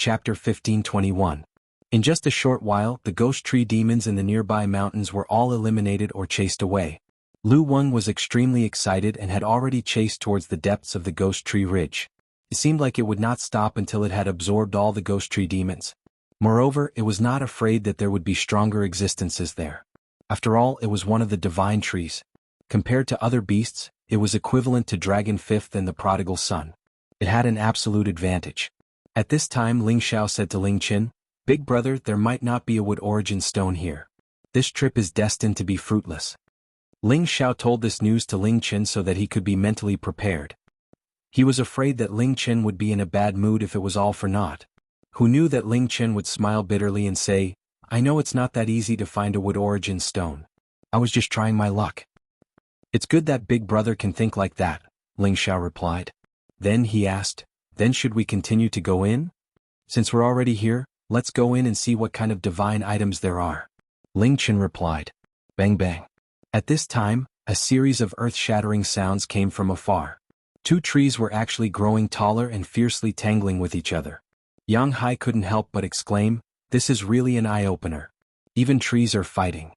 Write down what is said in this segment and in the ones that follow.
Chapter 1521. In just a short while, the ghost tree demons in the nearby mountains were all eliminated or chased away. Lu Wang was extremely excited and had already chased towards the depths of the ghost tree ridge. It seemed like it would not stop until it had absorbed all the ghost tree demons. Moreover, it was not afraid that there would be stronger existences there. After all, it was one of the divine trees. Compared to other beasts, it was equivalent to Dragon Fifth and the Prodigal Son. It had an absolute advantage. At this time Ling Xiao said to Ling Qin, "Big brother, there might not be a wood origin stone here. This trip is destined to be fruitless." Ling Xiao told this news to Ling Qin so that he could be mentally prepared. He was afraid that Ling Qin would be in a bad mood if it was all for naught. Who knew that Ling Qin would smile bitterly and say, "I know it's not that easy to find a wood origin stone. I was just trying my luck." "It's good that big brother can think like that," Ling Xiao replied. Then he asked, "Then should we continue to go in? Since we're already here, let's go in and see what kind of divine items there are." Ling Qin replied. Bang bang. At this time, a series of earth-shattering sounds came from afar. Two trees were actually growing taller and fiercely tangling with each other. Yang Hai couldn't help but exclaim, "This is really an eye-opener. Even trees are fighting.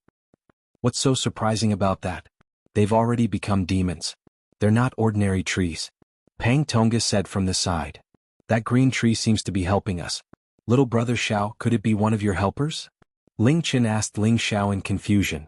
What's so surprising about that? They've already become demons. They're not ordinary trees." Pang Tonga said from the side. "That green tree seems to be helping us. Little brother Xiao, could it be one of your helpers?" Ling Qin asked Ling Xiao in confusion.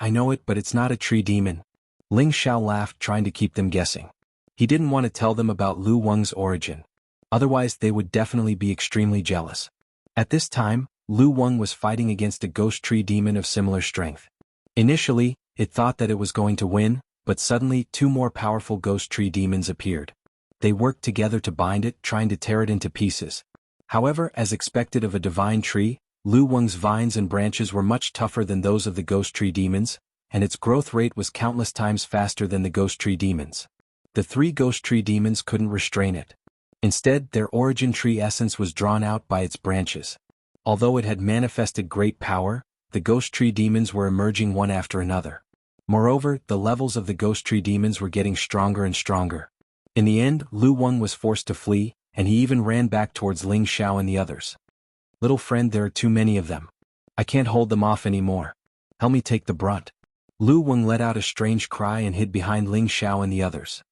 I know it, but it's not a tree demon." Ling Xiao laughed, trying to keep them guessing. He didn't want to tell them about Lu Wang's origin. Otherwise they would definitely be extremely jealous. At this time, Lu Wang was fighting against a ghost tree demon of similar strength. Initially, it thought that it was going to win, but suddenly two more powerful ghost tree demons appeared. They worked together to bind it, trying to tear it into pieces. However, as expected of a divine tree, Lu Wang's vines and branches were much tougher than those of the ghost tree demons, and its growth rate was countless times faster than the ghost tree demons. The three ghost tree demons couldn't restrain it. Instead, their origin tree essence was drawn out by its branches. Although it had manifested great power, the ghost tree demons were emerging one after another. Moreover, the levels of the ghost tree demons were getting stronger and stronger. In the end, Lu Wang was forced to flee, and he even ran back towards Ling Xiao and the others. "Little friend, there are too many of them. I can't hold them off anymore. Help me take the brunt." Lu Wang let out a strange cry and hid behind Ling Xiao and the others.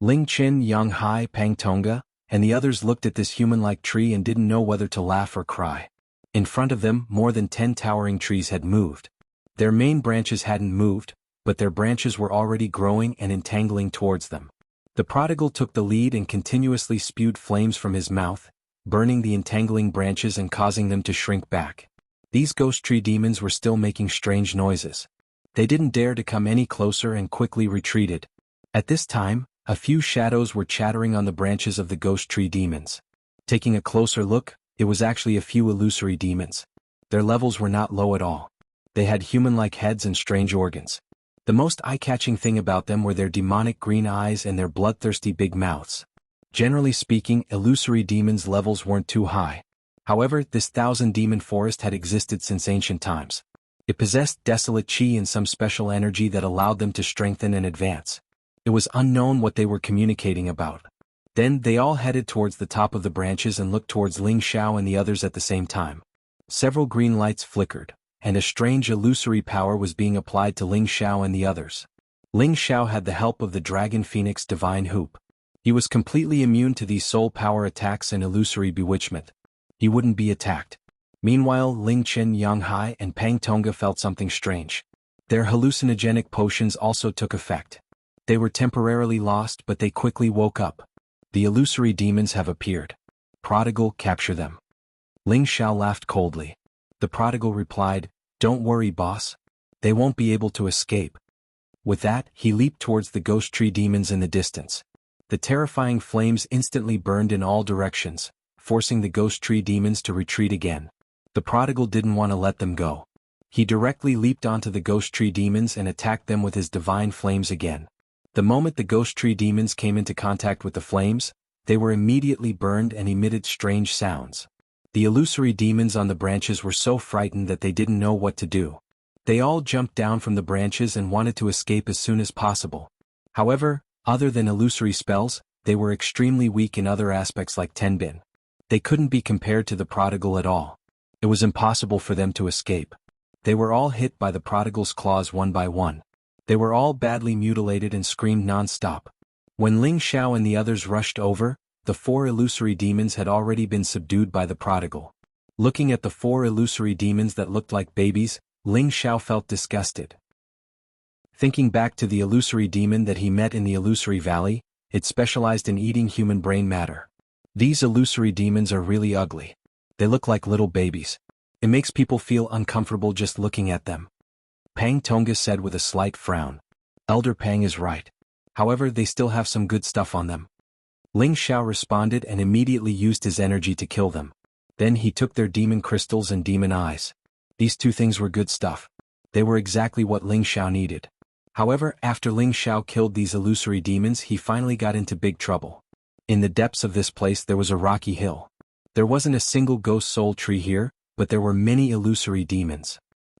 Ling Qin, Yang Hai, Pang Tonga, and the others looked at this human-like tree and didn't know whether to laugh or cry. In front of them, more than 10 towering trees had moved. Their main branches hadn't moved, but their branches were already growing and entangling towards them. The prodigal took the lead and continuously spewed flames from his mouth, burning the entangling branches and causing them to shrink back. These ghost tree demons were still making strange noises. They didn't dare to come any closer and quickly retreated. At this time, a few shadows were chattering on the branches of the ghost tree demons. Taking a closer look, it was actually a few illusory demons. Their levels were not low at all. They had human-like heads and strange organs. The most eye-catching thing about them were their demonic green eyes and their bloodthirsty big mouths. Generally speaking, illusory demons' levels weren't too high. However, this 1,000-demon forest had existed since ancient times. It possessed desolate chi and some special energy that allowed them to strengthen and advance. It was unknown what they were communicating about. Then they all headed towards the top of the branches and looked towards Ling Xiao and the others at the same time. Several green lights flickered, and a strange illusory power was being applied to Ling Xiao and the others. Ling Xiao had the help of the Dragon Phoenix Divine Hoop. He was completely immune to these soul power attacks and illusory bewitchment. He wouldn't be attacked. Meanwhile, Ling Qin, Yang Hai, and Pang Tonga felt something strange. Their hallucinogenic potions also took effect. They were temporarily lost, but they quickly woke up. "The illusory demons have appeared. Prodigal, capture them." Ling Xiao laughed coldly. The prodigal replied, "Don't worry, boss. They won't be able to escape." With that, he leaped towards the ghost tree demons in the distance. The terrifying flames instantly burned in all directions, forcing the ghost tree demons to retreat again. The prodigal didn't want to let them go. He directly leaped onto the ghost tree demons and attacked them with his divine flames again. The moment the ghost tree demons came into contact with the flames, they were immediately burned and emitted strange sounds. The illusory demons on the branches were so frightened that they didn't know what to do. They all jumped down from the branches and wanted to escape as soon as possible. However, other than illusory spells, they were extremely weak in other aspects like Tenbin. They couldn't be compared to the prodigal at all. It was impossible for them to escape. They were all hit by the prodigal's claws one by one. They were all badly mutilated and screamed non-stop. When Ling Xiao and the others rushed over, the 4 illusory demons had already been subdued by the prodigal. Looking at the 4 illusory demons that looked like babies, Ling Xiao felt disgusted. Thinking back to the illusory demon that he met in the illusory valley, it specialized in eating human brain matter. These illusory demons are really ugly. They look like little babies. It makes people feel uncomfortable just looking at them. Pang Tonga said with a slight frown. Elder Pang is right. However, they still have some good stuff on them. Ling Xiao responded and immediately used his energy to kill them. Then he took their demon crystals and demon eyes. These 2 things were good stuff. They were exactly what Ling Xiao needed. However, after Ling Xiao killed these illusory demons, he finally got into big trouble. In the depths of this place there was a rocky hill. There wasn't a single ghost soul tree here, but there were many illusory demons.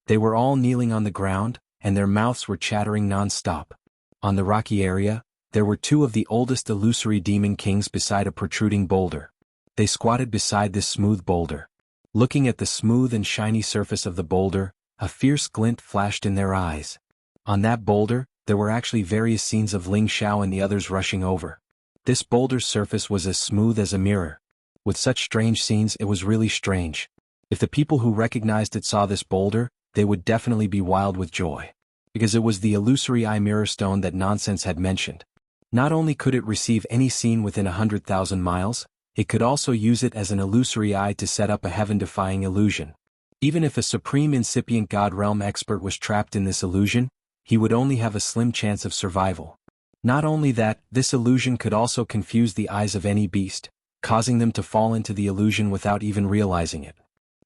They were all kneeling on the ground, and their mouths were chattering non-stop. On the rocky area, there were 2 of the oldest illusory demon kings beside a protruding boulder. They squatted beside this smooth boulder. Looking at the smooth and shiny surface of the boulder, a fierce glint flashed in their eyes. On that boulder, there were actually various scenes of Ling Xiao and the others rushing over. This boulder's surface was as smooth as a mirror. With such strange scenes, it was really strange. If the people who recognized it saw this boulder, they would definitely be wild with joy. Because it was the illusory eye mirror stone that Nonsense had mentioned. Not only could it receive any scene within 100,000 miles, it could also use it as an illusory eye to set up a heaven-defying illusion. Even if a supreme incipient God realm expert was trapped in this illusion, he would only have a slim chance of survival. Not only that, this illusion could also confuse the eyes of any beast, causing them to fall into the illusion without even realizing it.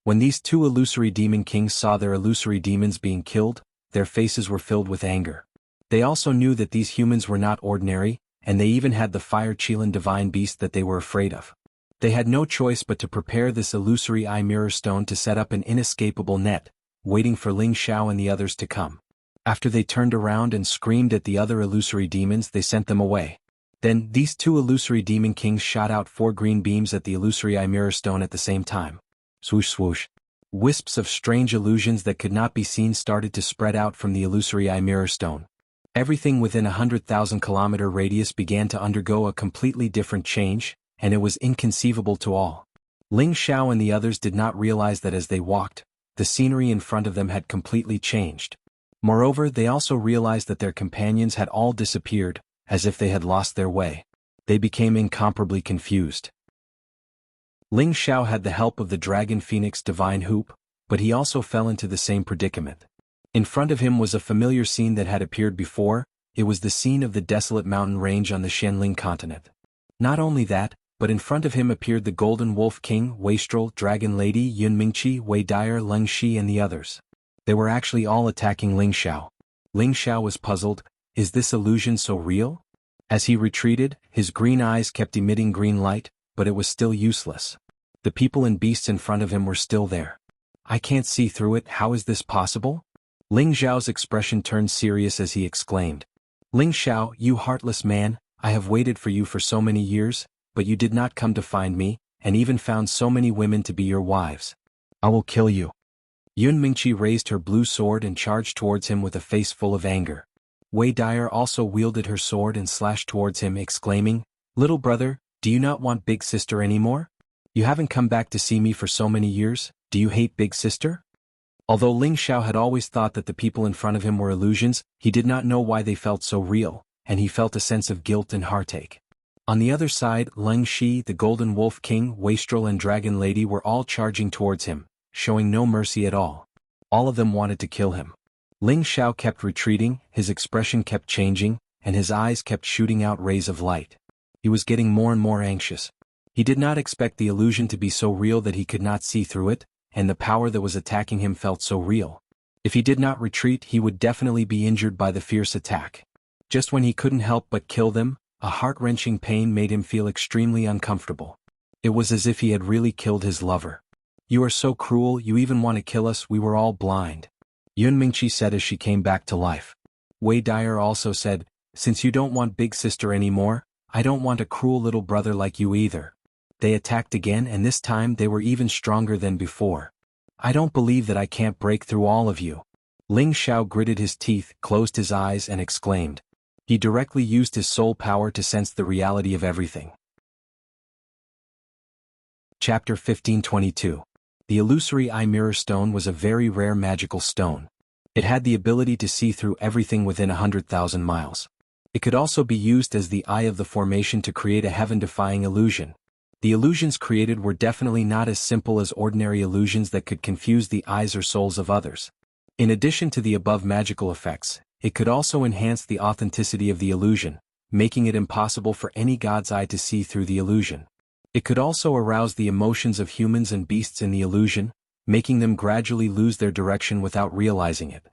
When these 2 illusory demon kings saw their illusory demons being killed, their faces were filled with anger. They also knew that these humans were not ordinary, and they even had the fire Qilin divine beast that they were afraid of. They had no choice but to prepare this illusory eye mirror stone to set up an inescapable net, waiting for Ling Xiao and the others to come. After they turned around and screamed at the other illusory demons, they sent them away. Then, these 2 illusory demon kings shot out 4 green beams at the illusory eye mirror stone at the same time. Swoosh swoosh. Wisps of strange illusions that could not be seen started to spread out from the illusory eye mirror stone. Everything within 100,000 kilometer radius began to undergo a completely different change, and it was inconceivable to all. Ling Xiao and the others did not realize that as they walked, the scenery in front of them had completely changed. Moreover, they also realized that their companions had all disappeared, as if they had lost their way. They became incomparably confused. Ling Xiao had the help of the Dragon Phoenix Divine Hoop, but he also fell into the same predicament. In front of him was a familiar scene that had appeared before. It was the scene of the desolate mountain range on the Xianling continent. Not only that, but in front of him appeared the Golden Wolf King, Wastrel, Dragon Lady, Yun Mingqi, Wei Dyer, Leng Shi and the others. They were actually all attacking Ling Xiao. Ling Xiao was puzzled. Is this illusion so real? As he retreated, his green eyes kept emitting green light, but it was still useless. The people and beasts in front of him were still there. I can't see through it, how is this possible? Ling Xiao's expression turned serious as he exclaimed. Ling Xiao, you heartless man, I have waited for you for so many years, but you did not come to find me, and even found so many women to be your wives. I will kill you. Yun Mingqi raised her blue sword and charged towards him with a face full of anger. Wei Dyer also wielded her sword and slashed towards him, exclaiming, Little brother, do you not want Big Sister anymore? You haven't come back to see me for so many years, do you hate Big Sister? Although Ling Xiao had always thought that the people in front of him were illusions, he did not know why they felt so real, and he felt a sense of guilt and heartache. On the other side, Leng Shi, the Golden Wolf King, Wastrel and Dragon Lady were all charging towards him, showing no mercy at all. All of them wanted to kill him. Ling Xiao kept retreating, his expression kept changing, and his eyes kept shooting out rays of light. He was getting more and more anxious. He did not expect the illusion to be so real that he could not see through it, and the power that was attacking him felt so real. If he did not retreat, he would definitely be injured by the fierce attack. Just when he couldn't help but kill them, a heart-wrenching pain made him feel extremely uncomfortable. It was as if he had really killed his lover. You are so cruel, you even want to kill us, we were all blind. Yun Mingqi said as she came back to life. Wei Dyer also said, Since you don't want Big Sister anymore, I don't want a cruel little brother like you either. They attacked again, and this time they were even stronger than before. I don't believe that I can't break through all of you. Ling Xiao gritted his teeth, closed his eyes and exclaimed. He directly used his soul power to sense the reality of everything. Chapter 1522. The illusory eye mirror stone was a very rare magical stone. It had the ability to see through everything within 100,000 miles. It could also be used as the eye of the formation to create a heaven-defying illusion. The illusions created were definitely not as simple as ordinary illusions that could confuse the eyes or souls of others. In addition to the above magical effects, it could also enhance the authenticity of the illusion, making it impossible for any god's eye to see through the illusion. It could also arouse the emotions of humans and beasts in the illusion, making them gradually lose their direction without realizing it.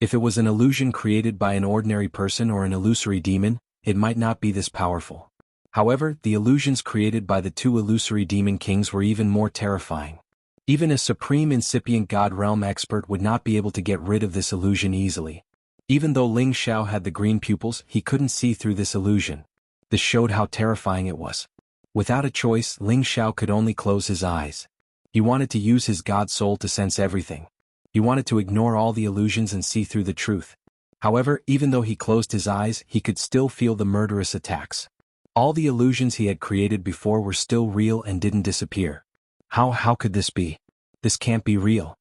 If it was an illusion created by an ordinary person or an illusory demon, it might not be this powerful. However, the illusions created by the two illusory demon kings were even more terrifying. Even a supreme incipient god realm expert would not be able to get rid of this illusion easily. Even though Ling Xiao had the green pupils, he couldn't see through this illusion. This showed how terrifying it was. Without a choice, Ling Xiao could only close his eyes. He wanted to use his god soul to sense everything. He wanted to ignore all the illusions and see through the truth. However, even though he closed his eyes, he could still feel the murderous attacks. All the illusions he had created before were still real and didn't disappear. How could this be? This can't be real.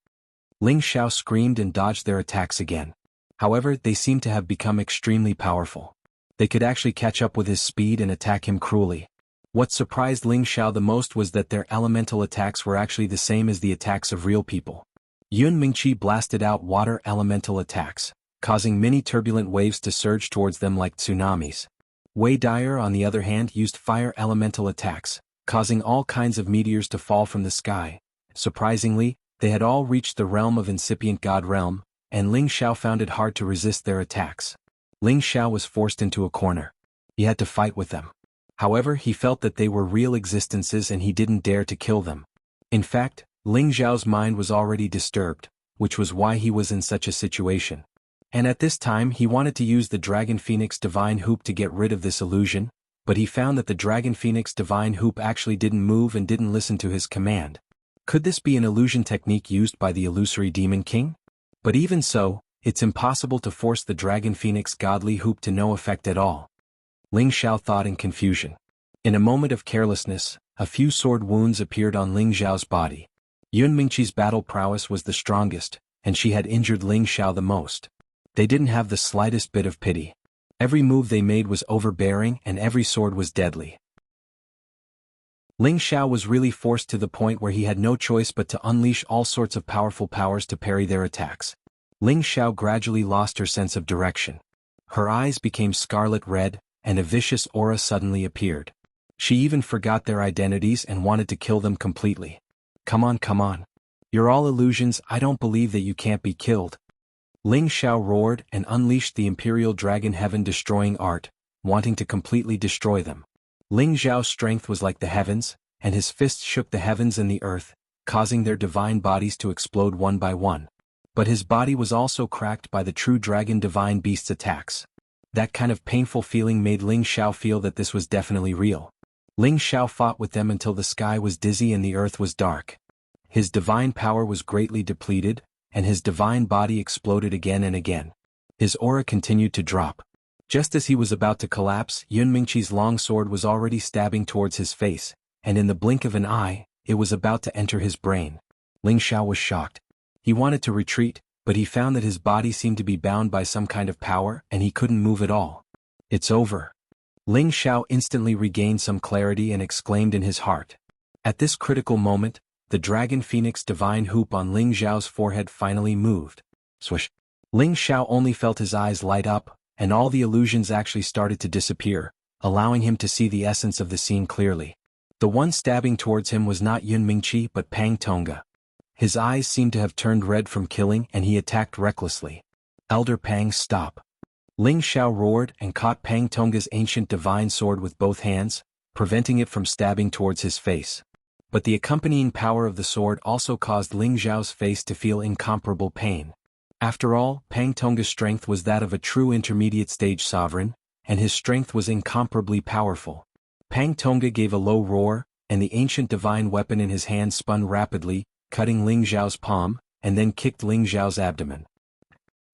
Ling Xiao screamed and dodged their attacks again. However, they seemed to have become extremely powerful. They could actually catch up with his speed and attack him cruelly. What surprised Ling Xiao the most was that their elemental attacks were actually the same as the attacks of real people. Yun Mingqi blasted out water elemental attacks, causing many turbulent waves to surge towards them like tsunamis. Wei Dyer, on the other hand, used fire elemental attacks, causing all kinds of meteors to fall from the sky. Surprisingly, they had all reached the realm of incipient god realm, and Ling Xiao found it hard to resist their attacks. Ling Xiao was forced into a corner. He had to fight with them. However, he felt that they were real existences and he didn't dare to kill them. In fact, Ling Xiao's mind was already disturbed, which was why he was in such a situation. And at this time he wanted to use the Dragon Phoenix Divine Hoop to get rid of this illusion, but he found that the Dragon Phoenix Divine Hoop actually didn't move and didn't listen to his command. Could this be an illusion technique used by the illusory Demon King? But even so, it's impossible to force the Dragon Phoenix Godly Hoop to no effect at all. Ling Xiao thought in confusion. In a moment of carelessness, a few sword wounds appeared on Ling Xiao's body. Yun Mingqi's battle prowess was the strongest, and she had injured Ling Xiao the most. They didn't have the slightest bit of pity. Every move they made was overbearing and every sword was deadly. Ling Xiao was really forced to the point where he had no choice but to unleash all sorts of powerful powers to parry their attacks. Ling Xiao gradually lost her sense of direction. Her eyes became scarlet red, and a vicious aura suddenly appeared. She even forgot their identities and wanted to kill them completely. Come on. You're all illusions, I don't believe that you can't be killed. Ling Xiao roared and unleashed the Imperial Dragon Heaven-destroying art, wanting to completely destroy them. Ling Xiao's strength was like the heavens, and his fists shook the heavens and the earth, causing their divine bodies to explode one by one. But his body was also cracked by the true Dragon Divine Beast's attacks. That kind of painful feeling made Ling Xiao feel that this was definitely real. Ling Xiao fought with them until the sky was dizzy and the earth was dark. His divine power was greatly depleted, and his divine body exploded again and again. His aura continued to drop. Just as he was about to collapse, Yun Mingqi's long sword was already stabbing towards his face, and in the blink of an eye, it was about to enter his brain. Ling Xiao was shocked. He wanted to retreat, but he found that his body seemed to be bound by some kind of power and he couldn't move at all. It's over. Ling Xiao instantly regained some clarity and exclaimed in his heart. At this critical moment, the Dragon Phoenix Divine Hoop on Ling Xiao's forehead finally moved. Swish. Ling Xiao only felt his eyes light up, and all the illusions actually started to disappear, allowing him to see the essence of the scene clearly. The one stabbing towards him was not Yun Mingqi but Pang Tongga. His eyes seemed to have turned red from killing and he attacked recklessly. Elder Pang, stop. Ling Xiao roared and caught Pang Tongga's ancient divine sword with both hands, preventing it from stabbing towards his face. But the accompanying power of the sword also caused Ling Xiao's face to feel incomparable pain. After all, Pang Tongga's strength was that of a true intermediate stage sovereign, and his strength was incomparably powerful. Pang Tongga gave a low roar, and the ancient divine weapon in his hand spun rapidly, cutting Ling Xiao's palm, and then kicked Ling Xiao's abdomen.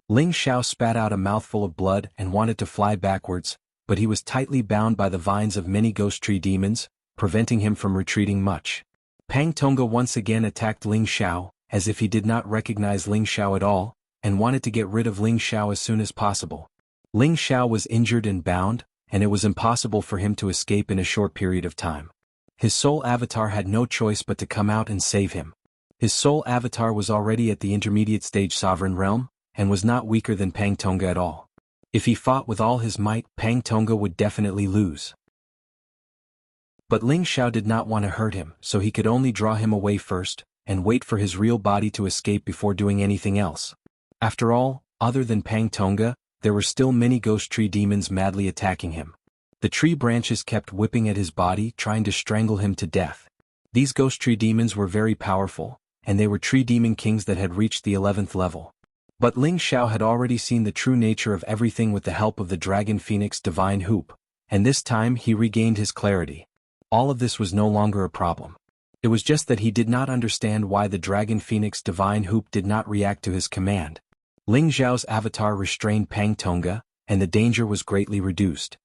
Ling Xiao spat out a mouthful of blood and wanted to fly backwards, but he was tightly bound by the vines of many ghost tree demons, preventing him from retreating much. Pang Tongga once again attacked Ling Xiao, as if he did not recognize Ling Xiao at all, and wanted to get rid of Ling Xiao as soon as possible. Ling Xiao was injured and bound, and it was impossible for him to escape in a short period of time. His soul avatar had no choice but to come out and save him. His soul avatar was already at the intermediate stage sovereign realm, and was not weaker than Pang Tongga at all. If he fought with all his might, Pang Tongga would definitely lose. But Ling Xiao did not want to hurt him, so he could only draw him away first, and wait for his real body to escape before doing anything else. After all, other than Pang Tongga, there were still many ghost tree demons madly attacking him. The tree branches kept whipping at his body, trying to strangle him to death. These ghost tree demons were very powerful, and they were tree demon kings that had reached the 11th level. But Ling Xiao had already seen the true nature of everything with the help of the Dragon Phoenix Divine Hoop, and this time he regained his clarity. All of this was no longer a problem. It was just that he did not understand why the Dragon Phoenix Divine Hoop did not react to his command. Ling Xiao's avatar restrained Pang Tongga, and the danger was greatly reduced.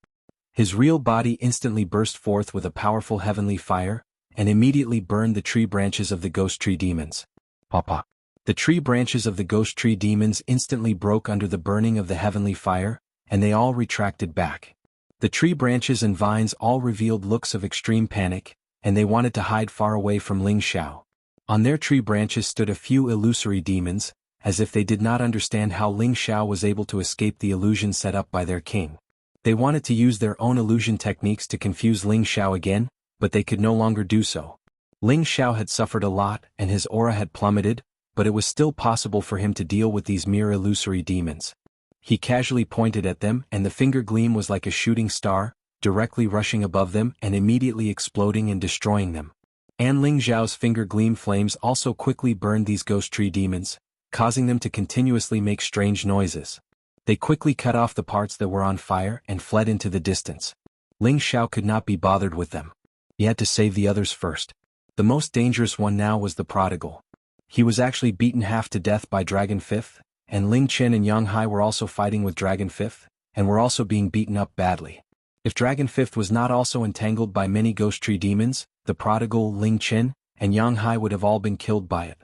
His real body instantly burst forth with a powerful heavenly fire, and immediately burned the tree branches of the ghost tree demons. Papa. The tree branches of the ghost tree demons instantly broke under the burning of the heavenly fire, and they all retracted back. The tree branches and vines all revealed looks of extreme panic, and they wanted to hide far away from Ling Xiao. On their tree branches stood a few illusory demons, as if they did not understand how Ling Xiao was able to escape the illusion set up by their king. They wanted to use their own illusion techniques to confuse Ling Xiao again, but they could no longer do so. Ling Xiao had suffered a lot, and his aura had plummeted, but it was still possible for him to deal with these mere illusory demons. He casually pointed at them, and the finger gleam was like a shooting star, directly rushing above them and immediately exploding and destroying them. And Ling Xiao's finger gleam flames also quickly burned these ghost tree demons, causing them to continuously make strange noises. They quickly cut off the parts that were on fire and fled into the distance. Ling Xiao could not be bothered with them. He had to save the others first. The most dangerous one now was the prodigal. He was actually beaten half to death by Dragon Fifth, and Ling Chen and Yang Hai were also fighting with Dragon Fifth, and were also being beaten up badly. If Dragon Fifth was not also entangled by many ghost tree demons, the prodigal, Ling Chen, and Yang Hai would have all been killed by it.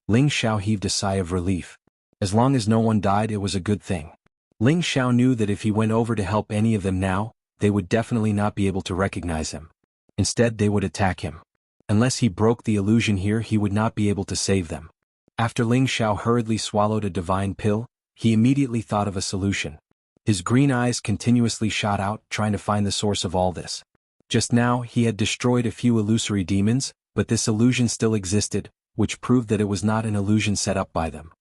Ling Xiao heaved a sigh of relief. As long as no one died, it was a good thing. Ling Xiao knew that if he went over to help any of them now, they would definitely not be able to recognize him. Instead, they would attack him. Unless he broke the illusion here, he would not be able to save them. After Ling Xiao hurriedly swallowed a divine pill, he immediately thought of a solution. His green eyes continuously shot out, trying to find the source of all this. Just now, he had destroyed a few illusory demons, but this illusion still existed, which proved that it was not an illusion set up by them.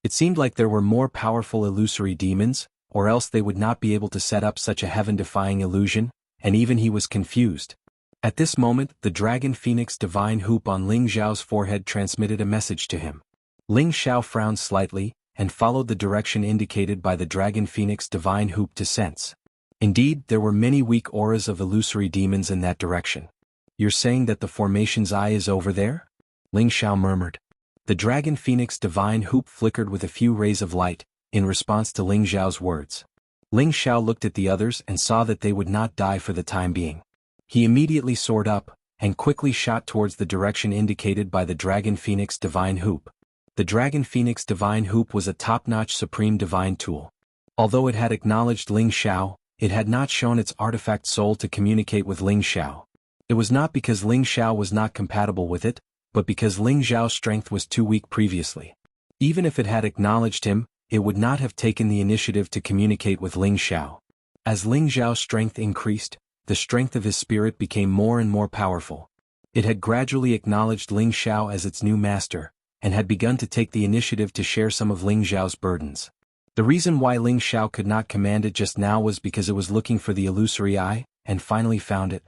It seemed like there were more powerful illusory demons, or else they would not be able to set up such a heaven-defying illusion, and even he was confused. At this moment, the Dragon Phoenix Divine Hoop on Ling Xiao's forehead transmitted a message to him. Ling Xiao frowned slightly, and followed the direction indicated by the Dragon Phoenix Divine Hoop to sense. Indeed, there were many weak auras of illusory demons in that direction. "You're saying that the formation's eye is over there?" Ling Xiao murmured. The Dragon Phoenix Divine Hoop flickered with a few rays of light, in response to Ling Xiao's words. Ling Xiao looked at the others and saw that they would not die for the time being. He immediately soared up, and quickly shot towards the direction indicated by the Dragon Phoenix Divine Hoop. The Dragon Phoenix Divine Hoop was a top-notch supreme divine tool. Although it had acknowledged Ling Xiao, it had not shown its artifact soul to communicate with Ling Xiao. It was not because Ling Xiao was not compatible with it, but because Ling Xiao's strength was too weak previously. Even if it had acknowledged him, it would not have taken the initiative to communicate with Ling Xiao. As Ling Xiao's strength increased, the strength of his spirit became more and more powerful. It had gradually acknowledged Ling Xiao as its new master, and had begun to take the initiative to share some of Ling Xiao's burdens. The reason why Ling Xiao could not command it just now was because it was looking for the illusory eye, and finally found it.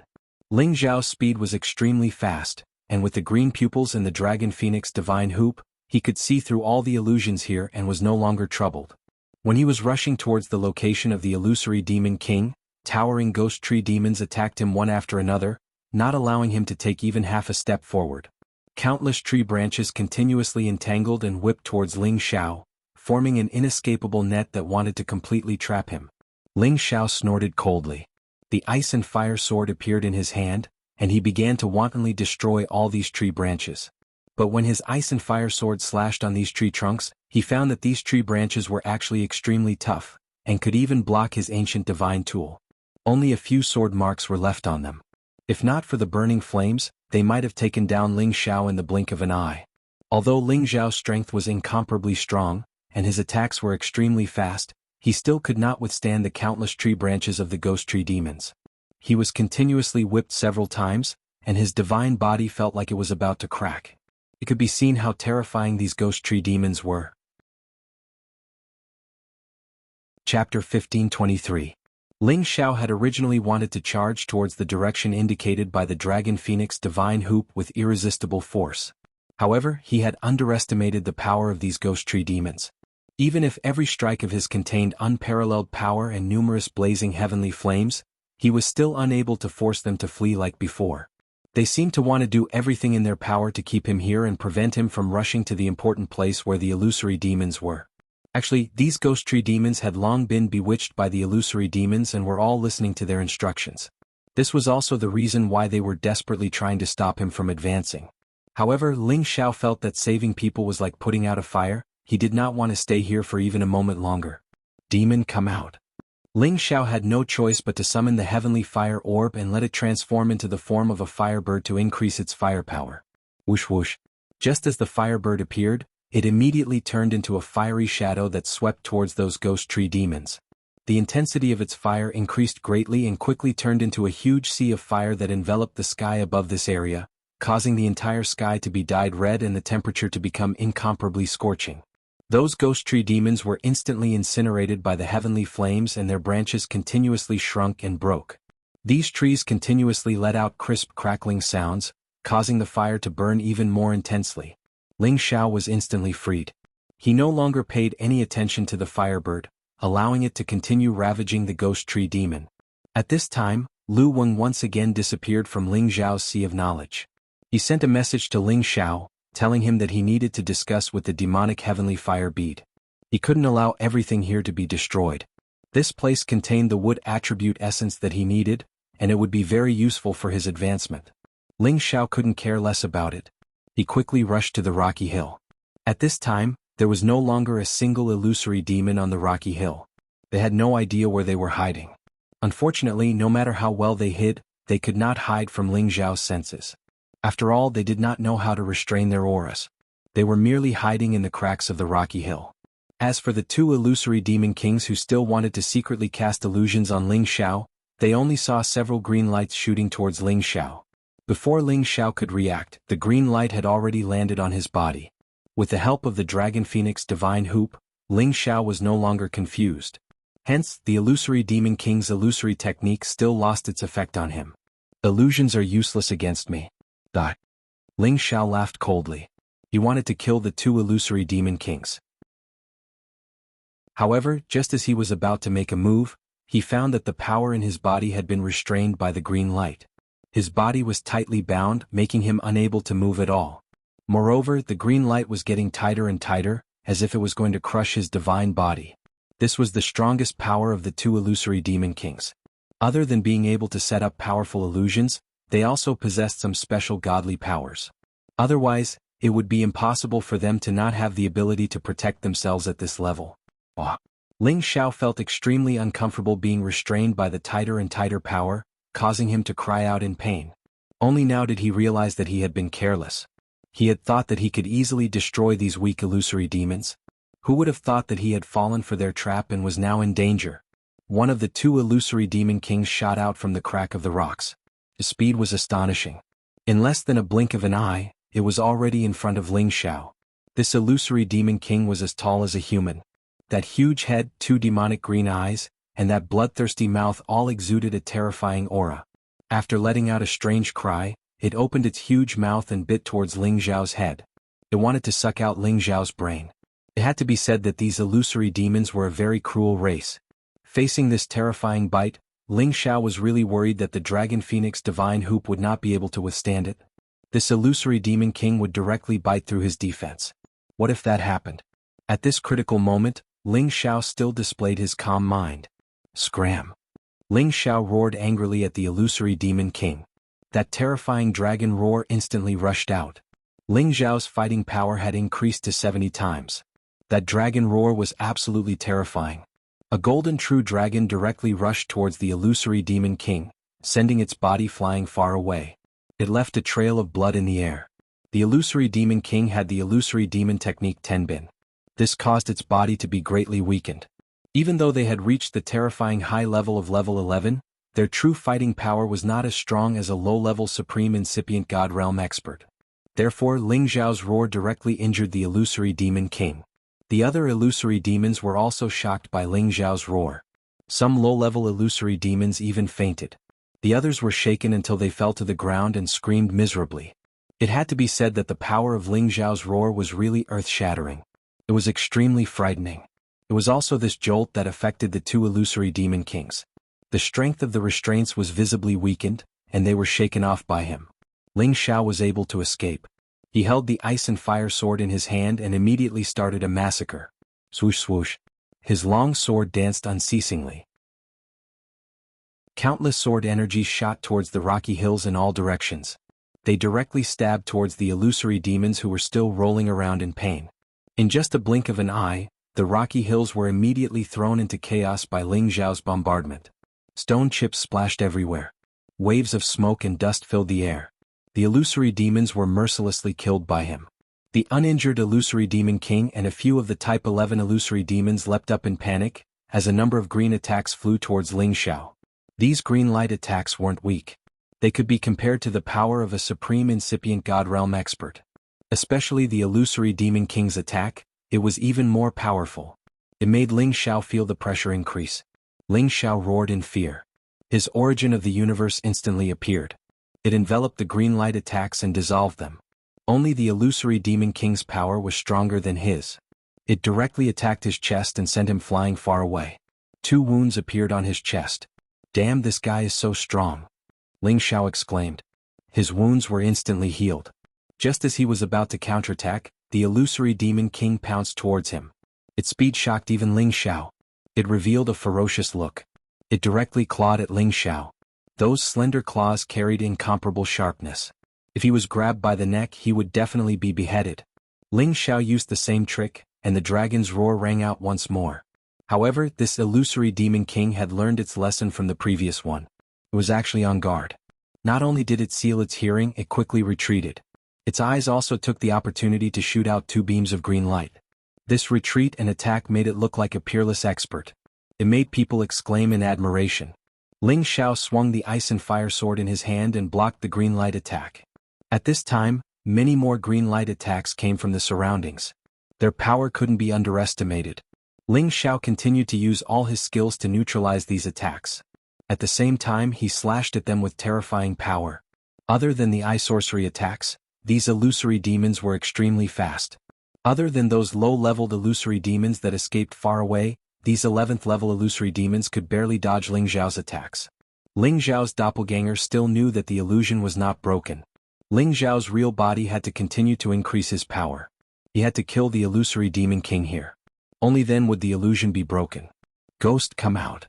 Ling Xiao's speed was extremely fast, and with the green pupils and the Dragon Phoenix Divine Hoop, he could see through all the illusions here and was no longer troubled. When he was rushing towards the location of the illusory demon king, towering ghost tree demons attacked him one after another, not allowing him to take even half a step forward. Countless tree branches continuously entangled and whipped towards Ling Xiao, forming an inescapable net that wanted to completely trap him. Ling Xiao snorted coldly. The ice and fire sword appeared in his hand, and he began to wantonly destroy all these tree branches. But when his ice and fire sword slashed on these tree trunks, he found that these tree branches were actually extremely tough, and could even block his ancient divine tool. Only a few sword marks were left on them. If not for the burning flames, they might have taken down Ling Xiao in the blink of an eye. Although Ling Xiao's strength was incomparably strong, and his attacks were extremely fast, he still could not withstand the countless tree branches of the ghost tree demons. He was continuously whipped several times, and his divine body felt like it was about to crack. It could be seen how terrifying these ghost tree demons were. Chapter 1523. Ling Xiao had originally wanted to charge towards the direction indicated by the Dragon Phoenix divine hoop with irresistible force. However, he had underestimated the power of these ghost tree demons. Even if every strike of his contained unparalleled power and numerous blazing heavenly flames, he was still unable to force them to flee like before. They seemed to want to do everything in their power to keep him here and prevent him from rushing to the important place where the illusory demons were. Actually, these ghost tree demons had long been bewitched by the illusory demons and were all listening to their instructions. This was also the reason why they were desperately trying to stop him from advancing. However, Ling Xiao felt that saving people was like putting out a fire. He did not want to stay here for even a moment longer. Demon, come out. Ling Xiao had no choice but to summon the heavenly fire orb and let it transform into the form of a firebird to increase its firepower. Whoosh whoosh. Just as the firebird appeared, it immediately turned into a fiery shadow that swept towards those ghost tree demons. The intensity of its fire increased greatly and quickly turned into a huge sea of fire that enveloped the sky above this area, causing the entire sky to be dyed red and the temperature to become incomparably scorching. Those ghost tree demons were instantly incinerated by the heavenly flames and their branches continuously shrunk and broke. These trees continuously let out crisp crackling sounds, causing the fire to burn even more intensely. Ling Xiao was instantly freed. He no longer paid any attention to the firebird, allowing it to continue ravaging the ghost tree demon. At this time, Lu Weng once again disappeared from Ling Xiao's sea of knowledge. He sent a message to Ling Xiao, telling him that he needed to discuss with the demonic heavenly fire bead. He couldn't allow everything here to be destroyed. This place contained the wood attribute essence that he needed, and it would be very useful for his advancement. Ling Xiao couldn't care less about it. He quickly rushed to the rocky hill. At this time, there was no longer a single illusory demon on the rocky hill. They had no idea where they were hiding. Unfortunately, no matter how well they hid, they could not hide from Ling Xiao's senses. After all, they did not know how to restrain their auras. They were merely hiding in the cracks of the rocky hill. As for the two illusory demon kings who still wanted to secretly cast illusions on Ling Xiao, they only saw several green lights shooting towards Ling Xiao. Before Ling Xiao could react, the green light had already landed on his body. With the help of the Dragon Phoenix divine hoop, Ling Xiao was no longer confused. Hence, the illusory demon king's illusory technique still lost its effect on him. Illusions are useless against me. Ling Xiao laughed coldly. He wanted to kill the two illusory demon kings. However, just as he was about to make a move, he found that the power in his body had been restrained by the green light. His body was tightly bound, making him unable to move at all. Moreover, the green light was getting tighter and tighter, as if it was going to crush his divine body. This was the strongest power of the two illusory demon kings. Other than being able to set up powerful illusions, they also possessed some special godly powers. Otherwise, it would be impossible for them to not have the ability to protect themselves at this level. Ling Xiao felt extremely uncomfortable being restrained by the tighter and tighter power, causing him to cry out in pain. Only now did he realize that he had been careless. He had thought that he could easily destroy these weak illusory demons. Who would have thought that he had fallen for their trap and was now in danger? One of the two illusory demon kings shot out from the crack of the rocks. His speed was astonishing. In less than a blink of an eye, it was already in front of Ling Xiao. This illusory demon king was as tall as a human. That huge head, two demonic green eyes, and that bloodthirsty mouth all exuded a terrifying aura. After letting out a strange cry, it opened its huge mouth and bit towards Ling Xiao's head. It wanted to suck out Ling Xiao's brain. It had to be said that these illusory demons were a very cruel race. Facing this terrifying bite, Ling Xiao was really worried that the Dragon Phoenix Divine Hoop would not be able to withstand it. This illusory Demon King would directly bite through his defense. What if that happened? At this critical moment, Ling Xiao still displayed his calm mind. Scram! Ling Xiao roared angrily at the illusory Demon King. That terrifying dragon roar instantly rushed out. Ling Xiao's fighting power had increased to 70 times. That dragon roar was absolutely terrifying. A golden true dragon directly rushed towards the illusory Demon King, sending its body flying far away. It left a trail of blood in the air. The illusory Demon King had the illusory demon technique Tenbin. This caused its body to be greatly weakened. Even though they had reached the terrifying high level of level 11, their true fighting power was not as strong as a low-level supreme incipient God Realm expert. Therefore, Ling Xiao's roar directly injured the illusory Demon King. The other illusory demons were also shocked by Ling Xiao's roar. Some low-level illusory demons even fainted. The others were shaken until they fell to the ground and screamed miserably. It had to be said that the power of Ling Xiao's roar was really earth-shattering. It was extremely frightening. It was also this jolt that affected the two illusory demon kings. The strength of the restraints was visibly weakened, and they were shaken off by him. Ling Xiao was able to escape. He held the ice and fire sword in his hand and immediately started a massacre. Swoosh swoosh. His long sword danced unceasingly. Countless sword energies shot towards the rocky hills in all directions. They directly stabbed towards the illusory demons who were still rolling around in pain. In just a blink of an eye, the rocky hills were immediately thrown into chaos by Ling Xiao's bombardment. Stone chips splashed everywhere. Waves of smoke and dust filled the air. The illusory demons were mercilessly killed by him. The uninjured illusory demon king and a few of the type 11 illusory demons leapt up in panic, as a number of green attacks flew towards Ling Xiao. These green light attacks weren't weak. They could be compared to the power of a supreme incipient God Realm expert. Especially the illusory demon king's attack, it was even more powerful. It made Ling Xiao feel the pressure increase. Ling Xiao roared in fear. His origin of the universe instantly appeared. It enveloped the green light attacks and dissolved them. Only the illusory demon king's power was stronger than his. It directly attacked his chest and sent him flying far away. 2 wounds appeared on his chest. Damn, this guy is so strong. Ling Xiao exclaimed. His wounds were instantly healed. Just as he was about to counterattack, the illusory demon king pounced towards him. Its speed shocked even Ling Xiao. It revealed a ferocious look. It directly clawed at Ling Xiao. Those slender claws carried incomparable sharpness. If he was grabbed by the neck, he would definitely be beheaded. Ling Xiao used the same trick, and the dragon's roar rang out once more. However, this illusory demon king had learned its lesson from the previous one. It was actually on guard. Not only did it seal its hearing, it quickly retreated. Its eyes also took the opportunity to shoot out 2 beams of green light. This retreat and attack made it look like a peerless expert. It made people exclaim in admiration. Ling Xiao swung the ice and fire sword in his hand and blocked the green light attack. At this time, many more green light attacks came from the surroundings. Their power couldn't be underestimated. Ling Xiao continued to use all his skills to neutralize these attacks. At the same time, he slashed at them with terrifying power. Other than the eye sorcery attacks, these illusory demons were extremely fast. Other than those low-leveled illusory demons that escaped far away, these 11th level illusory demons could barely dodge Ling Xiao's attacks. Ling Xiao's doppelganger still knew that the illusion was not broken. Ling Xiao's real body had to continue to increase his power. He had to kill the illusory demon king here. Only then would the illusion be broken. Ghost, come out.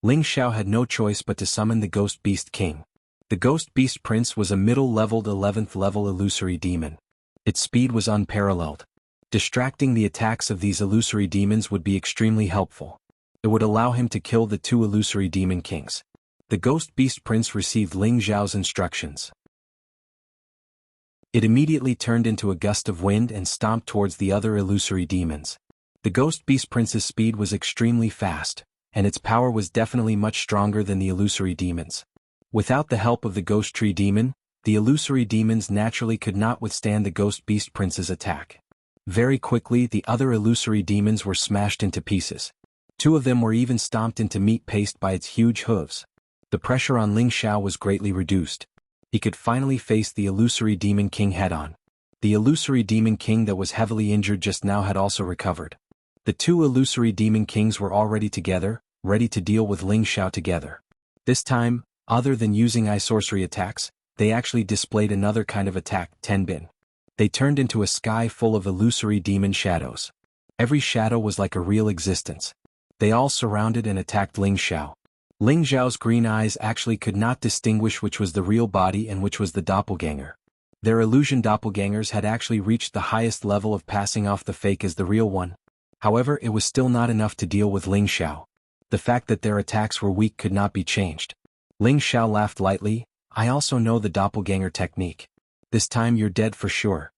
Ling Xiao had no choice but to summon the Ghost Beast King. The Ghost Beast Prince was a middle-leveled 11th level illusory demon. Its speed was unparalleled. Distracting the attacks of these illusory demons would be extremely helpful. It would allow him to kill the 2 illusory demon kings. The Ghost Beast Prince received Ling Xiao's instructions. It immediately turned into a gust of wind and stomped towards the other illusory demons. The Ghost Beast Prince's speed was extremely fast, and its power was definitely much stronger than the illusory demons. Without the help of the Ghost Tree Demon, the illusory demons naturally could not withstand the Ghost Beast Prince's attack. Very quickly, the other illusory demons were smashed into pieces. 2 of them were even stomped into meat paste by its huge hooves. The pressure on Ling Xiao was greatly reduced. He could finally face the illusory demon king head-on. The illusory demon king that was heavily injured just now had also recovered. The 2 illusory demon kings were already together, ready to deal with Ling Xiao together. This time, other than using eye sorcery attacks, they actually displayed another kind of attack, Tenbin. They turned into a sky full of illusory demon shadows. Every shadow was like a real existence. They all surrounded and attacked Ling Xiao. Ling Xiao's green eyes actually could not distinguish which was the real body and which was the doppelganger. Their illusion doppelgangers had actually reached the highest level of passing off the fake as the real one. However, it was still not enough to deal with Ling Xiao. The fact that their attacks were weak could not be changed. Ling Xiao laughed lightly. I also know the doppelganger technique. This time you're dead for sure.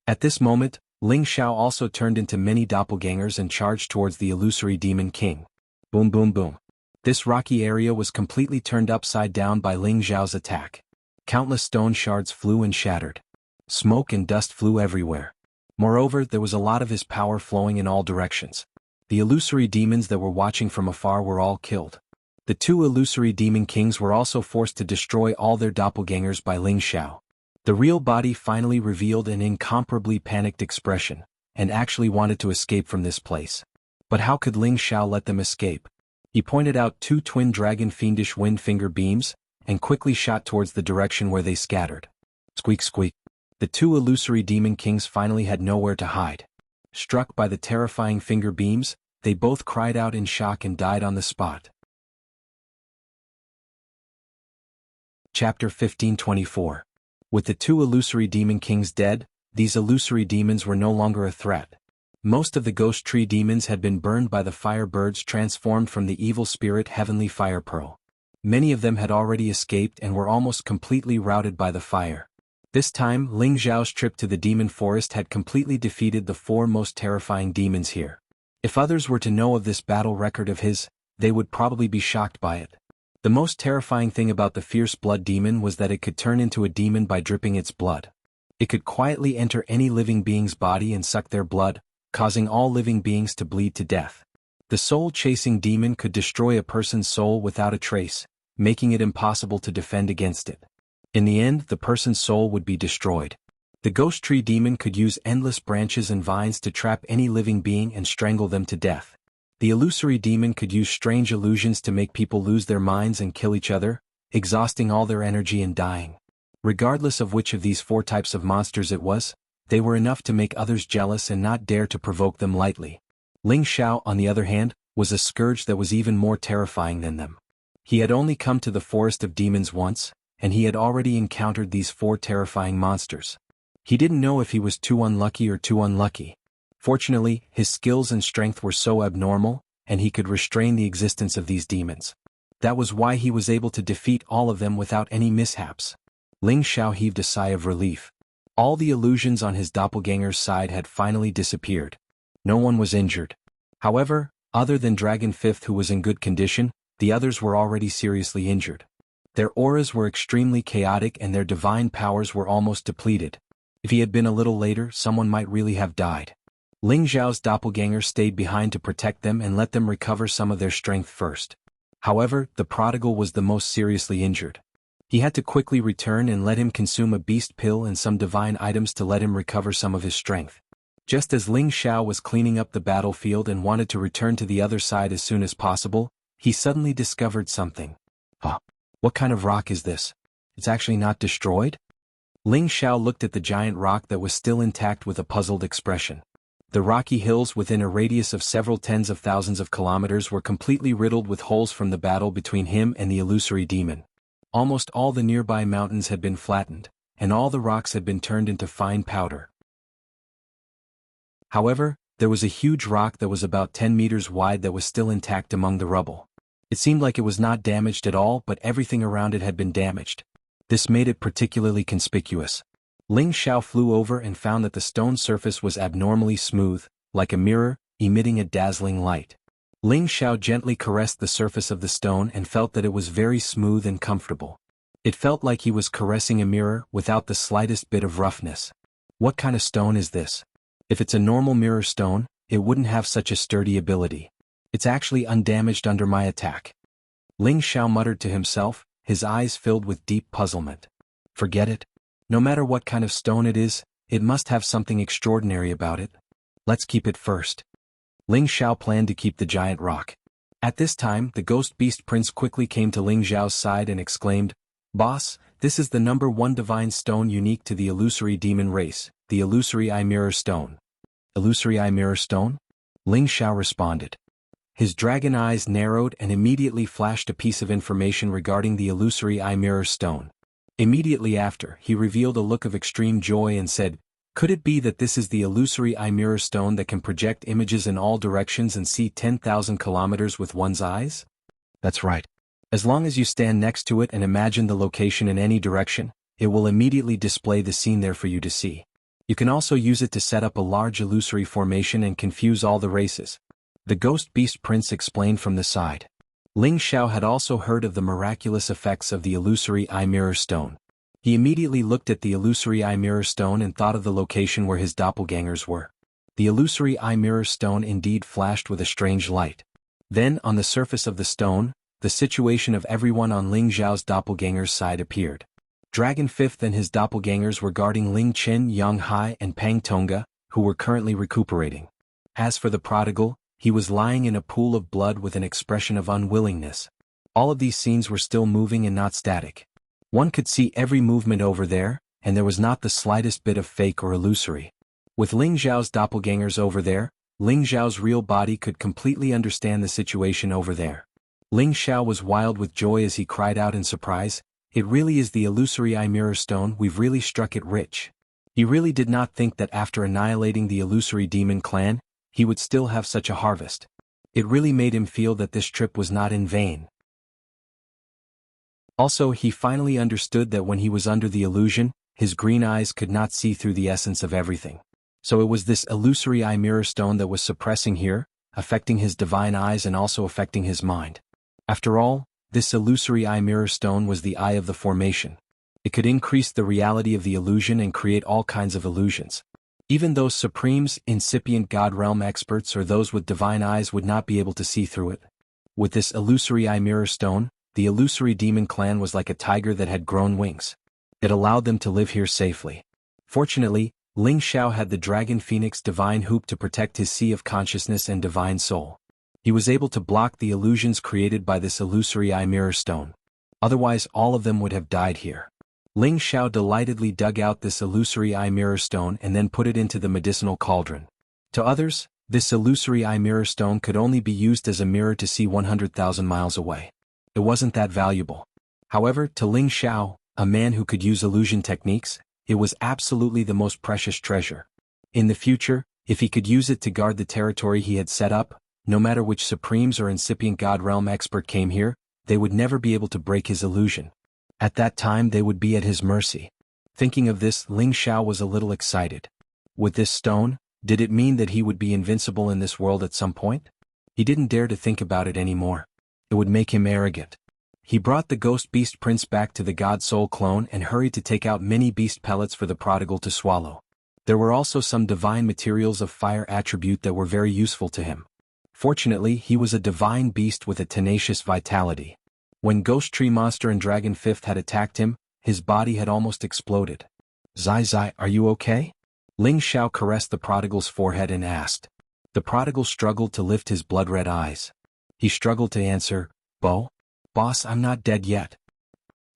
At this moment, Ling Xiao also turned into many doppelgangers and charged towards the illusory demon king. Boom boom boom. This rocky area was completely turned upside down by Ling Xiao's attack. Countless stone shards flew and shattered. Smoke and dust flew everywhere. Moreover, there was a lot of his power flowing in all directions. The illusory demons that were watching from afar were all killed. The two illusory demon kings were also forced to destroy all their doppelgangers by Ling Xiao. The real body finally revealed an incomparably panicked expression, and actually wanted to escape from this place. But how could Ling Xiao let them escape? He pointed out two twin dragon fiendish wind finger beams, and quickly shot towards the direction where they scattered. Squeak squeak. The two illusory demon kings finally had nowhere to hide. Struck by the terrifying finger beams, they both cried out in shock and died on the spot. Chapter 1524. With the two illusory demon kings dead, these illusory demons were no longer a threat. Most of the ghost tree demons had been burned by the fire birds transformed from the evil spirit Heavenly Fire Pearl. Many of them had already escaped and were almost completely routed by the fire. This time, Ling Xiao's trip to the demon forest had completely defeated the four most terrifying demons here. If others were to know of this battle record of his, they would probably be shocked by it. The most terrifying thing about the fierce blood demon was that it could turn into a demon by dripping its blood. It could quietly enter any living being's body and suck their blood, causing all living beings to bleed to death. The soul-chasing demon could destroy a person's soul without a trace, making it impossible to defend against it. In the end, the person's soul would be destroyed. The ghost tree demon could use endless branches and vines to trap any living being and strangle them to death. The illusory demon could use strange illusions to make people lose their minds and kill each other, exhausting all their energy and dying. Regardless of which of these four types of monsters it was, they were enough to make others jealous and not dare to provoke them lightly. Ling Xiao, on the other hand, was a scourge that was even more terrifying than them. He had only come to the forest of demons once, and he had already encountered these four terrifying monsters. He didn't know if he was too unlucky or too unlucky. Fortunately, his skills and strength were so abnormal, and he could restrain the existence of these demons. That was why he was able to defeat all of them without any mishaps. Ling Xiao heaved a sigh of relief. All the illusions on his doppelganger's side had finally disappeared. No one was injured. However, other than Dragon Fifth, who was in good condition, the others were already seriously injured. Their auras were extremely chaotic and their divine powers were almost depleted. If he had been a little later, someone might really have died. Ling Xiao's doppelganger stayed behind to protect them and let them recover some of their strength first. However, the prodigal was the most seriously injured. He had to quickly return and let him consume a beast pill and some divine items to let him recover some of his strength. Just as Ling Xiao was cleaning up the battlefield and wanted to return to the other side as soon as possible, he suddenly discovered something. Huh? What kind of rock is this? It's actually not destroyed? Ling Xiao looked at the giant rock that was still intact with a puzzled expression. The rocky hills within a radius of several tens of thousands of kilometers were completely riddled with holes from the battle between him and the illusory demon. Almost all the nearby mountains had been flattened, and all the rocks had been turned into fine powder. However, there was a huge rock that was about 10 meters wide that was still intact among the rubble. It seemed like it was not damaged at all, but everything around it had been damaged. This made it particularly conspicuous. Ling Xiao flew over and found that the stone surface was abnormally smooth, like a mirror, emitting a dazzling light. Ling Xiao gently caressed the surface of the stone and felt that it was very smooth and comfortable. It felt like he was caressing a mirror without the slightest bit of roughness. What kind of stone is this? If it's a normal mirror stone, it wouldn't have such a sturdy ability. It's actually undamaged under my attack. Ling Xiao muttered to himself, his eyes filled with deep puzzlement. Forget it. No matter what kind of stone it is, it must have something extraordinary about it. Let's keep it first. Ling Xiao planned to keep the giant rock. At this time, the ghost beast prince quickly came to Ling Xiao's side and exclaimed, "Boss, this is the number 1 divine stone unique to the illusory demon race, the illusory eye mirror stone." "Illusory eye mirror stone?" Ling Xiao responded. His dragon eyes narrowed and immediately flashed a piece of information regarding the illusory eye mirror stone. Immediately after, he revealed a look of extreme joy and said, "Could it be that this is the illusory eye mirror stone that can project images in all directions and see 10,000 kilometers with one's eyes?" "That's right. As long as you stand next to it and imagine the location in any direction, it will immediately display the scene there for you to see. You can also use it to set up a large illusory formation and confuse all the races," the ghost beast prince explained from the side. Ling Xiao had also heard of the miraculous effects of the illusory eye mirror stone. He immediately looked at the illusory eye mirror stone and thought of the location where his doppelgangers were. The illusory eye mirror stone indeed flashed with a strange light. Then, on the surface of the stone, the situation of everyone on Ling Xiao's doppelganger's side appeared. Dragon Fifth and his doppelgangers were guarding Ling Qin, Yang Hai and Pang Tonga, who were currently recuperating. As for the prodigal, he was lying in a pool of blood with an expression of unwillingness. All of these scenes were still moving and not static. One could see every movement over there, and there was not the slightest bit of fake or illusory. With Ling Xiao's doppelgangers over there, Ling Xiao's real body could completely understand the situation over there. Ling Xiao was wild with joy as he cried out in surprise, "It really is the illusory eye mirror stone, we've really struck it rich." He really did not think that after annihilating the illusory demon clan, he would still have such a harvest. It really made him feel that this trip was not in vain. Also, he finally understood that when he was under the illusion, his green eyes could not see through the essence of everything. So it was this illusory eye mirror stone that was suppressing here, affecting his divine eyes and also affecting his mind. After all, this illusory eye mirror stone was the eye of the formation. It could increase the reality of the illusion and create all kinds of illusions. Even those supremes, incipient God realm experts or those with divine eyes would not be able to see through it. With this illusory eye mirror stone, the illusory demon clan was like a tiger that had grown wings. It allowed them to live here safely. Fortunately, Ling Xiao had the dragon phoenix divine hoop to protect his sea of consciousness and divine soul. He was able to block the illusions created by this illusory eye mirror stone. Otherwise all of them would have died here. Ling Xiao delightedly dug out this illusory eye mirror stone and then put it into the medicinal cauldron. To others, this illusory eye mirror stone could only be used as a mirror to see 100,000 miles away. It wasn't that valuable. However, to Ling Xiao, a man who could use illusion techniques, it was absolutely the most precious treasure. In the future, if he could use it to guard the territory he had set up, no matter which supremes or incipient God realm expert came here, they would never be able to break his illusion. At that time they would be at his mercy. Thinking of this, Ling Xiao was a little excited. With this stone, did it mean that he would be invincible in this world at some point? He didn't dare to think about it anymore. It would make him arrogant. He brought the ghost beast prince back to the god soul clone and hurried to take out many beast pellets for the prodigal to swallow. There were also some divine materials of fire attribute that were very useful to him. Fortunately, he was a divine beast with a tenacious vitality. When Ghost Tree Monster and Dragon Fifth had attacked him, his body had almost exploded. "Zai Zai, are you okay?" Ling Xiao caressed the prodigal's forehead and asked. The prodigal struggled to lift his blood-red eyes. He struggled to answer, Boss, I'm not dead yet."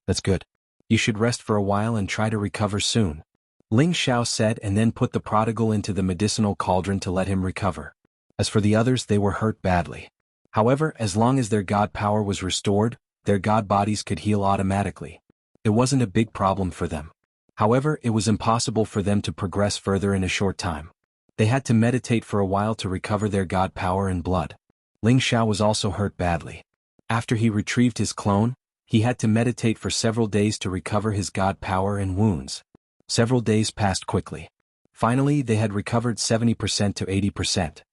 "That's good. You should rest for a while and try to recover soon," Ling Xiao said and then put the prodigal into the medicinal cauldron to let him recover. As for the others, they were hurt badly. However, as long as their god power was restored, their god bodies could heal automatically. It wasn't a big problem for them. However, it was impossible for them to progress further in a short time. They had to meditate for a while to recover their god power and blood. Ling Xiao was also hurt badly. After he retrieved his clone, he had to meditate for several days to recover his god power and wounds. Several days passed quickly. Finally, they had recovered 70% to 80%.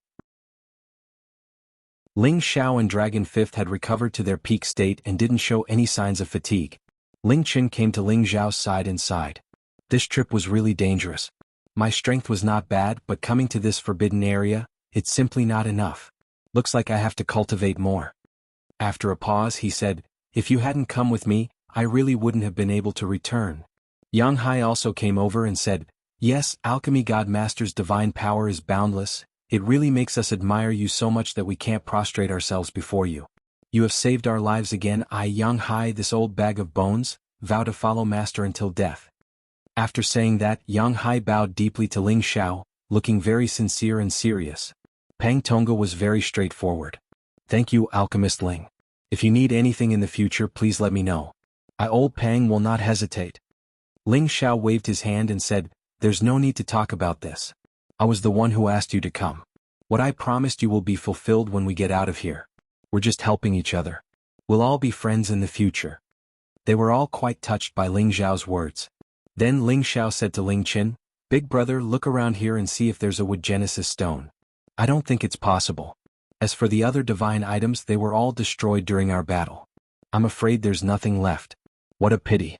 Ling Xiao and Dragon Fifth had recovered to their peak state and didn't show any signs of fatigue. Ling Qin came to Ling Xiao's side and sighed. "This trip was really dangerous. My strength was not bad, but coming to this forbidden area, it's simply not enough. Looks like I have to cultivate more." After a pause, he said, "If you hadn't come with me, I really wouldn't have been able to return." Yang Hai also came over and said, "Yes, Alchemy God Master's divine power is boundless, It really makes us admire you so much that we can't prostrate ourselves before you. You have saved our lives again. I, Jianghu, this old bag of bones, vow to follow master until death." After saying that, Jianghu bowed deeply to Ling Xiao, looking very sincere and serious. Pang Tongga was very straightforward. "Thank you, Alchemist Ling. If you need anything in the future, please let me know. I, old Pang, will not hesitate." Ling Xiao waved his hand and said, "There's no need to talk about this. I was the one who asked you to come. What I promised you will be fulfilled when we get out of here. We're just helping each other. We'll all be friends in the future." They were all quite touched by Ling Xiao's words. Then Ling Xiao said to Ling Qin, "Big brother, look around here and see if there's a wood genesis stone. I don't think it's possible. As for the other divine items, they were all destroyed during our battle. I'm afraid there's nothing left. What a pity."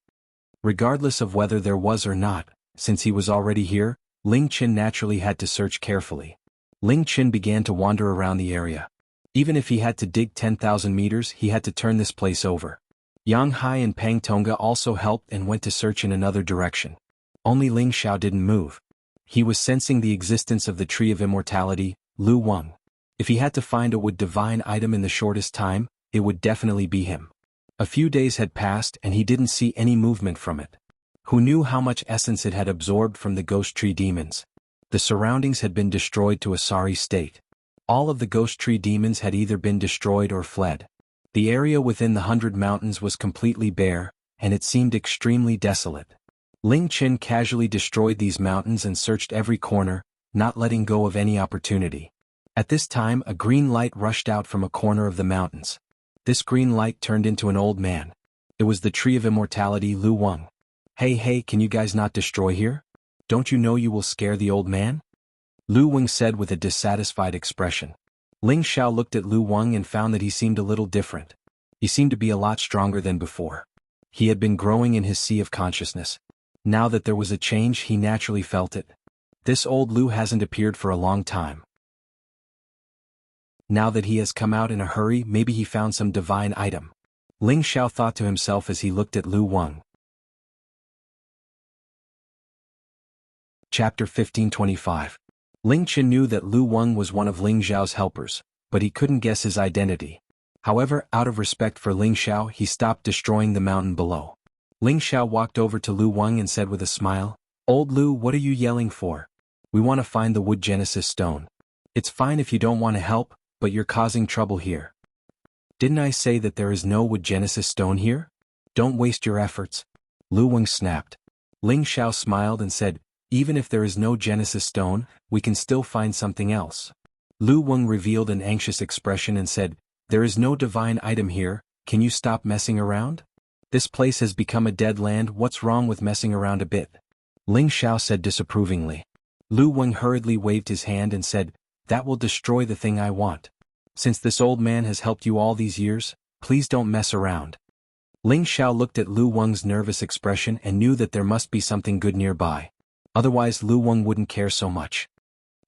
Regardless of whether there was or not, since he was already here, Ling Qin naturally had to search carefully. Ling Qin began to wander around the area. Even if he had to dig 10,000 meters, he had to turn this place over. Jianghu and Pang Tongga also helped and went to search in another direction. Only Ling Xiao didn't move. He was sensing the existence of the Tree of Immortality, Lu Wang. If he had to find a wood divine item in the shortest time, it would definitely be him. A few days had passed and he didn't see any movement from it. Who knew how much essence it had absorbed from the ghost tree demons? The surroundings had been destroyed to a sorry state. All of the ghost tree demons had either been destroyed or fled. The area within the 100 Mountains was completely bare, and it seemed extremely desolate. Ling Qin casually destroyed these mountains and searched every corner, not letting go of any opportunity. At this time, a green light rushed out from a corner of the mountains. This green light turned into an old man. It was the Tree of Immortality, Lu Wang. Hey, can you guys not destroy here? Don't you know you will scare the old man?" Lu Wang said with a dissatisfied expression. Ling Xiao looked at Lu Wang and found that he seemed a little different. He seemed to be a lot stronger than before. He had been growing in his sea of consciousness. Now that there was a change, he naturally felt it. This old Lu hasn't appeared for a long time. Now that he has come out in a hurry, maybe he found some divine item. Ling Xiao thought to himself as he looked at Lu Wang. Chapter 1525. Ling Qin knew that Lu Wang was one of Ling Xiao's helpers, but he couldn't guess his identity. However, out of respect for Ling Xiao, he stopped destroying the mountain below. Ling Xiao walked over to Lu Wang and said with a smile, "Old Lu, what are you yelling for? We want to find the wood genesis stone. It's fine if you don't want to help, but you're causing trouble here. Didn't I say that there is no wood genesis stone here? Don't waste your efforts." Lu Wang snapped. Ling Xiao smiled and said, "Even if there is no genesis stone, we can still find something else." Lu Wang revealed an anxious expression and said, "There is no divine item here, can you stop messing around? This place has become a dead land, what's wrong with messing around a bit?" Ling Xiao said disapprovingly. Lu Wang hurriedly waved his hand and said, "That will destroy the thing I want. Since this old man has helped you all these years, please don't mess around." Ling Xiao looked at Lu Wang's nervous expression and knew that there must be something good nearby. Otherwise Lu Wang wouldn't care so much.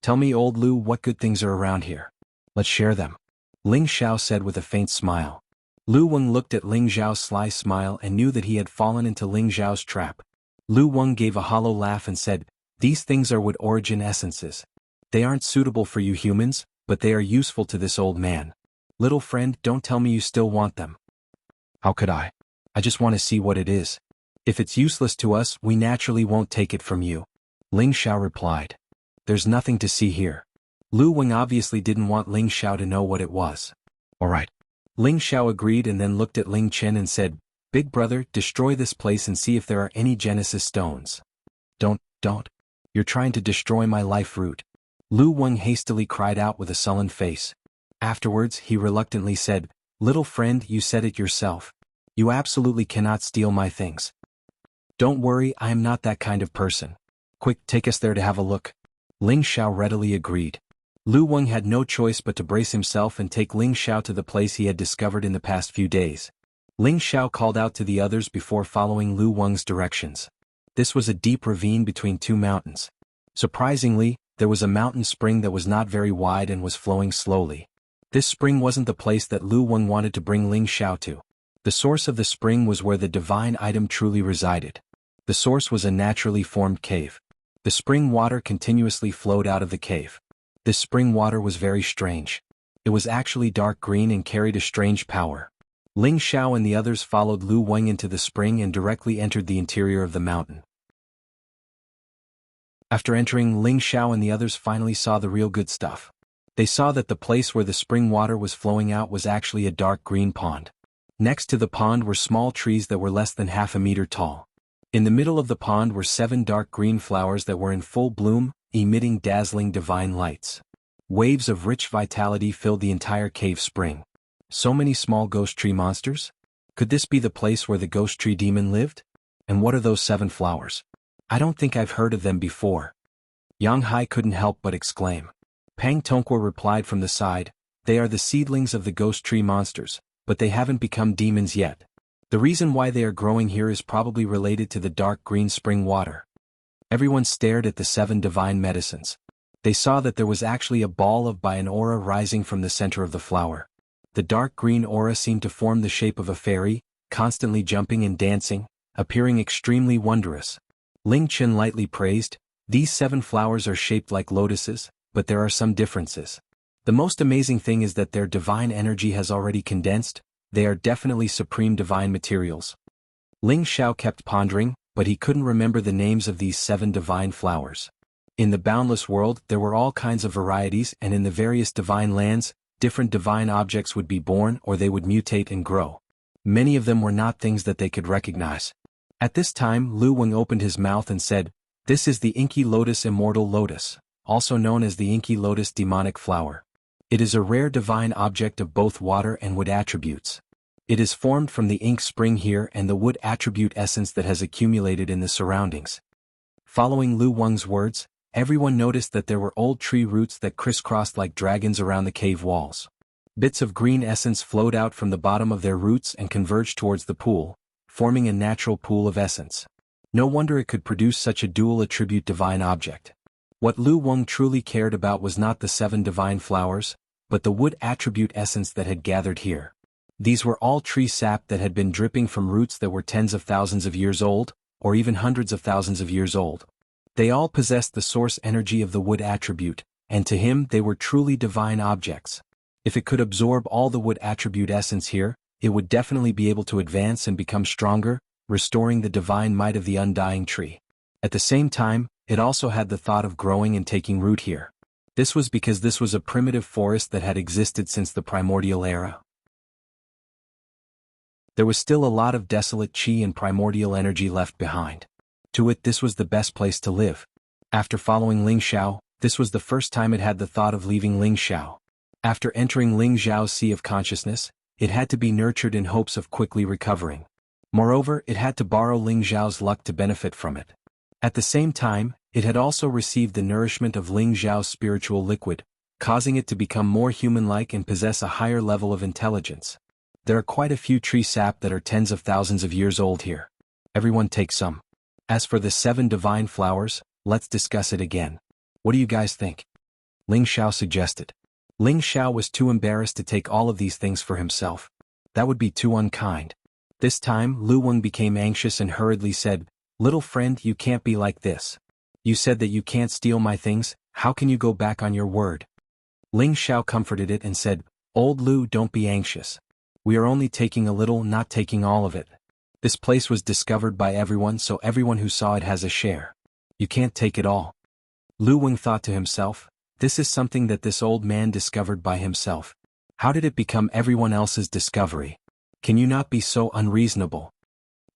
"Tell me, old Lu, what good things are around here. Let's share them," Ling Xiao said with a faint smile. Lu Wang looked at Ling Xiao's sly smile and knew that he had fallen into Ling Xiao's trap. Lu Wang gave a hollow laugh and said, "These things are wood origin essences. They aren't suitable for you humans, but they are useful to this old man. Little friend, don't tell me you still want them." "How could I? I just want to see what it is. If it's useless to us, we naturally won't take it from you," Ling Xiao replied. "There's nothing to see here." Lu Wang obviously didn't want Ling Xiao to know what it was. "All right." Ling Xiao agreed and then looked at Ling Qin and said, "Big brother, destroy this place and see if there are any genesis stones." Don't. You're trying to destroy my life root," Lu Wang hastily cried out with a sullen face. Afterwards, he reluctantly said, "Little friend, you said it yourself. You absolutely cannot steal my things." "Don't worry, I am not that kind of person. Quick, take us there to have a look." Ling Xiao readily agreed. Lu Wang had no choice but to brace himself and take Ling Xiao to the place he had discovered in the past few days. Ling Xiao called out to the others before following Lu Wang's directions. This was a deep ravine between two mountains. Surprisingly, there was a mountain spring that was not very wide and was flowing slowly. This spring wasn't the place that Lu Wang wanted to bring Ling Xiao to. The source of the spring was where the divine item truly resided. The source was a naturally formed cave. The spring water continuously flowed out of the cave. This spring water was very strange. It was actually dark green and carried a strange power. Ling Xiao and the others followed Lu Wang into the spring and directly entered the interior of the mountain. After entering, Ling Xiao and the others finally saw the real good stuff. They saw that the place where the spring water was flowing out was actually a dark green pond. Next to the pond were small trees that were less than half a meter tall. In the middle of the pond were 7 dark green flowers that were in full bloom, emitting dazzling divine lights. Waves of rich vitality filled the entire cave spring. So many small ghost tree monsters? Could this be the place where the ghost tree demon lived? And what are those 7 flowers? I don't think I've heard of them before. Yang Hai couldn't help but exclaim. Pang Tongqua replied from the side, they are the seedlings of the ghost tree monsters, but they haven't become demons yet. The reason why they are growing here is probably related to the dark green spring water. Everyone stared at the 7 divine medicines. They saw that there was actually a ball of an aura rising from the center of the flower. The dark green aura seemed to form the shape of a fairy, constantly jumping and dancing, appearing extremely wondrous. Ling Chen lightly praised, these 7 flowers are shaped like lotuses, but there are some differences. The most amazing thing is that their divine energy has already condensed. They are definitely supreme divine materials. Ling Xiao kept pondering, but he couldn't remember the names of these 7 divine flowers. In the boundless world there were all kinds of varieties, and in the various divine lands, different divine objects would be born or they would mutate and grow. Many of them were not things that they could recognize. At this time Lu Wang opened his mouth and said, this is the Inky Lotus Immortal Lotus, also known as the Inky Lotus Demonic Flower. It is a rare divine object of both water and wood attributes. It is formed from the ink spring here and the wood attribute essence that has accumulated in the surroundings. Following Lu Wang's words, everyone noticed that there were old tree roots that crisscrossed like dragons around the cave walls. Bits of green essence flowed out from the bottom of their roots and converged towards the pool, forming a natural pool of essence. No wonder it could produce such a dual attribute divine object. What Lu Wang truly cared about was not the 7 divine flowers, but the wood attribute essence that had gathered here. These were all tree sap that had been dripping from roots that were tens of thousands of years old, or even hundreds of thousands of years old. They all possessed the source energy of the wood attribute, and to him they were truly divine objects. If it could absorb all the wood attribute essence here, it would definitely be able to advance and become stronger, restoring the divine might of the undying tree. At the same time, it also had the thought of growing and taking root here. This was because this was a primitive forest that had existed since the primordial era. There was still a lot of desolate chi and primordial energy left behind. To it, this was the best place to live. After following Ling Xiao, this was the first time it had the thought of leaving Ling Xiao. After entering Ling Xiao's sea of consciousness, it had to be nurtured in hopes of quickly recovering. Moreover, it had to borrow Ling Xiao's luck to benefit from it. At the same time, it had also received the nourishment of Ling Xiao's spiritual liquid, causing it to become more human-like and possess a higher level of intelligence. There are quite a few tree sap that are tens of thousands of years old here. Everyone take some. As for the 7 divine flowers, let's discuss it again. What do you guys think? Ling Xiao suggested. Ling Xiao was too embarrassed to take all of these things for himself. That would be too unkind. This time, Lu Wang became anxious and hurriedly said, little friend, you can't be like this. You said that you can't steal my things, how can you go back on your word? Ling Xiao comforted it and said, old Lu, don't be anxious. We are only taking a little, not taking all of it. This place was discovered by everyone, so everyone who saw it has a share. You can't take it all. Lu Wang thought to himself, this is something that this old man discovered by himself. How did it become everyone else's discovery? Can you not be so unreasonable?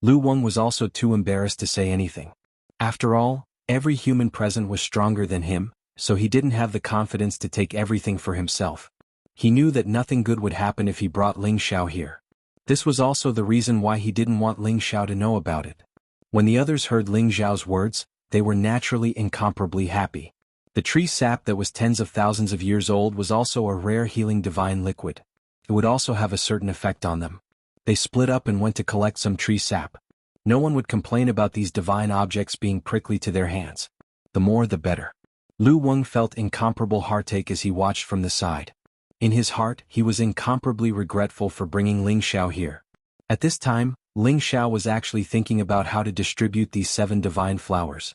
Lu Wang was also too embarrassed to say anything. After all, every human present was stronger than him, so he didn't have the confidence to take everything for himself. He knew that nothing good would happen if he brought Ling Xiao here. This was also the reason why he didn't want Ling Xiao to know about it. When the others heard Ling Xiao's words, they were naturally incomparably happy. The tree sap that was tens of thousands of years old was also a rare healing divine liquid. It would also have a certain effect on them. They split up and went to collect some tree sap. No one would complain about these divine objects being prickly to their hands. The more the better. Lu Wang felt incomparable heartache as he watched from the side. In his heart, he was incomparably regretful for bringing Ling Xiao here. At this time, Ling Xiao was actually thinking about how to distribute these 7 divine flowers.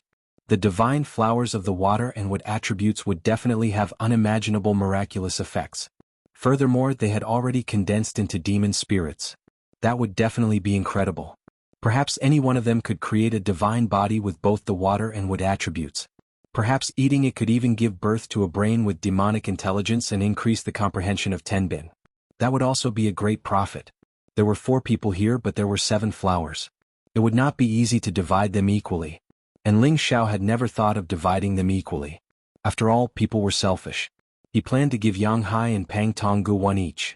The divine flowers of the water and wood attributes would definitely have unimaginable miraculous effects. Furthermore, they had already condensed into demon spirits. That would definitely be incredible. Perhaps any one of them could create a divine body with both the water and wood attributes. Perhaps eating it could even give birth to a brain with demonic intelligence and increase the comprehension of Tenbin. That would also be a great profit. There were 4 people here, but there were 7 flowers. It would not be easy to divide them equally. And Ling Xiao had never thought of dividing them equally. After all, people were selfish. He planned to give Yang Hai and Pang Tonggu 1 each.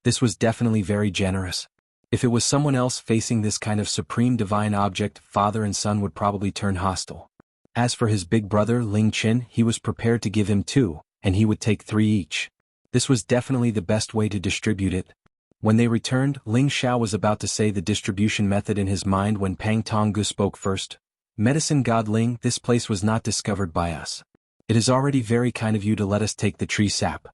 This was definitely very generous. If it was someone else facing this kind of supreme divine object, father and son would probably turn hostile. As for his big brother Ling Qin, he was prepared to give him 2, and he would take 3 each. This was definitely the best way to distribute it. When they returned, Ling Xiao was about to say the distribution method in his mind when Pang Tonggu spoke first. Medicine God Ling, this place was not discovered by us. It is already very kind of you to let us take the tree sap.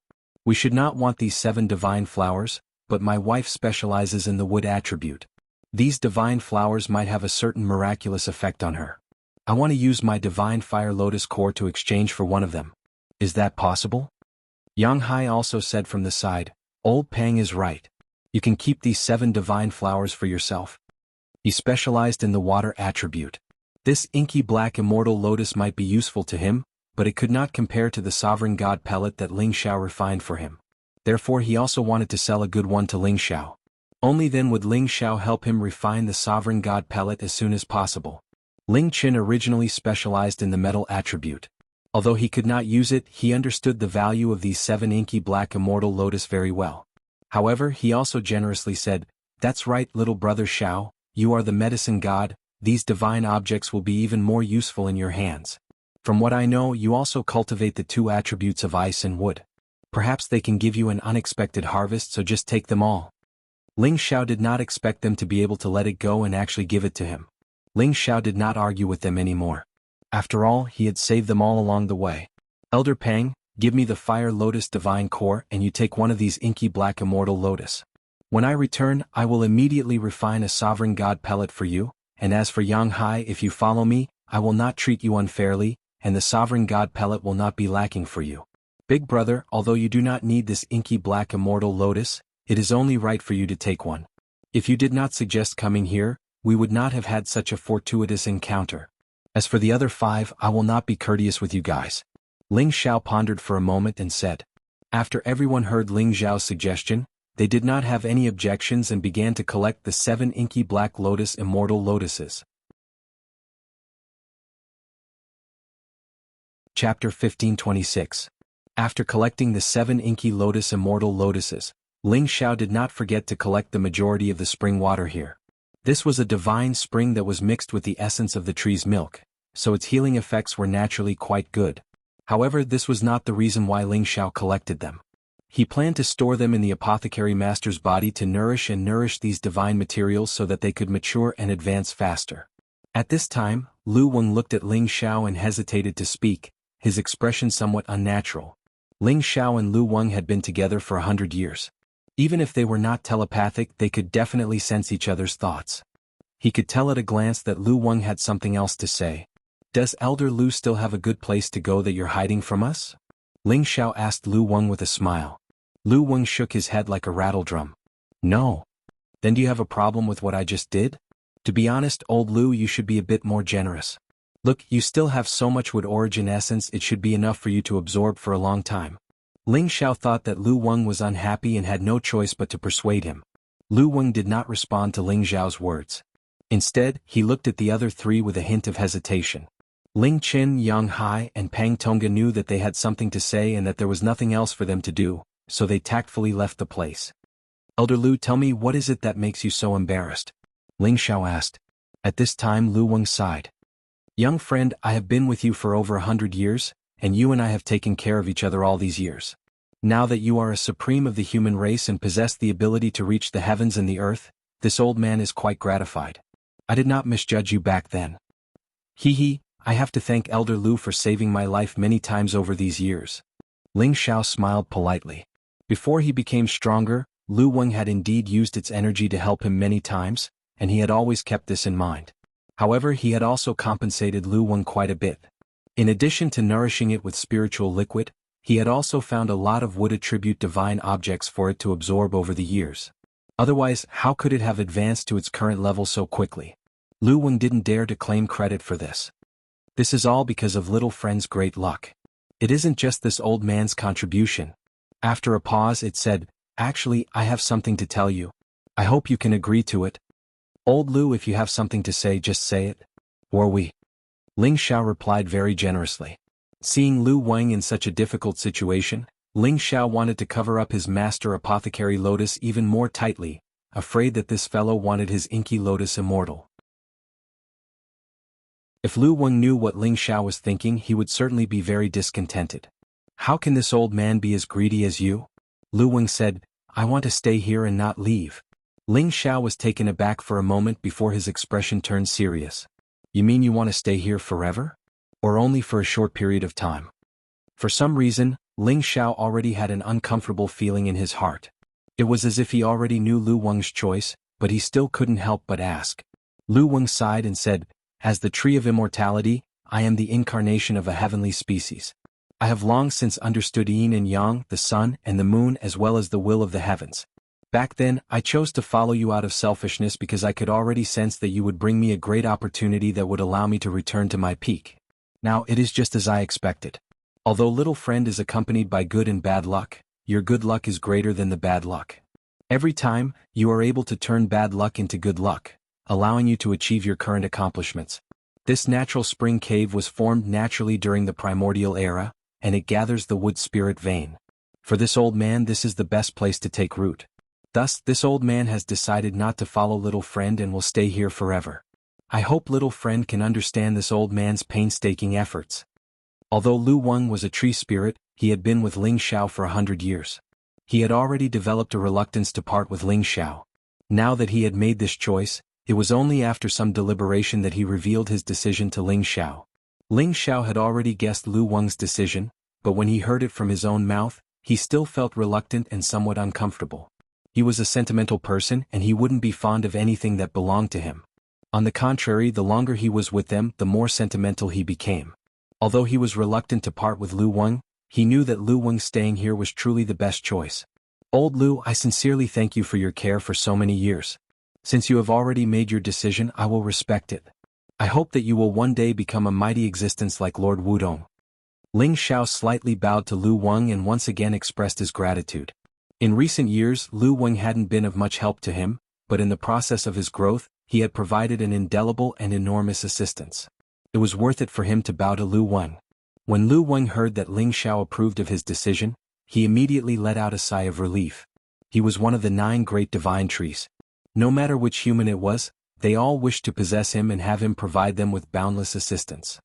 We should not want these 7 divine flowers, but my wife specializes in the wood attribute. These divine flowers might have a certain miraculous effect on her. I want to use my divine fire lotus core to exchange for one of them. Is that possible? Yang Hai also said from the side, Old Pang is right. You can keep these 7 divine flowers for yourself. He specialized in the water attribute. This inky black immortal lotus might be useful to him, but it could not compare to the sovereign god pellet that Ling Xiao refined for him. Therefore he also wanted to sell a good one to Ling Xiao. Only then would Ling Xiao help him refine the sovereign god pellet as soon as possible. Ling Qin originally specialized in the metal attribute. Although he could not use it, he understood the value of these 7 inky black immortal lotus very well. However, he also generously said, That's right, little brother Xiao, you are the medicine god, these divine objects will be even more useful in your hands. From what I know, you also cultivate the 2 attributes of ice and wood. Perhaps they can give you an unexpected harvest, so just take them all. Ling Xiao did not expect them to be able to let it go and actually give it to him. Ling Xiao did not argue with them anymore. After all, he had saved them all along the way. Elder Pang, give me the fire lotus divine core and you take one of these inky black immortal lotus. When I return, I will immediately refine a sovereign god pellet for you, and as for Yang Hai, if you follow me, I will not treat you unfairly, and the sovereign god pellet will not be lacking for you. Big brother, although you do not need this inky black immortal lotus, it is only right for you to take one. If you did not suggest coming here, we would not have had such a fortuitous encounter. As for the other 5, I will not be courteous with you guys. Ling Xiao pondered for a moment and said. After everyone heard Ling Xiao's suggestion, they did not have any objections and began to collect the 7 inky black lotus immortal lotuses. Chapter 1526. After collecting the 7 inky lotus immortal lotuses, Ling Xiao did not forget to collect the majority of the spring water here. This was a divine spring that was mixed with the essence of the tree's milk, so its healing effects were naturally quite good. However, this was not the reason why Ling Xiao collected them. He planned to store them in the apothecary master's body to nourish these divine materials so that they could mature and advance faster. At this time, Lu Weng looked at Ling Xiao and hesitated to speak, his expression somewhat unnatural. Ling Xiao and Lu Weng had been together for 100 years. Even if they were not telepathic, they could definitely sense each other's thoughts. He could tell at a glance that Lu Weng had something else to say. Does Elder Lu still have a good place to go that you're hiding from us? Ling Xiao asked Lu Weng with a smile. Lu Weng shook his head like a rattledrum. No. Then do you have a problem with what I just did? To be honest, old Lu, you should be a bit more generous. Look, you still have so much wood origin essence, it should be enough for you to absorb for a long time. Ling Xiao thought that Lu Weng was unhappy and had no choice but to persuade him. Lu Weng did not respond to Ling Xiao's words. Instead, he looked at the other 3 with a hint of hesitation. Ling Qin, Yang Hai, and Pang Tonggu knew that they had something to say and that there was nothing else for them to do, so they tactfully left the place. Elder Lu, tell me, what is it that makes you so embarrassed? Ling Xiao asked. At this time Lu Weng sighed. Young friend, I have been with you for over 100 years, and you and I have taken care of each other all these years. Now that you are a supreme of the human race and possess the ability to reach the heavens and the earth, this old man is quite gratified. I did not misjudge you back then. Hee. I have to thank Elder Lu for saving my life many times over these years. Ling Xiao smiled politely. Before he became stronger, Lu Weng had indeed used its energy to help him many times, and he had always kept this in mind. However, he had also compensated Lu Wang quite a bit. In addition to nourishing it with spiritual liquid, he had also found a lot of wood attribute divine objects for it to absorb over the years. Otherwise, how could it have advanced to its current level so quickly? Lu Wang didn't dare to claim credit for this. This is all because of little friend's great luck. It isn't just this old man's contribution. After a pause it said, "Actually, I have something to tell you. I hope you can agree to it." "Old Lu, if you have something to say, just say it." "Or we." Ling Xiao replied very generously. Seeing Lu Wang in such a difficult situation, Ling Xiao wanted to cover up his master apothecary lotus even more tightly, afraid that this fellow wanted his inky lotus immortal. If Lu Wang knew what Ling Xiao was thinking, he would certainly be very discontented. "How can this old man be as greedy as you?" Lu Wang said, "I want to stay here and not leave." Ling Xiao was taken aback for a moment before his expression turned serious. "You mean you want to stay here forever? Or only for a short period of time?" For some reason, Ling Xiao already had an uncomfortable feeling in his heart. It was as if he already knew Lu Wang's choice, but he still couldn't help but ask. Lu Wang sighed and said, "As the tree of immortality, I am the incarnation of a heavenly species. I have long since understood yin and yang, the sun and the moon, as well as the will of the heavens. Back then, I chose to follow you out of selfishness because I could already sense that you would bring me a great opportunity that would allow me to return to my peak. Now it is just as I expected. Although little friend is accompanied by good and bad luck, your good luck is greater than the bad luck. Every time, you are able to turn bad luck into good luck, allowing you to achieve your current accomplishments. This natural spring cave was formed naturally during the primordial era, and it gathers the wood spirit vein. For this old man, this is the best place to take root. Thus, this old man has decided not to follow little friend and will stay here forever. I hope little friend can understand this old man's painstaking efforts." Although Lu Wang was a tree spirit, he had been with Ling Xiao for 100 years. He had already developed a reluctance to part with Ling Xiao. Now that he had made this choice, it was only after some deliberation that he revealed his decision to Ling Xiao. Ling Xiao had already guessed Lu Wang's decision, but when he heard it from his own mouth, he still felt reluctant and somewhat uncomfortable. He was a sentimental person and he wouldn't be fond of anything that belonged to him. On the contrary, the longer he was with them, the more sentimental he became. Although he was reluctant to part with Lu Wang, he knew that Lu Wang staying here was truly the best choice. "Old Lu, I sincerely thank you for your care for so many years. Since you have already made your decision, I will respect it. I hope that you will one day become a mighty existence like Lord Wudong." Ling Xiao slightly bowed to Lu Wang and once again expressed his gratitude. In recent years, Lu Wang hadn't been of much help to him, but in the process of his growth, he had provided an indelible and enormous assistance. It was worth it for him to bow to Lu Wang. When Lu Wang heard that Ling Xiao approved of his decision, he immediately let out a sigh of relief. He was one of the 9 great divine trees. No matter which human it was, they all wished to possess him and have him provide them with boundless assistance.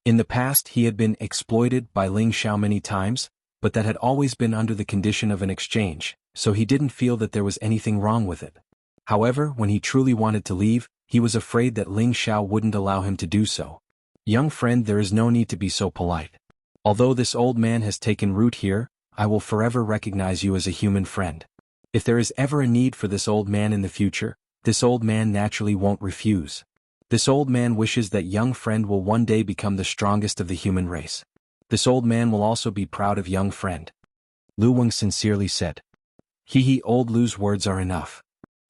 In the past, he had been exploited by Ling Xiao many times, but that had always been under the condition of an exchange, so he didn't feel that there was anything wrong with it. However, when he truly wanted to leave, he was afraid that Ling Xiao wouldn't allow him to do so. "Young friend, there is no need to be so polite. Although this old man has taken root here, I will forever recognize you as a human friend. If there is ever a need for this old man in the future, this old man naturally won't refuse. This old man wishes that young friend will one day become the strongest of the human race. This old man will also be proud of young friend." Lu Wang sincerely said. "He, old Lu's words are enough."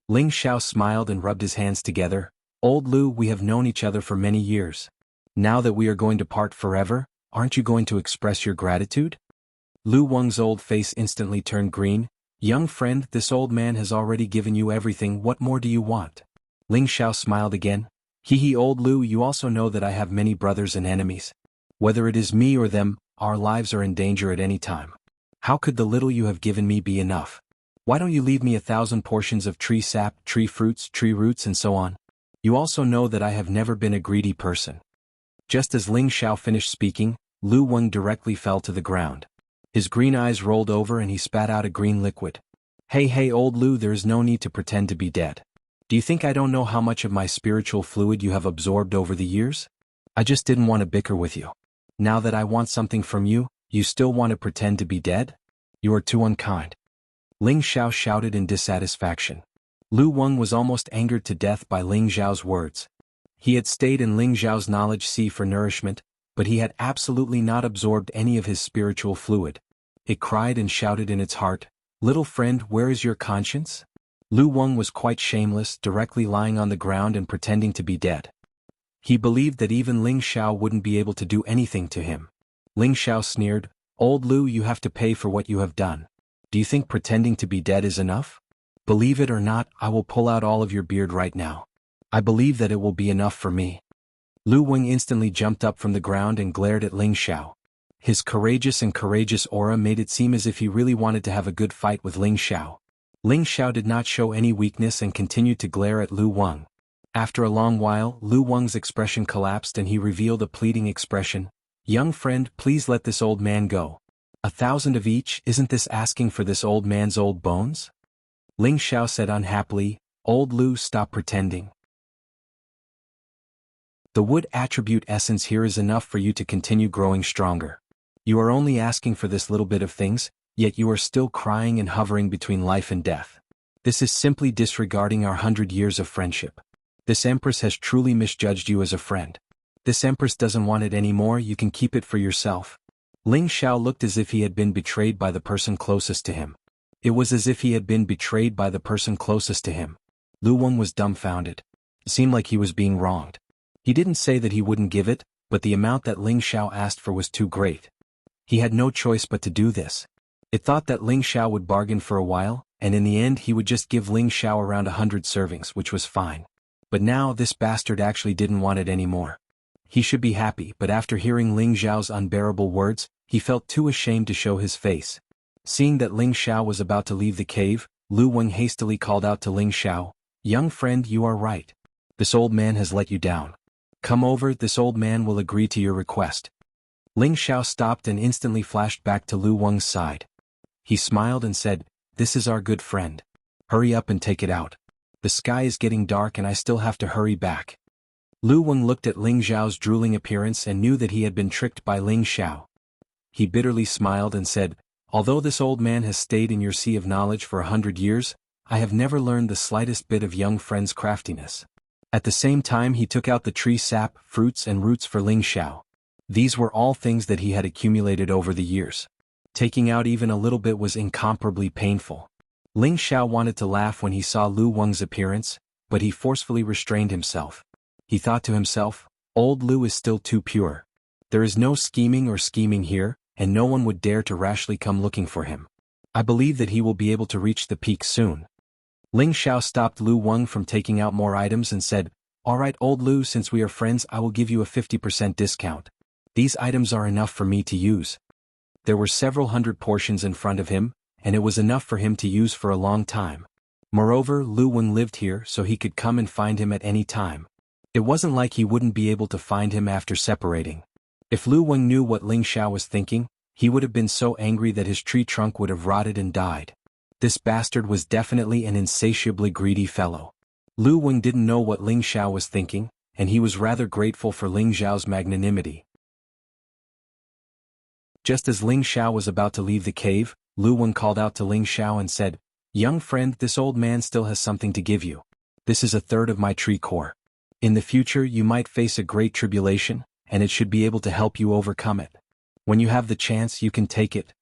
Ling Xiao smiled and rubbed his hands together. "Old Lu, we have known each other for many years. Now that we are going to part forever, aren't you going to express your gratitude?" Lu Wang's old face instantly turned green. "Young friend, this old man has already given you everything, what more do you want?" Ling Xiao smiled again. Old Lu, you also know that I have many brothers and enemies. Whether it is me or them, our lives are in danger at any time. How could the little you have given me be enough? Why don't you leave me 1,000 portions of tree sap, tree fruits, tree roots and so on? You also know that I have never been a greedy person." Just as Ling Xiao finished speaking, Lu Wang directly fell to the ground. His green eyes rolled over and he spat out a green liquid. Hey old Lu, there is no need to pretend to be dead. Do you think I don't know how much of my spiritual fluid you have absorbed over the years? I just didn't want to bicker with you. Now that I want something from you, you still want to pretend to be dead? You are too unkind." Ling Xiao shouted in dissatisfaction. Lu Wang was almost angered to death by Ling Zhao's words. He had stayed in Ling Zhao's knowledge sea for nourishment, but he had absolutely not absorbed any of his spiritual fluid. It cried and shouted in its heart, "Little friend, where is your conscience?" Lu Wang was quite shameless, directly lying on the ground and pretending to be dead. He believed that even Ling Xiao wouldn't be able to do anything to him. Ling Xiao sneered, "Old Lu, you have to pay for what you have done. Do you think pretending to be dead is enough? Believe it or not, I will pull out all of your beard right now. I believe that it will be enough for me." Lu Wang instantly jumped up from the ground and glared at Ling Xiao. His courageous aura made it seem as if he really wanted to have a good fight with Ling Xiao. Ling Xiao did not show any weakness and continued to glare at Lu Wang. After a long while, Lu Wang's expression collapsed and he revealed a pleading expression. "Young friend, please let this old man go. 1,000 of each, isn't this asking for this old man's old bones?" Ling Xiao said unhappily, "Old Lu, stop pretending. The wood attribute essence here is enough for you to continue growing stronger. You are only asking for this little bit of things, yet you are still crying and hovering between life and death. This is simply disregarding our 100 years of friendship. This Empress has truly misjudged you as a friend. This Empress doesn't want it anymore, you can keep it for yourself." Ling Xiao looked as if he had been betrayed by the person closest to him. It was as if he had been betrayed by the person closest to him. Lu Wang was dumbfounded. It seemed like he was being wronged. He didn't say that he wouldn't give it, but the amount that Ling Xiao asked for was too great. He had no choice but to do this. It thought that Ling Xiao would bargain for a while, and in the end he would just give Ling Xiao around 100 servings, which was fine. But now this bastard actually didn't want it anymore. He should be happy, but after hearing Ling Xiao's unbearable words, he felt too ashamed to show his face. Seeing that Ling Xiao was about to leave the cave, Lu Wang hastily called out to Ling Xiao, "Young friend, you are right. This old man has let you down. Come over, this old man will agree to your request." Ling Xiao stopped and instantly flashed back to Lu Wang's side. He smiled and said, "This is our good friend. Hurry up and take it out. The sky is getting dark and I still have to hurry back." Lu Wang looked at Ling Xiao's drooling appearance and knew that he had been tricked by Ling Xiao. He bitterly smiled and said, "Although this old man has stayed in your sea of knowledge for 100 years, I have never learned the slightest bit of young friend's craftiness." At the same time he took out the tree sap, fruits and roots for Ling Xiao. These were all things that he had accumulated over the years. Taking out even a little bit was incomparably painful. Ling Xiao wanted to laugh when he saw Lu Wang's appearance, but he forcefully restrained himself. He thought to himself, "Old Lu is still too pure. There is no scheming here, and no one would dare to rashly come looking for him. I believe that he will be able to reach the peak soon." Ling Xiao stopped Lu Wang from taking out more items and said, "All right, Old Lu, since we are friends, I will give you a 50% discount. These items are enough for me to use." There were several hundred portions in front of him, and it was enough for him to use for a long time. Moreover, Lu Wang lived here so he could come and find him at any time. It wasn't like he wouldn't be able to find him after separating. If Lu Wang knew what Ling Xiao was thinking, he would have been so angry that his tree trunk would have rotted and died. This bastard was definitely an insatiably greedy fellow. Lu Wang didn't know what Ling Xiao was thinking, and he was rather grateful for Ling Xiao's magnanimity. Just as Ling Xiao was about to leave the cave, Lu Wang called out to Ling Xiao and said, "Young friend, this old man still has something to give you. This is a third of my tree core. In the future you might face a great tribulation, and it should be able to help you overcome it. When you have the chance you can take it."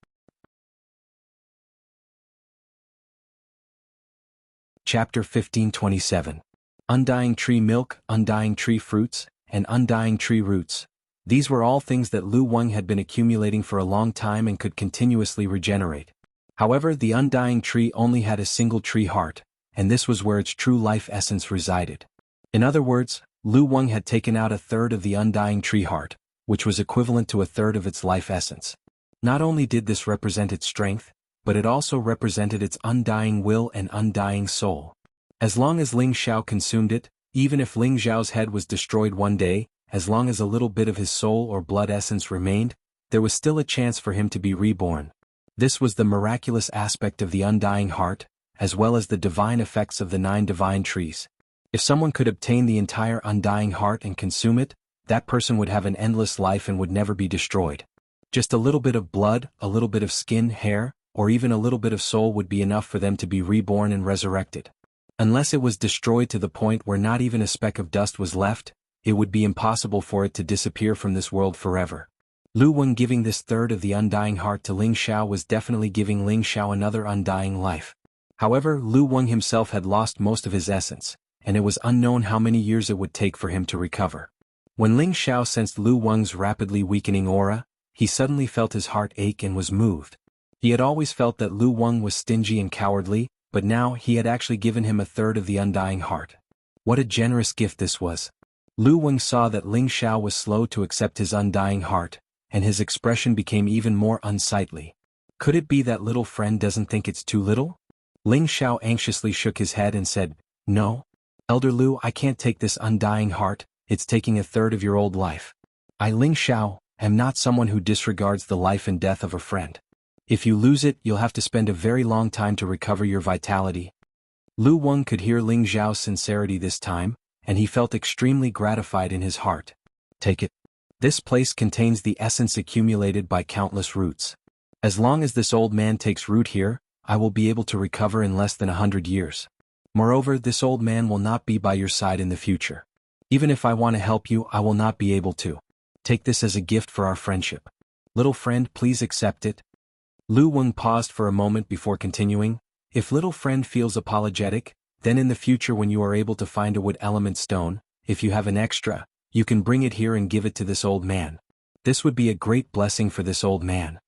Chapter 1527. Undying Tree Milk, Undying Tree Fruits, and Undying Tree Roots. These were all things that Lu Wang had been accumulating for a long time and could continuously regenerate. However, the Undying Tree only had a single tree heart, and this was where its true life essence resided. In other words, Lu Wang had taken out a third of the Undying Tree heart, which was equivalent to a third of its life essence. Not only did this represent its strength, but it also represented its undying will and undying soul. As long as Ling Xiao consumed it, even if Ling Xiao's head was destroyed one day, as long as a little bit of his soul or blood essence remained, there was still a chance for him to be reborn. This was the miraculous aspect of the undying heart, as well as the divine effects of the 9 divine trees. If someone could obtain the entire undying heart and consume it, that person would have an endless life and would never be destroyed. Just a little bit of blood, a little bit of skin, hair, or even a little bit of soul would be enough for them to be reborn and resurrected. Unless it was destroyed to the point where not even a speck of dust was left, it would be impossible for it to disappear from this world forever. Lu Wang giving this third of the undying heart to Ling Xiao was definitely giving Ling Xiao another undying life. However, Lu Wang himself had lost most of his essence, and it was unknown how many years it would take for him to recover. When Ling Xiao sensed Lu Wang's rapidly weakening aura, he suddenly felt his heart ache and was moved. He had always felt that Lu Wang was stingy and cowardly, but now he had actually given him a third of the undying heart. What a generous gift this was. Lu Wang saw that Ling Xiao was slow to accept his undying heart, and his expression became even more unsightly. Could it be that little friend doesn't think it's too little? Ling Xiao anxiously shook his head and said, "No. Elder Lu, I can't take this undying heart, it's taking a third of your old life. I, Ling Xiao, am not someone who disregards the life and death of a friend. If you lose it, you'll have to spend a very long time to recover your vitality." Lu Wang could hear Ling Xiao's sincerity this time, and he felt extremely gratified in his heart. "Take it. This place contains the essence accumulated by countless roots. As long as this old man takes root here, I will be able to recover in less than 100 years. Moreover, this old man will not be by your side in the future. Even if I want to help you, I will not be able to. Take this as a gift for our friendship. Little friend, please accept it." Lu Wang paused for a moment before continuing, "If little friend feels apologetic, then in the future when you are able to find a wood element stone, if you have an extra, you can bring it here and give it to this old man. This would be a great blessing for this old man."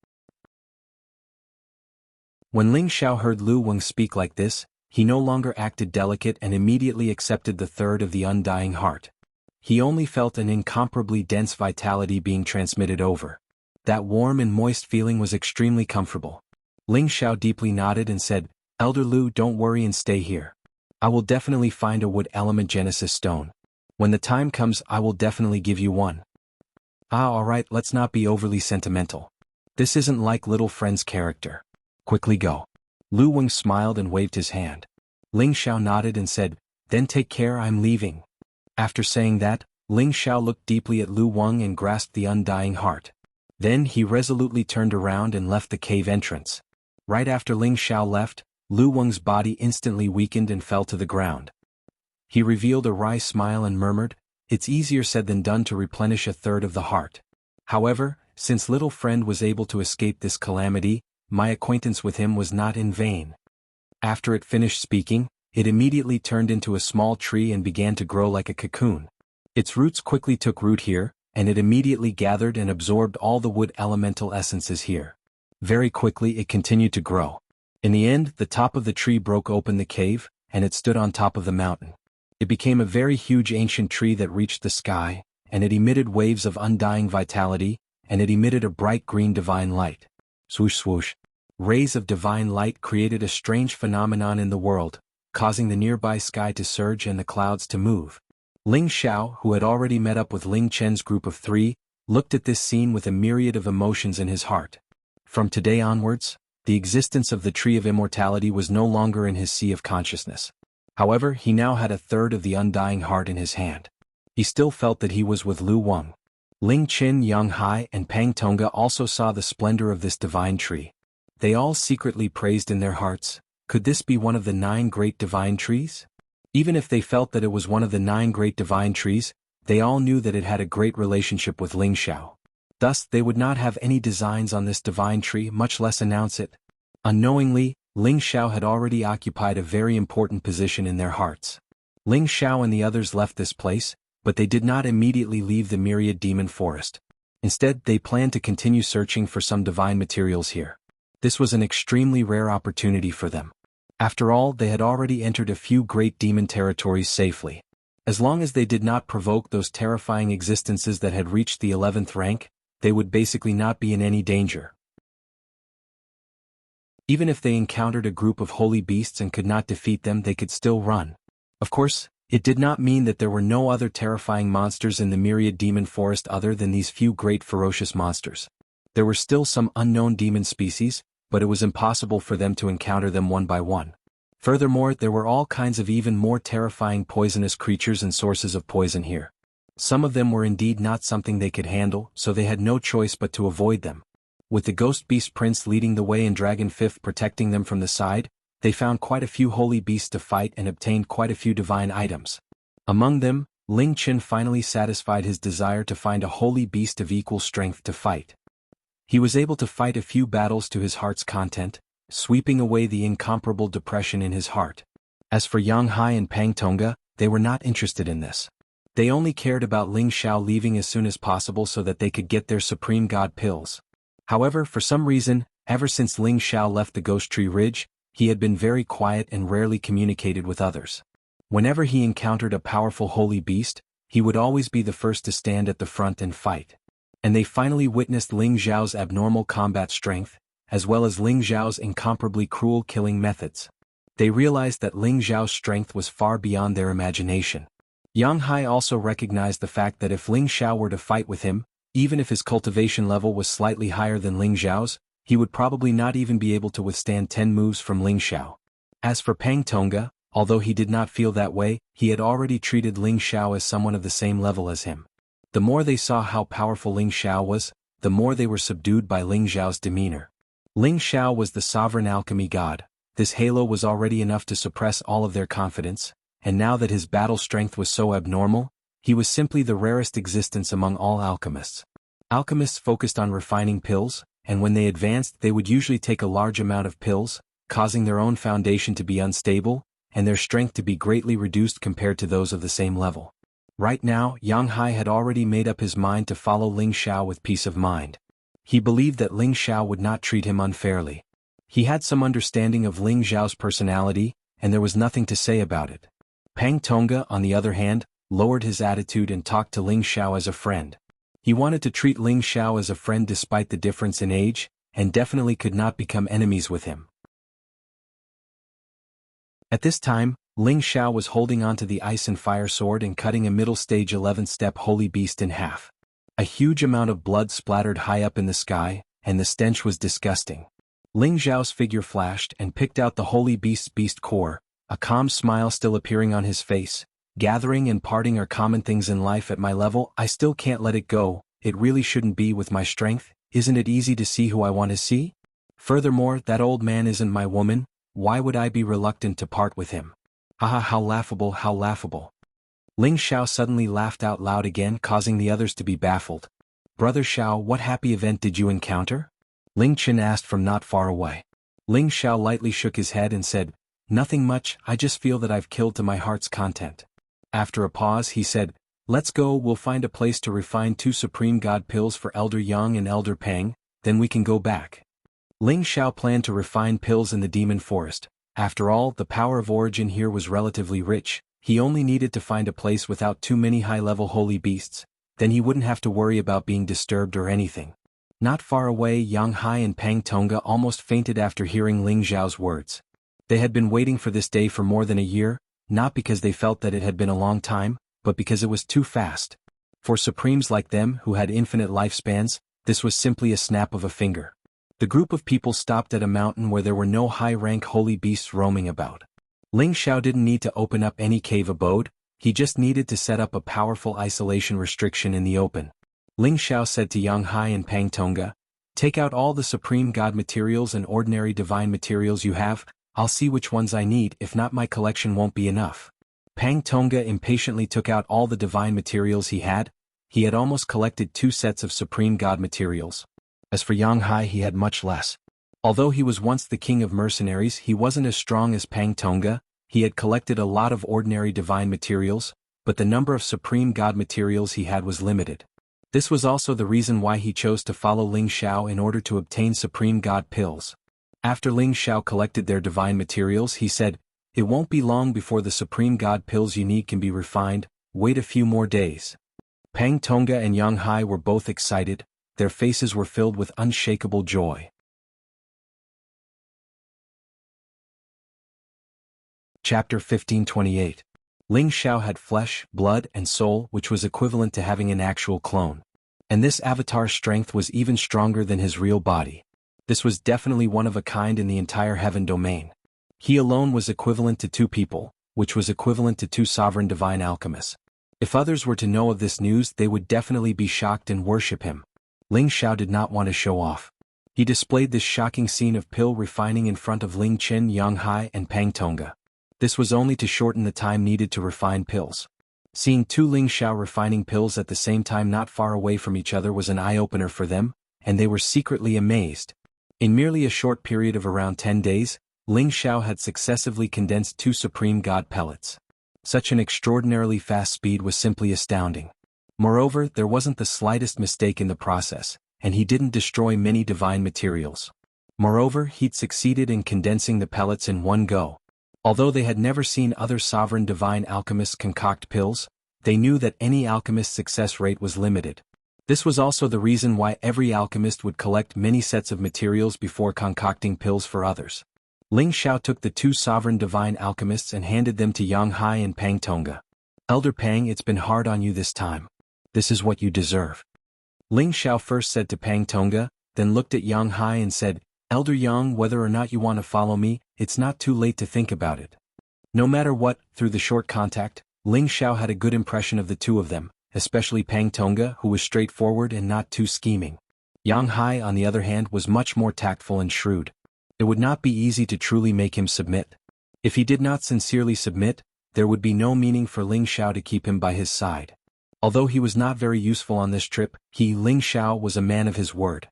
When Ling Xiao heard Lu Wang speak like this, he no longer acted delicate and immediately accepted the third of the undying heart. He only felt an incomparably dense vitality being transmitted over. That warm and moist feeling was extremely comfortable. Ling Xiao deeply nodded and said, "Elder Lu, don't worry and stay here. I will definitely find a wood element genesis stone. When the time comes, I will definitely give you one." Alright, let's not be overly sentimental. This isn't like little friend's character. Quickly go." Lu Wang smiled and waved his hand. Ling Xiao nodded and said, "Then take care, I'm leaving." After saying that, Ling Xiao looked deeply at Lu Wang and grasped the undying heart. Then he resolutely turned around and left the cave entrance. Right after Ling Xiao left, Lu Wang's body instantly weakened and fell to the ground. He revealed a wry smile and murmured, "It's easier said than done to replenish a third of the heart. However, since little friend was able to escape this calamity, my acquaintance with him was not in vain." After it finished speaking, it immediately turned into a small tree and began to grow like a cocoon. Its roots quickly took root here, and it immediately gathered and absorbed all the wood elemental essences here. Very quickly it continued to grow. In the end, the top of the tree broke open the cave, and it stood on top of the mountain. It became a very huge ancient tree that reached the sky, and it emitted waves of undying vitality, and it emitted a bright green divine light. Swoosh swoosh. Rays of divine light created a strange phenomenon in the world, causing the nearby sky to surge and the clouds to move. Ling Xiao, who had already met up with Ling Chen's group of 3, looked at this scene with a myriad of emotions in his heart. From today onwards, the existence of the Tree of Immortality was no longer in his sea of consciousness. However, he now had a third of the undying heart in his hand. He still felt that he was with Lu Wang. Ling Qin, Yang Hai, and Pang Tonga also saw the splendor of this divine tree. They all secretly praised in their hearts, could this be one of the 9 great divine trees? Even if they felt that it was one of the 9 great divine trees, they all knew that it had a great relationship with Ling Xiao. Thus, they would not have any designs on this divine tree, much less announce it. Unknowingly, Ling Xiao had already occupied a very important position in their hearts. Ling Xiao and the others left this place, but they did not immediately leave the myriad demon forest. Instead, they planned to continue searching for some divine materials here. This was an extremely rare opportunity for them. After all, they had already entered a few great demon territories safely. As long as they did not provoke those terrifying existences that had reached the 11th rank, they would basically not be in any danger. Even if they encountered a group of holy beasts and could not defeat them, they could still run. Of course, it did not mean that there were no other terrifying monsters in the myriad demon forest other than these few great ferocious monsters. There were still some unknown demon species, but it was impossible for them to encounter them one by one. Furthermore, there were all kinds of even more terrifying poisonous creatures and sources of poison here. Some of them were indeed not something they could handle, so they had no choice but to avoid them. With the Ghost Beast Prince leading the way and Dragon Fifth protecting them from the side, They found quite a few holy beasts to fight and obtained quite a few divine items. Among them, Ling Chen finally satisfied his desire to find a holy beast of equal strength to fight. He was able to fight a few battles to his heart's content, sweeping away the incomparable depression in his heart. As for Yang Hai and Pang Tongga, they were not interested in this. They only cared about Ling Xiao leaving as soon as possible so that they could get their Supreme God pills. However, for some reason, ever since Ling Xiao left the Ghost Tree Ridge, he had been very quiet and rarely communicated with others. Whenever he encountered a powerful holy beast, he would always be the first to stand at the front and fight. And they finally witnessed Ling Xiao's abnormal combat strength, as well as Ling Xiao's incomparably cruel killing methods. They realized that Ling Xiao's strength was far beyond their imagination. Yang Hai also recognized the fact that if Ling Xiao were to fight with him, even if his cultivation level was slightly higher than Ling Xiao's, he would probably not even be able to withstand 10 moves from Ling Xiao. As for Pang Tongga, although he did not feel that way, he had already treated Ling Xiao as someone of the same level as him. The more they saw how powerful Ling Xiao was, the more they were subdued by Ling Xiao's demeanor. Ling Xiao was the sovereign alchemy god. This halo was already enough to suppress all of their confidence, and now that his battle strength was so abnormal, he was simply the rarest existence among all alchemists. Alchemists focused on refining pills, and when they advanced they would usually take a large amount of pills, causing their own foundation to be unstable, and their strength to be greatly reduced compared to those of the same level. Right now, Yang Hai had already made up his mind to follow Ling Xiao with peace of mind. He believed that Ling Xiao would not treat him unfairly. He had some understanding of Ling Xiao's personality, and there was nothing to say about it. Pang Tongga, on the other hand, lowered his attitude and talked to Ling Xiao as a friend. He wanted to treat Ling Xiao as a friend despite the difference in age, and definitely could not become enemies with him. At this time, Ling Xiao was holding onto the ice and fire sword and cutting a middle stage 11th-step holy beast in half. A huge amount of blood splattered high up in the sky, and the stench was disgusting. Ling Xiao's figure flashed and picked out the holy beast's beast core, a calm smile still appearing on his face. Gathering and parting are common things in life at my level. I still can't let it go. It really shouldn't be with my strength. Isn't it easy to see who I want to see? Furthermore, that old man isn't my woman. Why would I be reluctant to part with him? Haha, how laughable, how laughable. Ling Xiao suddenly laughed out loud again, causing the others to be baffled. Brother Xiao, what happy event did you encounter? Ling Chen asked from not far away. Ling Xiao lightly shook his head and said, nothing much, I just feel that I've killed to my heart's content. After a pause he said, let's go, we'll find a place to refine 2 Supreme God pills for Elder Yang and Elder Pang, then we can go back. Ling Xiao planned to refine pills in the demon forest. After all, the power of origin here was relatively rich. He only needed to find a place without too many high-level holy beasts, then he wouldn't have to worry about being disturbed or anything. Not far away, Yang Hai and Pang Tongga almost fainted after hearing Ling Xiao's words. They had been waiting for this day for more than a year, not because they felt that it had been a long time, but because it was too fast. For supremes like them who had infinite lifespans, this was simply a snap of a finger. The group of people stopped at a mountain where there were no high-rank holy beasts roaming about. Ling Xiao didn't need to open up any cave abode, he just needed to set up a powerful isolation restriction in the open. Ling Xiao said to Yang Hai and Pang Tongga, take out all the Supreme God materials and ordinary divine materials you have, I'll see which ones I need, if not my collection won't be enough. Pang Tongga impatiently took out all the divine materials he had almost collected 2 sets of Supreme God materials. As for Yang Hai, he had much less. Although he was once the king of mercenaries, he wasn't as strong as Pang Tongga. He had collected a lot of ordinary divine materials, but the number of Supreme God materials he had was limited. This was also the reason why he chose to follow Ling Xiao in order to obtain Supreme God pills. After Ling Xiao collected their divine materials, he said, it won't be long before the Supreme God pills you need can be refined, wait a few more days. Pang Tongga and Yang Hai were both excited. Their faces were filled with unshakable joy. Chapter 1528. Ling Xiao had flesh, blood, and soul, which was equivalent to having an actual clone. And this avatar's strength was even stronger than his real body. This was definitely one of a kind in the entire heaven domain. He alone was equivalent to 2 people, which was equivalent to 2 sovereign divine alchemists. If others were to know of this news, they would definitely be shocked and worship him. Ling Xiao did not want to show off. He displayed this shocking scene of pill refining in front of Ling Chen, Yang Hai, and Pang Tonga. This was only to shorten the time needed to refine pills. Seeing two Ling Xiao refining pills at the same time not far away from each other was an eye-opener for them, and they were secretly amazed. In merely a short period of around 10 days, Ling Xiao had successively condensed two Supreme God pellets. Such an extraordinarily fast speed was simply astounding. Moreover, there wasn't the slightest mistake in the process, and he didn't destroy many divine materials. Moreover, he'd succeeded in condensing the pellets in one go. Although they had never seen other sovereign divine alchemists concoct pills, they knew that any alchemist's success rate was limited. This was also the reason why every alchemist would collect many sets of materials before concocting pills for others. Ling Xiao took the two sovereign divine alchemists and handed them to Yang Hai and Pang Tonga. "Elder Pang, it's been hard on you this time. This is what you deserve." Ling Xiao first said to Pang Tonga, then looked at Yang Hai and said, "Elder Yang, whether or not you want to follow me, it's not too late to think about it." No matter what, through the short contact, Ling Xiao had a good impression of the two of them, especially Pang Tonga, who was straightforward and not too scheming. Yang Hai, on the other hand, was much more tactful and shrewd. It would not be easy to truly make him submit. If he did not sincerely submit, there would be no meaning for Ling Xiao to keep him by his side. Although he was not very useful on this trip, Ling Xiao, was a man of his word.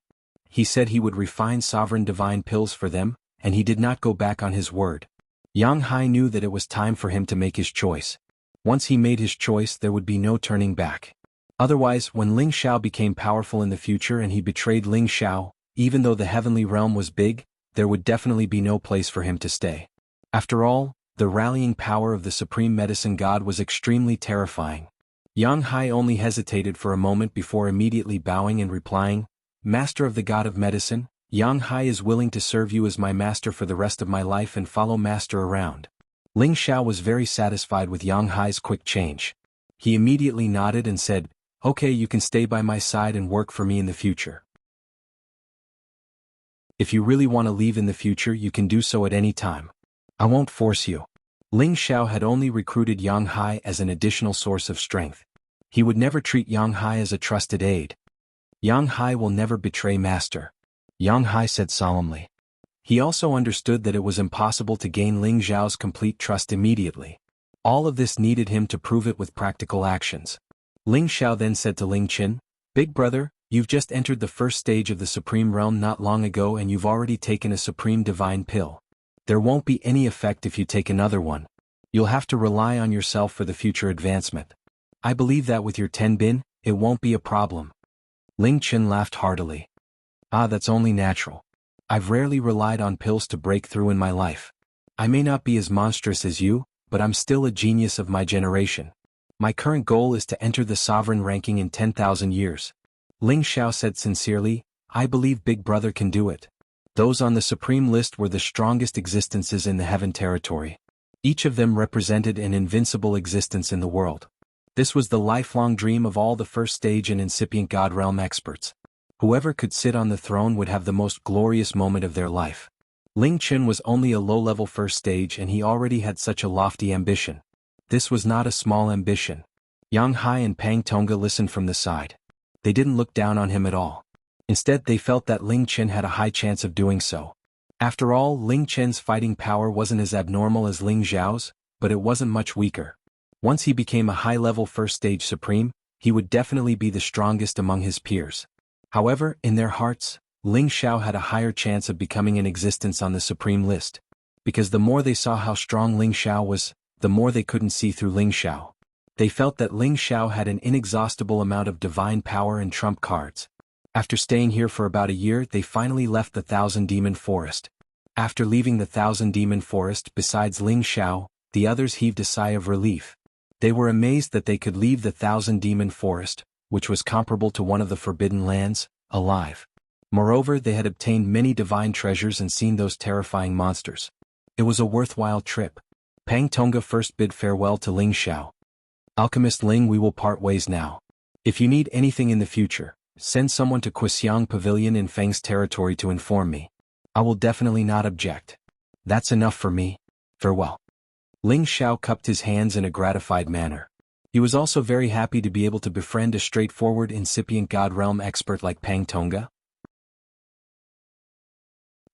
He said he would refine sovereign divine pills for them, and he did not go back on his word. Yang Hai knew that it was time for him to make his choice. Once he made his choice, there would be no turning back. Otherwise, when Ling Xiao became powerful in the future and he betrayed Ling Xiao, even though the heavenly realm was big, there would definitely be no place for him to stay. After all, the rallying power of the Supreme Medicine God was extremely terrifying. Yang Hai only hesitated for a moment before immediately bowing and replying, "Master of the God of Medicine, Yang Hai is willing to serve you as my master for the rest of my life and follow master around." Ling Xiao was very satisfied with Yang Hai's quick change. He immediately nodded and said, "Okay, you can stay by my side and work for me in the future. If you really want to leave in the future, you can do so at any time. I won't force you." Ling Xiao had only recruited Yang Hai as an additional source of strength. He would never treat Yang Hai as a trusted aide. "Yang Hai will never betray master," Yang Hai said solemnly. He also understood that it was impossible to gain Ling Xiao's complete trust immediately. All of this needed him to prove it with practical actions. Ling Xiao then said to Ling Qin, "Big brother, you've just entered the first stage of the Supreme Realm not long ago and you've already taken a Supreme Divine Pill. There won't be any effect if you take another one. You'll have to rely on yourself for the future advancement. I believe that with your 10 bin, it won't be a problem." Ling Qin laughed heartily. "Ah, that's only natural. I've rarely relied on pills to break through in my life. I may not be as monstrous as you, but I'm still a genius of my generation. My current goal is to enter the sovereign ranking in 10,000 years. Ling Xiao said sincerely, "I believe Big Brother can do it." Those on the supreme list were the strongest existences in the heaven territory. Each of them represented an invincible existence in the world. This was the lifelong dream of all the first stage and incipient God realm experts. Whoever could sit on the throne would have the most glorious moment of their life. Ling Qin was only a low-level first stage and he already had such a lofty ambition. This was not a small ambition. Yang Hai and Pang Tonga listened from the side. They didn't look down on him at all. Instead, they felt that Ling Qin had a high chance of doing so. After all, Ling Qin's fighting power wasn't as abnormal as Ling Xiao's, but it wasn't much weaker. Once he became a high-level first-stage supreme, he would definitely be the strongest among his peers. However, in their hearts, Ling Xiao had a higher chance of becoming an existence on the supreme list. Because the more they saw how strong Ling Xiao was, the more they couldn't see through Ling Xiao. They felt that Ling Xiao had an inexhaustible amount of divine power and trump cards. After staying here for about a year, they finally left the Thousand Demon Forest. After leaving the Thousand Demon Forest, besides Ling Xiao, the others heaved a sigh of relief. They were amazed that they could leave the Thousand Demon Forest, which was comparable to one of the Forbidden Lands, alive. Moreover, they had obtained many divine treasures and seen those terrifying monsters. It was a worthwhile trip. Pang Tonga first bid farewell to Ling Xiao. "Alchemist Ling, we will part ways now. If you need anything in the future, send someone to Kuxiang Pavilion in Feng's territory to inform me. I will definitely not object. That's enough for me. Farewell." Ling Xiao cupped his hands in a gratified manner. He was also very happy to be able to befriend a straightforward incipient God realm expert like Pang Tonga.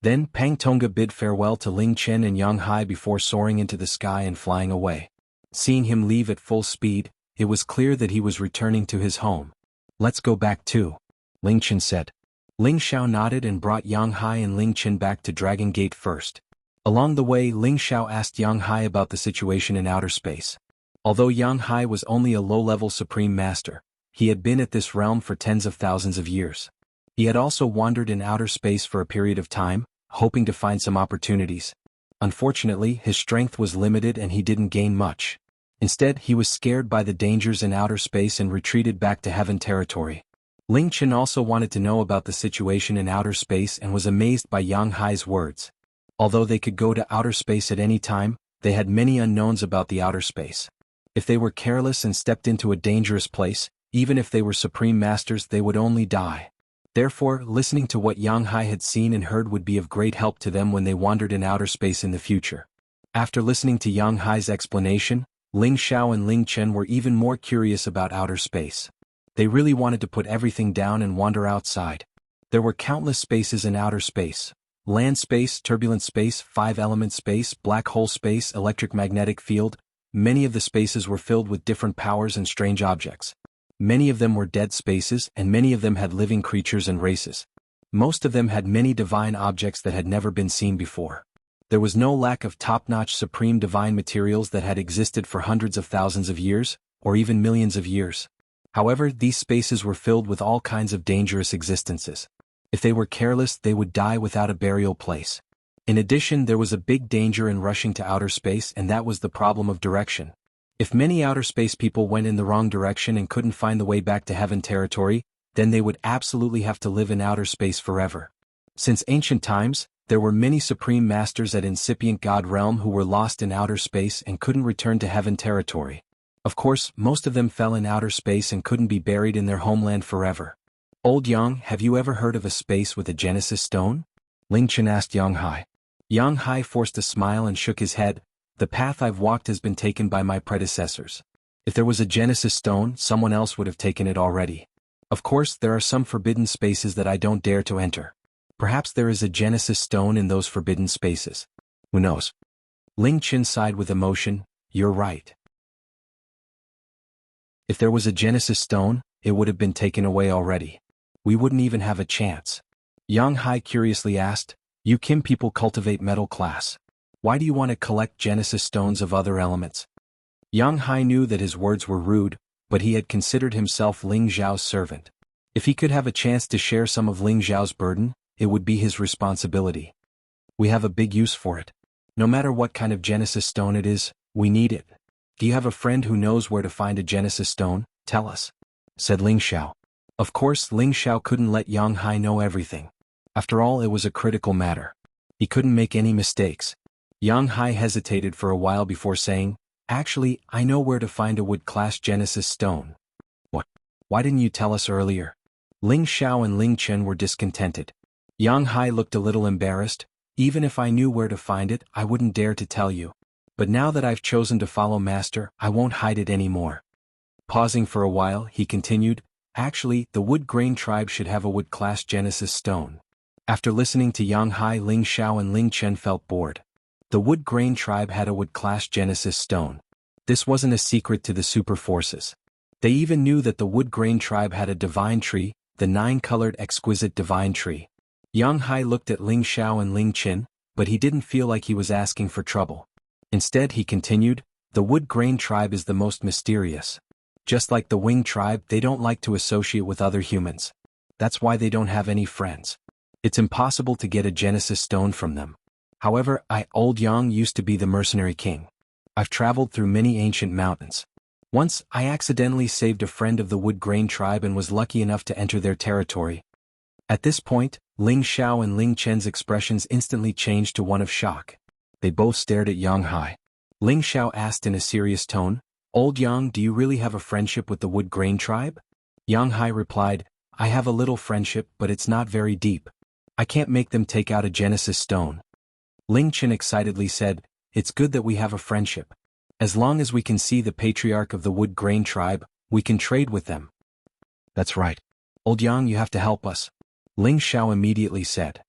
Then Pang Tonga bid farewell to Ling Chen and Yang Hai before soaring into the sky and flying away. Seeing him leave at full speed, it was clear that he was returning to his home. "Let's go back too," Ling Chen said. Ling Xiao nodded and brought Yang Hai and Ling Chen back to Dragon Gate first. Along the way, Ling Xiao asked Yang Hai about the situation in outer space. Although Yang Hai was only a low-level Supreme Master, he had been at this realm for tens of thousands of years. He had also wandered in outer space for a period of time, hoping to find some opportunities. Unfortunately, his strength was limited and he didn't gain much. Instead, he was scared by the dangers in outer space and retreated back to heaven territory. Ling Chen also wanted to know about the situation in outer space and was amazed by Yang Hai's words. Although they could go to outer space at any time, they had many unknowns about the outer space. If they were careless and stepped into a dangerous place, even if they were Supreme Masters, they would only die. Therefore, listening to what Yang Hai had seen and heard would be of great help to them when they wandered in outer space in the future. After listening to Yang Hai's explanation, Ling Xiao and Ling Chen were even more curious about outer space. They really wanted to put everything down and wander outside. There were countless spaces in outer space: land space, turbulent space, five-element space, black hole space, electric magnetic field. Many of the spaces were filled with different powers and strange objects. Many of them were dead spaces, and many of them had living creatures and races. Most of them had many divine objects that had never been seen before. There was no lack of top-notch supreme divine materials that had existed for hundreds of thousands of years, or even millions of years. However, these spaces were filled with all kinds of dangerous existences. If they were careless, they would die without a burial place. In addition, there was a big danger in rushing to outer space, and that was the problem of direction. If many outer space people went in the wrong direction and couldn't find the way back to heaven territory, then they would absolutely have to live in outer space forever. Since ancient times, there were many Supreme Masters at incipient God realm who were lost in outer space and couldn't return to heaven territory. Of course, most of them fell in outer space and couldn't be buried in their homeland forever. "Old Yang, have you ever heard of a space with a Genesis stone?" Ling Chen asked Yang Hai. Yang Hai forced a smile and shook his head. "The path I've walked has been taken by my predecessors. If there was a Genesis stone, someone else would have taken it already. Of course, there are some forbidden spaces that I don't dare to enter. Perhaps there is a Genesis stone in those forbidden spaces. Who knows?" Ling Chen sighed with emotion. "You're right. If there was a Genesis stone, it would have been taken away already. We wouldn't even have a chance." Yang Hai curiously asked, "You Kim people cultivate metal class. Why do you want to collect Genesis stones of other elements?" Yang Hai knew that his words were rude, but he had considered himself Ling Zhao's servant. If he could have a chance to share some of Ling Zhao's burden, it would be his responsibility. "We have a big use for it. No matter what kind of Genesis stone it is, we need it. Do you have a friend who knows where to find a Genesis stone? Tell us," said Ling Xiao. Of course, Ling Xiao couldn't let Yang Hai know everything. After all, it was a critical matter. He couldn't make any mistakes. Yang Hai hesitated for a while before saying, "Actually, I know where to find a wood-class Genesis stone." "What? Why didn't you tell us earlier?" Ling Xiao and Ling Chen were discontented. Yang Hai looked a little embarrassed. "Even if I knew where to find it, I wouldn't dare to tell you. But now that I've chosen to follow Master, I won't hide it anymore." Pausing for a while, he continued, "Actually, the Wood Grain tribe should have a wood-class Genesis stone." After listening to Yang Hai, Ling Xiao and Ling Chen felt bored. The Wood Grain tribe had a wood-class Genesis stone. This wasn't a secret to the super forces. They even knew that the Wood Grain tribe had a divine tree, the 9-colored exquisite divine tree. Yang Hai looked at Ling Xiao and Ling Chen, but he didn't feel like he was asking for trouble. Instead, he continued, "The Wood Grain tribe is the most mysterious. Just like the Wing tribe, they don't like to associate with other humans. That's why they don't have any friends. It's impossible to get a Genesis stone from them. However, Old Yang, used to be the mercenary king. I've traveled through many ancient mountains. Once, I accidentally saved a friend of the Wood Grain tribe and was lucky enough to enter their territory." At this point, Ling Xiao and Ling Chen's expressions instantly changed to one of shock. They both stared at Yang Hai. Ling Xiao asked in a serious tone, "Old Yang, do you really have a friendship with the Wood Grain tribe?" Yang Hai replied, "I have a little friendship, but it's not very deep. I can't make them take out a Genesis stone." Ling Chen excitedly said, "It's good that we have a friendship. As long as we can see the patriarch of the Wood Grain tribe, we can trade with them." "That's right. Old Yang, you have to help us," Ling Xiao immediately said.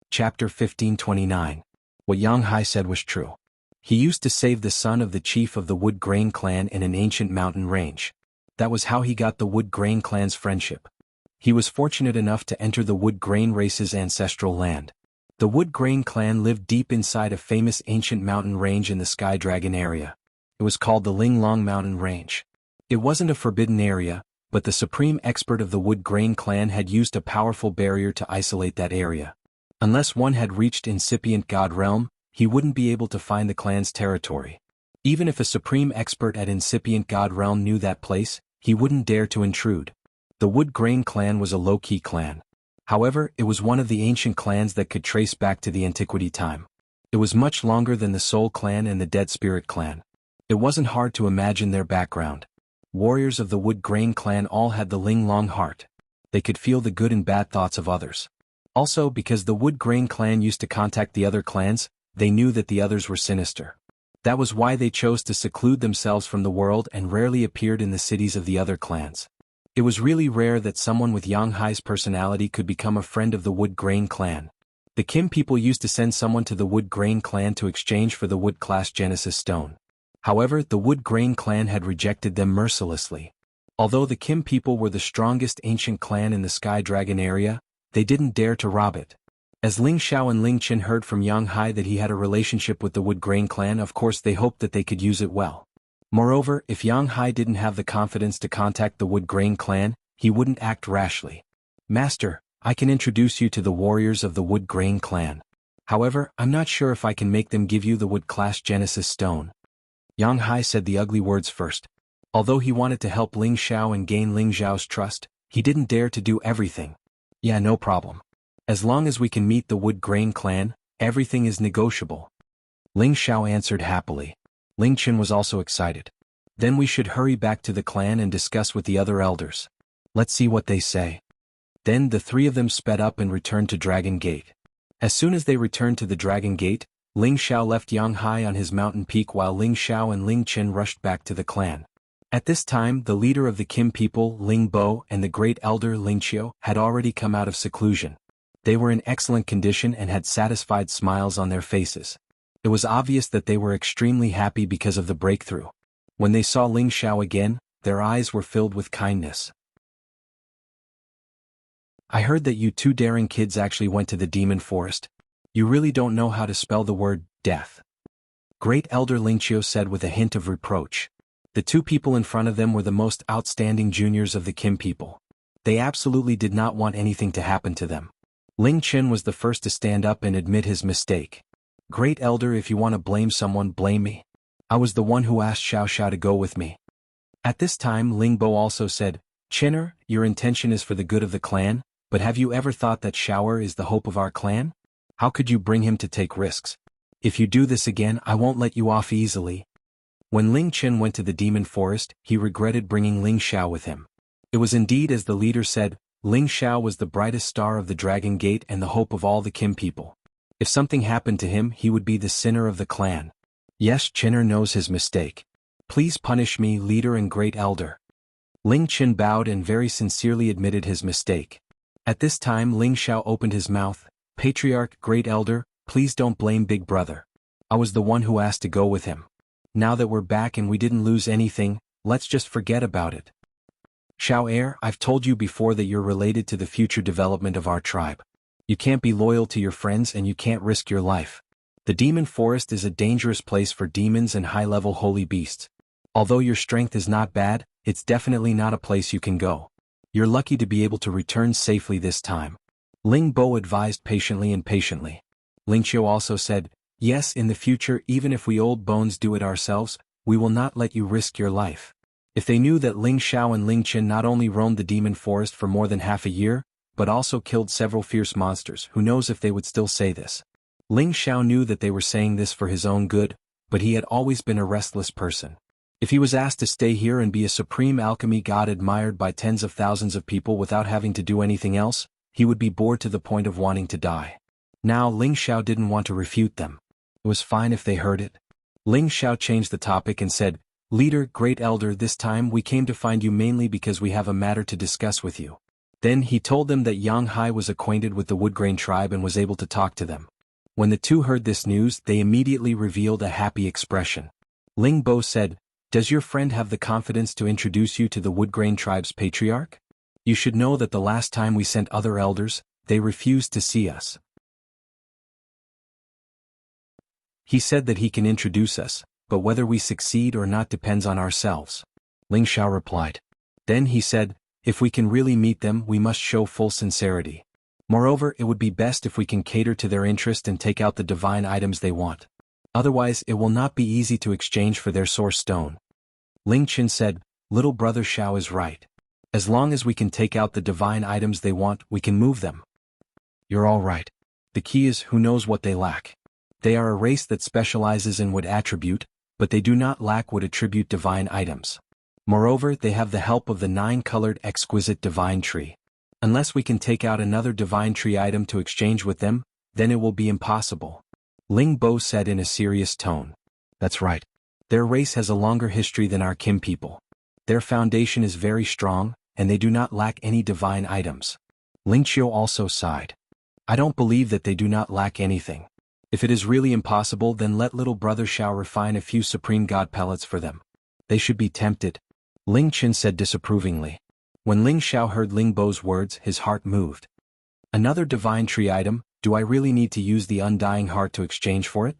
Chapter 1529. What Yang Hai said was true. He used to save the son of the chief of the Wood Grain clan in an ancient mountain range. That was how he got the Wood Grain clan's friendship. He was fortunate enough to enter the Wood Grain race's ancestral land. The Wood Grain clan lived deep inside a famous ancient mountain range in the Sky Dragon area. It was called the Linglong Mountain Range. It wasn't a forbidden area, but the supreme expert of the Wood Grain clan had used a powerful barrier to isolate that area. Unless one had reached incipient God realm, he wouldn't be able to find the clan's territory. Even if a supreme expert at incipient God realm knew that place, he wouldn't dare to intrude. The Wood Grain clan was a low-key clan. However, it was one of the ancient clans that could trace back to the antiquity time. It was much longer than the Soul clan and the Dead Spirit clan. It wasn't hard to imagine their background. Warriors of the Wood Grain clan all had the Linglong heart. They could feel the good and bad thoughts of others. Also, because the Wood Grain clan used to contact the other clans, they knew that the others were sinister. That was why they chose to seclude themselves from the world and rarely appeared in the cities of the other clans. It was really rare that someone with Yang Hai's personality could become a friend of the Wood Grain clan. The Kim people used to send someone to the Wood Grain clan to exchange for the Wood Class Genesis Stone. However, the Wood Grain clan had rejected them mercilessly. Although the Kim people were the strongest ancient clan in the Sky Dragon area, they didn't dare to rob it. As Ling Xiao and Ling Qin heard from Yang Hai that he had a relationship with the Wood Grain clan, of course they hoped that they could use it well. Moreover, if Yang Hai didn't have the confidence to contact the Wood Grain clan, he wouldn't act rashly. Master, I can introduce you to the warriors of the Wood Grain clan. However, I'm not sure if I can make them give you the Wood Class Genesis Stone. Yang Hai said the ugly words first. Although he wanted to help Ling Xiao and gain Ling Xiao's trust, he didn't dare to do everything. Yeah, no problem. As long as we can meet the Wood Grain clan, everything is negotiable. Ling Xiao answered happily. Ling Qin was also excited. Then we should hurry back to the clan and discuss with the other elders. Let's see what they say. Then the three of them sped up and returned to Dragon Gate. As soon as they returned to the Dragon Gate, Ling Xiao left Yang Hai on his mountain peak while Ling Xiao and Ling Qin rushed back to the clan. At this time, the leader of the Kim people, Ling Bo, and the great elder Ling Qiu had already come out of seclusion. They were in excellent condition and had satisfied smiles on their faces. It was obvious that they were extremely happy because of the breakthrough. When they saw Ling Xiao again, their eyes were filled with kindness. I heard that you two daring kids actually went to the demon forest. You really don't know how to spell the word, death. Great Elder Ling Qiu said with a hint of reproach. The two people in front of them were the most outstanding juniors of the Kim people. They absolutely did not want anything to happen to them. Ling Qin was the first to stand up and admit his mistake. Great Elder, if you want to blame someone, blame me. I was the one who asked Xiao Xiao to go with me. At this time Ling Bo also said, Qin'er, your intention is for the good of the clan, but have you ever thought that Xiao'er is the hope of our clan? How could you bring him to take risks? If you do this again, I won't let you off easily. When Ling Qin went to the demon forest, he regretted bringing Ling Xiao with him. It was indeed as the leader said, Ling Xiao was the brightest star of the Dragon Gate and the hope of all the Kim people. If something happened to him, he would be the sinner of the clan. Yes, Qin'er knows his mistake. Please punish me, leader and great elder. Ling Qin bowed and very sincerely admitted his mistake. At this time Ling Xiao opened his mouth. Patriarch, great elder, please don't blame big brother. I was the one who asked to go with him. Now that we're back and we didn't lose anything, let's just forget about it. Xiao'er, I've told you before that you're related to the future development of our tribe. You can't be loyal to your friends and you can't risk your life. The demon forest is a dangerous place for demons and high-level holy beasts. Although your strength is not bad, it's definitely not a place you can go. You're lucky to be able to return safely this time. Ling Bo advised patiently. Ling Qiu also said, yes, in the future, even if we old bones do it ourselves, we will not let you risk your life. If they knew that Ling Xiao and Ling Qin not only roamed the demon forest for more than half a year, but also killed several fierce monsters, who knows if they would still say this. Ling Xiao knew that they were saying this for his own good, but he had always been a restless person. If he was asked to stay here and be a supreme alchemy god admired by tens of thousands of people without having to do anything else, he would be bored to the point of wanting to die. Now Ling Xiao didn't want to refute them. It was fine if they heard it. Ling Xiao changed the topic and said, Leader, great elder, this time we came to find you mainly because we have a matter to discuss with you. Then he told them that Jianghu was acquainted with the Woodgrain tribe and was able to talk to them. When the two heard this news, they immediately revealed a happy expression. Ling Bo said, "Does your friend have the confidence to introduce you to the Woodgrain tribe's patriarch? You should know that the last time we sent other elders, they refused to see us. He said that he can introduce us, but whether we succeed or not depends on ourselves." Ling Xiao replied. Then he said, "If we can really meet them, we must show full sincerity. Moreover, it would be best if we can cater to their interest and take out the divine items they want. Otherwise, it will not be easy to exchange for their source stone." Ling Qin said, "Little brother Xiao is right. As long as we can take out the divine items they want, we can move them." "You're all right. The key is who knows what they lack. They are a race that specializes in wood attribute, but they do not lack wood attribute divine items. Moreover, they have the help of the 9-colored exquisite divine tree. Unless we can take out another divine tree item to exchange with them, then it will be impossible." Ling Bo said in a serious tone. "That's right. Their race has a longer history than our Kim people. Their foundation is very strong, and they do not lack any divine items." Ling Qiu also sighed. "I don't believe that they do not lack anything. If it is really impossible, then let little brother Xiao refine a few supreme god pellets for them. They should be tempted." Ling Qin said disapprovingly. When Ling Xiao heard Ling Bo's words, his heart moved. "Another divine tree item, do I really need to use the Undying Heart to exchange for it?"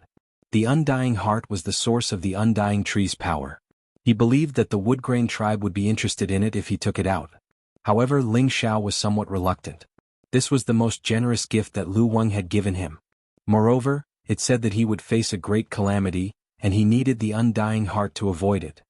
The Undying Heart was the source of the Undying Tree's power. He believed that the Woodgrain tribe would be interested in it if he took it out. However, Ling Xiao was somewhat reluctant. This was the most generous gift that Lu Wang had given him. Moreover, it said that he would face a great calamity, and he needed the Undying Heart to avoid it.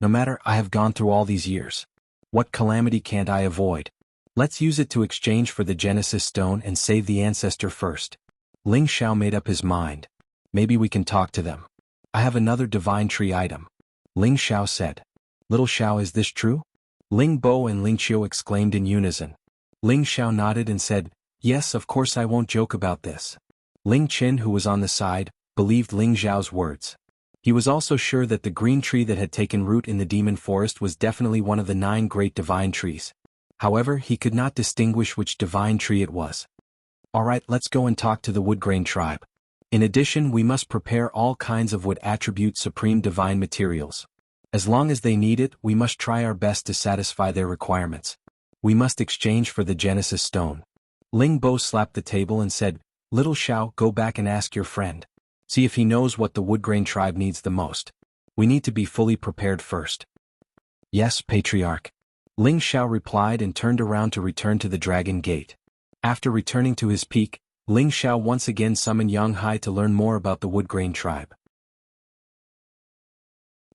"No matter, I have gone through all these years. What calamity can't I avoid? Let's use it to exchange for the Genesis Stone and save the ancestor first." Ling Xiao made up his mind. "Maybe we can talk to them. I have another divine tree item." Ling Xiao said. "Little Xiao, is this true?" Ling Bo and Ling Qiu exclaimed in unison. Ling Xiao nodded and said, "Yes, of course, I won't joke about this." Ling Qin, who was on the side, believed Ling Xiao's words. He was also sure that the green tree that had taken root in the demon forest was definitely one of the 9 great divine trees. However, he could not distinguish which divine tree it was. "Alright, let's go and talk to the Woodgrain tribe. In addition, we must prepare all kinds of wood attribute supreme divine materials. As long as they need it, we must try our best to satisfy their requirements. We must exchange for the Genesis Stone." Ling Bo slapped the table and said, "Little Xiao, go back and ask your friend. See if he knows what the Woodgrain tribe needs the most. We need to be fully prepared first." "Yes, Patriarch." Ling Xiao replied and turned around to return to the Dragon Gate. After returning to his peak, Ling Xiao once again summoned Jianghu to learn more about the Woodgrain tribe.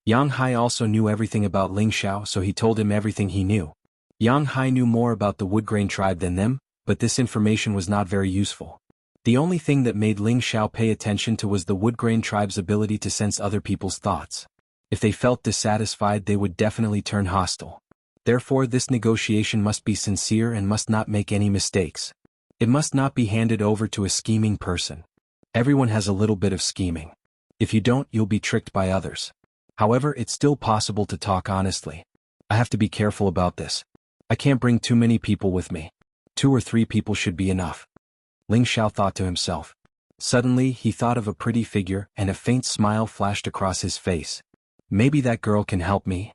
Jianghu also knew everything about Ling Xiao, so he told him everything he knew. Jianghu knew more about the Woodgrain tribe than them, but this information was not very useful. The only thing that made Ling Xiao pay attention to was the Woodgrain tribe's ability to sense other people's thoughts. If they felt dissatisfied, they would definitely turn hostile. Therefore, this negotiation must be sincere and must not make any mistakes. It must not be handed over to a scheming person. Everyone has a little bit of scheming. If you don't, you'll be tricked by others. However, it's still possible to talk honestly. I have to be careful about this. I can't bring too many people with me. 2 or 3 people should be enough." Ling Xiao thought to himself. Suddenly, he thought of a pretty figure and a faint smile flashed across his face. "Maybe that girl can help me?"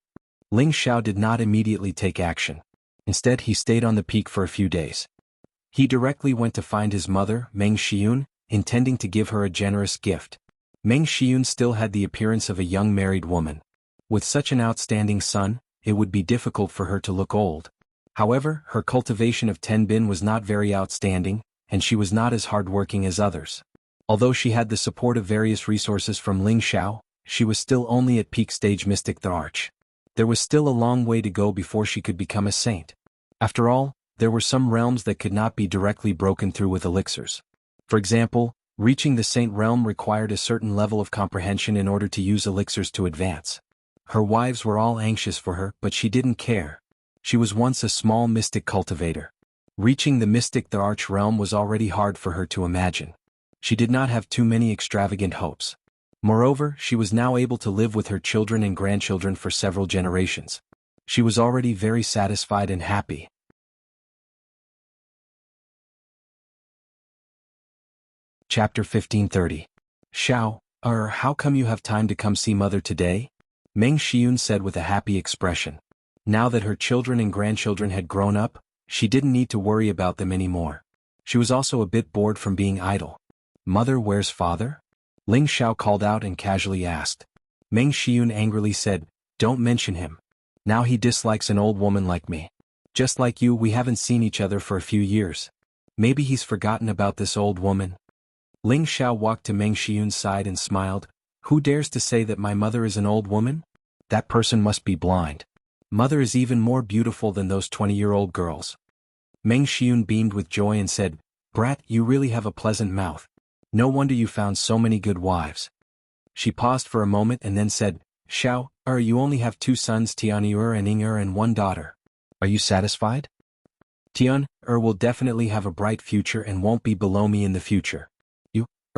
Ling Xiao did not immediately take action. Instead, he stayed on the peak for a few days. He directly went to find his mother, Meng Xiyun, intending to give her a generous gift. Meng Xiyun still had the appearance of a young married woman. With such an outstanding son, it would be difficult for her to look old. However, her cultivation of Tenbin was not very outstanding, and she was not as hardworking as others. Although she had the support of various resources from Ling Xiao, she was still only at peak stage Mystic the Arch. There was still a long way to go before she could become a saint. After all, there were some realms that could not be directly broken through with elixirs. For example, reaching the saint realm required a certain level of comprehension in order to use elixirs to advance. Her wives were all anxious for her, but she didn't care. She was once a small mystic cultivator. Reaching the Mystic the Arch realm was already hard for her to imagine. She did not have too many extravagant hopes. Moreover, she was now able to live with her children and grandchildren for several generations. She was already very satisfied and happy. Chapter 1530. Xiao, how come you have time to come see mother today? Meng Xiun said with a happy expression. Now that her children and grandchildren had grown up, she didn't need to worry about them anymore. She was also a bit bored from being idle. Mother, where's father? Ling Xiao called out and casually asked. Meng Xiun angrily said, don't mention him. Now he dislikes an old woman like me. Just like you, we haven't seen each other for a few years. Maybe he's forgotten about this old woman. Ling Xiao walked to Meng Xiun's side and smiled. Who dares to say that my mother is an old woman? That person must be blind. Mother is even more beautiful than those 20-year-old girls. Meng Xiun beamed with joy and said, Brat, you really have a pleasant mouth. No wonder you found so many good wives. She paused for a moment and then said, Xiao, you only have 2 sons, Tian and Ing and 1 daughter. Are you satisfied? Tian will definitely have a bright future and won't be below me in the future.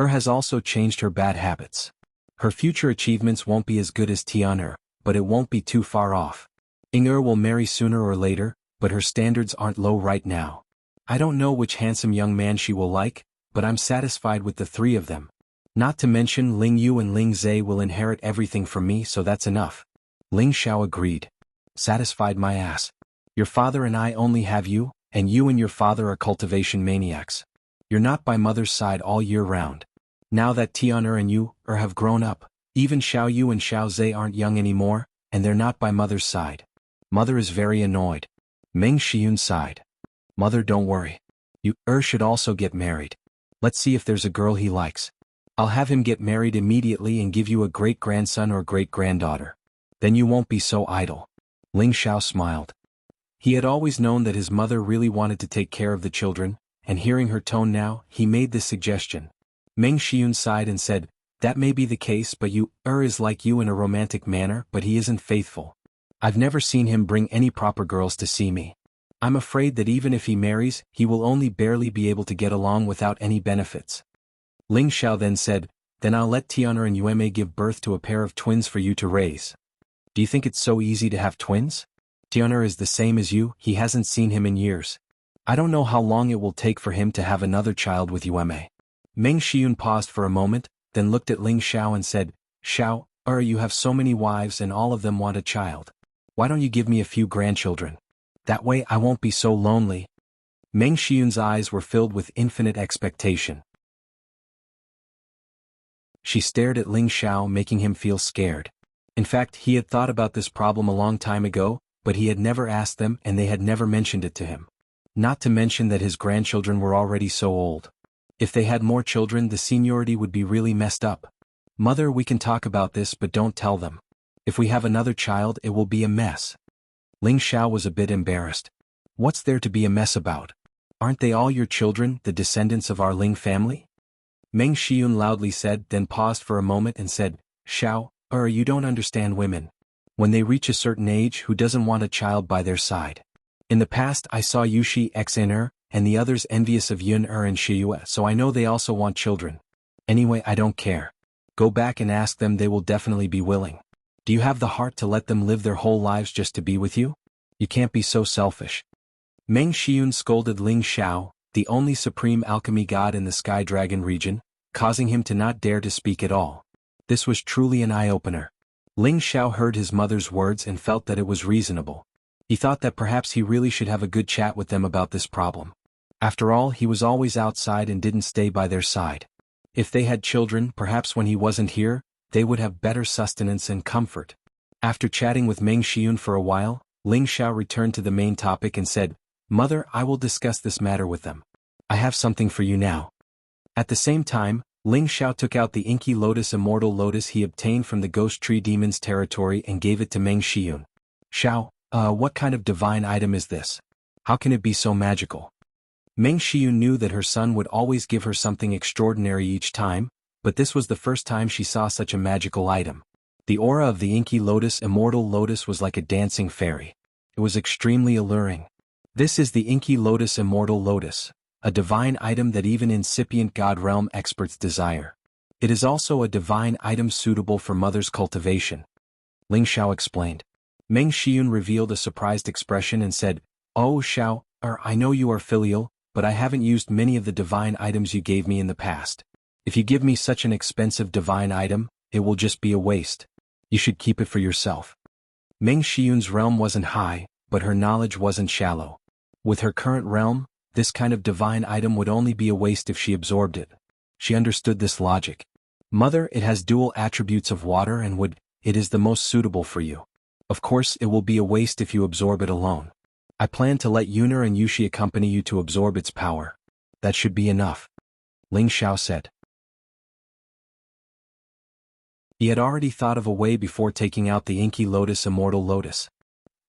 Has also changed her bad habits. Her future achievements won't be as good as Tian but it won't be too far off. Ing will marry sooner or later, but her standards aren't low right now. I don't know which handsome young man she will like, but I'm satisfied with the 3 of them. Not to mention Ling Yu and Ling Zhe will inherit everything from me, so that's enough. Ling Xiao agreed. Satisfied my ass. Your father and I only have you, and you and your father are cultivation maniacs. You're not by mother's side all year round. Now that Tian and you have grown up, even Xiao Yu and Xiao Zhe aren't young anymore, and they're not by mother's side. Mother is very annoyed. Meng Xiun sighed. Mother, don't worry. You should also get married. Let's see if there's a girl he likes. I'll have him get married immediately and give you a great-grandson or great-granddaughter. Then you won't be so idle. Ling Xiao smiled. He had always known that his mother really wanted to take care of the children, and hearing her tone now, he made this suggestion. Meng Xiun sighed and said, that may be the case, but you is like you in a romantic manner, but he isn't faithful. I've never seen him bring any proper girls to see me. I'm afraid that even if he marries, he will only barely be able to get along without any benefits. Ling Xiao then said, then I'll let Tian and Yueme give birth to a pair of twins for you to raise. Do you think it's so easy to have twins? Tian is the same as you, he hasn't seen him in years. I don't know how long it will take for him to have another child with Yueme. Meng Xiun paused for a moment, then looked at Ling Xiao and said, Xiao, you have so many wives and all of them want a child. Why don't you give me a few grandchildren? That way I won't be so lonely. Meng Xiun's eyes were filled with infinite expectation. She stared at Ling Xiao, making him feel scared. In fact, he had thought about this problem a long time ago, but he had never asked them and they had never mentioned it to him. Not to mention that his grandchildren were already so old. If they had more children, the seniority would be really messed up. Mother, we can talk about this, but don't tell them. If we have another child, it will be a mess. Ling Xiao was a bit embarrassed. What's there to be a mess about? Aren't they all your children, the descendants of our Ling family? Meng Xiun loudly said, then paused for a moment and said, Xiao, you don't understand women. When they reach a certain age, who doesn't want a child by their side? In the past I saw Yushi Xin and the others envious of Yun and Shiyue, so I know they also want children. Anyway, I don't care. Go back and ask them, they will definitely be willing. Do you have the heart to let them live their whole lives just to be with you? You can't be so selfish. Meng Xiun scolded Ling Xiao, the only supreme alchemy god in the Sky Dragon region, causing him to not dare to speak at all. This was truly an eye-opener. Ling Xiao heard his mother's words and felt that it was reasonable. He thought that perhaps he really should have a good chat with them about this problem. After all, he was always outside and didn't stay by their side. If they had children, perhaps when he wasn't here, they would have better sustenance and comfort. After chatting with Meng Xiun for a while, Ling Xiao returned to the main topic and said, Mother, I will discuss this matter with them. I have something for you now. At the same time, Ling Xiao took out the inky lotus immortal lotus he obtained from the ghost tree demon's territory and gave it to Meng Xiun. Xiao, what kind of divine item is this? How can it be so magical? Meng Xiun knew that her son would always give her something extraordinary each time, but this was the first time she saw such a magical item. The aura of the inky lotus immortal lotus was like a dancing fairy. It was extremely alluring. This is the inky lotus immortal lotus, a divine item that even incipient god realm experts desire. It is also a divine item suitable for mother's cultivation. Ling Xiao explained. Meng Xiun revealed a surprised expression and said, Oh Xiao, I know you are filial, but I haven't used many of the divine items you gave me in the past. If you give me such an expensive divine item, it will just be a waste. You should keep it for yourself. Meng Shiyun's realm wasn't high, but her knowledge wasn't shallow. With her current realm, this kind of divine item would only be a waste if she absorbed it. She understood this logic. Mother, it has dual attributes of water and wood, it is the most suitable for you. Of course, it will be a waste if you absorb it alone. I plan to let Yunar and Yushi accompany you to absorb its power. That should be enough. Ling Xiao said. He had already thought of a way before taking out the Inky Lotus Immortal Lotus.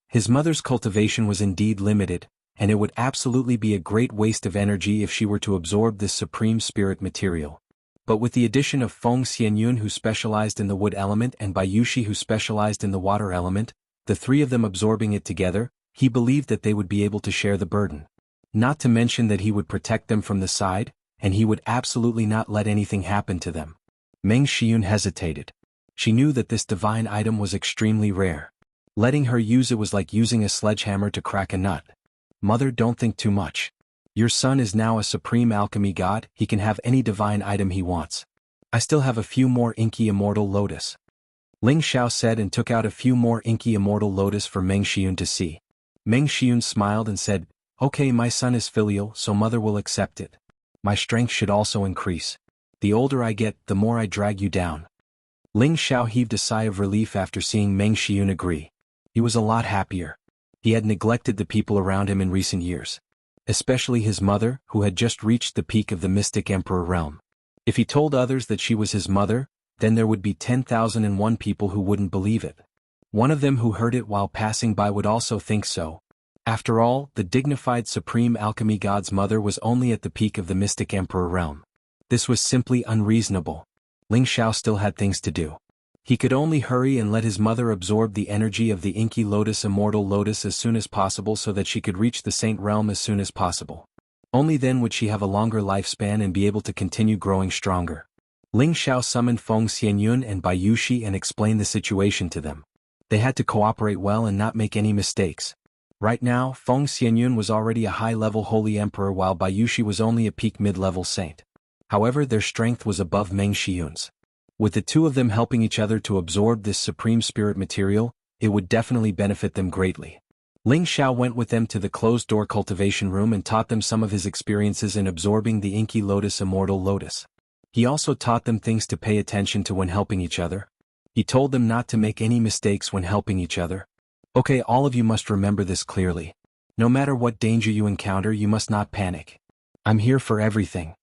His mother's cultivation was indeed limited, and it would absolutely be a great waste of energy if she were to absorb this supreme spirit material. But with the addition of Feng Xianyun who specialized in the wood element and Bayushi who specialized in the water element, the three of them absorbing it together, he believed that they would be able to share the burden. Not to mention that he would protect them from the side, and he would absolutely not let anything happen to them. Meng Shiyun hesitated. She knew that this divine item was extremely rare. Letting her use it was like using a sledgehammer to crack a nut. Mother, don't think too much. Your son is now a supreme alchemy god, he can have any divine item he wants. I still have a few more Inky Immortal Lotus. Ling Xiao said and took out a few more Inky Immortal Lotus for Meng Shiyun to see. Meng Shiyun smiled and said, okay, my son is filial, so mother will accept it. My strength should also increase. The older I get, the more I drag you down. Ling Xiao heaved a sigh of relief after seeing Meng Shiyun agree. He was a lot happier. He had neglected the people around him in recent years. Especially his mother, who had just reached the peak of the Mystic Emperor realm. If he told others that she was his mother, then there would be 10,001 people who wouldn't believe it. One of them who heard it while passing by would also think so. After all, the dignified supreme alchemy god's mother was only at the peak of the Mystic Emperor realm. This was simply unreasonable. Ling Xiao still had things to do. He could only hurry and let his mother absorb the energy of the Inky Lotus Immortal Lotus as soon as possible so that she could reach the Saint Realm as soon as possible. Only then would she have a longer lifespan and be able to continue growing stronger. Ling Xiao summoned Feng Xianyun and Bayushi and explained the situation to them. They had to cooperate well and not make any mistakes. Right now, Feng Xianyun was already a high-level Holy Emperor while Bayushi was only a peak mid-level saint. However, their strength was above Meng Shiyun's. With the two of them helping each other to absorb this supreme spirit material, it would definitely benefit them greatly. Ling Xiao went with them to the closed-door cultivation room and taught them some of his experiences in absorbing the Inky Lotus Immortal Lotus. He also taught them things to pay attention to when helping each other. He told them not to make any mistakes when helping each other. Okay, all of you must remember this clearly. No matter what danger you encounter, you must not panic. I'm here for everything.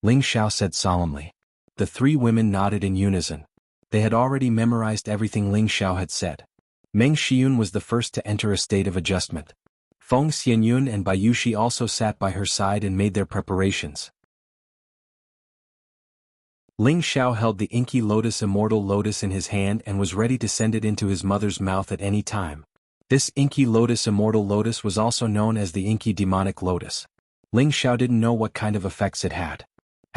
Ling Xiao said solemnly. The three women nodded in unison. They had already memorized everything Ling Xiao had said. Meng Shiyun was the first to enter a state of adjustment. Feng Xianyun and Bayushi also sat by her side and made their preparations. Ling Xiao held the Inky Lotus Immortal Lotus in his hand and was ready to send it into his mother's mouth at any time. This Inky Lotus Immortal Lotus was also known as the Inky Demonic Lotus. Ling Xiao didn't know what kind of effects it had.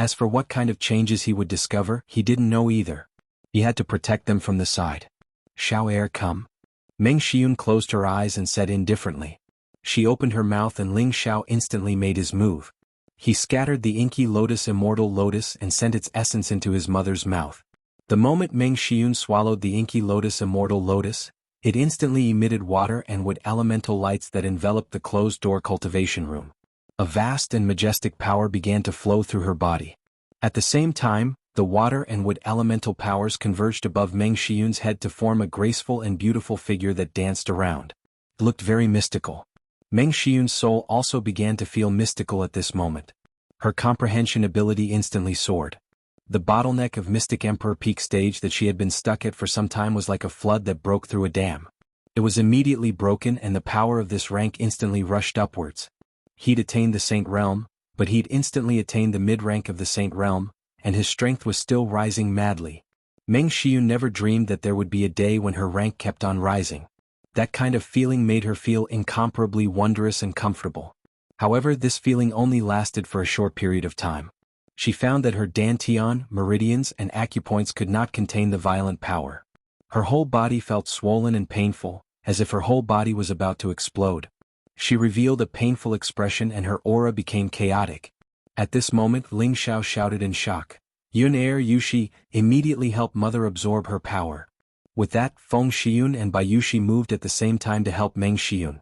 As for what kind of changes he would discover, he didn't know either. He had to protect them from the side. Xiao Air come. Meng Shiyun closed her eyes and said indifferently. She opened her mouth and Ling Xiao instantly made his move. He scattered the Inky Lotus Immortal Lotus and sent its essence into his mother's mouth. The moment Meng Shiyun swallowed the Inky Lotus Immortal Lotus, it instantly emitted water and wood elemental lights that enveloped the closed-door cultivation room. A vast and majestic power began to flow through her body. At the same time, the water and wood elemental powers converged above Meng Shiyun's head to form a graceful and beautiful figure that danced around. It looked very mystical. Meng Shiyun's soul also began to feel mystical at this moment. Her comprehension ability instantly soared. The bottleneck of Mystic Emperor peak stage that she had been stuck at for some time was like a flood that broke through a dam. It was immediately broken and the power of this rank instantly rushed upwards. He'd attained the Saint Realm, but he'd instantly attained the mid-rank of the Saint Realm, and his strength was still rising madly. Meng Shiyun never dreamed that there would be a day when her rank kept on rising. That kind of feeling made her feel incomparably wondrous and comfortable. However, this feeling only lasted for a short period of time. She found that her dantian, meridians, and acupoints could not contain the violent power. Her whole body felt swollen and painful, as if her whole body was about to explode. She revealed a painful expression and her aura became chaotic. At this moment Ling Xiao shouted in shock. Yun Yushi immediately helped Mother absorb her power. With that, Feng Xiyun and Bayushi moved at the same time to help Meng Xiyun.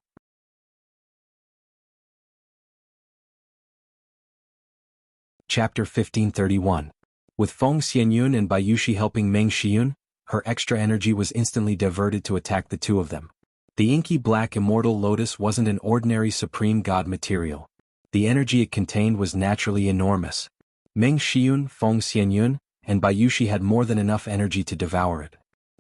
Chapter 1531. With Feng Xianyun and Bayushi helping Meng Xiyun, her extra energy was instantly diverted to attack the two of them. The inky black immortal lotus wasn't an ordinary supreme god material. The energy it contained was naturally enormous. Meng Xiyun, Feng Xianyun, and Bayushi had more than enough energy to devour it.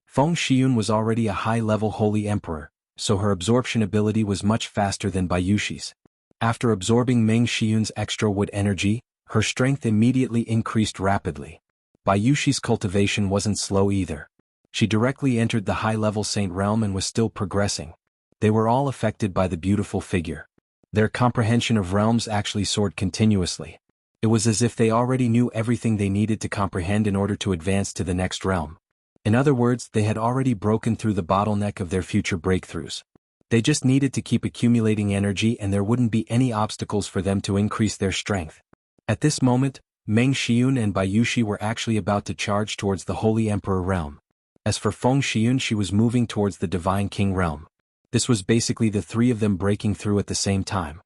Feng Xiyun was already a high-level holy emperor, so her absorption ability was much faster than Bayushi's. After absorbing Meng Xiyun's extra wood energy, her strength immediately increased rapidly. Bayushi's cultivation wasn't slow either. She directly entered the high-level saint realm and was still progressing. They were all affected by the beautiful figure. Their comprehension of realms actually soared continuously. It was as if they already knew everything they needed to comprehend in order to advance to the next realm. In other words, they had already broken through the bottleneck of their future breakthroughs. They just needed to keep accumulating energy and there wouldn't be any obstacles for them to increase their strength. At this moment, Meng Xiyun and Bayushi were actually about to charge towards the Holy Emperor realm. As for Feng Xiyun, she was moving towards the Divine King realm. This was basically the three of them breaking through at the same time.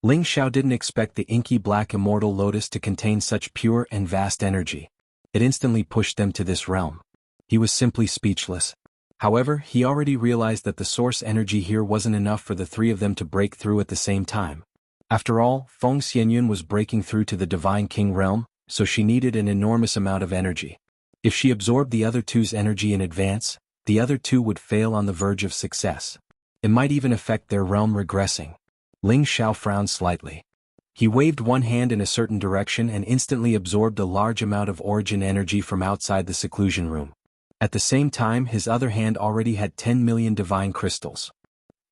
Ling Xiao didn't expect the inky black immortal lotus to contain such pure and vast energy. It instantly pushed them to this realm. He was simply speechless. However, he already realized that the source energy here wasn't enough for the three of them to break through at the same time. After all, Feng Xianyun was breaking through to the Divine King realm, so she needed an enormous amount of energy. If she absorbed the other two's energy in advance, the other two would fail on the verge of success. It might even affect their realm regressing. Ling Xiao frowned slightly. He waved one hand in a certain direction and instantly absorbed a large amount of origin energy from outside the seclusion room. At the same time, his other hand already had 10 million divine crystals.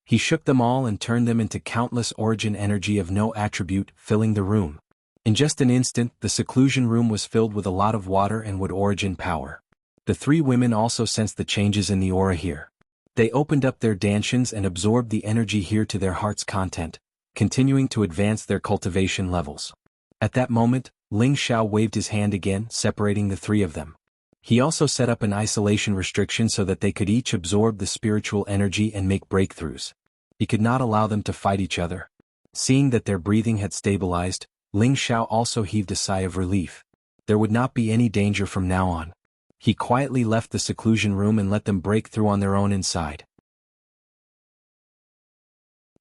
He shook them all and turned them into countless origin energy of no attribute, filling the room. In just an instant, the seclusion room was filled with a lot of water and wood origin power. The three women also sensed the changes in the aura here. They opened up their dantians and absorbed the energy here to their heart's content, continuing to advance their cultivation levels. At that moment, Ling Xiao waved his hand again, separating the three of them. He also set up an isolation restriction so that they could each absorb the spiritual energy and make breakthroughs. He could not allow them to fight each other. Seeing that their breathing had stabilized, Ling Xiao also heaved a sigh of relief. There would not be any danger from now on. He quietly left the seclusion room and let them break through on their own inside.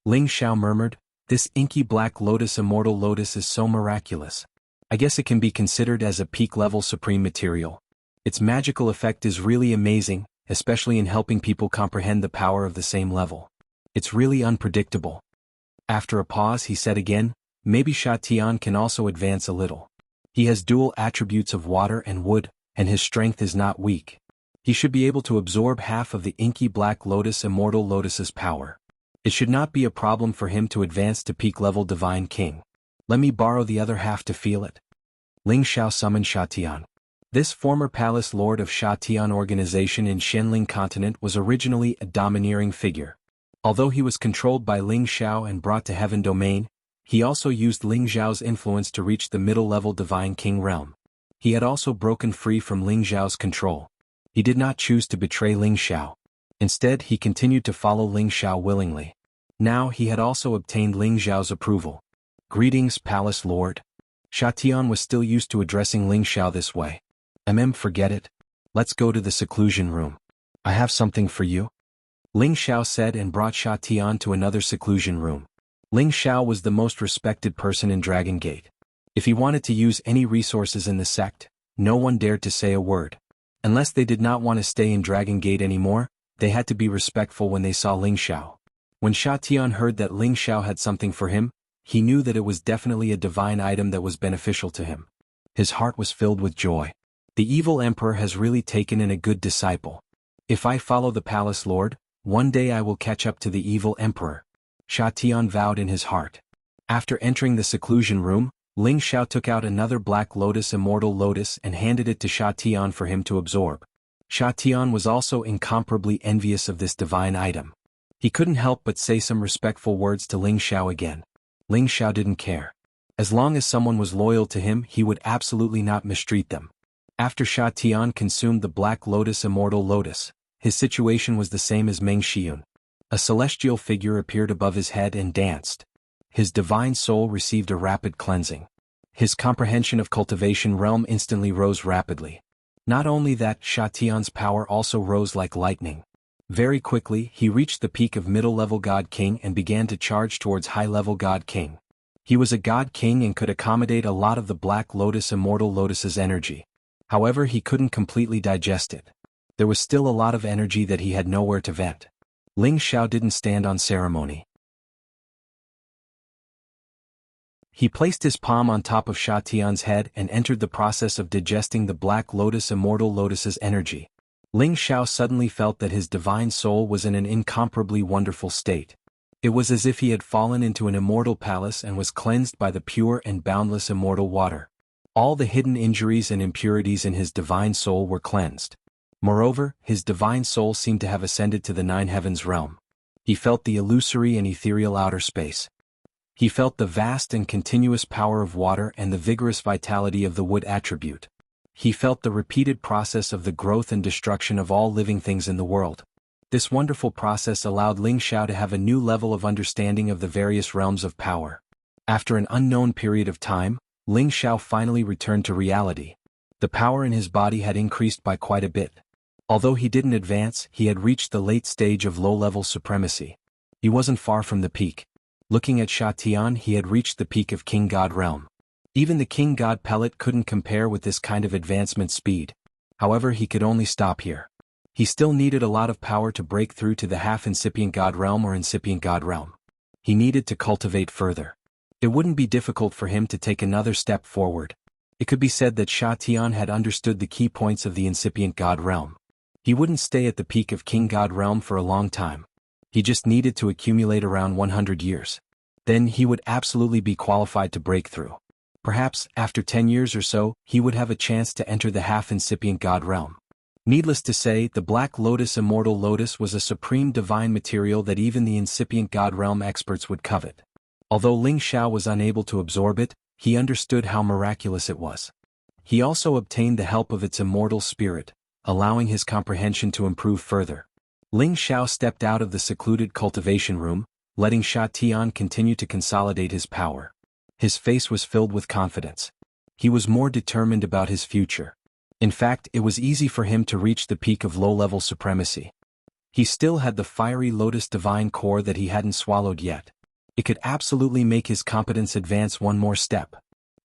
Ling Xiao murmured, "This inky black lotus immortal lotus is so miraculous. I guess it can be considered as a peak-level supreme material. Its magical effect is really amazing, especially in helping people comprehend the power of the same level. It's really unpredictable." After a pause he said again, "Maybe Sha Tian can also advance a little. He has dual attributes of water and wood, and his strength is not weak. He should be able to absorb half of the inky black lotus immortal lotus's power. It should not be a problem for him to advance to peak-level Divine King. Let me borrow the other half to feel it." Ling Xiao summoned Sha Tian. This former palace lord of Sha Tian organization in Shenling continent was originally a domineering figure. Although he was controlled by Ling Xiao and brought to Heaven Domain, he also used Ling Xiao's influence to reach the middle-level Divine King realm. He had also broken free from Ling Xiao's control. He did not choose to betray Ling Xiao. Instead, he continued to follow Ling Xiao willingly. Now he had also obtained Ling Xiao's approval. "Greetings, Palace Lord." Sha Tian was still used to addressing Ling Xiao this way. Forget it. Let's go to the seclusion room. I have something for you." Ling Xiao said and brought Sha Tian to another seclusion room. Ling Xiao was the most respected person in Dragon Gate. If he wanted to use any resources in the sect, no one dared to say a word. Unless they did not want to stay in Dragon Gate anymore, they had to be respectful when they saw Ling Xiao. When Sha Tian heard that Ling Xiao had something for him, he knew that it was definitely a divine item that was beneficial to him. His heart was filled with joy. The evil emperor has really taken in a good disciple. If I follow the palace lord, one day I will catch up to the evil emperor. Sha Tian vowed in his heart. After entering the seclusion room, Ling Xiao took out another black lotus immortal lotus and handed it to Sha Tian for him to absorb. Sha Tian was also incomparably envious of this divine item. He couldn't help but say some respectful words to Ling Xiao again. Ling Xiao didn't care. As long as someone was loyal to him, he would absolutely not mistreat them. After Sha Tian consumed the Black Lotus Immortal Lotus, his situation was the same as Meng Xiun. A celestial figure appeared above his head and danced. His divine soul received a rapid cleansing. His comprehension of cultivation realm instantly rose rapidly. Not only that, Sha Tian's power also rose like lightning. Very quickly, he reached the peak of middle-level God King and began to charge towards high-level God King. He was a God King and could accommodate a lot of the Black Lotus Immortal Lotus's energy. However, he couldn't completely digest it. There was still a lot of energy that he had nowhere to vent. Ling Xiao didn't stand on ceremony. He placed his palm on top of Sha Tian's head and entered the process of digesting the Black Lotus Immortal Lotus's energy. Ling Xiao suddenly felt that his divine soul was in an incomparably wonderful state. It was as if he had fallen into an immortal palace and was cleansed by the pure and boundless immortal water. All the hidden injuries and impurities in his divine soul were cleansed. Moreover, his divine soul seemed to have ascended to the nine heavens realm. He felt the illusory and ethereal outer space. He felt the vast and continuous power of water and the vigorous vitality of the wood attribute. He felt the repeated process of the growth and destruction of all living things in the world. This wonderful process allowed Ling Xiao to have a new level of understanding of the various realms of power. After an unknown period of time, Ling Xiao finally returned to reality. The power in his body had increased by quite a bit. Although he didn't advance, he had reached the late stage of low-level supremacy. He wasn't far from the peak. Looking at Sha Tian, he had reached the peak of King God realm. Even the King God pellet couldn't compare with this kind of advancement speed. However, he could only stop here. He still needed a lot of power to break through to the half-incipient God realm or incipient God realm. He needed to cultivate further. It wouldn't be difficult for him to take another step forward. It could be said that Sha Tian had understood the key points of the incipient God realm. He wouldn't stay at the peak of King God realm for a long time. He just needed to accumulate around 100 years. Then he would absolutely be qualified to break through. Perhaps, after 10 years or so, he would have a chance to enter the half-incipient God realm. Needless to say, the Black Lotus Immortal Lotus was a supreme divine material that even the incipient God realm experts would covet. Although Ling Xiao was unable to absorb it, he understood how miraculous it was. He also obtained the help of its immortal spirit, allowing his comprehension to improve further. Ling Xiao stepped out of the secluded cultivation room, letting Sha Tian continue to consolidate his power. His face was filled with confidence. He was more determined about his future. In fact, it was easy for him to reach the peak of low-level supremacy. He still had the fiery lotus divine core that he hadn't swallowed yet. It could absolutely make his competence advance one more step.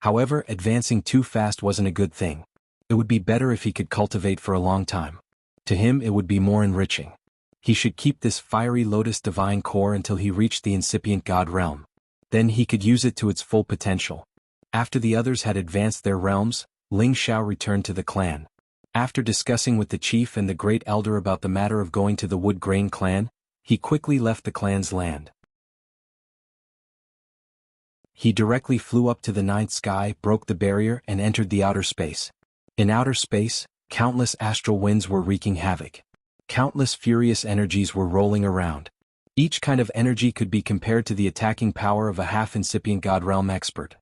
However, advancing too fast wasn't a good thing. It would be better if he could cultivate for a long time. To him it would be more enriching. He should keep this fiery lotus divine core until he reached the incipient God realm. Then he could use it to its full potential. After the others had advanced their realms, Ling Xiao returned to the clan. After discussing with the chief and the great elder about the matter of going to the Wood Grain clan, he quickly left the clan's land. He directly flew up to the ninth sky, broke the barrier, and entered the outer space. In outer space, countless astral winds were wreaking havoc. Countless furious energies were rolling around. Each kind of energy could be compared to the attacking power of a half-incipient God realm expert.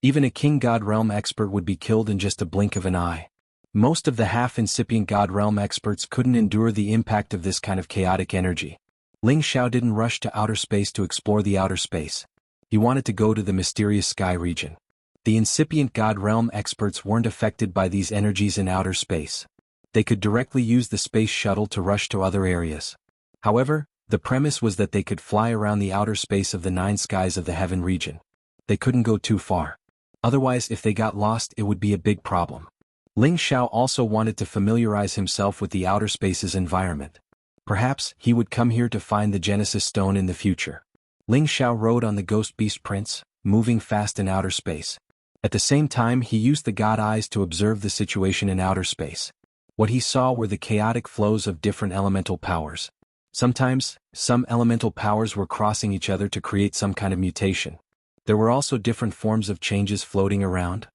Even a King God realm expert would be killed in just a blink of an eye. Most of the half-incipient God realm experts couldn't endure the impact of this kind of chaotic energy. Ling Xiao didn't rush to outer space to explore the outer space. He wanted to go to the mysterious sky region. The incipient God realm experts weren't affected by these energies in outer space. They could directly use the space shuttle to rush to other areas. However, the premise was that they could fly around the outer space of the nine skies of the heaven region. They couldn't go too far. Otherwise, if they got lost, it would be a big problem. Ling Xiao also wanted to familiarize himself with the outer space's environment. Perhaps he would come here to find the Genesis Stone in the future. Ling Xiao rode on the Ghost Beast Prince, moving fast in outer space. At the same time, he used the God Eyes to observe the situation in outer space. What he saw were the chaotic flows of different elemental powers. Sometimes, some elemental powers were crossing each other to create some kind of mutation. There were also different forms of changes floating around.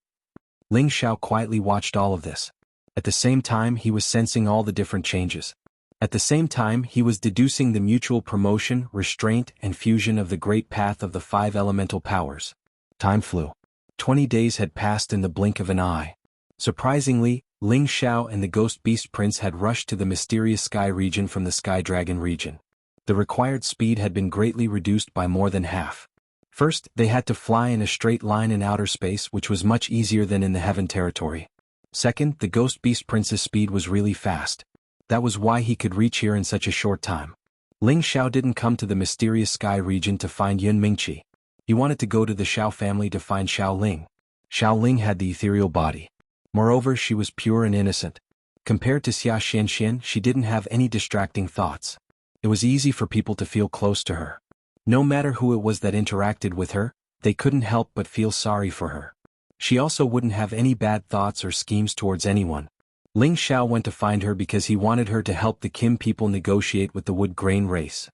Ling Xiao quietly watched all of this. At the same time, he was sensing all the different changes. At the same time, he was deducing the mutual promotion, restraint, and fusion of the great path of the 5 elemental powers. Time flew. 20 days had passed in the blink of an eye. Surprisingly, Ling Xiao and the Ghost Beast Prince had rushed to the mysterious sky region from the Sky Dragon region. The required speed had been greatly reduced by more than half. First, they had to fly in a straight line in outer space, which was much easier than in the heaven territory. Second, the Ghost Beast Prince's speed was really fast. That was why he could reach here in such a short time. Ling Xiao didn't come to the mysterious sky region to find Yun Mingqi. He wanted to go to the Xiao family to find Xiao Ling. Xiao Ling had the ethereal body. Moreover, she was pure and innocent. Compared to Xia Xianxian, she didn't have any distracting thoughts. It was easy for people to feel close to her. No matter who it was that interacted with her, they couldn't help but feel sorry for her. She also wouldn't have any bad thoughts or schemes towards anyone. Ling Xiao went to find her because he wanted her to help the Kim people negotiate with the wood grain race.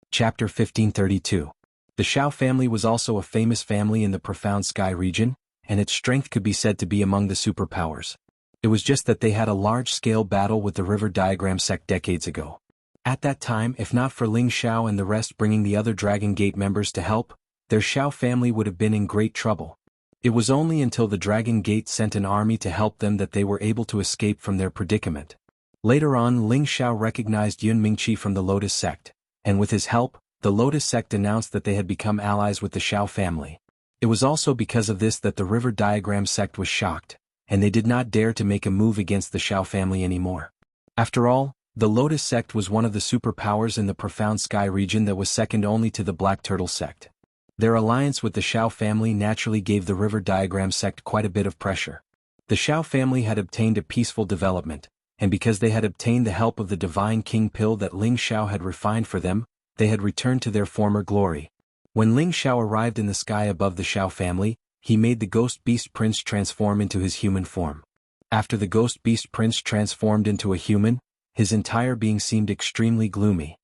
Chapter 1532. The Xiao family was also a famous family in the profound sky region, and its strength could be said to be among the superpowers. It was just that they had a large-scale battle with the River Diagram sect decades ago. At that time, if not for Ling Xiao and the rest bringing the other Dragon Gate members to help, their Xiao family would have been in great trouble. It was only until the Dragon Gate sent an army to help them that they were able to escape from their predicament. Later on, Ling Xiao recognized Yun Mingqi from the Lotus sect, and with his help, the Lotus sect announced that they had become allies with the Xiao family. It was also because of this that the River Diagram sect was shocked, and they did not dare to make a move against the Xiao family anymore. After all, the Lotus sect was one of the superpowers in the profound sky region that was second only to the Black Turtle sect. Their alliance with the Xiao family naturally gave the River Diagram sect quite a bit of pressure. The Xiao family had obtained a peaceful development, and because they had obtained the help of the divine king pill that Ling Xiao had refined for them, they had returned to their former glory. When Ling Xiao arrived in the sky above the Xiao family, he made the Ghost Beast Prince transform into his human form. After the Ghost Beast Prince transformed into a human, his entire being seemed extremely gloomy.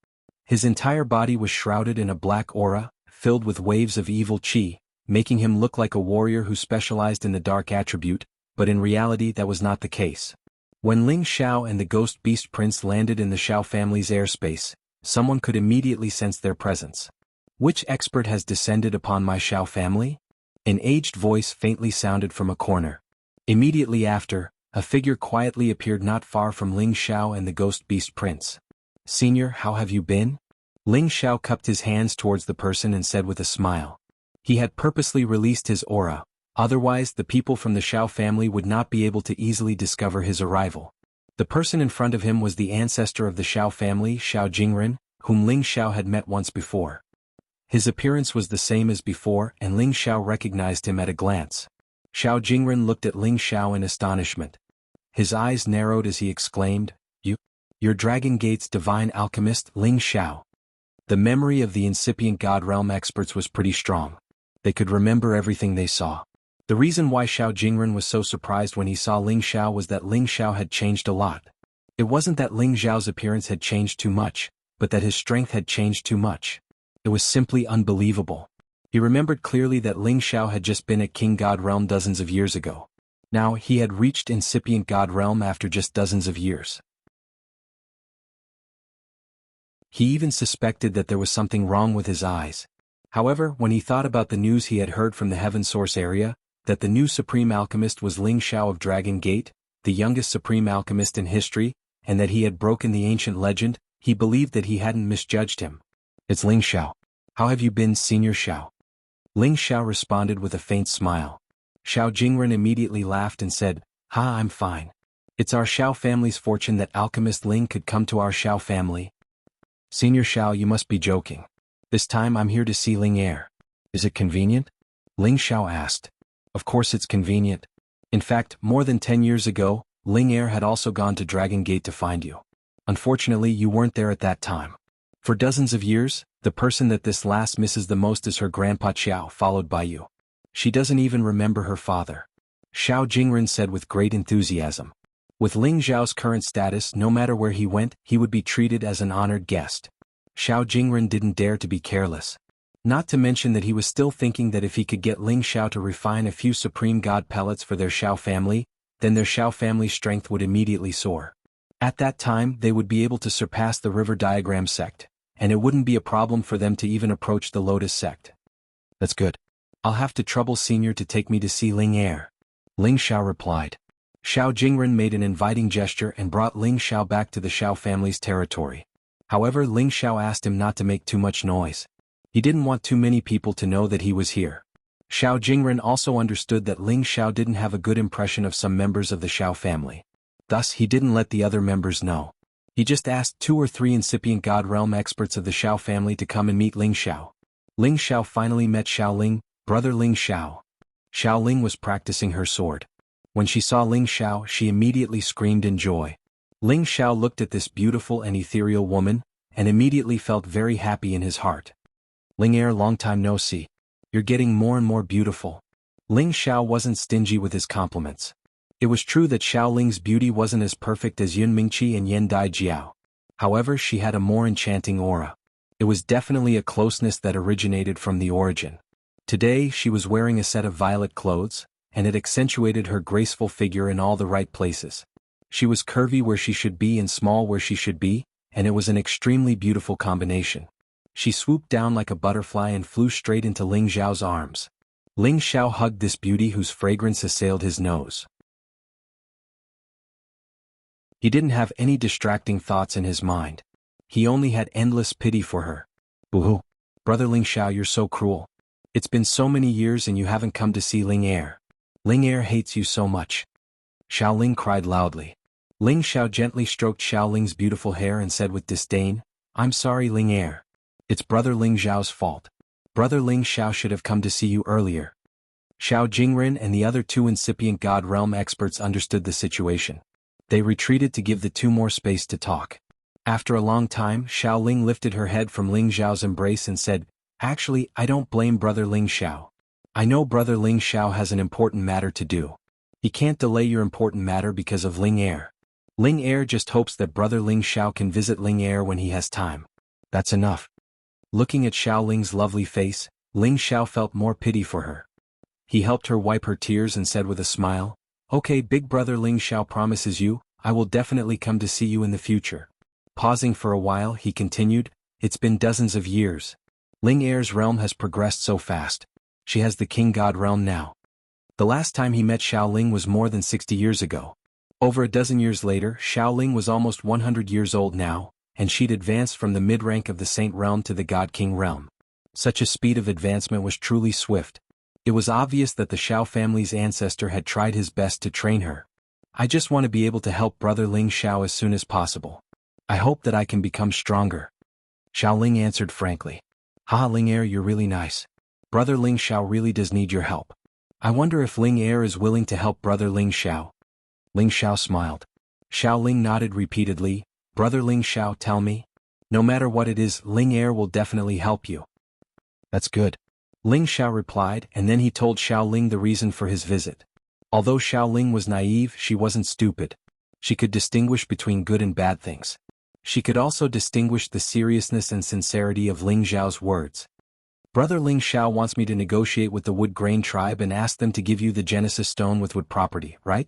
His entire body was shrouded in a black aura, filled with waves of evil qi, making him look like a warrior who specialized in the dark attribute, but in reality that was not the case. When Ling Xiao and the Ghost Beast Prince landed in the Xiao family's airspace, someone could immediately sense their presence. "Which expert has descended upon my Xiao family?" An aged voice faintly sounded from a corner. Immediately after, a figure quietly appeared not far from Ling Xiao and the Ghost Beast Prince. "Senior, how have you been?" Ling Xiao cupped his hands towards the person and said with a smile. He had purposely released his aura, otherwise the people from the Xiao family would not be able to easily discover his arrival. The person in front of him was the ancestor of the Xiao family, Xiao Jingren, whom Ling Xiao had met once before. His appearance was the same as before, and Ling Xiao recognized him at a glance. Xiao Jingren looked at Ling Xiao in astonishment. His eyes narrowed as he exclaimed, Your Dragon Gate's divine alchemist, Ling Xiao." The memory of the incipient God Realm experts was pretty strong. They could remember everything they saw. The reason why Xiao Jingren was so surprised when he saw Ling Xiao was that Ling Xiao had changed a lot. It wasn't that Ling Xiao's appearance had changed too much, but that his strength had changed too much. It was simply unbelievable. He remembered clearly that Ling Xiao had just been at King God Realm dozens of years ago. Now he had reached incipient God Realm after just dozens of years. He even suspected that there was something wrong with his eyes. However, when he thought about the news he had heard from the Heaven Source area, that the new Supreme Alchemist was Ling Xiao of Dragon Gate, the youngest Supreme Alchemist in history, and that he had broken the ancient legend, he believed that he hadn't misjudged him. "It's Ling Xiao. How have you been, Senior Xiao?" Ling Xiao responded with a faint smile. Xiao Jingren immediately laughed and said, "Ha, I'm fine. It's our Xiao family's fortune that Alchemist Ling could come to our Xiao family." "Senior Xiao, you must be joking. This time I'm here to see Ling Er. Is it convenient?" Ling Xiao asked. "Of course it's convenient. In fact, more than 10 years ago, Ling Er had also gone to Dragon Gate to find you. Unfortunately, you weren't there at that time. For dozens of years, the person that this last misses the most is her grandpa Xiao, followed by you. She doesn't even remember her father." Xiao Jingren said with great enthusiasm. With Ling Xiao's current status, no matter where he went, he would be treated as an honored guest. Xiao Jingren didn't dare to be careless. Not to mention that he was still thinking that if he could get Ling Xiao to refine a few Supreme God pellets for their Xiao family, then their Xiao family's strength would immediately soar. At that time, they would be able to surpass the River Diagram sect, and it wouldn't be a problem for them to even approach the Lotus sect. "That's good. I'll have to trouble Senior to take me to see Ling Er. Ling Xiao replied. Xiao Jingren made an inviting gesture and brought Ling Xiao back to the Xiao family's territory. However, Ling Xiao asked him not to make too much noise. He didn't want too many people to know that he was here. Xiao Jingren also understood that Ling Xiao didn't have a good impression of some members of the Xiao family. Thus, he didn't let the other members know. He just asked 2 or 3 incipient God Realm experts of the Xiao family to come and meet Ling Xiao. Ling Xiao finally met Xiao Ling, brother Ling Xiao. Xiao Ling was practicing her sword. When she saw Ling Xiao, she immediately screamed in joy. Ling Xiao looked at this beautiful and ethereal woman, and immediately felt very happy in his heart. Ling Er, long time no see. You're getting more and more beautiful. Ling Xiao wasn't stingy with his compliments. It was true that Xiao Ling's beauty wasn't as perfect as Yun Mingqi and Yen Dai Jiao. However, she had a more enchanting aura. It was definitely a closeness that originated from the origin. Today, she was wearing a set of violet clothes, and it accentuated her graceful figure in all the right places. She was curvy where she should be and small where she should be, and it was an extremely beautiful combination. She swooped down like a butterfly and flew straight into Ling Xiao's arms. Ling Xiao hugged this beauty whose fragrance assailed his nose. He didn't have any distracting thoughts in his mind. He only had endless pity for her. Boo-hoo. Brother Ling Xiao, you're so cruel. It's been so many years and you haven't come to see Ling Er. Ling Er hates you so much. Xiao Ling cried loudly. Ling Xiao gently stroked Xiao Ling's beautiful hair and said with disdain, I'm sorry, Ling Er. It's brother Ling Xiao's fault. Brother Ling Xiao should have come to see you earlier. Xiao Jingren and the other 2 incipient God Realm experts understood the situation. They retreated to give the 2 more space to talk. After a long time, Xiao Ling lifted her head from Ling Xiao's embrace and said, Actually, I don't blame brother Ling Xiao. I know brother Ling Xiao has an important matter to do. He can't delay your important matter because of Ling Er. Ling Er just hopes that brother Ling Xiao can visit Ling Er when he has time. That's enough. Looking at Xiao Ling's lovely face, Ling Xiao felt more pity for her. He helped her wipe her tears and said with a smile, Okay, big brother Ling Xiao promises you, I will definitely come to see you in the future. Pausing for a while, he continued, It's been dozens of years. Ling Er's realm has progressed so fast. She has the King God realm now. The last time he met Xiao Ling was more than 60 years ago. Over a dozen years later, Xiao Ling was almost 100 years old now, and she'd advanced from the mid-rank of the Saint realm to the God King realm. Such a speed of advancement was truly swift. It was obvious that the Xiao family's ancestor had tried his best to train her. I just want to be able to help brother Ling Xiao as soon as possible. I hope that I can become stronger. Xiao Ling answered frankly. Haha, Ling Er, you're really nice. Brother Ling Xiao really does need your help. I wonder if Ling Er is willing to help brother Ling Xiao. Ling Xiao smiled. Xiao Ling nodded repeatedly. Brother Ling Xiao, tell me. No matter what it is, Ling Er will definitely help you. That's good. Ling Xiao replied, and then he told Xiao Ling the reason for his visit. Although Xiao Ling was naive, she wasn't stupid. She could distinguish between good and bad things. She could also distinguish the seriousness and sincerity of Ling Xiao's words. Brother Ling Xiao wants me to negotiate with the Wood Grain tribe and ask them to give you the Genesis stone with wood property, right?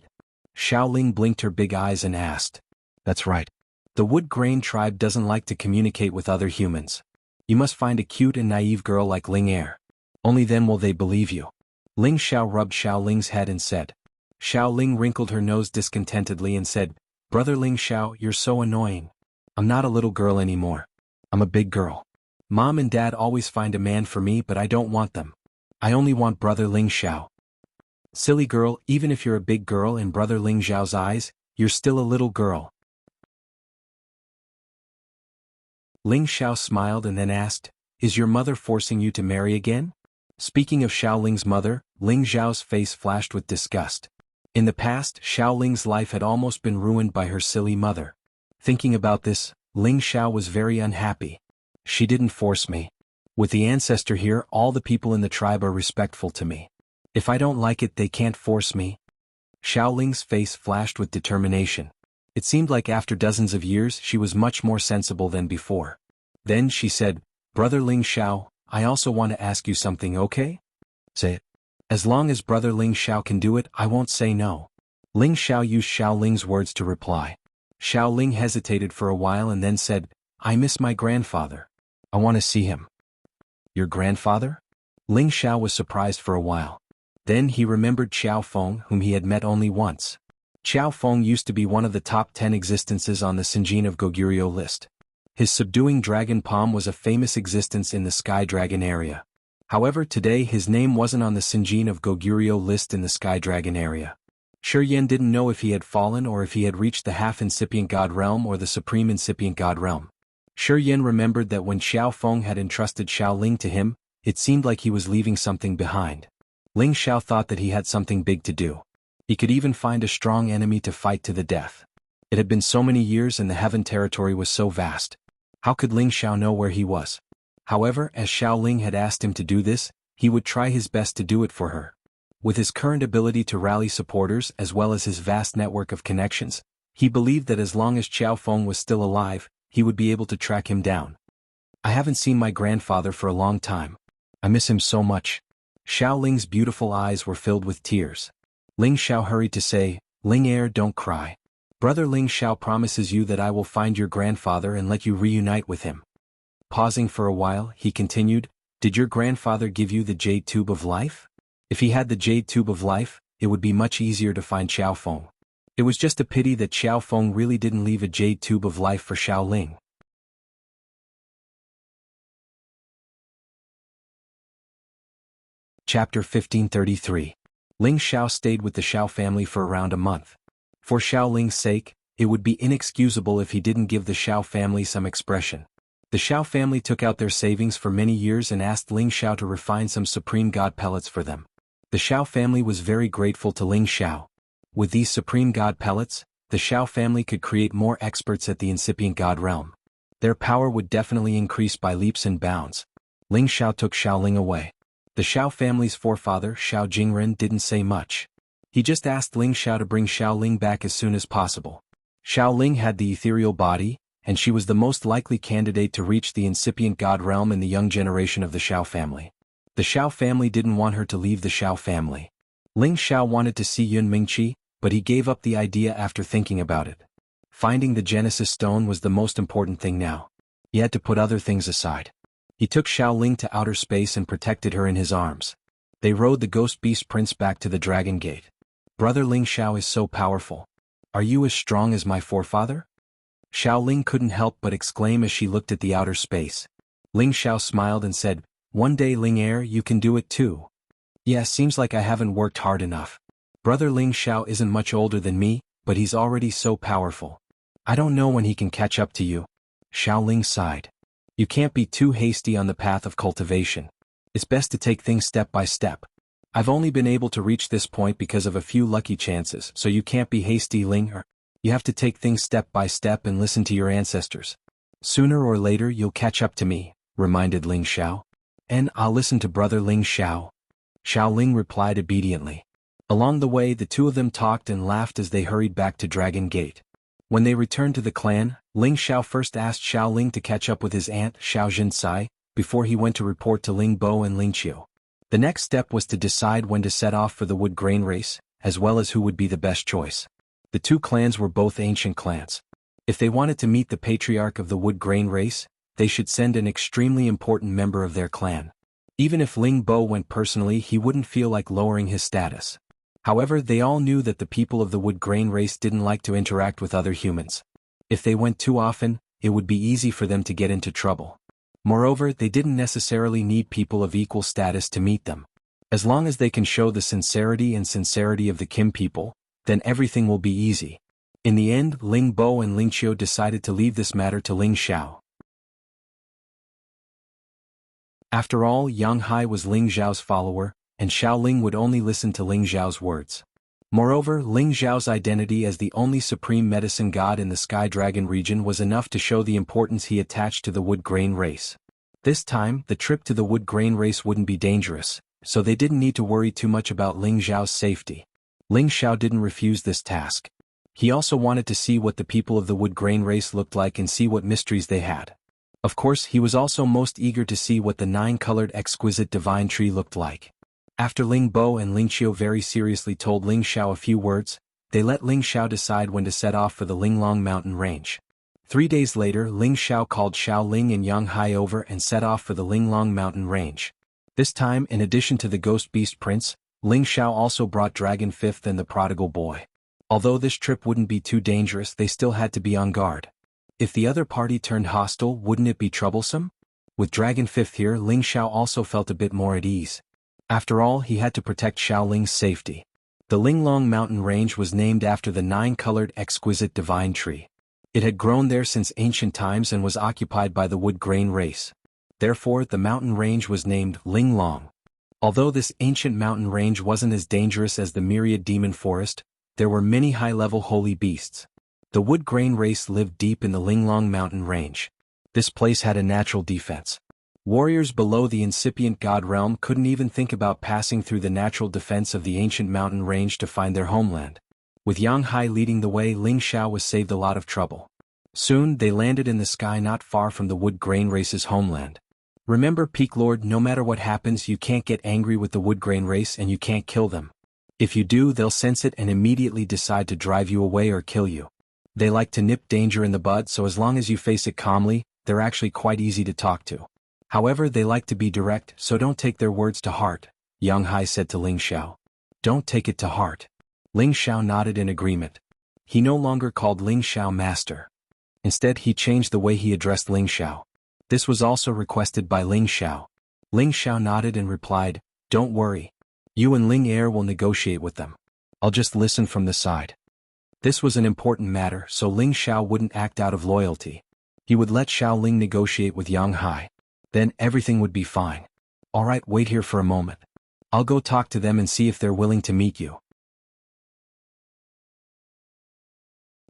Xiao Ling blinked her big eyes and asked. That's right. The Wood Grain tribe doesn't like to communicate with other humans. You must find a cute and naive girl like Ling Er. Only then will they believe you. Ling Xiao rubbed Xiao Ling's head and said. Xiao Ling wrinkled her nose discontentedly and said, Brother Ling Xiao, you're so annoying. I'm not a little girl anymore. I'm a big girl. Mom and Dad always find a man for me, but I don't want them. I only want brother Ling Xiao. Silly girl, even if you're a big girl in brother Ling Xiao's eyes, you're still a little girl. Ling Xiao smiled and then asked, Is your mother forcing you to marry again? Speaking of Xiao Ling's mother, Ling Xiao's face flashed with disgust. In the past, Xiao Ling's life had almost been ruined by her silly mother. Thinking about this, Ling Xiao was very unhappy. She didn't force me. With the ancestor here, all the people in the tribe are respectful to me. If I don't like it, they can't force me. Xiao Ling's face flashed with determination. It seemed like after dozens of years she was much more sensible than before. Then she said, Brother Ling Xiao, I also want to ask you something, okay? Say it. As long as brother Ling Xiao can do it, I won't say no. Ling Xiao used Xiao Ling's words to reply. Xiao Ling hesitated for a while and then said, I miss my grandfather. I want to see him. Your grandfather? Ling Xiao was surprised for a while. Then he remembered Xiao Feng, whom he had met only once. Xiao Feng used to be one of the top 10 existences on the Sinjin of Goguryeo list. His subduing dragon palm was a famous existence in the Sky Dragon area. However, today his name wasn't on the Sinjin of Goguryeo list in the Sky Dragon area. Shi Yan didn't know if he had fallen or if he had reached the half-incipient god realm or the supreme incipient god realm. Shi Yan remembered that when Xiao Feng had entrusted Xiao Ling to him, it seemed like he was leaving something behind. Ling Xiao thought that he had something big to do. He could even find a strong enemy to fight to the death. It had been so many years and the heaven territory was so vast. How could Ling Xiao know where he was? However, as Xiao Ling had asked him to do this, he would try his best to do it for her. With his current ability to rally supporters as well as his vast network of connections, he believed that as long as Xiao Feng was still alive, he would be able to track him down. I haven't seen my grandfather for a long time. I miss him so much. Xiao Ling's beautiful eyes were filled with tears. Ling Xiao hurried to say, Ling Heir, don't cry. Brother Ling Xiao promises you that I will find your grandfather and let you reunite with him. Pausing for a while, he continued, did your grandfather give you the Jade Tube of Life? If he had the Jade Tube of Life, it would be much easier to find Xiao Feng. It was just a pity that Xiao Feng really didn't leave a Jade Tube of Life for Xiao Ling. Chapter 1533. Ling Xiao stayed with the Xiao family for around a month. For Xiao Ling's sake, it would be inexcusable if he didn't give the Xiao family some expression. The Xiao family took out their savings for many years and asked Ling Xiao to refine some Supreme God pellets for them. The Xiao family was very grateful to Ling Xiao. With these Supreme God pellets, the Xiao family could create more experts at the incipient God realm. Their power would definitely increase by leaps and bounds. Ling Xiao took Xiao Ling away. The Xiao family's forefather, Xiao Jingren, didn't say much. He just asked Ling Xiao to bring Xiao Ling back as soon as possible. Xiao Ling had the ethereal body, and she was the most likely candidate to reach the incipient God realm in the young generation of the Xiao family. The Xiao family didn't want her to leave the Xiao family. Ling Xiao wanted to see Yun Mingqi, but he gave up the idea after thinking about it. Finding the Genesis Stone was the most important thing now. He had to put other things aside. He took Xiao Ling to outer space and protected her in his arms. They rode the Ghost Beast Prince back to the Dragon Gate. Brother Ling Xiao is so powerful. Are you as strong as my forefather? Xiao Ling couldn't help but exclaim as she looked at the outer space. Ling Xiao smiled and said, one day Ling Heir, you can do it too. Yeah, seems like I haven't worked hard enough. Brother Ling Xiao isn't much older than me, but he's already so powerful. I don't know when he can catch up to you. Xiao Ling sighed. You can't be too hasty on the path of cultivation. It's best to take things step by step. I've only been able to reach this point because of a few lucky chances, so you can't be hasty, Ling. You have to take things step by step and listen to your ancestors. Sooner or later you'll catch up to me, reminded Ling Xiao. And I'll listen to brother Ling Xiao. Xiao Ling replied obediently. Along the way the two of them talked and laughed as they hurried back to Dragon Gate. When they returned to the clan, Ling Xiao first asked Xiao Ling to catch up with his aunt, Xiao Jinsai, before he went to report to Ling Bo and Ling Qiu. The next step was to decide when to set off for the wood grain race, as well as who would be the best choice. The two clans were both ancient clans. If they wanted to meet the patriarch of the wood grain race, they should send an extremely important member of their clan. Even if Ling Bo went personally, he wouldn't feel like lowering his status. However, they all knew that the people of the wood grain race didn't like to interact with other humans. If they went too often, it would be easy for them to get into trouble. Moreover, they didn't necessarily need people of equal status to meet them. As long as they can show the sincerity of the Kim people, then everything will be easy. In the end, Ling Bo and Ling Qiu decided to leave this matter to Ling Xiao. After all, Yang Hai was Ling Zhao's follower, and Xiao Ling would only listen to Ling Zhao's words. Moreover, Ling Zhao's identity as the only supreme medicine god in the Sky Dragon region was enough to show the importance he attached to the wood grain race. This time, the trip to the wood grain race wouldn't be dangerous, so they didn't need to worry too much about Ling Zhao's safety. Ling Xiao didn't refuse this task. He also wanted to see what the people of the wood grain race looked like and see what mysteries they had. Of course, he was also most eager to see what the 9-colored exquisite divine tree looked like. After Ling Bo and Ling Qiu very seriously told Ling Xiao a few words, they let Ling Xiao decide when to set off for the Linglong mountain range. 3 days later, Ling Xiao called Xiao Ling and Yang Hai over and set off for the Linglong mountain range. This time, in addition to the Ghost Beast Prince, Ling Xiao also brought Dragon Fifth and the Prodigal Boy. Although this trip wouldn't be too dangerous, they still had to be on guard. If the other party turned hostile, wouldn't it be troublesome? With Dragon Fifth here, Ling Xiao also felt a bit more at ease. After all, he had to protect Xiaoling's safety. The Linglong mountain range was named after the 9-colored exquisite divine tree. It had grown there since ancient times and was occupied by the wood grain race. Therefore, the mountain range was named Linglong. Although this ancient mountain range wasn't as dangerous as the myriad demon forest, there were many high-level holy beasts. The wood grain race lived deep in the Linglong mountain range. This place had a natural defense. Warriors below the incipient god realm couldn't even think about passing through the natural defense of the ancient mountain range to find their homeland. With Yang Hai leading the way, Ling Xiao was saved a lot of trouble. Soon, they landed in the sky not far from the wood grain race's homeland. Remember, Peak Lord, no matter what happens, you can't get angry with the wood grain race and you can't kill them. If you do, they'll sense it and immediately decide to drive you away or kill you. They like to nip danger in the bud, so as long as you face it calmly, they're actually quite easy to talk to. However, they like to be direct, so don't take their words to heart, Yang Hai said to Ling Xiao. Don't take it to heart. Ling Xiao nodded in agreement. He no longer called Ling Xiao master. Instead, he changed the way he addressed Ling Xiao. This was also requested by Ling Xiao. Ling Xiao nodded and replied, "Don't worry. You and Ling Er will negotiate with them. I'll just listen from the side." This was an important matter, so Ling Xiao wouldn't act out of loyalty. He would let Xiao Ling negotiate with Yang Hai. Then everything would be fine. Alright, wait here for a moment. I'll go talk to them and see if they're willing to meet you.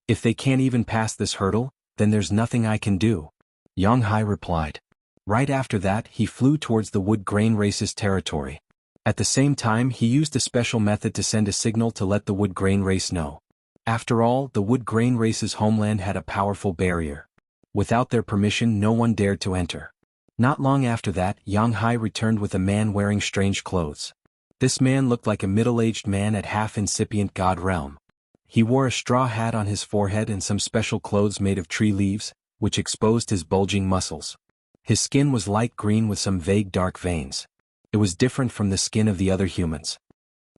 If they can't even pass this hurdle, then there's nothing I can do, Yang Hai replied. Right after that, he flew towards the wood grain race's territory. At the same time, he used a special method to send a signal to let the wood grain race know. After all, the wood grain race's homeland had a powerful barrier. Without their permission, no one dared to enter. Not long after that, Yang Hai returned with a man wearing strange clothes. This man looked like a middle-aged man at half-incipient god realm. He wore a straw hat on his forehead and some special clothes made of tree leaves, which exposed his bulging muscles. His skin was light green with some vague dark veins. It was different from the skin of the other humans.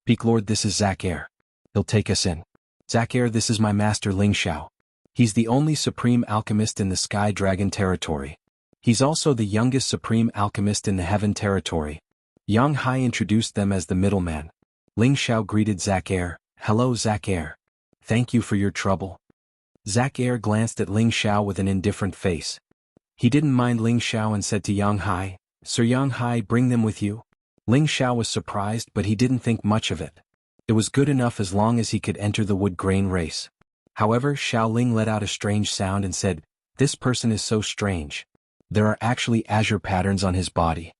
Peak Lord, this is Zac Er. He'll take us in. Zac Er, this is my master Ling Xiao. He's the only supreme alchemist in the Sky Dragon territory. He's also the youngest supreme alchemist in the Heaven territory. Yang Hai introduced them as the middleman. Ling Xiao greeted Zac Er. Hello, Zac Er. Thank you for your trouble. Zac Er glanced at Ling Xiao with an indifferent face. He didn't mind Ling Xiao and said to Yang Hai, Sir Yang Hai, bring them with you. Ling Xiao was surprised, but he didn't think much of it. It was good enough as long as he could enter the wood grain race. However, Xiao Ling let out a strange sound and said, This person is so strange. There are actually azure patterns on his body.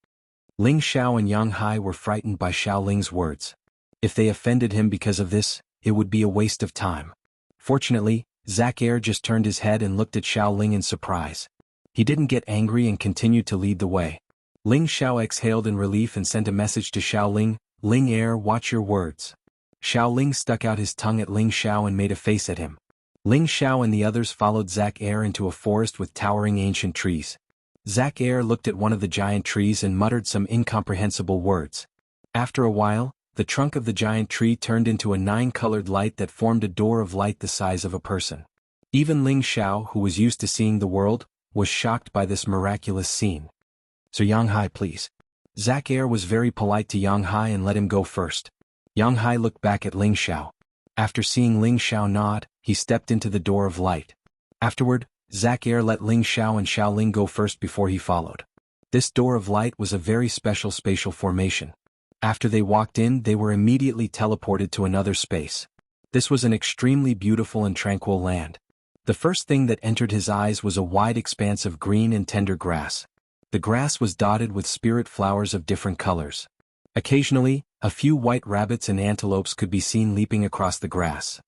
Ling Xiao and Yang Hai were frightened by Xiao Ling's words. If they offended him because of this, it would be a waste of time. Fortunately, Zac Er just turned his head and looked at Xiao Ling in surprise. He didn't get angry and continued to lead the way. Ling Xiao exhaled in relief and sent a message to Xiao Ling, Ling Er, watch your words. Xiao Ling stuck out his tongue at Ling Xiao and made a face at him. Ling Xiao and the others followed Zac Er into a forest with towering ancient trees. Zac Er looked at one of the giant trees and muttered some incomprehensible words. After a while, the trunk of the giant tree turned into a 9-colored light that formed a door of light the size of a person. Even Ling Xiao, who was used to seeing the world, was shocked by this miraculous scene. Sir Yang Hai, please. Zac Er was very polite to Yang Hai and let him go first. Yang Hai looked back at Ling Xiao. After seeing Ling Xiao nod, he stepped into the door of light. Afterward, Zac Er let Ling Xiao and Xiao Ling go first before he followed. This door of light was a very special spatial formation. After they walked in, they were immediately teleported to another space. This was an extremely beautiful and tranquil land. The first thing that entered his eyes was a wide expanse of green and tender grass. The grass was dotted with spirit flowers of different colors. Occasionally, a few white rabbits and antelopes could be seen leaping across the grass.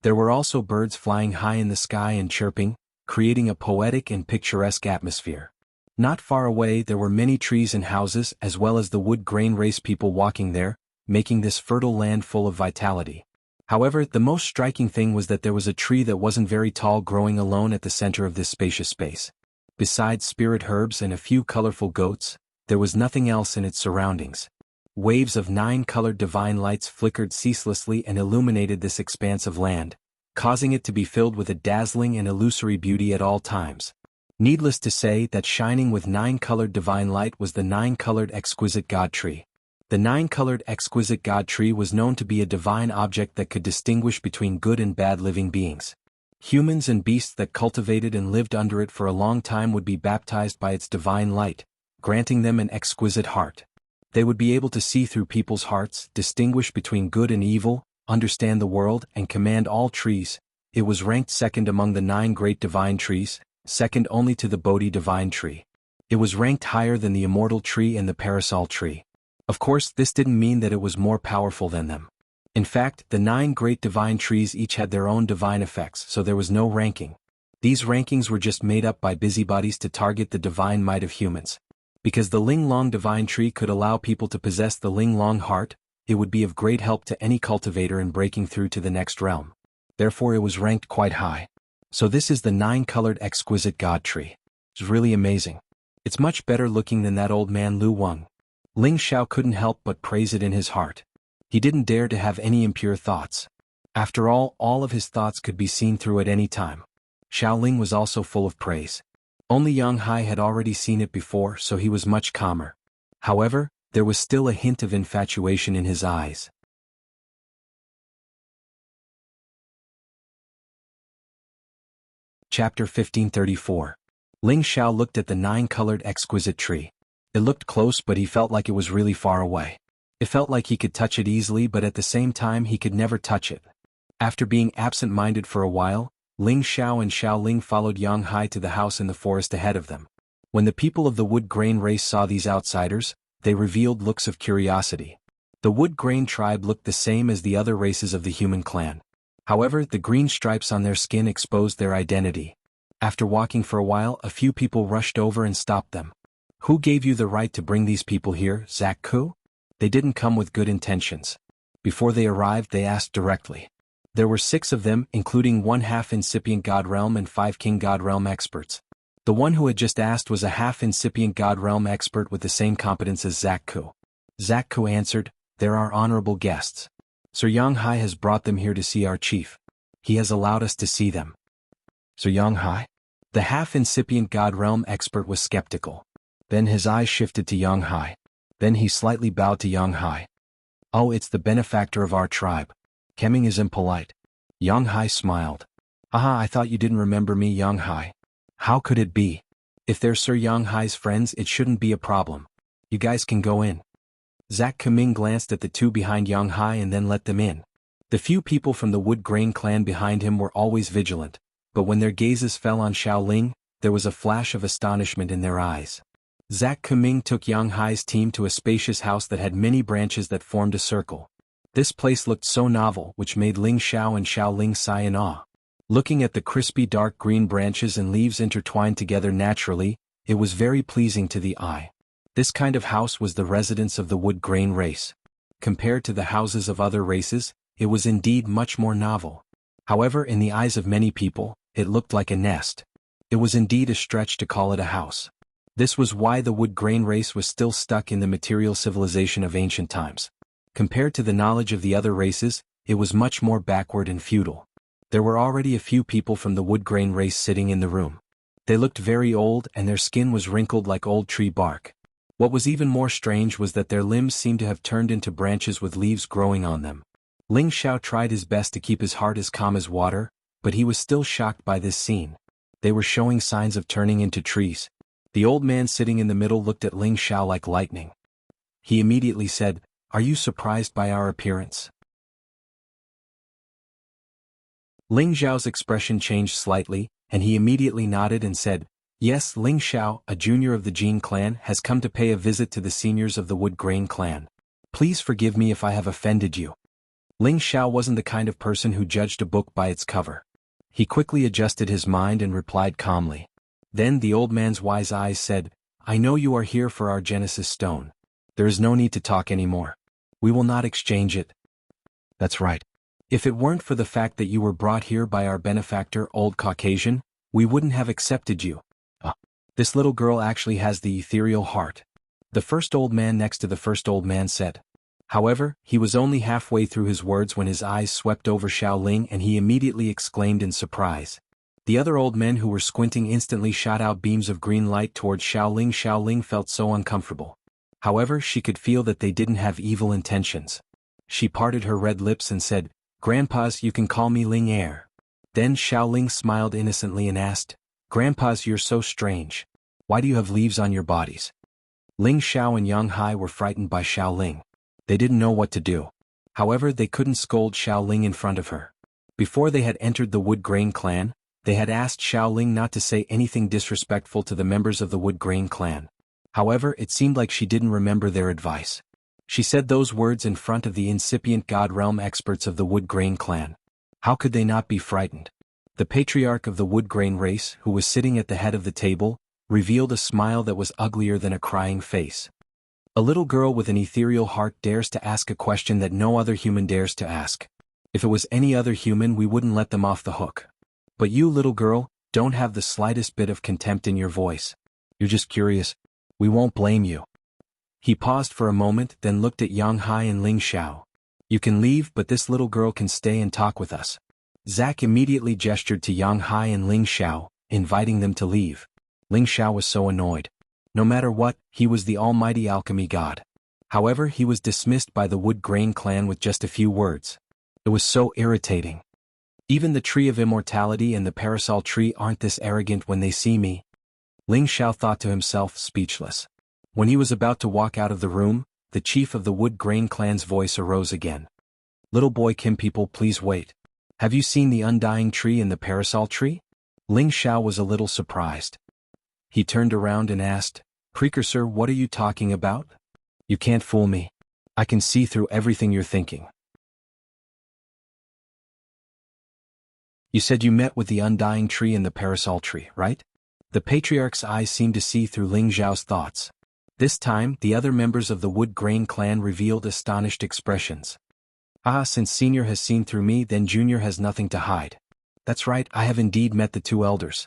There were also birds flying high in the sky and chirping, creating a poetic and picturesque atmosphere. Not far away there were many trees and houses as well as the wood grain race people walking there, making this fertile land full of vitality. However, the most striking thing was that there was a tree that wasn't very tall growing alone at the center of this spacious space. Besides spirit herbs and a few colorful goats, there was nothing else in its surroundings. Waves of 9-colored divine lights flickered ceaselessly and illuminated this expanse of land, causing it to be filled with a dazzling and illusory beauty at all times. Needless to say that shining with 9-colored divine light was the 9-colored exquisite god tree. The 9-colored exquisite god tree was known to be a divine object that could distinguish between good and bad living beings. Humans and beasts that cultivated and lived under it for a long time would be baptized by its divine light, granting them an exquisite heart. They would be able to see through people's hearts, distinguish between good and evil, understand the world, and command all trees. It was ranked second among the 9 great divine trees, second only to the Bodhi divine tree. It was ranked higher than the immortal tree and the parasol tree. Of course, this didn't mean that it was more powerful than them. In fact, the 9 great divine trees each had their own divine effects, so there was no ranking. These rankings were just made up by busybodies to target the divine might of humans. Because the Ling Long divine tree could allow people to possess the Ling Long heart, it would be of great help to any cultivator in breaking through to the next realm. Therefore it was ranked quite high. So this is the 9-colored exquisite god tree. It's really amazing. It's much better looking than that old man Lu Wang. Ling Xiao couldn't help but praise it in his heart. He didn't dare to have any impure thoughts. After all of his thoughts could be seen through at any time. Xiao Ling was also full of praise. Only Yang Hai had already seen it before, so he was much calmer. However, there was still a hint of infatuation in his eyes. Chapter 1534. Ling Xiao looked at the 9-colored exquisite tree. It looked close, but he felt like it was really far away. It felt like he could touch it easily, but at the same time he could never touch it. After being absent-minded for a while, Ling Xiao and Xiao Ling followed Yang Hai to the house in the forest ahead of them. When the people of the wood grain race saw these outsiders, they revealed looks of curiosity. The wood grain tribe looked the same as the other races of the human clan. However, the green stripes on their skin exposed their identity. After walking for a while, a few people rushed over and stopped them. "Who gave you the right to bring these people here, Jianghu?" They didn't come with good intentions. Before they arrived, they asked directly. There were 6 of them, including 1 half-incipient God Realm and 5 King God Realm experts. The one who had just asked was a half-incipient God Realm expert with the same competence as Jianghu. Jianghu answered, "They're our honorable guests. Sir Yang Hai has brought them here to see our chief. He has allowed us to see them." "Sir Yang Hai?" The half-incipient God Realm expert was skeptical. Then his eyes shifted to Yang Hai. Then he slightly bowed to Yang Hai. "Oh, it's the benefactor of our tribe. Kemming is impolite." Yang Hai smiled. "Aha, I thought you didn't remember me, Yang Hai." "How could it be? If they're Sir Yang Hai's friends, it shouldn't be a problem. You guys can go in." Zhak Kemming glanced at the 2 behind Yang Hai and then let them in. The few people from the Wood Grain clan behind him were always vigilant, but when their gazes fell on Xiao Ling, there was a flash of astonishment in their eyes. Zhak Kemming took Yang Hai's team to a spacious house that had many branches that formed a circle. This place looked so novel, which made Ling Xiao and Xiao Ling sigh in awe. Looking at the crispy dark green branches and leaves intertwined together naturally, it was very pleasing to the eye. This kind of house was the residence of the wood grain race. Compared to the houses of other races, it was indeed much more novel. However, in the eyes of many people, it looked like a nest. It was indeed a stretch to call it a house. This was why the wood grain race was still stuck in the material civilization of ancient times. Compared to the knowledge of the other races, it was much more backward and feudal. There were already a few people from the wood grain race sitting in the room. They looked very old and their skin was wrinkled like old tree bark. What was even more strange was that their limbs seemed to have turned into branches with leaves growing on them. Ling Xiao tried his best to keep his heart as calm as water, but he was still shocked by this scene. They were showing signs of turning into trees. The old man sitting in the middle looked at Ling Xiao like lightning. He immediately said, "Are you surprised by our appearance?" Ling Xiao's expression changed slightly, and he immediately nodded and said, "Yes, Ling Xiao, a junior of the Jin clan, has come to pay a visit to the seniors of the Wood Grain clan. Please forgive me if I have offended you." Ling Xiao wasn't the kind of person who judged a book by its cover. He quickly adjusted his mind and replied calmly. Then the old man's wise eyes said, "I know you are here for our Genesis stone. There is no need to talk anymore. We will not exchange it." "That's right. If it weren't for the fact that you were brought here by our benefactor, Old Caucasian, we wouldn't have accepted you." This little girl actually has the ethereal heart. The first old man next to the first old man said. However, he was only halfway through his words when his eyes swept over Xiaoling and he immediately exclaimed in surprise. The other old men who were squinting instantly shot out beams of green light towards Xiaoling. Xiaoling felt so uncomfortable. However, she could feel that they didn't have evil intentions. She parted her red lips and said, "Grandpas, you can call me Ling Heir." Then Xiaoling smiled innocently and asked, "Grandpas, you're so strange. Why do you have leaves on your bodies?" Ling Xiao and Yang Hai were frightened by Xiaoling. They didn't know what to do. However, they couldn't scold Xiaoling in front of her. Before they had entered the Wood Grain clan, they had asked Xiaoling not to say anything disrespectful to the members of the Wood Grain clan. However, it seemed like she didn't remember their advice. She said those words in front of the incipient God Realm experts of the Wood Grain clan. How could they not be frightened? The patriarch of the Wood Grain race, who was sitting at the head of the table, revealed a smile that was uglier than a crying face. A little girl with an ethereal heart dares to ask a question that no other human dares to ask. If it was any other human, we wouldn't let them off the hook. But you, little girl, don't have the slightest bit of contempt in your voice. You're just curious. We won't blame you. He paused for a moment, then looked at Yang Hai and Ling Xiao. You can leave, but this little girl can stay and talk with us. Zack immediately gestured to Yang Hai and Ling Xiao, inviting them to leave. Ling Xiao was so annoyed. No matter what, he was the almighty alchemy god. However, he was dismissed by the Wood Grain clan with just a few words. It was so irritating. Even the tree of immortality and the parasol tree aren't this arrogant when they see me. Ling Xiao thought to himself, speechless. When he was about to walk out of the room, the chief of the Wood Grain clan's voice arose again. Little boy Kim, people, please wait. Have you seen the undying tree and the parasol tree? Ling Xiao was a little surprised. He turned around and asked, Precursor, what are you talking about? You can't fool me. I can see through everything you're thinking. You said you met with the undying tree and the parasol tree, right? The patriarch's eyes seemed to see through Ling Xiao's thoughts. This time, the other members of the Wood Grain clan revealed astonished expressions. Since Senior has seen through me, then Junior has nothing to hide. That's right, I have indeed met the two elders.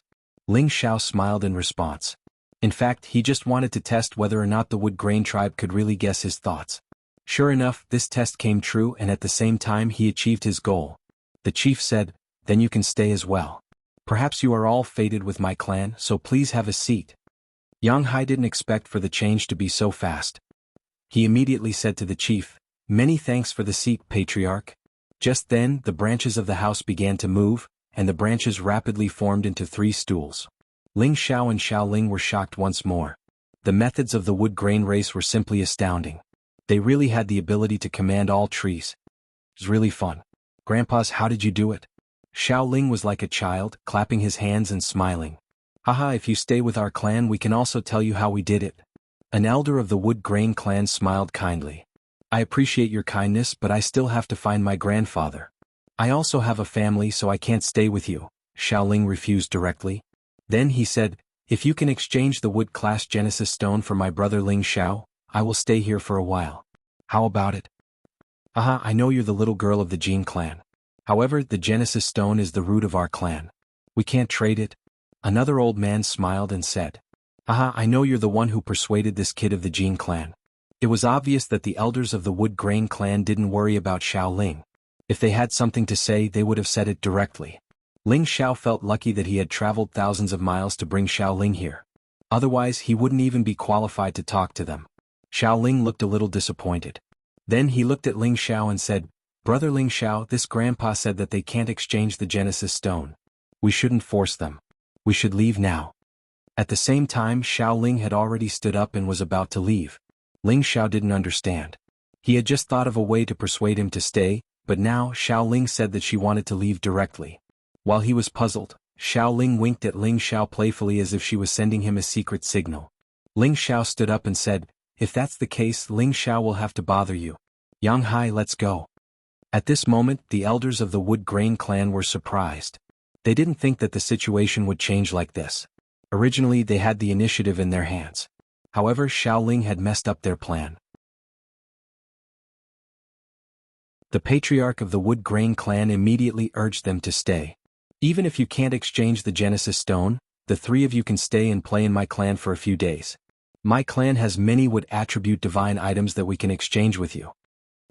Ling Xiao smiled in response. In fact, he just wanted to test whether or not the Wood Grain tribe could really guess his thoughts. Sure enough, this test came true, and at the same time he achieved his goal. The chief said, Then you can stay as well. Perhaps you are all fated with my clan, so please have a seat. Yang Hai didn't expect for the change to be so fast. He immediately said to the chief, Many thanks for the seat, Patriarch. Just then, the branches of the house began to move, and the branches rapidly formed into 3 stools. Ling Xiao and Xiaoling were shocked once more. The methods of the Wood Grain race were simply astounding. They really had the ability to command all trees. It was really fun. Grandpas, how did you do it? Xiaoling was like a child, clapping his hands and smiling. Haha, if you stay with our clan we can also tell you how we did it. An elder of the Wood Grain clan smiled kindly. I appreciate your kindness, but I still have to find my grandfather. I also have a family, so I can't stay with you. Xiaoling refused directly. Then he said, If you can exchange the Wood Class Genesis Stone for my brother Ling Xiao, I will stay here for a while. How about it? I know you're the little girl of the Jin clan. However, the Genesis Stone is the root of our clan. We can't trade it. Another old man smiled and said, I know you're the one who persuaded this kid of the Jin clan. It was obvious that the elders of the Wood Grain clan didn't worry about Xiaoling. If they had something to say, they would have said it directly. Ling Xiao felt lucky that he had traveled thousands of miles to bring Xiaoling here. Otherwise, he wouldn't even be qualified to talk to them. Xiaoling looked a little disappointed. Then he looked at Ling Xiao and said, Brother Ling Xiao, this grandpa said that they can't exchange the Genesis Stone. We shouldn't force them. We should leave now. At the same time, Xiaoling had already stood up and was about to leave. Ling Xiao didn't understand. He had just thought of a way to persuade him to stay, but now Xiaoling said that she wanted to leave directly. While he was puzzled, Xiaoling winked at Ling Xiao playfully as if she was sending him a secret signal. Ling Xiao stood up and said, If that's the case, Ling Xiao will have to bother you. Yang Hai, let's go. At this moment, the elders of the Wood Grain clan were surprised. They didn't think that the situation would change like this. Originally, they had the initiative in their hands. However, Xiaoling had messed up their plan. The patriarch of the Wood Grain clan immediately urged them to stay. Even if you can't exchange the Genesis Stone, The three of you can stay and play in my clan for a few days. My clan has many wood attribute divine items that we can exchange with you.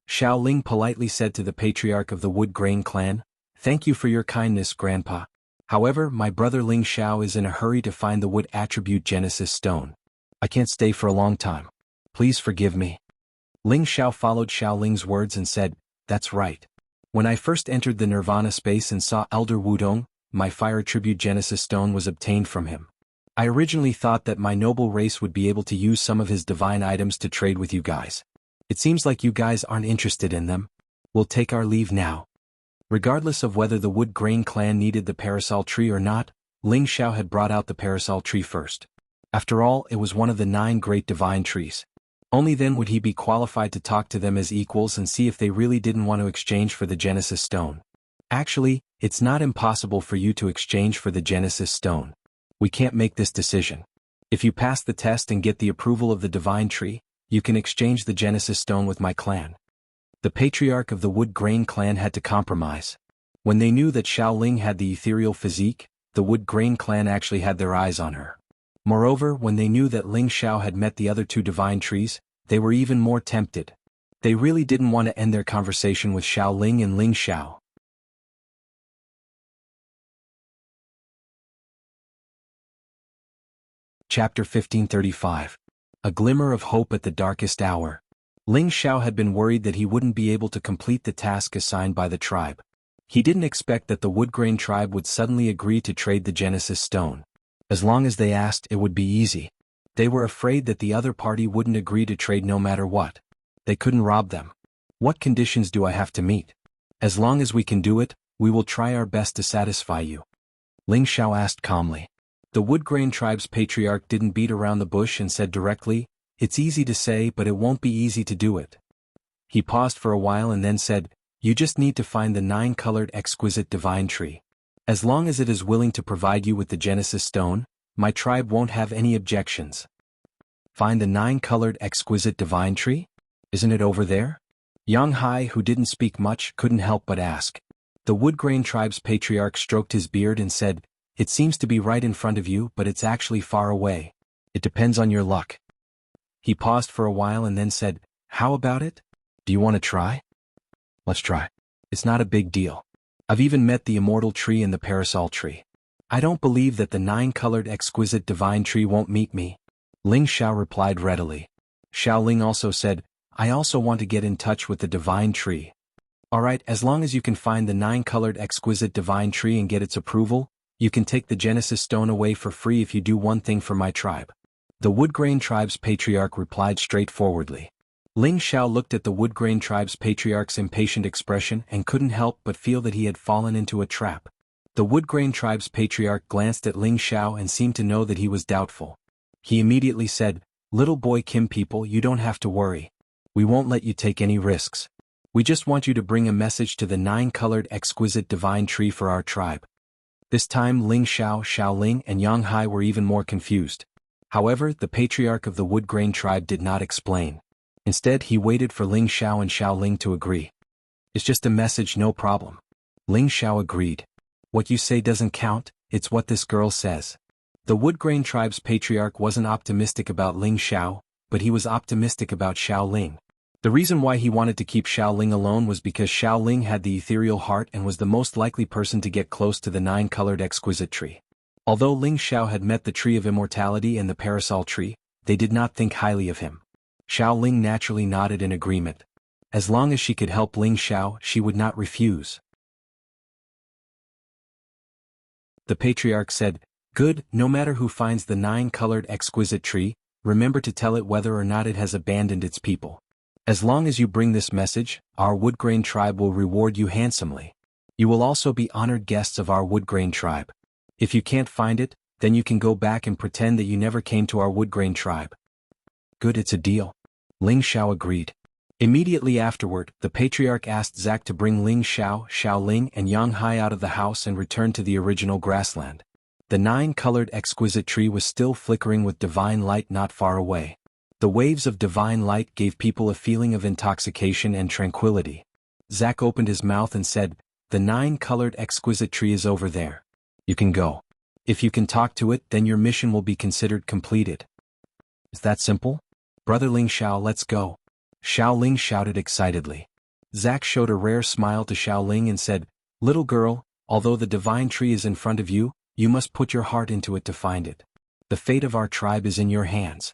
Xiao Ling politely said to the patriarch of the Wood Grain clan, "Thank you for your kindness, Grandpa. However, my brother Ling Xiao is in a hurry to find the wood attribute Genesis stone. I can't stay for a long time. Please forgive me." Ling Xiao followed Xiao Ling's words and said, "That's right. When I first entered the Nirvana space and saw Elder Wudong, my fire attribute Genesis stone was obtained from him. I originally thought that my noble race would be able to use some of his divine items to trade with you guys. It seems like you guys aren't interested in them. We'll take our leave now." Regardless of whether the Wood Grain clan needed the parasol tree or not, Ling Xiao had brought out the parasol tree first. After all, it was one of the 9 great divine trees. Only then would he be qualified to talk to them as equals and see if they really didn't want to exchange for the Genesis stone. Actually, it's not impossible for you to exchange for the Genesis stone. We can't make this decision. If you pass the test and get the approval of the divine tree, you can exchange the Genesis stone with my clan. The patriarch of the Wood Grain clan had to compromise. When they knew that Xiao Ling had the ethereal physique, the Wood Grain clan actually had their eyes on her. Moreover, when they knew that Ling Xiao had met the other 2 divine trees, they were even more tempted. They really didn't want to end their conversation with Xiao Ling and Ling Xiao. Chapter 1535. A Glimmer of Hope at the Darkest Hour. Ling Xiao had been worried that he wouldn't be able to complete the task assigned by the tribe. He didn't expect that the Woodgrain tribe would suddenly agree to trade the Genesis stone. As long as they asked, it would be easy. They were afraid that the other party wouldn't agree to trade no matter what. They couldn't rob them. "What conditions do I have to meet? As long as we can do it, we will try our best to satisfy you," Ling Xiao asked calmly. The Woodgrain tribe's patriarch didn't beat around the bush and said directly, "It's easy to say, but it won't be easy to do it." He paused for a while and then said, "You just need to find the 9-colored exquisite divine tree. As long as it is willing to provide you with the Genesis stone, my tribe won't have any objections." "Find the 9-colored exquisite divine tree? Isn't it over there?" Jianghu, who didn't speak much, couldn't help but ask. The Woodgrain tribe's patriarch stroked his beard and said, "It seems to be right in front of you, but it's actually far away. It depends on your luck." He paused for a while and then said, "How about it? Do you want to try?" "Let's try. It's not a big deal. I've even met the immortal tree and the parasol tree. I don't believe that the 9-colored exquisite divine tree won't meet me," Ling Xiao replied readily. Xiao Ling also said, "I also want to get in touch with the divine tree." "Alright, as long as you can find the 9-colored exquisite divine tree and get its approval, you can take the Genesis stone away for free if you do one thing for my tribe," the Woodgrain tribe's patriarch replied straightforwardly. Ling Xiao looked at the Woodgrain tribe's patriarch's impatient expression and couldn't help but feel that he had fallen into a trap. The Woodgrain tribe's patriarch glanced at Ling Xiao and seemed to know that he was doubtful. He immediately said, "Little boy Kim people, you don't have to worry. We won't let you take any risks. We just want you to bring a message to the 9-colored exquisite divine tree for our tribe." This time Ling Xiao, Xiao Ling, and Jianghu were even more confused. However, the patriarch of the Woodgrain tribe did not explain. Instead, he waited for Ling Xiao and Xiao Ling to agree. "It's just a message, no problem." Ling Xiao agreed. "What you say doesn't count, it's what this girl says." The Woodgrain tribe's patriarch wasn't optimistic about Ling Xiao, but he was optimistic about Xiao Ling. The reason why he wanted to keep Xiao Ling alone was because Xiao Ling had the ethereal heart and was the most likely person to get close to the 9-colored exquisite tree. Although Ling Xiao had met the tree of immortality and the parasol tree, they did not think highly of him. Xiao Ling naturally nodded in agreement. As long as she could help Ling Xiao, she would not refuse. The patriarch said, "Good, no matter who finds the 9-colored exquisite tree, remember to tell it whether or not it has abandoned its people. As long as you bring this message, our Woodgrain tribe will reward you handsomely. You will also be honored guests of our Woodgrain tribe. If you can't find it, then you can go back and pretend that you never came to our Woodgrain tribe." "Good, it's a deal." Ling Xiao agreed. Immediately afterward, the patriarch asked Zack to bring Ling Xiao, Xiao Ling, and Jianghu out of the house and return to the original grassland. The 9-colored exquisite tree was still flickering with divine light not far away. The waves of divine light gave people a feeling of intoxication and tranquility. Zack opened his mouth and said, "The 9-colored exquisite tree is over there. You can go." If you can talk to it, then your mission will be considered completed. Is that simple? Brother Ling Xiao, let's go. Xiao Ling shouted excitedly. Zack showed a rare smile to Xiao Ling and said, Little girl, although the divine tree is in front of you, you must put your heart into it to find it. The fate of our tribe is in your hands.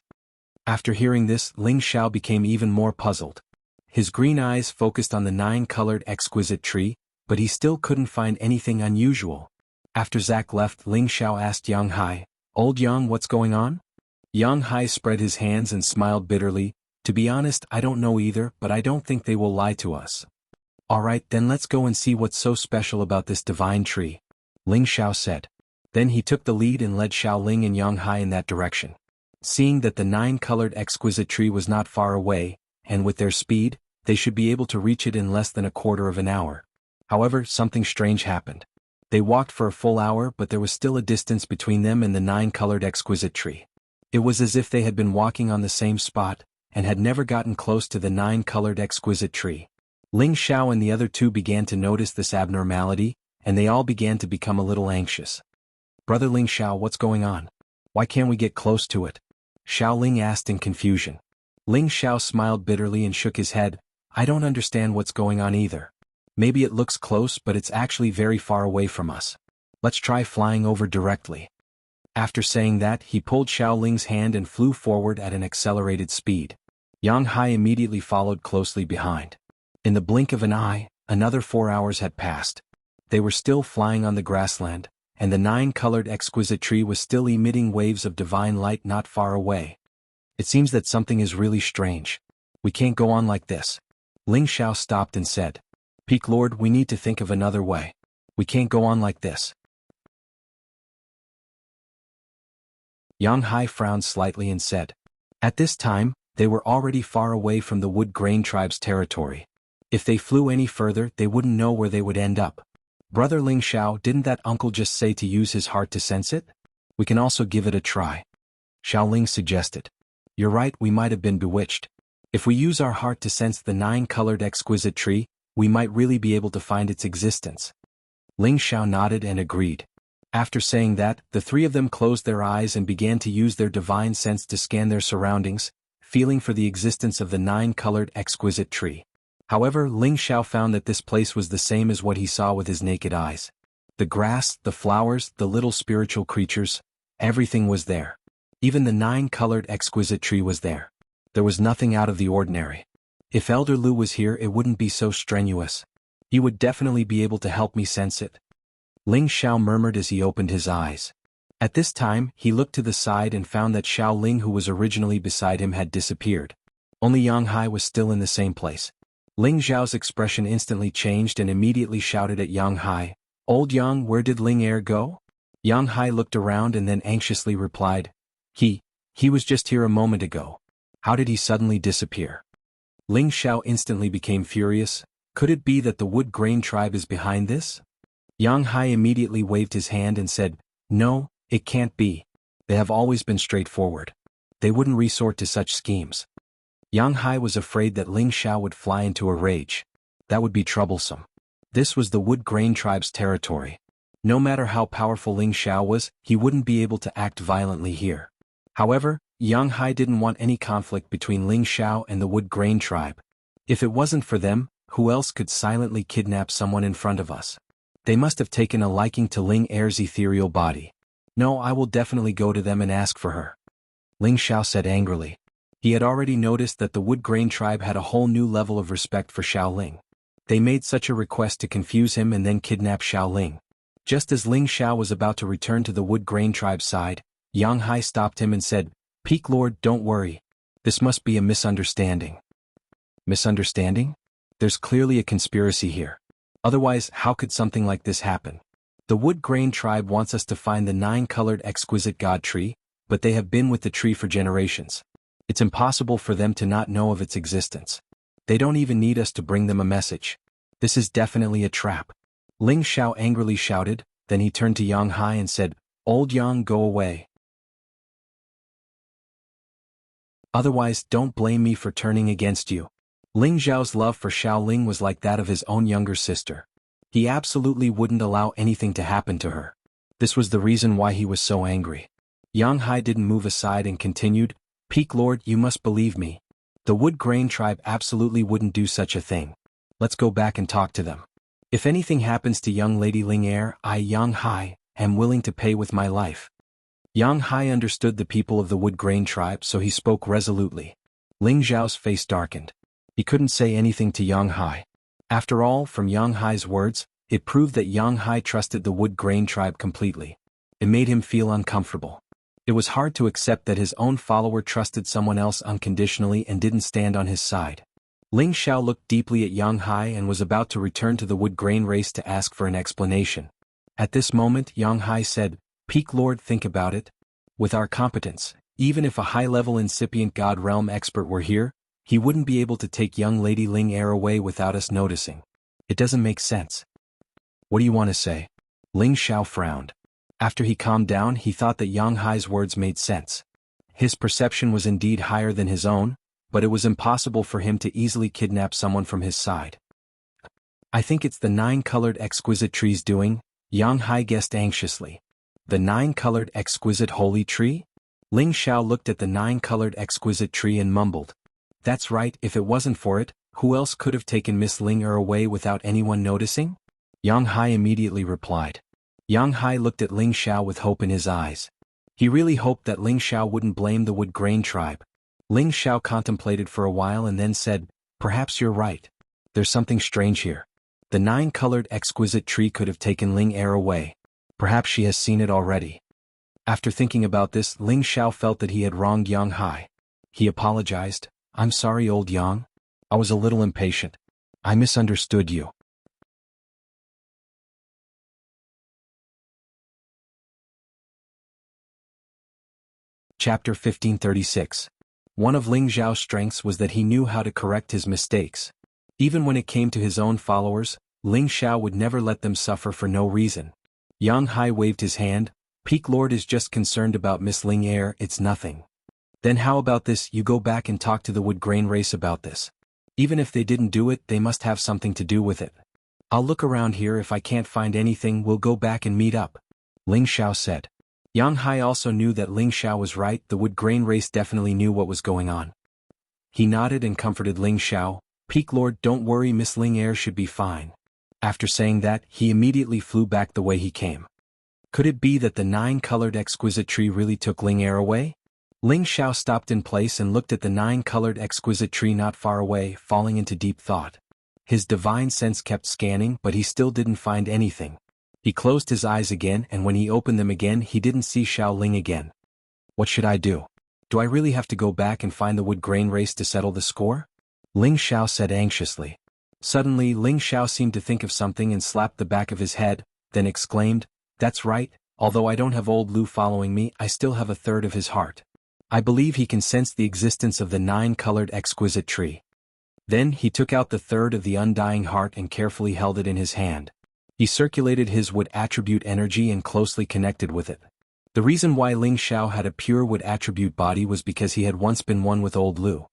After hearing this, Ling Xiao became even more puzzled. His green eyes focused on the 9-colored exquisite tree, but he still couldn't find anything unusual. After Zack left, Ling Xiao asked Yang Hai, Old Yang, what's going on? Yang Hai spread his hands and smiled bitterly. To be honest, I don't know either, but I don't think they will lie to us. Alright, then let's go and see what's so special about this divine tree, Ling Xiao said. Then he took the lead and led Xiao Ling and Yang Hai in that direction. Seeing that the 9-colored exquisite tree was not far away, and with their speed, they should be able to reach it in less than a quarter of an hour. However, something strange happened. They walked for a full hour, but there was still a distance between them and the 9-colored exquisite tree. It was as if they had been walking on the same spot, and had never gotten close to the 9-colored exquisite tree. Ling Xiao and the other two began to notice this abnormality, and they all began to become a little anxious. Brother Ling Xiao, what's going on? Why can't we get close to it? Xiao Ling asked in confusion. Ling Xiao smiled bitterly and shook his head. I don't understand what's going on either. Maybe it looks close, but it's actually very far away from us. Let's try flying over directly. After saying that, he pulled Xiao Ling's hand and flew forward at an accelerated speed. Yang Hai immediately followed closely behind. In the blink of an eye, another 4 hours had passed. They were still flying on the grassland, and the 9-colored exquisite tree was still emitting waves of divine light not far away. It seems that something is really strange. We can't go on like this. Ling Xiao stopped and said, Peak Lord, we need to think of another way. We can't go on like this. Yang Hai frowned slightly and said, At this time, they were already far away from the Wood Grain tribe's territory. If they flew any further, they wouldn't know where they would end up. Brother Ling Xiao, didn't that uncle just say to use his heart to sense it? We can also give it a try. Xiao Ling suggested. You're right, we might have been bewitched. If we use our heart to sense the 9-colored exquisite tree, we might really be able to find its existence. Ling Xiao nodded and agreed. After saying that, the three of them closed their eyes and began to use their divine sense to scan their surroundings, feeling for the existence of the 9-colored exquisite tree. However, Ling Xiao found that this place was the same as what he saw with his naked eyes. The grass, the flowers, the little spiritual creatures, everything was there. Even the 9-colored exquisite tree was there. There was nothing out of the ordinary. If Elder Lu was here, it wouldn't be so strenuous. He would definitely be able to help me sense it. Ling Xiao murmured as he opened his eyes. At this time, he looked to the side and found that Xiao Ling, who was originally beside him, had disappeared. Only Yang Hai was still in the same place. Ling Xiao's expression instantly changed and immediately shouted at Yang Hai, Old Yang, where did Ling Er go? Yang Hai looked around and then anxiously replied, He was just here a moment ago. How did he suddenly disappear? Ling Xiao instantly became furious. Could it be that the Wood Grain tribe is behind this? Yang Hai immediately waved his hand and said, No, it can't be. They have always been straightforward. They wouldn't resort to such schemes. Yang Hai was afraid that Ling Xiao would fly into a rage. That would be troublesome. This was the Wood Grain tribe's territory. No matter how powerful Ling Xiao was, he wouldn't be able to act violently here. However, Yang Hai didn't want any conflict between Ling Xiao and the Wood Grain tribe. If it wasn't for them, who else could silently kidnap someone in front of us? They must have taken a liking to Ling Er's ethereal body. No, I will definitely go to them and ask for her. Ling Xiao said angrily. He had already noticed that the Wood Grain tribe had a whole new level of respect for Xiao Ling. They made such a request to confuse him and then kidnap Xiao Ling. Just as Ling Xiao was about to return to the Wood Grain tribe's side, Yang Hai stopped him and said, Peak Lord, don't worry. This must be a misunderstanding. Misunderstanding? There's clearly a conspiracy here. Otherwise, how could something like this happen? The Wood Grain tribe wants us to find the 9-colored exquisite god tree, but they have been with the tree for generations. It's impossible for them to not know of its existence. They don't even need us to bring them a message. This is definitely a trap. Ling Xiao angrily shouted, then he turned to Yang Hai and said, Old Yang, go away. Otherwise, don't blame me for turning against you. Ling Xiao's love for Xiao Ling was like that of his own younger sister. He absolutely wouldn't allow anything to happen to her. This was the reason why he was so angry. Yang Hai didn't move aside and continued, "Peak Lord, you must believe me. The Wood Grain tribe absolutely wouldn't do such a thing. Let's go back and talk to them. If anything happens to young Lady Ling Er, I, Yang Hai, am willing to pay with my life." Yang Hai understood the people of the Wood Grain tribe, so he spoke resolutely. Ling Zhao's face darkened. He couldn't say anything to Yang Hai. After all, from Yang Hai's words, it proved that Yang Hai trusted the Wood Grain tribe completely. It made him feel uncomfortable. It was hard to accept that his own follower trusted someone else unconditionally and didn't stand on his side. Ling Zhao looked deeply at Yang Hai and was about to return to the Wood Grain race to ask for an explanation. At this moment, Yang Hai said, "Peak Lord, think about it. With our competence, even if a high-level incipient God Realm expert were here, he wouldn't be able to take young Lady Ling Er away without us noticing. It doesn't make sense." "What do you want to say?" Ling Zhao frowned. After he calmed down, he thought that Yang Hai's words made sense. His perception was indeed higher than his own, but it was impossible for him to easily kidnap someone from his side. "I think it's the 9-colored exquisite tree's doing," Yang Hai guessed anxiously. "The 9-colored exquisite holy tree?" Ling Zhao looked at the 9-colored exquisite tree and mumbled. "That's right, if it wasn't for it, who else could have taken Miss Ling Er away without anyone noticing?" Yang Hai immediately replied. Yang Hai looked at Ling Zhao with hope in his eyes. He really hoped that Ling Zhao wouldn't blame the Wood Grain tribe. Ling Zhao contemplated for a while and then said, "Perhaps you're right. There's something strange here. The 9-colored exquisite tree could have taken Ling Er away. Perhaps she has seen it already." After thinking about this, Ling Zhao felt that he had wronged Yang Hai. He apologized. "I'm sorry, old Yang. I was a little impatient. I misunderstood you." Chapter 1536. One of Ling Zhao's strengths was that he knew how to correct his mistakes. Even when it came to his own followers, Ling Zhao would never let them suffer for no reason. Yang Hai waved his hand. "Peak Lord is just concerned about Miss Ling Er, it's nothing." "Then how about this, you go back and talk to the Wood Grain race about this. Even if they didn't do it, they must have something to do with it. I'll look around here, if I can't find anything we'll go back and meet up," Ling Zhao said. Yang Hai also knew that Ling Zhao was right, the Wood Grain race definitely knew what was going on. He nodded and comforted Ling Zhao. "Peak Lord, don't worry, Miss Ling Er should be fine." After saying that, he immediately flew back the way he came. Could it be that the 9-colored exquisite tree really took Ling Er away? Ling Zhao stopped in place and looked at the 9-colored exquisite tree not far away, falling into deep thought. His divine sense kept scanning, but he still didn't find anything. He closed his eyes again, and when he opened them again, he didn't see Xiao Ling again. What should I do? Do I really have to go back and find the Wood Grain race to settle the score? Ling Xiao said anxiously. Suddenly, Ling Xiao seemed to think of something and slapped the back of his head, then exclaimed, "That's right, although I don't have old Lu following me, I still have a third of his heart. I believe he can sense the existence of the 9-colored exquisite tree." Then he took out the third of the undying heart and carefully held it in his hand. He circulated his wood attribute energy and closely connected with it. The reason why Ling Xiao had a pure wood attribute body was because he had once been one with old Lu.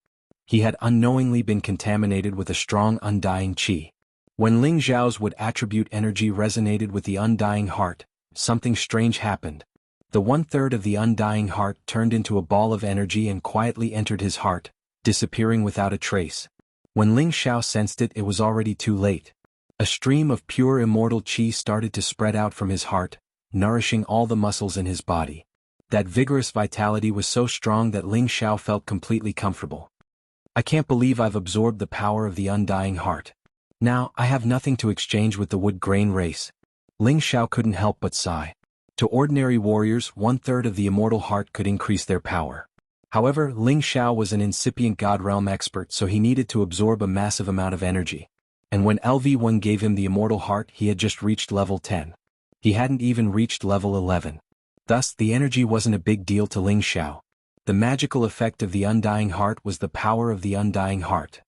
He had unknowingly been contaminated with a strong undying qi. When Ling Xiao's wood attribute energy resonated with the undying heart, something strange happened. The 1/3 of the undying heart turned into a ball of energy and quietly entered his heart, disappearing without a trace. When Ling Xiao sensed it, it was already too late. A stream of pure immortal qi started to spread out from his heart, nourishing all the muscles in his body. That vigorous vitality was so strong that Ling Xiao felt completely comfortable. "I can't believe I've absorbed the power of the undying heart. Now, I have nothing to exchange with the Wood Grain race." Ling Xiao couldn't help but sigh. To ordinary warriors, 1/3 of the immortal heart could increase their power. However, Ling Xiao was an incipient God Realm expert, so he needed to absorb a massive amount of energy. And when LV1 gave him the immortal heart, he had just reached level 10. He hadn't even reached level 11. Thus, the energy wasn't a big deal to Ling Xiao. The magical effect of the undying heart was the power of the undying heart.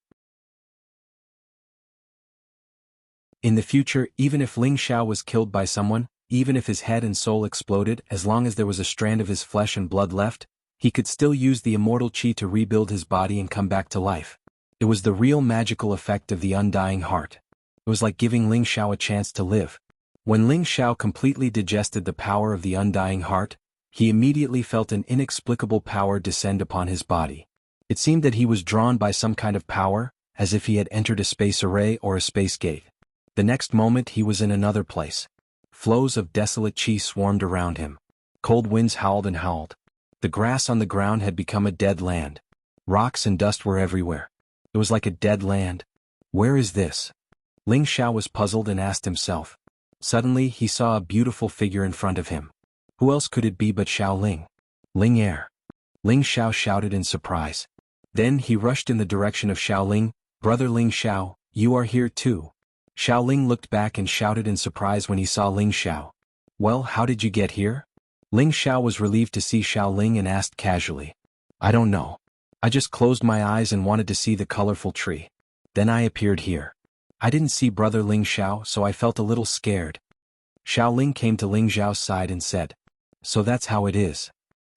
In the future, even if Ling Xiao was killed by someone, even if his head and soul exploded, as long as there was a strand of his flesh and blood left, he could still use the immortal qi to rebuild his body and come back to life. It was the real magical effect of the undying heart. It was like giving Ling Xiao a chance to live. When Ling Xiao completely digested the power of the undying heart, he immediately felt an inexplicable power descend upon his body. It seemed that he was drawn by some kind of power, as if he had entered a space array or a space gate. The next moment he was in another place. Flows of desolate chi swarmed around him. Cold winds howled and howled. The grass on the ground had become a dead land. Rocks and dust were everywhere. It was like a dead land. Where is this? Ling Xiao was puzzled and asked himself. Suddenly he saw a beautiful figure in front of him. Who else could it be but Xiao Ling? Ling Air. Ling Xiao shouted in surprise. Then he rushed in the direction of Xiao Ling. Brother Ling Xiao, you are here too. Xiao Ling looked back and shouted in surprise when he saw Ling Xiao. Well, how did you get here? Ling Xiao was relieved to see Xiao Ling and asked casually. I don't know. I just closed my eyes and wanted to see the colorful tree. Then I appeared here. I didn't see brother Ling Xiao, so I felt a little scared. Xiao Ling came to Ling Xiao's side and said, So that's how it is.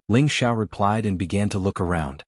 Ling Xiao replied and began to look around.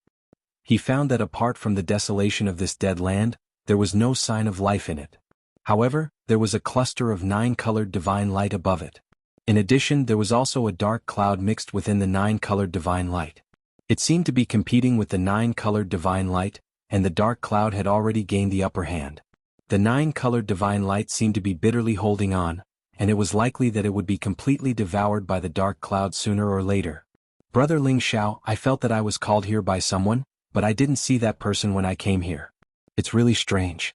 He found that apart from the desolation of this dead land, there was no sign of life in it. However, there was a cluster of 9-colored divine light above it. In addition, there was also a dark cloud mixed within the 9-colored divine light. It seemed to be competing with the 9-colored divine light, and the dark cloud had already gained the upper hand. The 9-colored divine light seemed to be bitterly holding on, and it was likely that it would be completely devoured by the dark cloud sooner or later. Brother Ling Xiao, I felt that I was called here by someone, but I didn't see that person when I came here. It's really strange.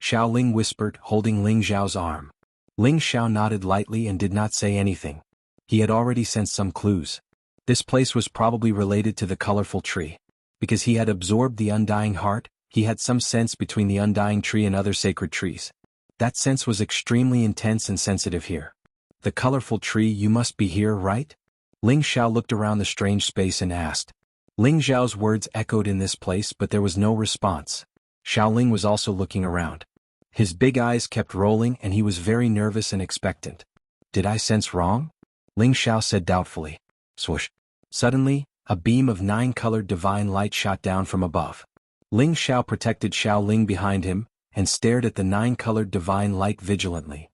Xiao Ling whispered, holding Ling Xiao's arm. Ling Xiao nodded lightly and did not say anything. He had already sensed some clues. This place was probably related to the colorful tree. Because he had absorbed the undying heart, he had some sense between the undying tree and other sacred trees. That sense was extremely intense and sensitive here. The colorful tree, you must be here, right? Ling Xiao looked around the strange space and asked. Ling Xiao's words echoed in this place, but there was no response. Xiao Ling was also looking around. His big eyes kept rolling and he was very nervous and expectant. Did I sense wrong? Ling Xiao said doubtfully. Swoosh. Suddenly, a beam of 9-colored divine light shot down from above. Ling Xiao protected Xiao Ling behind him, and stared at the 9-colored divine light vigilantly.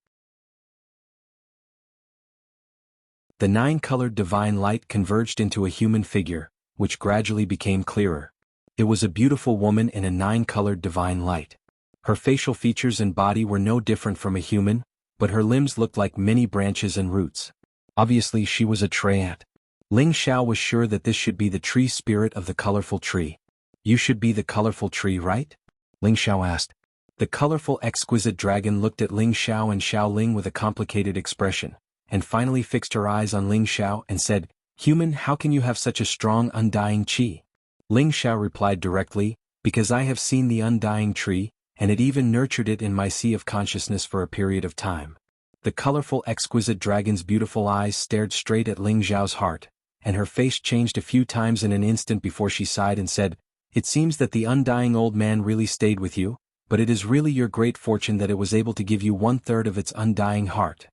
The 9-colored divine light converged into a human figure, which gradually became clearer. It was a beautiful woman in a 9-colored divine light. Her facial features and body were no different from a human, but her limbs looked like many branches and roots. Obviously she was a triad. Ling Xiao was sure that this should be the tree spirit of the colorful tree. You should be the colorful tree, right? Ling Xiao asked. The colorful exquisite dragon looked at Ling Xiao and Xiao Ling with a complicated expression, and finally fixed her eyes on Ling Xiao and said, Human, how can you have such a strong undying chi? Ling Xiao replied directly, Because I have seen the undying tree, and it even nurtured it in my sea of consciousness for a period of time. The colorful exquisite dragon's beautiful eyes stared straight at Ling Xiao's heart, and her face changed a few times in an instant before she sighed and said, It seems that the undying old man really stayed with you, but it is really your great fortune that it was able to give you 1/3 of its undying heart.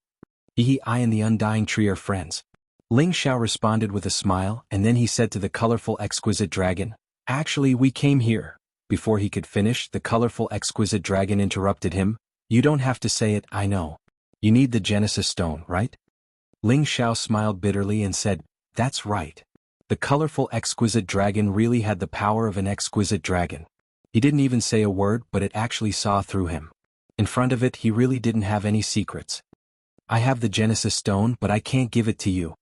I and the undying tree are friends. Ling Xiao responded with a smile, and then he said to the colorful exquisite dragon, Actually, we came here. Before he could finish, the colorful exquisite dragon interrupted him, You don't have to say it, I know. You need the Genesis stone, right? Ling Xiao smiled bitterly and said, That's right. The colorful exquisite dragon really had the power of an exquisite dragon. He didn't even say a word, but it actually saw through him. In front of it, he really didn't have any secrets. I have the Genesis stone, but I can't give it to you.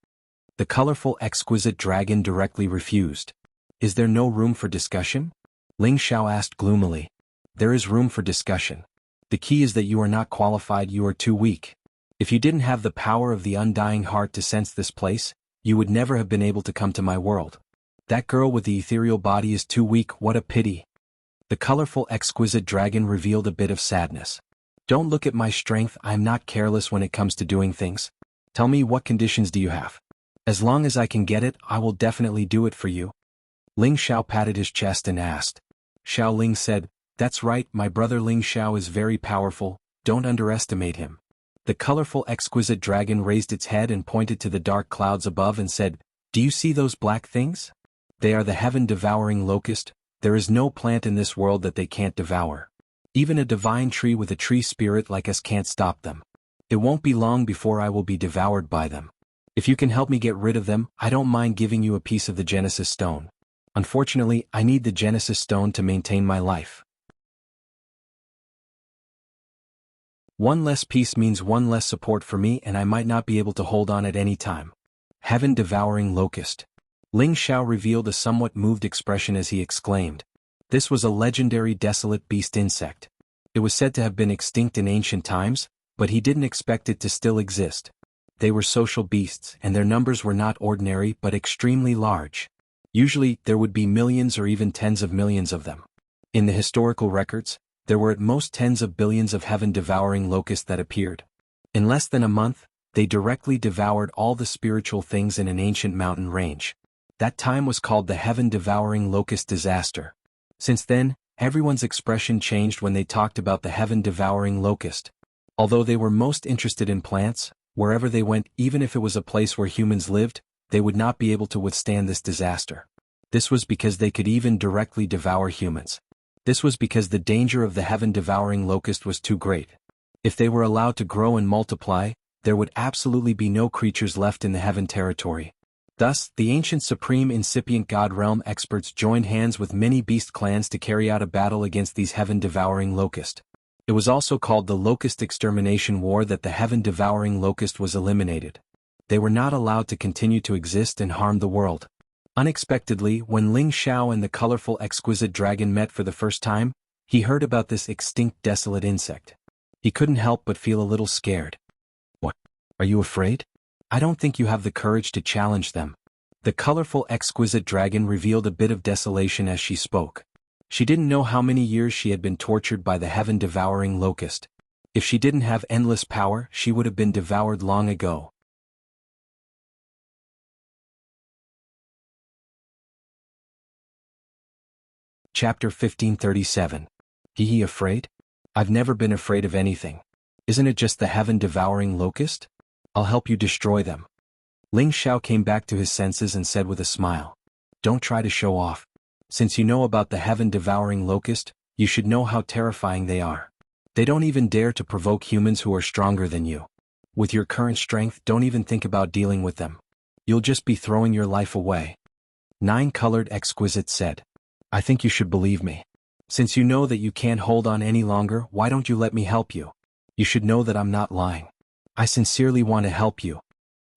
The colorful exquisite dragon directly refused. Is there no room for discussion? Ling Xiao asked gloomily. There is room for discussion. The key is that you are not qualified, you are too weak. If you didn't have the power of the undying heart to sense this place, you would never have been able to come to my world. That girl with the ethereal body is too weak, what a pity. The colorful exquisite dragon revealed a bit of sadness. Don't look at my strength, I am not careless when it comes to doing things. Tell me, what conditions do you have? As long as I can get it, I will definitely do it for you. Ling Xiao patted his chest and asked. Xiao Ling said, That's right, my brother Ling Xiao is very powerful, don't underestimate him. The colorful exquisite dragon raised its head and pointed to the dark clouds above and said, Do you see those black things? They are the heaven-devouring locust. There is no plant in this world that they can't devour. Even a divine tree with a tree spirit like us can't stop them. It won't be long before I will be devoured by them. If you can help me get rid of them, I don't mind giving you a piece of the Genesis Stone. Unfortunately, I need the Genesis Stone to maintain my life. One less piece means one less support for me, and I might not be able to hold on at any time. Heaven-devouring locust. Ling Xiao revealed a somewhat moved expression as he exclaimed. This was a legendary desolate beast insect. It was said to have been extinct in ancient times, but he didn't expect it to still exist. They were social beasts, and their numbers were not ordinary but extremely large. Usually, there would be millions or even tens of millions of them. In the historical records, there were at most tens of billions of heaven-devouring locusts that appeared. In less than a month, they directly devoured all the spiritual things in an ancient mountain range. That time was called the heaven-devouring locust disaster. Since then, everyone's expression changed when they talked about the heaven-devouring locust. Although they were most interested in plants, wherever they went, even if it was a place where humans lived, they would not be able to withstand this disaster. This was because they could even directly devour humans. This was because the danger of the heaven-devouring locust was too great. If they were allowed to grow and multiply, there would absolutely be no creatures left in the heaven territory. Thus, the ancient supreme incipient god realm experts joined hands with many beast clans to carry out a battle against these heaven-devouring locusts. It was also called the Locust Extermination War that the heaven-devouring locust was eliminated. They were not allowed to continue to exist and harm the world. Unexpectedly, when Ling Xiao and the colorful exquisite dragon met for the first time, he heard about this extinct desolate insect. He couldn't help but feel a little scared. What? Are you afraid? I don't think you have the courage to challenge them. The colorful exquisite dragon revealed a bit of desolation as she spoke. She didn't know how many years she had been tortured by the heaven-devouring locust. If she didn't have endless power, she would have been devoured long ago. Chapter 1537. He afraid? I've never been afraid of anything. Isn't it just the heaven-devouring locust? I'll help you destroy them. Ling Xiao came back to his senses and said with a smile. Don't try to show off. Since you know about the heaven-devouring locust, you should know how terrifying they are. They don't even dare to provoke humans who are stronger than you. With your current strength, don't even think about dealing with them. You'll just be throwing your life away. Nine-colored exquisite said. I think you should believe me. Since you know that you can't hold on any longer, why don't you let me help you? You should know that I'm not lying. I sincerely want to help you.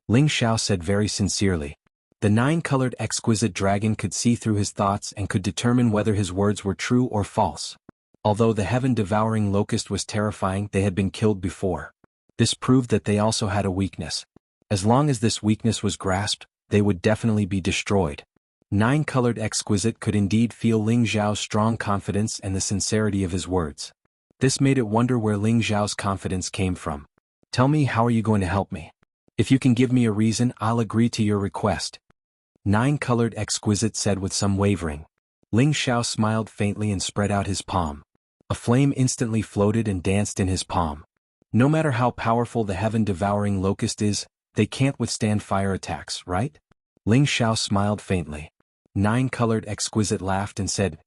Ling Xiao said very sincerely. The nine-colored exquisite dragon could see through his thoughts and could determine whether his words were true or false. Although the heaven-devouring locust was terrifying, they had been killed before. This proved that they also had a weakness. As long as this weakness was grasped, they would definitely be destroyed. Nine-colored exquisite could indeed feel Ling Xiao's strong confidence and the sincerity of his words. This made it wonder where Ling Xiao's confidence came from. Tell me, how are you going to help me? If you can give me a reason, I'll agree to your request. Nine-colored exquisite said with some wavering. Ling Xiao smiled faintly and spread out his palm. A flame instantly floated and danced in his palm. No matter how powerful the heaven-devouring locust is, they can't withstand fire attacks, right? Ling Xiao smiled faintly. Nine-colored exquisite laughed and said,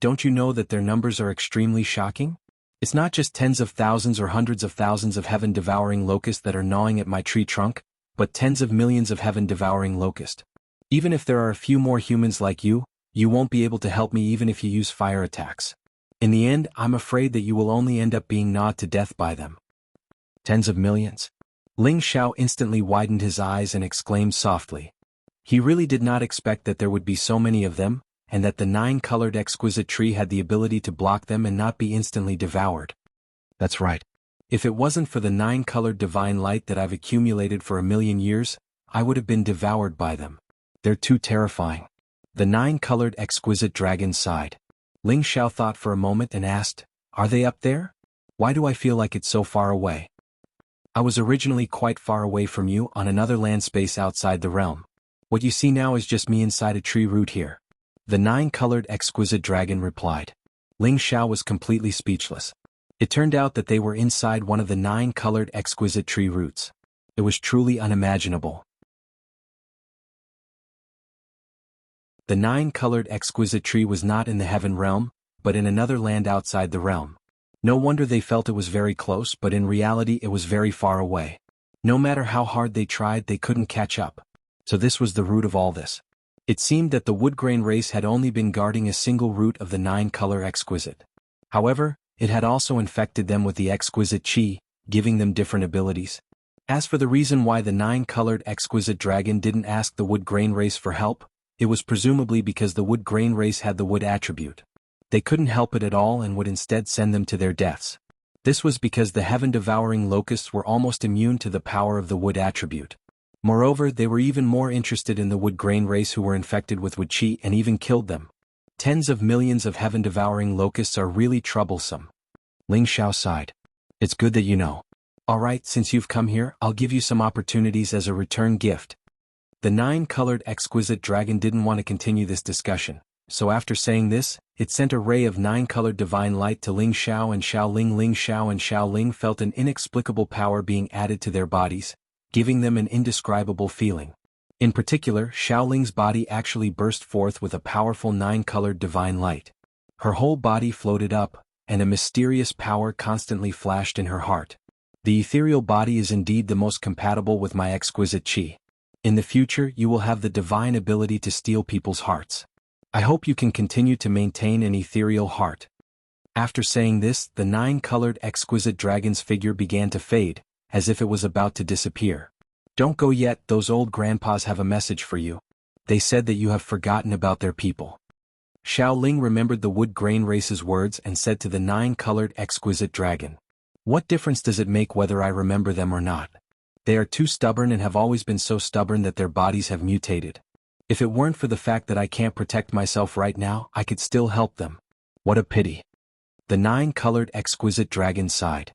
don't you know that their numbers are extremely shocking? It's not just tens of thousands or hundreds of thousands of heaven-devouring locusts that are gnawing at my tree trunk, but tens of millions of heaven-devouring locusts. Even if there are a few more humans like you, you won't be able to help me even if you use fire attacks. In the end, I'm afraid that you will only end up being gnawed to death by them. Tens of millions? Ling Xiao instantly widened his eyes and exclaimed softly. He really did not expect that there would be so many of them, and that the nine-colored exquisite tree had the ability to block them and not be instantly devoured. That's right. If it wasn't for the nine-colored divine light that I've accumulated for 1,000,000 years, I would have been devoured by them. They're too terrifying. The nine-colored exquisite dragon sighed. Ling Xiao thought for a moment and asked, Are they up there? Why do I feel like it's so far away? I was originally quite far away from you on another land space outside the realm. What you see now is just me inside a tree root here. The nine-colored exquisite dragon replied. Ling Xiao was completely speechless. It turned out that they were inside one of the nine-colored exquisite tree roots. It was truly unimaginable. The nine-colored exquisite tree was not in the heaven realm, but in another land outside the realm. No wonder they felt it was very close, but in reality it was very far away. No matter how hard they tried, they couldn't catch up. So this was the root of all this. It seemed that the wood-grain race had only been guarding a single root of the 9-color exquisite. However, it had also infected them with the exquisite chi, giving them different abilities. As for the reason why the 9-colored exquisite dragon didn't ask the wood-grain race for help, it was presumably because the wood-grain race had the wood attribute. They couldn't help it at all and would instead send them to their deaths. This was because the heaven-devouring locusts were almost immune to the power of the wood attribute. Moreover, they were even more interested in the wood-grain race, who were infected with wood chi and even killed them. Tens of millions of heaven-devouring locusts are really troublesome. Ling Xiao sighed. It's good that you know. Alright, since you've come here, I'll give you some opportunities as a return gift. The 9-colored exquisite dragon didn't want to continue this discussion, so after saying this, it sent a ray of 9-colored divine light to Ling Xiao and Xiao Ling. Ling Xiao and Xiao Ling felt an inexplicable power being added to their bodies, giving them an indescribable feeling. In particular, Xiao Ling's body actually burst forth with a powerful 9-colored divine light. Her whole body floated up, and a mysterious power constantly flashed in her heart. The ethereal body is indeed the most compatible with my exquisite chi. In the future, you will have the divine ability to steal people's hearts. I hope you can continue to maintain an ethereal heart. After saying this, the 9-colored exquisite dragon's figure began to fade, as if it was about to disappear. Don't go yet, those old grandpas have a message for you. They said that you have forgotten about their people. Xiao Ling remembered the wood-grain race's words and said to the 9-colored exquisite dragon, "What difference does it make whether I remember them or not? They are too stubborn and have always been so stubborn that their bodies have mutated. If it weren't for the fact that I can't protect myself right now, I could still help them. What a pity." The 9-colored exquisite dragon sighed.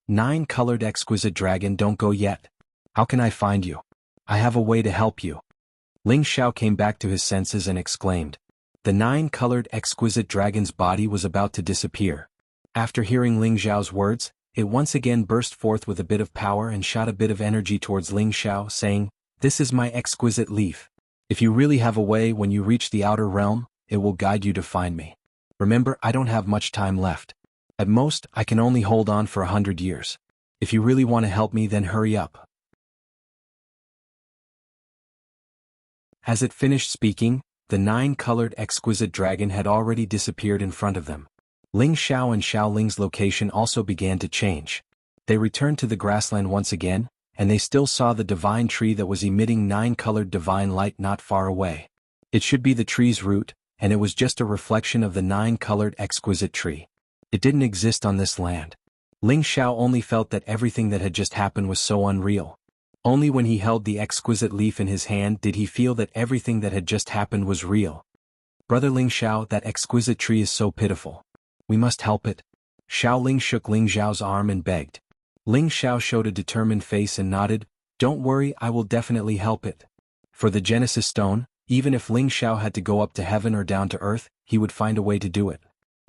9-colored exquisite dragon, don't go yet. How can I find you? I have a way to help you. Ling Xiao came back to his senses and exclaimed. The 9-colored exquisite dragon's body was about to disappear. After hearing Ling Xiao's words, it once again burst forth with a bit of power and shot a bit of energy towards Ling Xiao, saying, "This is my exquisite leaf. If you really have a way, when you reach the outer realm, it will guide you to find me. Remember, I don't have much time left. At most, I can only hold on for 100 years. If you really want to help me, then hurry up." As it finished speaking, the 9-colored exquisite dragon had already disappeared in front of them. Ling Xiao and Xiao Ling's location also began to change. They returned to the grassland once again, and they still saw the divine tree that was emitting 9-colored divine light not far away. It should be the tree's root, and it was just a reflection of the 9-colored exquisite tree. It didn't exist on this land. Ling Xiao only felt that everything that had just happened was so unreal. Only when he held the exquisite leaf in his hand did he feel that everything that had just happened was real. "Brother Ling Xiao, that exquisite tree is so pitiful. We must help it." Xiao Ling shook Ling Xiao's arm and begged. Ling Xiao showed a determined face and nodded, "Don't worry, I will definitely help it." For the Genesis Stone, even if Ling Xiao had to go up to heaven or down to earth, he would find a way to do it.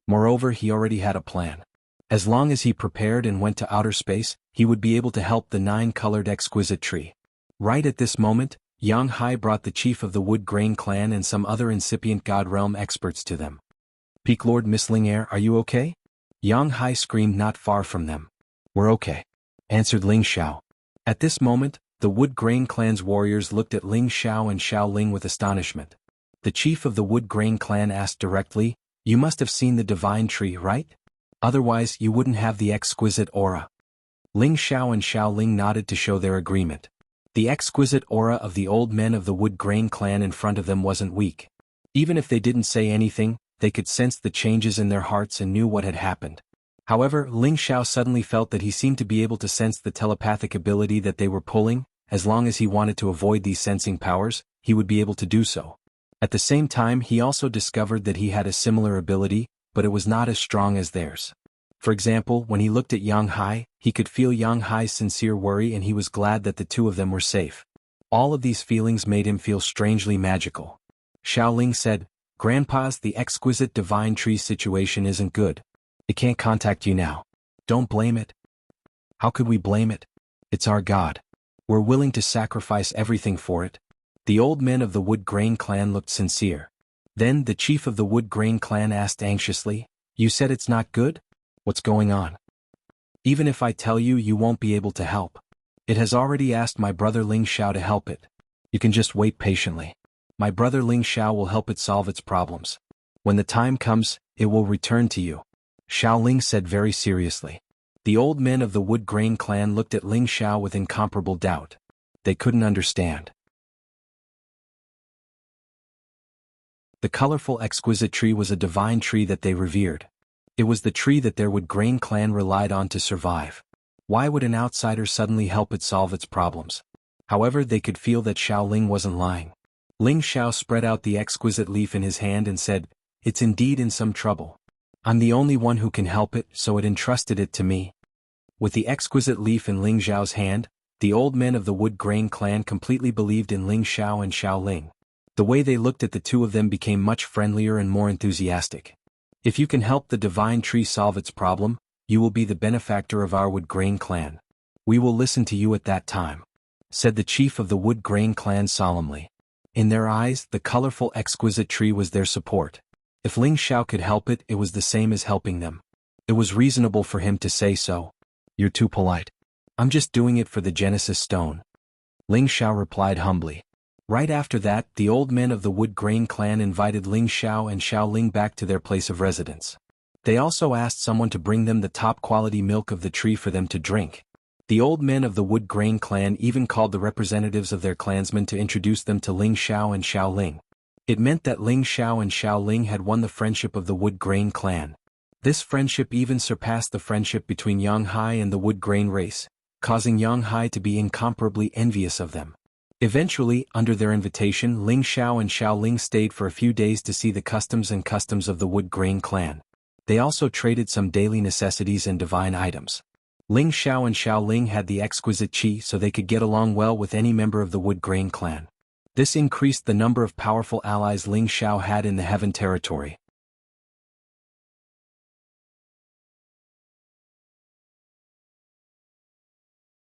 Moreover, he already had a plan. As long as he prepared and went to outer space, he would be able to help the 9-colored exquisite tree. Right at this moment, Yang Hai brought the chief of the Wood Grain clan and some other incipient God Realm experts to them. "Peak Lord Miss Ling Er, are you okay?" Yang Hai screamed not far from them. "We're okay," answered Ling Xiao. At this moment, the Wood Grain clan's warriors looked at Ling Xiao and Xiao Ling with astonishment. The chief of the Wood Grain clan asked directly, "You must have seen the divine tree, right? Otherwise, you wouldn't have the exquisite aura." Ling Xiao and Xiao Ling nodded to show their agreement. The exquisite aura of the old men of the Wood Grain clan in front of them wasn't weak. Even if they didn't say anything, they could sense the changes in their hearts and knew what had happened. However, Ling Xiao suddenly felt that he seemed to be able to sense the telepathic ability that they were pulling. As long as he wanted to avoid these sensing powers, he would be able to do so. At the same time, he also discovered that he had a similar ability, but it was not as strong as theirs. For example, when he looked at Yang Hai, he could feel Yang Hai's sincere worry and he was glad that the two of them were safe. All of these feelings made him feel strangely magical. Xiao Ling said, "Grandpa's the exquisite divine tree situation isn't good. It can't contact you now. Don't blame it." "How could we blame it? It's our God. We're willing to sacrifice everything for it." The old men of the Wood Grain clan looked sincere. Then the chief of the Wood Grain clan asked anxiously, "You said it's not good? What's going on? Even if I tell you, you won't be able to help. It has already asked my brother Ling Xiao to help it. You can just wait patiently. My brother Ling Xiao will help it solve its problems. When the time comes, it will return to you. Xiao Ling said very seriously. The old men of the Wood Grain clan looked at Ling Xiao with incomparable doubt. They couldn't understand. The colorful exquisite tree was a divine tree that they revered. It was the tree that their Wood Grain clan relied on to survive. Why would an outsider suddenly help it solve its problems? However, they could feel that Xiao Ling wasn't lying. Ling Xiao spread out the exquisite leaf in his hand and said, "It's indeed in some trouble. I'm the only one who can help it, so it entrusted it to me." With the exquisite leaf in Ling Xiao's hand, the old men of the Wood Grain clan completely believed in Ling Xiao and Xiao Ling. The way they looked at the two of them became much friendlier and more enthusiastic. If you can help the divine tree solve its problem, you will be the benefactor of our Wood Grain clan. We will listen to you at that time," said the chief of the Wood Grain clan solemnly. In their eyes, the colorful exquisite tree was their support. If Ling Xiao could help it, it was the same as helping them. It was reasonable for him to say so. "You're too polite. I'm just doing it for the Genesis Stone," Ling Xiao replied humbly. Right after that, the old men of the Wood Grain clan invited Ling Xiao and Xiao Ling back to their place of residence. They also asked someone to bring them the top-quality milk of the tree for them to drink. The old men of the Wood Grain clan even called the representatives of their clansmen to introduce them to Ling Xiao and Xiao Ling. It meant that Ling Xiao and Xiao Ling had won the friendship of the Wood Grain clan. This friendship even surpassed the friendship between Jianghu and the Wood Grain race, causing Jianghu to be incomparably envious of them. Eventually, under their invitation, Ling Xiao and Xiao Ling stayed for a few days to see the customs of the Wood Grain clan. They also traded some daily necessities and divine items. Ling Xiao and Xiao Ling had the exquisite qi so they could get along well with any member of the Wood Grain clan. This increased the number of powerful allies Ling Xiao had in the Heaven territory.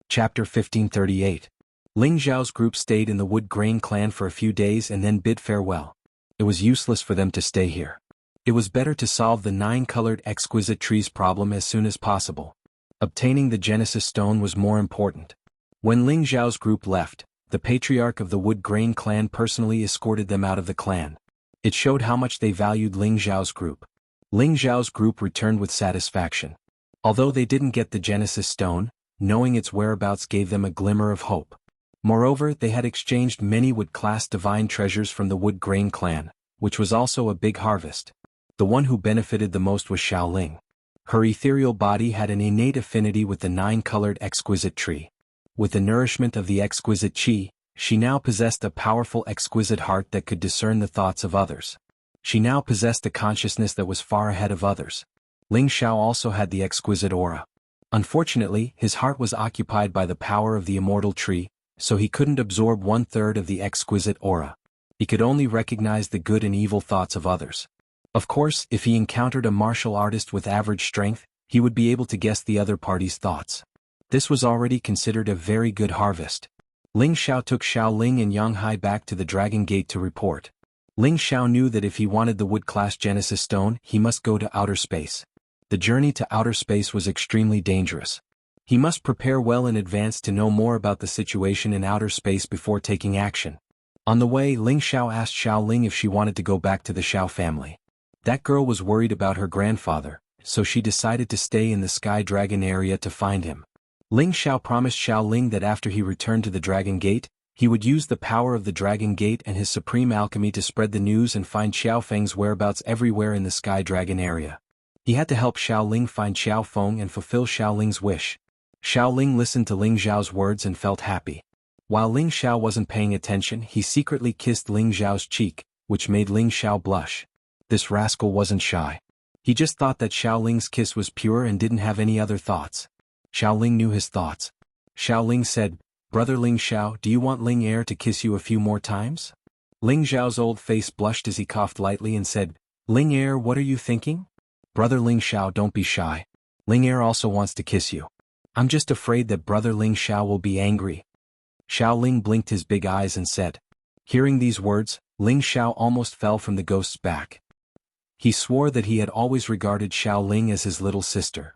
Chapter 1538. Ling Xiao's group stayed in the Wood Grain clan for a few days and then bid farewell. It was useless for them to stay here. It was better to solve the 9-colored exquisite tree's problem as soon as possible. Obtaining the Genesis Stone was more important. When Ling Xiao's group left, the patriarch of the Wood Grain clan personally escorted them out of the clan. It showed how much they valued Ling Xiao's group. Ling Xiao's group returned with satisfaction. Although they didn't get the Genesis Stone, knowing its whereabouts gave them a glimmer of hope. Moreover, they had exchanged many Wood-class divine treasures from the Wood Grain clan, which was also a big harvest. The one who benefited the most was Xiao Ling. Her ethereal body had an innate affinity with the 9-colored exquisite tree. With the nourishment of the exquisite qi, she now possessed a powerful exquisite heart that could discern the thoughts of others. She now possessed a consciousness that was far ahead of others. Ling Xiao also had the exquisite aura. Unfortunately, his heart was occupied by the power of the immortal tree, so he couldn't absorb 1/3 of the exquisite aura. He could only recognize the good and evil thoughts of others. Of course, if he encountered a martial artist with average strength, he would be able to guess the other party's thoughts. This was already considered a very good harvest. Ling Xiao took Xiao Ling and Jianghu back to the Dragon Gate to report. Ling Xiao knew that if he wanted the Wood-class Genesis Stone, he must go to outer space. The journey to outer space was extremely dangerous. He must prepare well in advance to know more about the situation in outer space before taking action. On the way, Ling Xiao asked Xiao Ling if she wanted to go back to the Xiao family. That girl was worried about her grandfather, so she decided to stay in the Sky Dragon area to find him. Ling Xiao promised Xiao Ling that after he returned to the Dragon Gate, he would use the power of the Dragon Gate and his supreme alchemy to spread the news and find Xiao Feng's whereabouts everywhere in the Sky Dragon area. He had to help Xiao Ling find Xiao Feng and fulfill Xiao Ling's wish. Xiao Ling listened to Ling Xiao's words and felt happy. While Ling Xiao wasn't paying attention, he secretly kissed Ling Xiao's cheek, which made Ling Xiao blush. This rascal wasn't shy. He just thought that Xiao Ling's kiss was pure and didn't have any other thoughts. Xiao Ling knew his thoughts. Xiao Ling said, "Brother Ling Xiao, do you want Ling Heir to kiss you a few more times?" Ling Xiao's old face blushed as he coughed lightly and said, "Ling Heir, what are you thinking?" "Brother Ling Xiao, don't be shy. Ling Heir also wants to kiss you. I'm just afraid that Brother Ling Xiao will be angry." Xiao Ling blinked his big eyes and said. Hearing these words, Ling Xiao almost fell from the ghost's back. He swore that he had always regarded Xiao Ling as his little sister.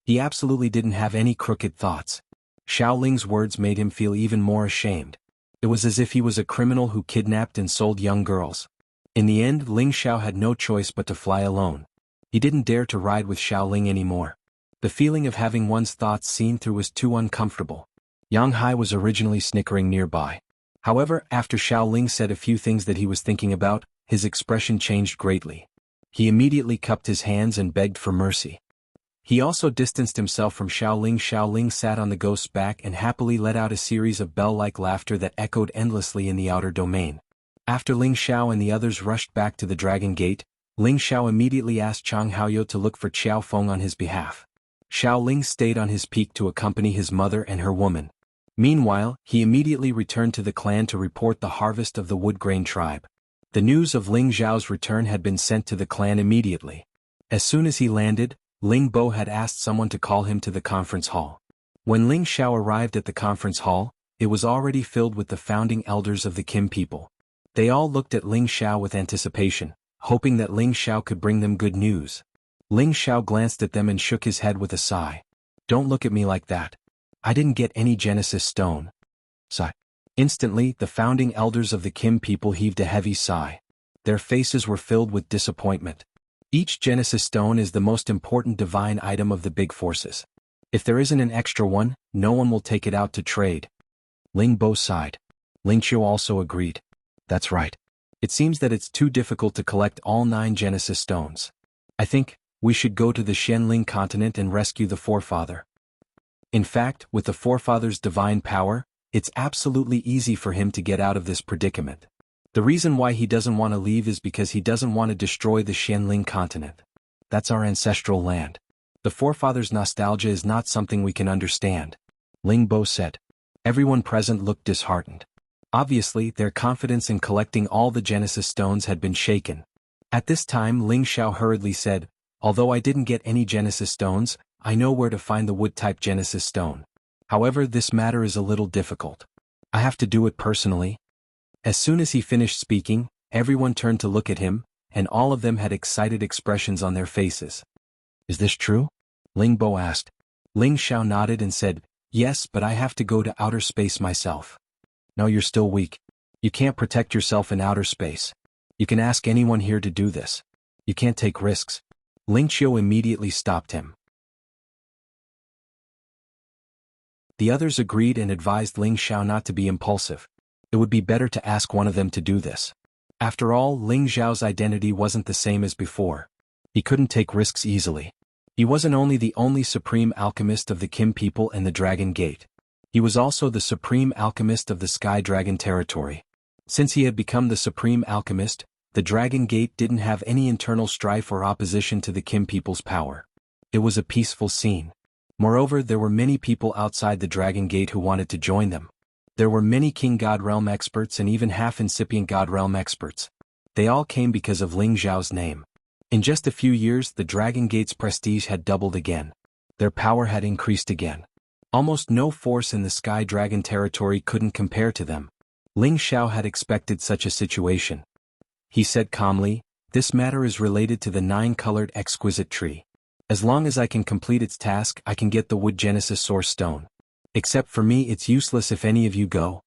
He absolutely didn't have any crooked thoughts. Xiao Ling's words made him feel even more ashamed. It was as if he was a criminal who kidnapped and sold young girls. In the end, Ling Xiao had no choice but to fly alone. He didn't dare to ride with Xiao Ling anymore. The feeling of having one's thoughts seen through was too uncomfortable. Yang Hai was originally snickering nearby. However, after Xiao Ling said a few things that he was thinking about, his expression changed greatly. He immediately cupped his hands and begged for mercy. He also distanced himself from Xiao Ling. Xiao Ling sat on the ghost's back and happily let out a series of bell-like laughter that echoed endlessly in the outer domain. After Ling Xiao and the others rushed back to the Dragon Gate, Ling Xiao immediately asked Chang Haoyou to look for Qiao Feng on his behalf. Xiao Ling stayed on his peak to accompany his mother and her woman. Meanwhile, he immediately returned to the clan to report the harvest of the Wood Grain tribe. The news of Ling Zhao's return had been sent to the clan immediately. As soon as he landed, Ling Bo had asked someone to call him to the conference hall. When Ling Xiao arrived at the conference hall, it was already filled with the founding elders of the Kim people. They all looked at Ling Xiao with anticipation, hoping that Ling Xiao could bring them good news. Ling Xiao glanced at them and shook his head with a sigh. "Don't look at me like that. I didn't get any Genesis stone." Sigh. Instantly, the founding elders of the Kim people heaved a heavy sigh. Their faces were filled with disappointment. Each Genesis stone is the most important divine item of the big forces. If there isn't an extra one, no one will take it out to trade. Ling Bo sighed. Ling Qiu also agreed. That's right. It seems that it's too difficult to collect all 9 Genesis stones. I think we should go to the Xianling continent and rescue the forefather. In fact, with the forefather's divine power, it's absolutely easy for him to get out of this predicament. The reason why he doesn't want to leave is because he doesn't want to destroy the Xianling continent. That's our ancestral land. The forefather's nostalgia is not something we can understand. Ling Bo said. Everyone present looked disheartened. Obviously, their confidence in collecting all the Genesis stones had been shaken. At this time, Ling Xiao hurriedly said, "Although I didn't get any Genesis stones, I know where to find the wood-type Genesis stone. However, this matter is a little difficult. I have to do it personally." As soon as he finished speaking, everyone turned to look at him, and all of them had excited expressions on their faces. "Is this true?" Ling Bo asked. Ling Xiao nodded and said, "Yes, but I have to go to outer space myself." "No, you're still weak. You can't protect yourself in outer space. You can ask anyone here to do this. You can't take risks." Ling Qiu immediately stopped him. The others agreed and advised Ling Xiao not to be impulsive. It would be better to ask one of them to do this. After all, Ling Zhao's identity wasn't the same as before. He couldn't take risks easily. He wasn't only the only supreme alchemist of the Kim people and the Dragon Gate. He was also the supreme alchemist of the Sky Dragon territory. Since he had become the supreme alchemist, the Dragon Gate didn't have any internal strife or opposition to the Kim people's power. It was a peaceful scene. Moreover, there were many people outside the Dragon Gate who wanted to join them. There were many King God Realm experts and even half-incipient God Realm experts. They all came because of Ling Zhao's name. In just a few years, the Dragon Gate's prestige had doubled again. Their power had increased again. Almost no force in the Sky Dragon territory couldn't compare to them. Ling Xiao had expected such a situation. He said calmly, "This matter is related to the 9-colored exquisite tree. As long as I can complete its task, I can get the Wood Genesis Source Stone. Except for me, it's useless if any of you go."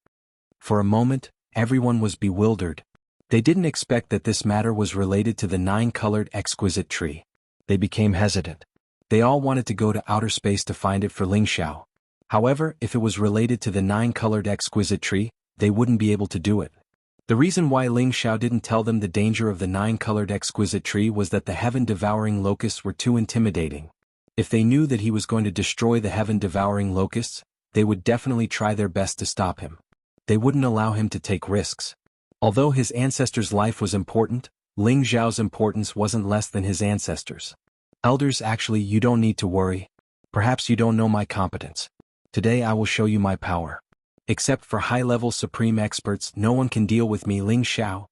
For a moment, everyone was bewildered. They didn't expect that this matter was related to the 9-colored exquisite tree. They became hesitant. They all wanted to go to outer space to find it for Ling Xiao. However, if it was related to the 9-colored exquisite tree, they wouldn't be able to do it. The reason why Ling Xiao didn't tell them the danger of the 9-colored exquisite tree was that the heaven-devouring locusts were too intimidating. If they knew that he was going to destroy the heaven-devouring locusts, they would definitely try their best to stop him. They wouldn't allow him to take risks. Although his ancestors' life was important, Ling Zhao's importance wasn't less than his ancestors. "Elders, actually, you don't need to worry. Perhaps you don't know my competence. Today I will show you my power. Except for high-level supreme experts, no one can deal with me, Ling Xiao."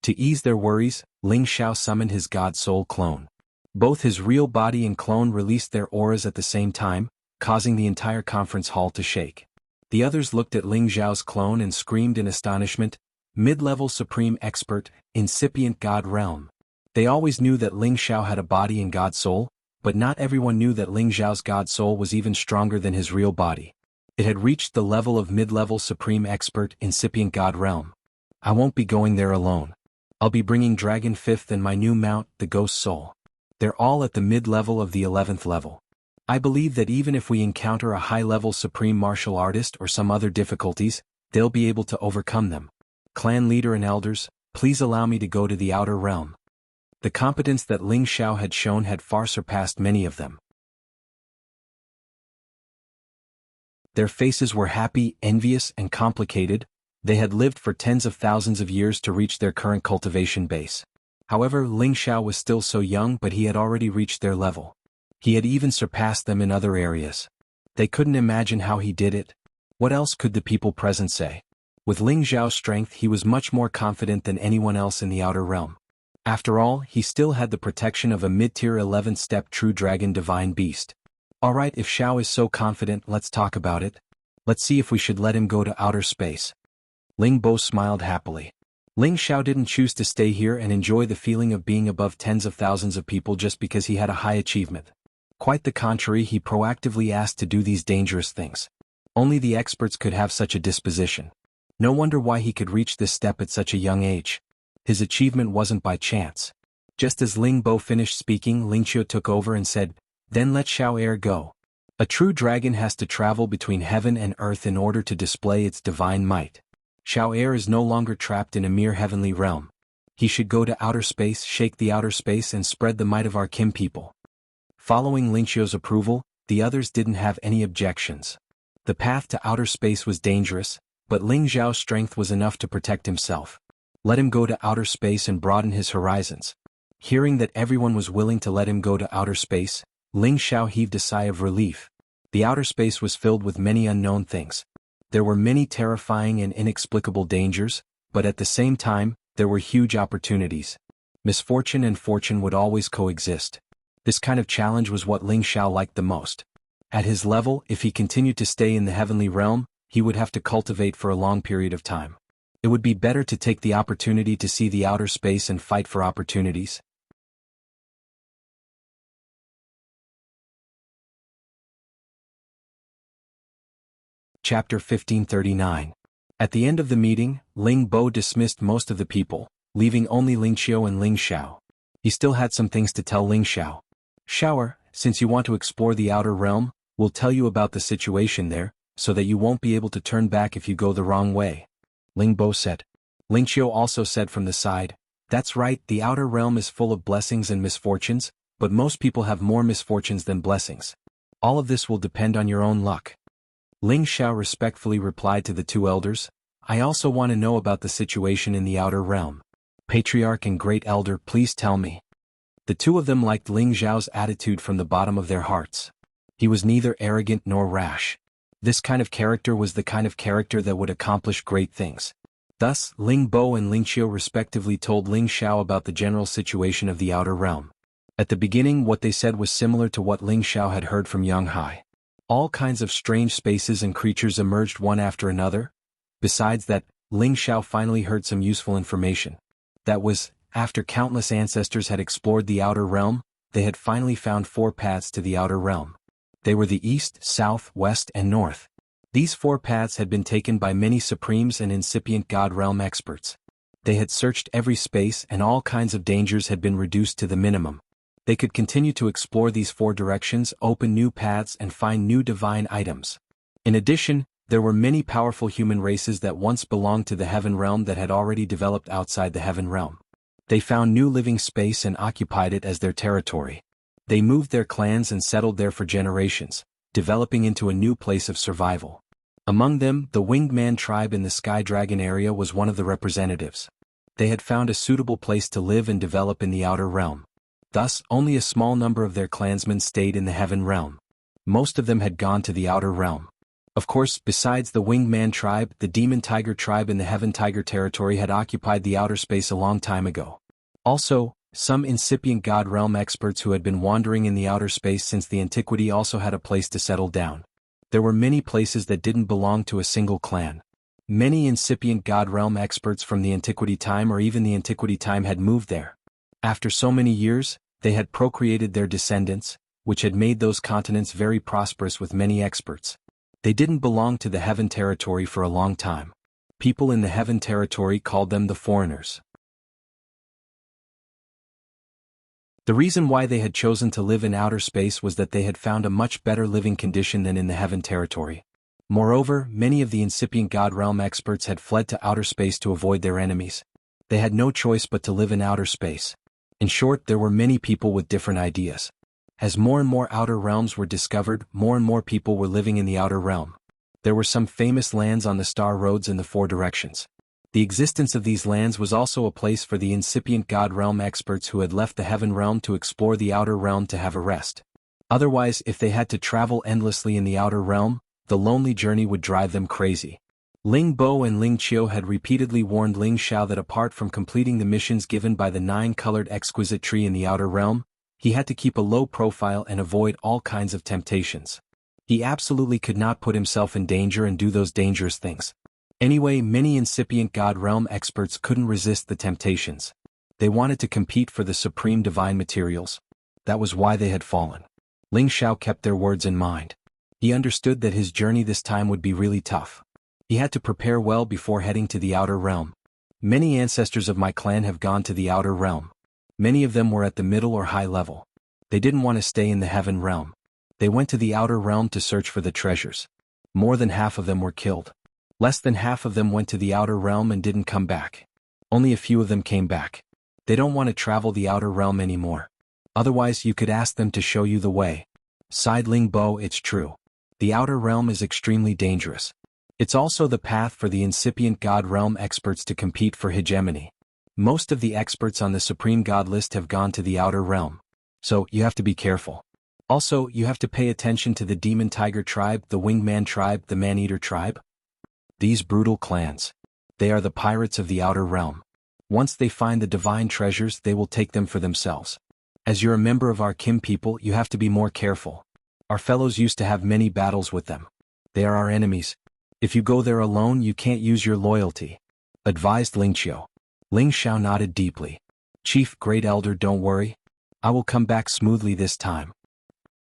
To ease their worries, Ling Xiao summoned his God Soul clone. Both his real body and clone released their auras at the same time, causing the entire conference hall to shake. The others looked at Ling Zhao's clone and screamed in astonishment, Mid-level Supreme Expert, Incipient God Realm. They always knew that Ling Xiao had a body and God soul, but not everyone knew that Ling Xiao's God soul was even stronger than his real body. It had reached the level of mid-level Supreme Expert, Incipient God Realm. I won't be going there alone. I'll be bringing Dragon 5th and my new mount, the Ghost Soul. They're all at the mid-level of the 11th level. I believe that even if we encounter a high-level Supreme Martial Artist or some other difficulties, they'll be able to overcome them. Clan leader and elders, please allow me to go to the outer realm. The competence that Ling Xiao had shown had far surpassed many of them. Their faces were happy, envious, and complicated. They had lived for tens of thousands of years to reach their current cultivation base. However, Ling Xiao was still so young, but he had already reached their level. He had even surpassed them in other areas. They couldn't imagine how he did it. What else could the people present say? With Ling Xiao's strength, he was much more confident than anyone else in the outer realm. After all, he still had the protection of a mid-tier 11th step true dragon divine beast. Alright, if Xiao is so confident, let's talk about it. Let's see if we should let him go to outer space. Ling Bo smiled happily. Ling Xiao didn't choose to stay here and enjoy the feeling of being above tens of thousands of people just because he had a high achievement. Quite the contrary, he proactively asked to do these dangerous things. Only the experts could have such a disposition. No wonder why he could reach this step at such a young age. His achievement wasn't by chance. Just as Ling Bo finished speaking, Ling Qiu took over and said, "Then let Xiao Air go. A true dragon has to travel between heaven and earth in order to display its divine might. Xiao Air is no longer trapped in a mere heavenly realm. He should go to outer space, shake the outer space and spread the might of our Kim people." Following Ling Qiu's approval, the others didn't have any objections. The path to outer space was dangerous, but Ling Xiao's strength was enough to protect himself. Let him go to outer space and broaden his horizons. Hearing that everyone was willing to let him go to outer space, Ling Xiao heaved a sigh of relief. The outer space was filled with many unknown things. There were many terrifying and inexplicable dangers, but at the same time, there were huge opportunities. Misfortune and fortune would always coexist. This kind of challenge was what Ling Xiao liked the most. At his level, if he continued to stay in the heavenly realm, he would have to cultivate for a long period of time. It would be better to take the opportunity to see the outer space and fight for opportunities. Chapter 1539. At the end of the meeting, Ling Bo dismissed most of the people, leaving only Ling Qiu and Ling Xiao. He still had some things to tell Ling Xiao. "Xiao, since you want to explore the outer realm, we'll tell you about the situation there, so that you won't be able to turn back if you go the wrong way," Ling Bo said. Ling Qiu also said from the side, "That's right, the outer realm is full of blessings and misfortunes, but most people have more misfortunes than blessings. All of this will depend on your own luck." Ling Xiao respectfully replied to the two elders, "I also want to know about the situation in the outer realm. Patriarch and Great Elder, please tell me." The two of them liked Ling Xiao's attitude from the bottom of their hearts. He was neither arrogant nor rash. This kind of character was the kind of character that would accomplish great things. Thus, Ling Bo and Ling Qiu respectively told Ling Xiao about the general situation of the outer realm. At the beginning, what they said was similar to what Ling Xiao had heard from Jianghu. All kinds of strange spaces and creatures emerged one after another. Besides that, Ling Xiao finally heard some useful information. That was, after countless ancestors had explored the outer realm, they had finally found 4 paths to the outer realm. They were the east, south, west, and north. These 4 paths had been taken by many supremes and incipient God realm experts. They had searched every space and all kinds of dangers had been reduced to the minimum. They could continue to explore these 4 directions, open new paths and find new divine items. In addition, there were many powerful human races that once belonged to the heaven realm that had already developed outside the heaven realm. They found new living space and occupied it as their territory. They moved their clans and settled there for generations, developing into a new place of survival. Among them, the Winged Man tribe in the Sky Dragon area was one of the representatives. They had found a suitable place to live and develop in the outer realm. Thus, only a small number of their clansmen stayed in the heaven realm. Most of them had gone to the outer realm. Of course, besides the Winged Man tribe, the Demon Tiger tribe in the Heaven Tiger territory had occupied the outer space a long time ago. Also, some incipient God realm experts who had been wandering in the outer space since the antiquity also had a place to settle down. There were many places that didn't belong to a single clan. Many incipient God realm experts from the Antiquity time or even the Antiquity time had moved there. After so many years, they had procreated their descendants, which had made those continents very prosperous with many experts. They didn't belong to the Heaven territory for a long time. People in the Heaven territory called them the foreigners. The reason why they had chosen to live in outer space was that they had found a much better living condition than in the Heaven territory. Moreover, many of the incipient God realm experts had fled to outer space to avoid their enemies. They had no choice but to live in outer space. In short, there were many people with different ideas. As more and more outer realms were discovered, more and more people were living in the outer realm. There were some famous lands on the star roads in the four directions. The existence of these lands was also a place for the incipient God realm experts who had left the Heaven realm to explore the outer realm to have a rest. Otherwise, if they had to travel endlessly in the outer realm, the lonely journey would drive them crazy. Ling Bo and Ling Qiu had repeatedly warned Ling Xiao that apart from completing the missions given by the 9-colored exquisite tree in the outer realm, he had to keep a low profile and avoid all kinds of temptations. He absolutely could not put himself in danger and do those dangerous things. Anyway, many incipient God realm experts couldn't resist the temptations. They wanted to compete for the supreme divine materials. That was why they had fallen. Ling Xiao kept their words in mind. He understood that his journey this time would be really tough. He had to prepare well before heading to the outer realm. Many ancestors of my clan have gone to the outer realm. Many of them were at the middle or high level. They didn't want to stay in the Heaven realm. They went to the outer realm to search for the treasures. More than half of them were killed. Less than half of them went to the outer realm and didn't come back. Only a few of them came back. They don't want to travel the outer realm anymore. Otherwise, you could ask them to show you the way. Sighed Ling Bo, it's true. The outer realm is extremely dangerous. It's also the path for the incipient God realm experts to compete for hegemony. Most of the experts on the Supreme God list have gone to the outer realm. So, you have to be careful. Also, you have to pay attention to the Demon Tiger tribe, the Winged Man tribe, the Man-Eater tribe. These brutal clans. They are the pirates of the outer realm. Once they find the divine treasures, they will take them for themselves. As you're a member of our Kim people, you have to be more careful. Our fellows used to have many battles with them. They are our enemies. If you go there alone, you can't use your loyalty, advised Ling Qiu. Ling Xiao nodded deeply. Chief Great Elder, don't worry. I will come back smoothly this time.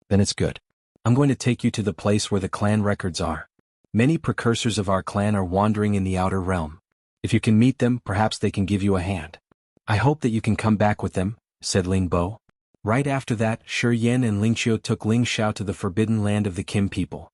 Then it's good. I'm going to take you to the place where the clan records are. Many precursors of our clan are wandering in the outer realm. If you can meet them, perhaps they can give you a hand. I hope that you can come back with them, said Ling Bo. Right after that, Shi Yan and Ling Qiu took Ling Xiao to the forbidden land of the Kim people.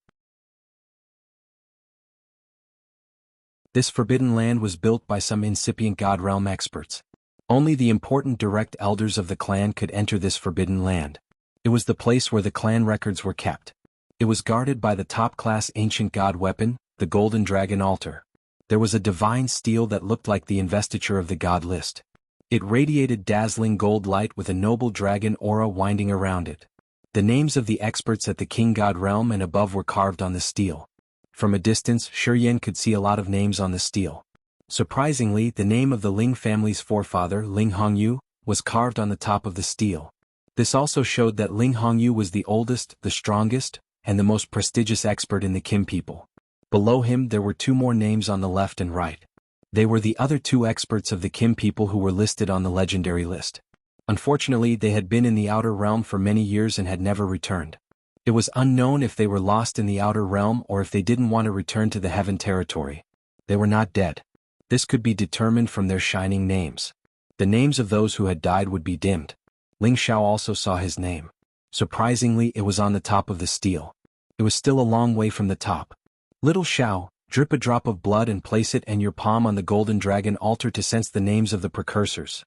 This forbidden land was built by some incipient God realm experts. Only the important direct elders of the clan could enter this forbidden land. It was the place where the clan records were kept. It was guarded by the top-class ancient god weapon, the Golden Dragon Altar. There was a divine steel that looked like the investiture of the god list. It radiated dazzling gold light with a noble dragon aura winding around it. The names of the experts at the King God realm and above were carved on the steel. From a distance, Shi Yan could see a lot of names on the steel. Surprisingly, the name of the Ling family's forefather, Ling Hongyu, was carved on the top of the steel. This also showed that Ling Hongyu was the oldest, the strongest, and the most prestigious expert in the Kim people. Below him there were two more names on the left and right. They were the other two experts of the Kim people who were listed on the legendary list. Unfortunately, they had been in the outer realm for many years and had never returned. It was unknown if they were lost in the outer realm or if they didn't want to return to the Heaven territory. They were not dead. This could be determined from their shining names. The names of those who had died would be dimmed. Ling Xiao also saw his name. Surprisingly, it was on the top of the steel. It was still a long way from the top. Little Xiao, drip a drop of blood and place it and your palm on the Golden Dragon altar to sense the names of the precursors,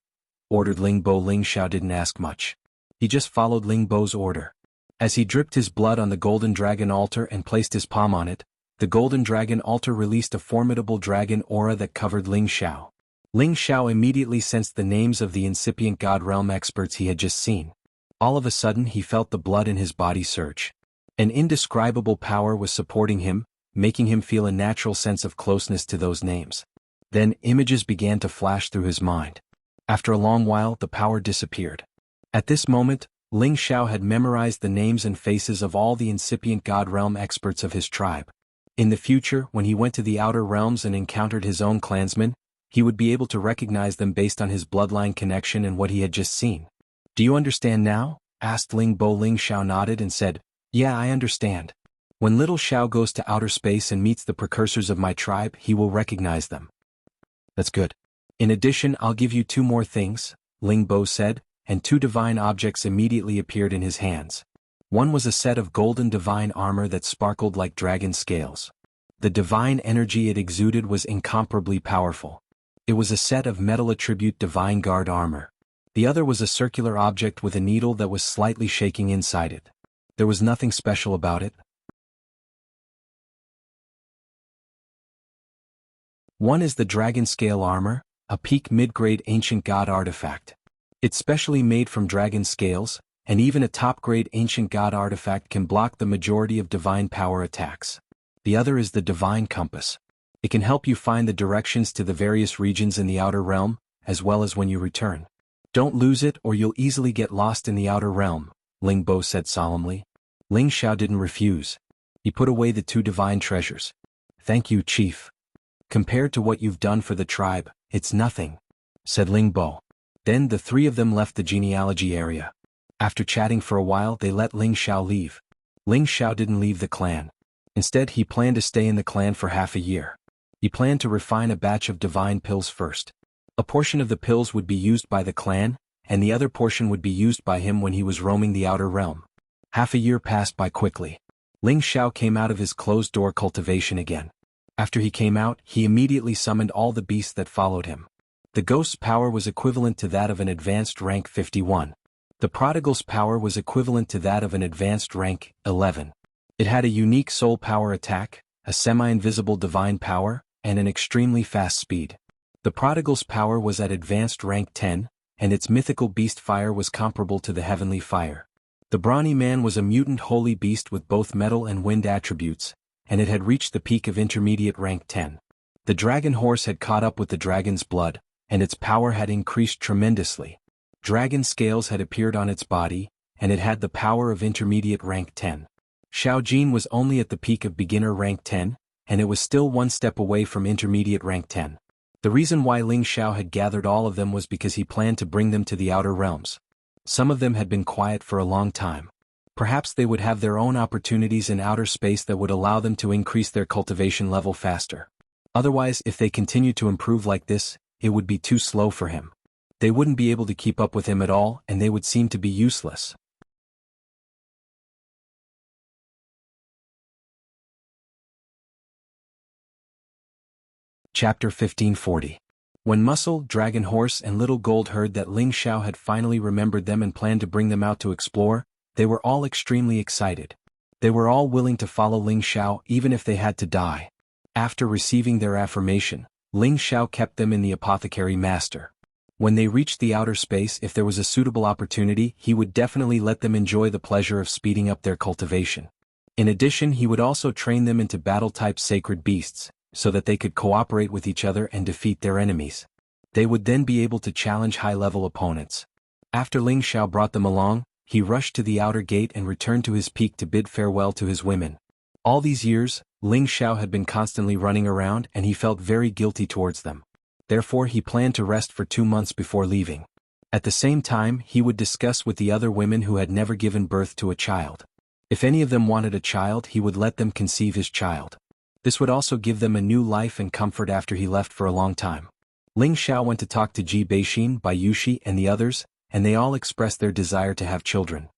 ordered Ling Bo. Ling Xiao didn't ask much. He just followed Ling Bo's order. As he dripped his blood on the Golden Dragon altar and placed his palm on it, the Golden Dragon altar released a formidable dragon aura that covered Ling Xiao. Ling Xiao immediately sensed the names of the incipient God realm experts he had just seen. All of a sudden he felt the blood in his body surge. An indescribable power was supporting him, making him feel a natural sense of closeness to those names. Then images began to flash through his mind. After a long while, the power disappeared. At this moment, Ling Xiao had memorized the names and faces of all the incipient God realm experts of his tribe. In the future, when he went to the Outer Realms and encountered his own clansmen, he would be able to recognize them based on his bloodline connection and what he had just seen. "Do you understand now?" asked Ling Bo. Ling Xiao nodded and said, "Yeah, I understand. When little Xiao goes to outer space and meets the precursors of my tribe, he will recognize them." "That's good. In addition, I'll give you 2 more things," Ling Bo said, and 2 divine objects immediately appeared in his hands. One was a set of golden divine armor that sparkled like dragon scales. The divine energy it exuded was incomparably powerful. It was a set of metal attribute divine guard armor. The other was a circular object with a needle that was slightly shaking inside it. There was nothing special about it. One is the dragon scale armor, a peak mid-grade ancient god artifact. It's specially made from dragon scales, and even a top-grade ancient god artifact can block the majority of divine power attacks. The other is the divine compass. It can help you find the directions to the various regions in the outer realm, as well as when you return. "Don't lose it or you'll easily get lost in the outer realm," Ling Bo said solemnly. Ling Xiao didn't refuse. He put away the 2 divine treasures. "Thank you, Chief. Compared to what you've done for the tribe, it's nothing," said Ling Bo. Then the 3 of them left the genealogy area. After chatting for a while, they let Ling Xiao leave. Ling Xiao didn't leave the clan. Instead, he planned to stay in the clan for half a year. He planned to refine a batch of divine pills first. A portion of the pills would be used by the clan, and the other portion would be used by him when he was roaming the outer realm. Half a year passed by quickly. Ling Xiao came out of his closed-door cultivation again. After he came out, he immediately summoned all the beasts that followed him. The ghost's power was equivalent to that of an advanced rank 51. The prodigal's power was equivalent to that of an advanced rank 11. It had a unique soul power attack, a semi-invisible divine power, and an extremely fast speed. The prodigal's power was at advanced rank 10, and its mythical beast fire was comparable to the heavenly fire. The brawny man was a mutant holy beast with both metal and wind attributes, and it had reached the peak of intermediate rank 10. The dragon horse had caught up with the dragon's blood, and its power had increased tremendously. Dragon scales had appeared on its body, and it had the power of intermediate rank 10. Xiao Jin was only at the peak of beginner rank 10, and it was still 1 step away from intermediate rank 10. The reason why Ling Xiao had gathered all of them was because he planned to bring them to the outer realms. Some of them had been quiet for a long time. Perhaps they would have their own opportunities in outer space that would allow them to increase their cultivation level faster. Otherwise, if they continued to improve like this, it would be too slow for him. They wouldn't be able to keep up with him at all, and they would seem to be useless. Chapter 1540. When Muscle, Dragon Horse and Little Gold heard that Ling Xiao had finally remembered them and planned to bring them out to explore, they were all extremely excited. They were all willing to follow Ling Xiao even if they had to die. After receiving their affirmation, Ling Xiao kept them in the Apothecary Master. When they reached the outer space, if there was a suitable opportunity, he would definitely let them enjoy the pleasure of speeding up their cultivation. In addition, he would also train them into battle-type sacred beasts, so that they could cooperate with each other and defeat their enemies. They would then be able to challenge high-level opponents. After Ling Xiao brought them along, he rushed to the outer gate and returned to his peak to bid farewell to his women. All these years, Ling Xiao had been constantly running around and he felt very guilty towards them. Therefore he planned to rest for 2 months before leaving. At the same time, he would discuss with the other women who had never given birth to a child. If any of them wanted a child, he would let them conceive his child. This would also give them a new life and comfort after he left for a long time. Ling Xiao went to talk to Ji Beixin, Bai Yushi and the others, and they all expressed their desire to have children.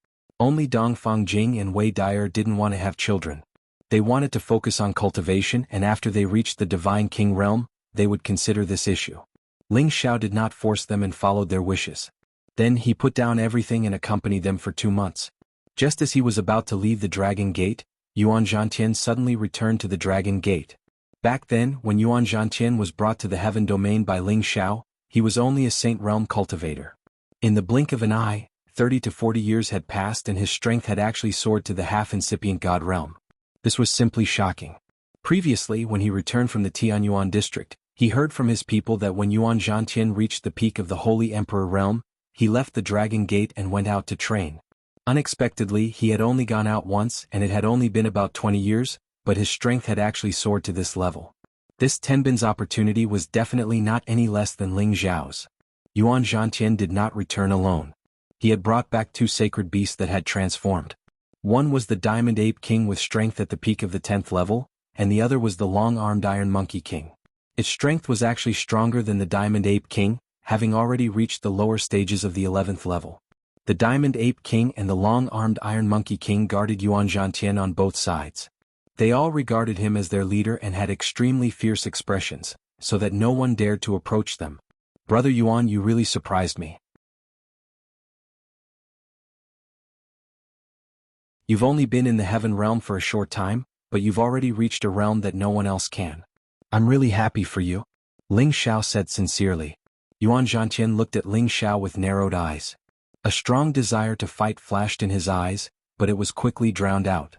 Only Dongfang Jing and Wei Dyer didn't want to have children. They wanted to focus on cultivation, and after they reached the Divine King realm, they would consider this issue. Ling Xiao did not force them and followed their wishes. Then he put down everything and accompanied them for 2 months. Just as he was about to leave the Dragon Gate, Yuan Zhantian suddenly returned to the Dragon Gate. Back then, when Yuan Zhantian was brought to the Heaven Domain by Ling Xiao, he was only a Saint Realm cultivator. In the blink of an eye, 30 to 40 years had passed and his strength had actually soared to the half-incipient God realm. This was simply shocking. Previously, when he returned from the Tianyuan district, he heard from his people that when Yuan Zhantian reached the peak of the Holy Emperor realm, he left the Dragon Gate and went out to train. Unexpectedly, he had only gone out once and it had only been about 20 years, but his strength had actually soared to this level. This Tenbin's opportunity was definitely not any less than Ling Xiao's. Yuan Zhantian did not return alone. He had brought back 2 sacred beasts that had transformed. One was the Diamond Ape King with strength at the peak of the 10th level, and the other was the long-armed Iron Monkey King. Its strength was actually stronger than the Diamond Ape King, having already reached the lower stages of the 11th level. The Diamond Ape King and the long-armed Iron Monkey King guarded Yuan Zhantian on both sides. They all regarded him as their leader and had extremely fierce expressions, so that no one dared to approach them. "Brother Yuan, you really surprised me. You've only been in the heaven realm for a short time, but you've already reached a realm that no one else can. I'm really happy for you," Ling Xiao said sincerely. Yuan Zhantian looked at Ling Xiao with narrowed eyes. A strong desire to fight flashed in his eyes, but it was quickly drowned out.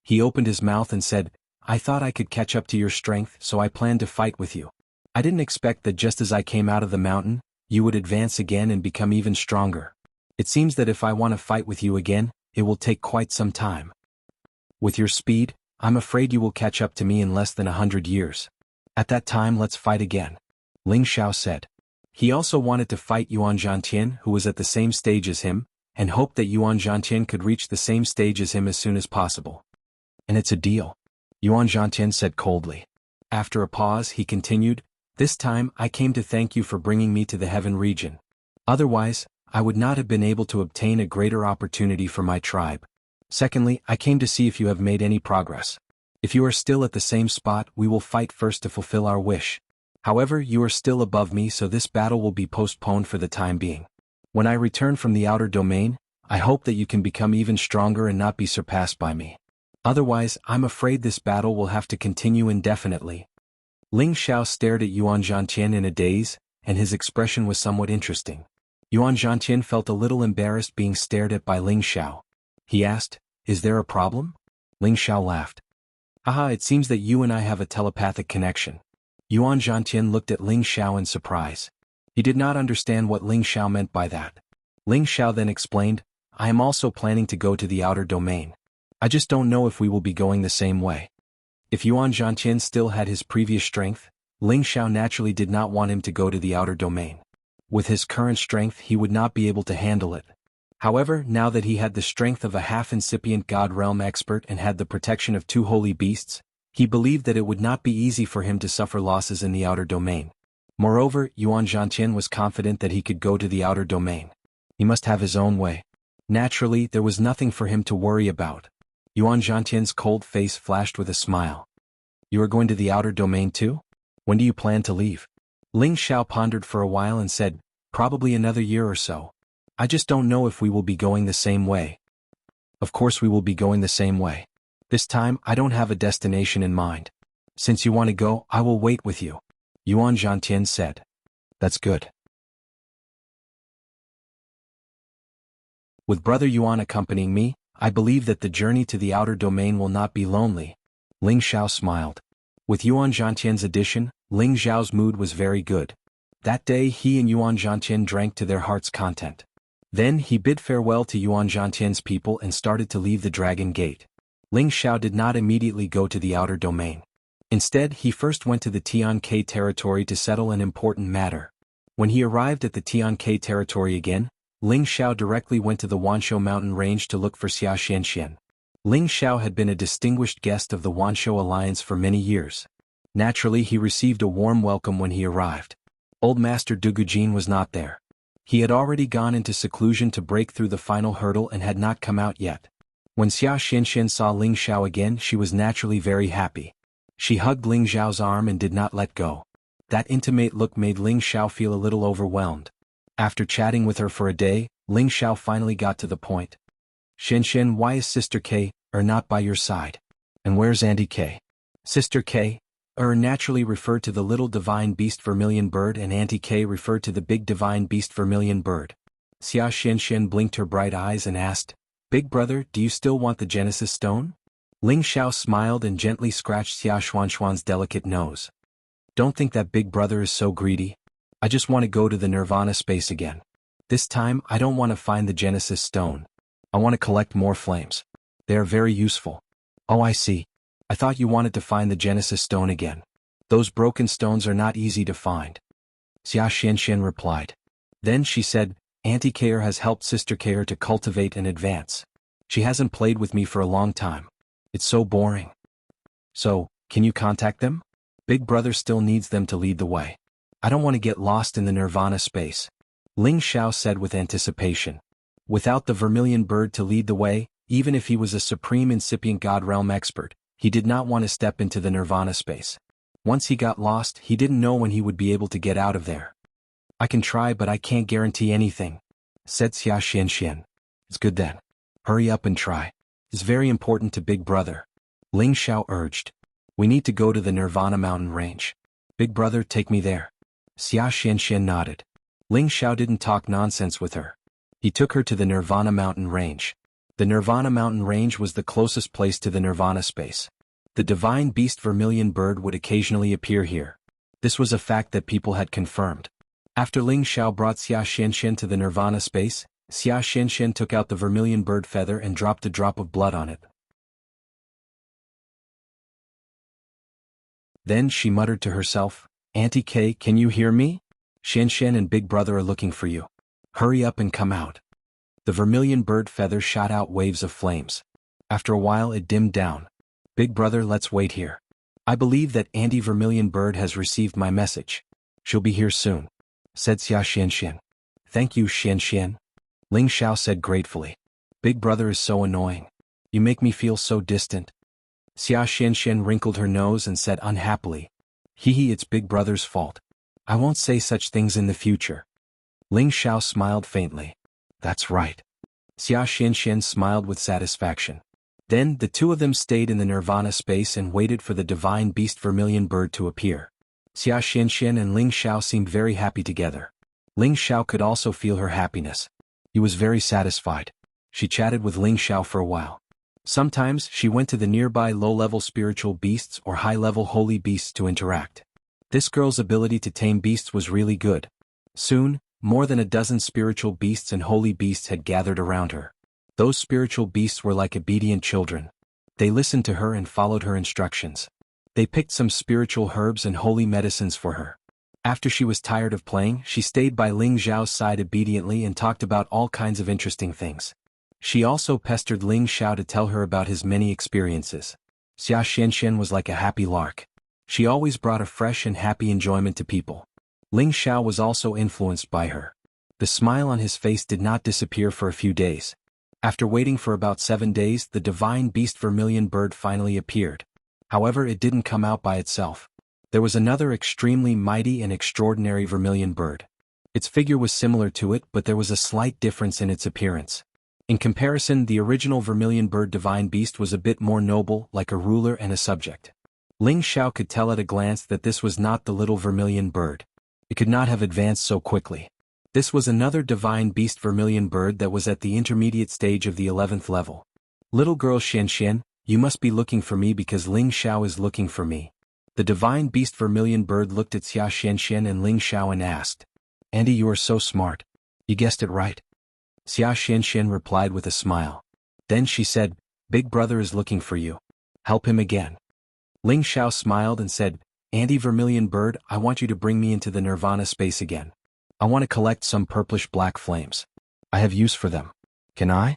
He opened his mouth and said, "I thought I could catch up to your strength, so I planned to fight with you. I didn't expect that just as I came out of the mountain, you would advance again and become even stronger. It seems that if I want to fight with you again, it will take quite some time. With your speed, I'm afraid you will catch up to me in less than 100 years. At that time let's fight again," Ling Xiao said. He also wanted to fight Yuan Zhantian, who was at the same stage as him, and hoped that Yuan Zhantian could reach the same stage as him as soon as possible. "And it's a deal," Yuan Zhantian said coldly. After a pause he continued, "This time I came to thank you for bringing me to the heaven region. Otherwise, I would not have been able to obtain a greater opportunity for my tribe. Secondly, I came to see if you have made any progress. If you are still at the same spot, we will fight first to fulfill our wish. However, you are still above me, so this battle will be postponed for the time being. When I return from the outer domain, I hope that you can become even stronger and not be surpassed by me. Otherwise, I'm afraid this battle will have to continue indefinitely." Ling Xiao stared at Yuan Zhantian in a daze, and his expression was somewhat interesting. Yuan Zhantian felt a little embarrassed being stared at by Ling Xiao. He asked, "Is there a problem?" Ling Xiao laughed. "Aha, it seems that you and I have a telepathic connection." Yuan Zhantian looked at Ling Xiao in surprise. He did not understand what Ling Xiao meant by that. Ling Xiao then explained, "I am also planning to go to the outer domain. I just don't know if we will be going the same way." If Yuan Zhantian still had his previous strength, Ling Xiao naturally did not want him to go to the outer domain. With his current strength he would not be able to handle it. However, now that he had the strength of a half-incipient God realm expert and had the protection of 2 holy beasts, he believed that it would not be easy for him to suffer losses in the outer domain. Moreover, Yuan Zhantian was confident that he could go to the outer domain. He must have his own way. Naturally, there was nothing for him to worry about. Yuan Zhantian's cold face flashed with a smile. "You are going to the outer domain too? When do you plan to leave?" Ling Xiao pondered for a while and said, "Probably another year or so. I just don't know if we will be going the same way." "Of course we will be going the same way. This time I don't have a destination in mind. Since you want to go, I will wait with you," Yuan Zhantian said. "That's good. With Brother Yuan accompanying me, I believe that the journey to the outer domain will not be lonely." Ling Xiao smiled. With Yuan Zhantian's addition, Ling Xiao's mood was very good. That day he and Yuan Zhantian drank to their heart's content. Then he bid farewell to Yuan Zhantian's people and started to leave the Dragon Gate. Ling Xiao did not immediately go to the outer domain. Instead, he first went to the Tian-Ke territory to settle an important matter. When he arrived at the Tian-Ke territory again, Ling Xiao directly went to the Wanshou mountain range to look for Xia Xianxian. Ling Xiao had been a distinguished guest of the Wanshou alliance for many years. Naturally, he received a warm welcome when he arrived. Old Master Dugujin was not there. He had already gone into seclusion to break through the final hurdle and had not come out yet. When Xia Xianxian saw Ling Xiao again, she was naturally very happy. She hugged Ling Xiao's arm and did not let go. That intimate look made Ling Xiao feel a little overwhelmed. After chatting with her for a day, Ling Xiao finally got to the point. "Xianxian, why is Sister K, not by your side? And where's Auntie K?" Sister K, naturally referred to the little divine beast vermilion bird, and Auntie K referred to the big divine beast vermilion bird. Xia Xianxian blinked her bright eyes and asked, "Big brother, do you still want the Genesis stone?" Ling Xiao smiled and gently scratched Xia Xuanxuan's delicate nose. "Don't think that big brother is so greedy. I just want to go to the Nirvana space again. This time, I don't want to find the Genesis stone. I want to collect more flames. They are very useful." "Oh, I see. I thought you wanted to find the Genesis stone again. Those broken stones are not easy to find. Xia Xianxian replied. Then she said, Auntie Kair has helped Sister Kair to cultivate and advance. She hasn't played with me for a long time. It's so boring. So, can you contact them? Big Brother still needs them to lead the way. I don't want to get lost in the nirvana space. Ling Xiao said with anticipation. Without the vermilion bird to lead the way, even if he was a supreme incipient God realm expert, he did not want to step into the nirvana space. Once he got lost, he didn't know when he would be able to get out of there. I can try, but I can't guarantee anything, said Xia Xianxian. It's good then. Hurry up and try. It's very important to Big Brother. Ling Xiao urged. We need to go to the Nirvana mountain range. Big Brother, take me there. Xia Xianxian nodded. Ling Xiao didn't talk nonsense with her. He took her to the Nirvana mountain range. The Nirvana mountain range was the closest place to the Nirvana space. The divine beast vermilion bird would occasionally appear here. This was a fact that people had confirmed. After Ling Xiao brought Xia Xianxian to the Nirvana space, Xia Xianxian took out the vermilion bird feather and dropped a drop of blood on it. Then she muttered to herself, Auntie Kay, can you hear me? Xianxian and Big Brother are looking for you. Hurry up and come out. The vermilion bird feather shot out waves of flames. After a while it dimmed down. Big Brother, let's wait here. I believe that Auntie Vermilion Bird has received my message. She'll be here soon, said Xia Xianxian. Thank you, Xianxian. Ling Xiao said gratefully. Big Brother is so annoying. You make me feel so distant. Xia Xianxian wrinkled her nose and said unhappily, Hee, it's Big Brother's fault. I won't say such things in the future. Ling Xiao smiled faintly. That's right. Xia Xianxian smiled with satisfaction. Then the two of them stayed in the Nirvana space and waited for the divine beast vermilion bird to appear. Xia Xianxian and Ling Xiao seemed very happy together. Ling Xiao could also feel her happiness. He was very satisfied. She chatted with Ling Xiao for a while. Sometimes she went to the nearby low-level spiritual beasts or high-level holy beasts to interact. This girl's ability to tame beasts was really good. Soon, more than a dozen spiritual beasts and holy beasts had gathered around her. Those spiritual beasts were like obedient children. They listened to her and followed her instructions. They picked some spiritual herbs and holy medicines for her. After she was tired of playing, she stayed by Ling Xiao's side obediently and talked about all kinds of interesting things. She also pestered Ling Xiao to tell her about his many experiences. Xia Xianxian was like a happy lark. She always brought a fresh and happy enjoyment to people. Ling Xiao was also influenced by her. The smile on his face did not disappear for a few days. After waiting for about 7 days, the divine beast vermilion bird finally appeared. However, it didn't come out by itself. There was another extremely mighty and extraordinary vermilion bird. Its figure was similar to it, but there was a slight difference in its appearance. In comparison, the original vermilion bird divine beast was a bit more noble, like a ruler and a subject. Ling Xiao could tell at a glance that this was not the little vermilion bird. It could not have advanced so quickly. This was another divine beast vermilion bird that was at the intermediate stage of the 11th level. Little girl Xianxian, you must be looking for me because Ling Xiao is looking for me. The divine beast vermilion bird looked at Xia Xianxian and Ling Xiao and asked, Andy, you are so smart. You guessed it right. Xia Xianxian replied with a smile. Then she said, Big Brother is looking for you. Help him again. Ling Xiao smiled and said, Andy Vermilion Bird, I want you to bring me into the Nirvana space again. I want to collect some purplish-black flames. I have use for them. Can I?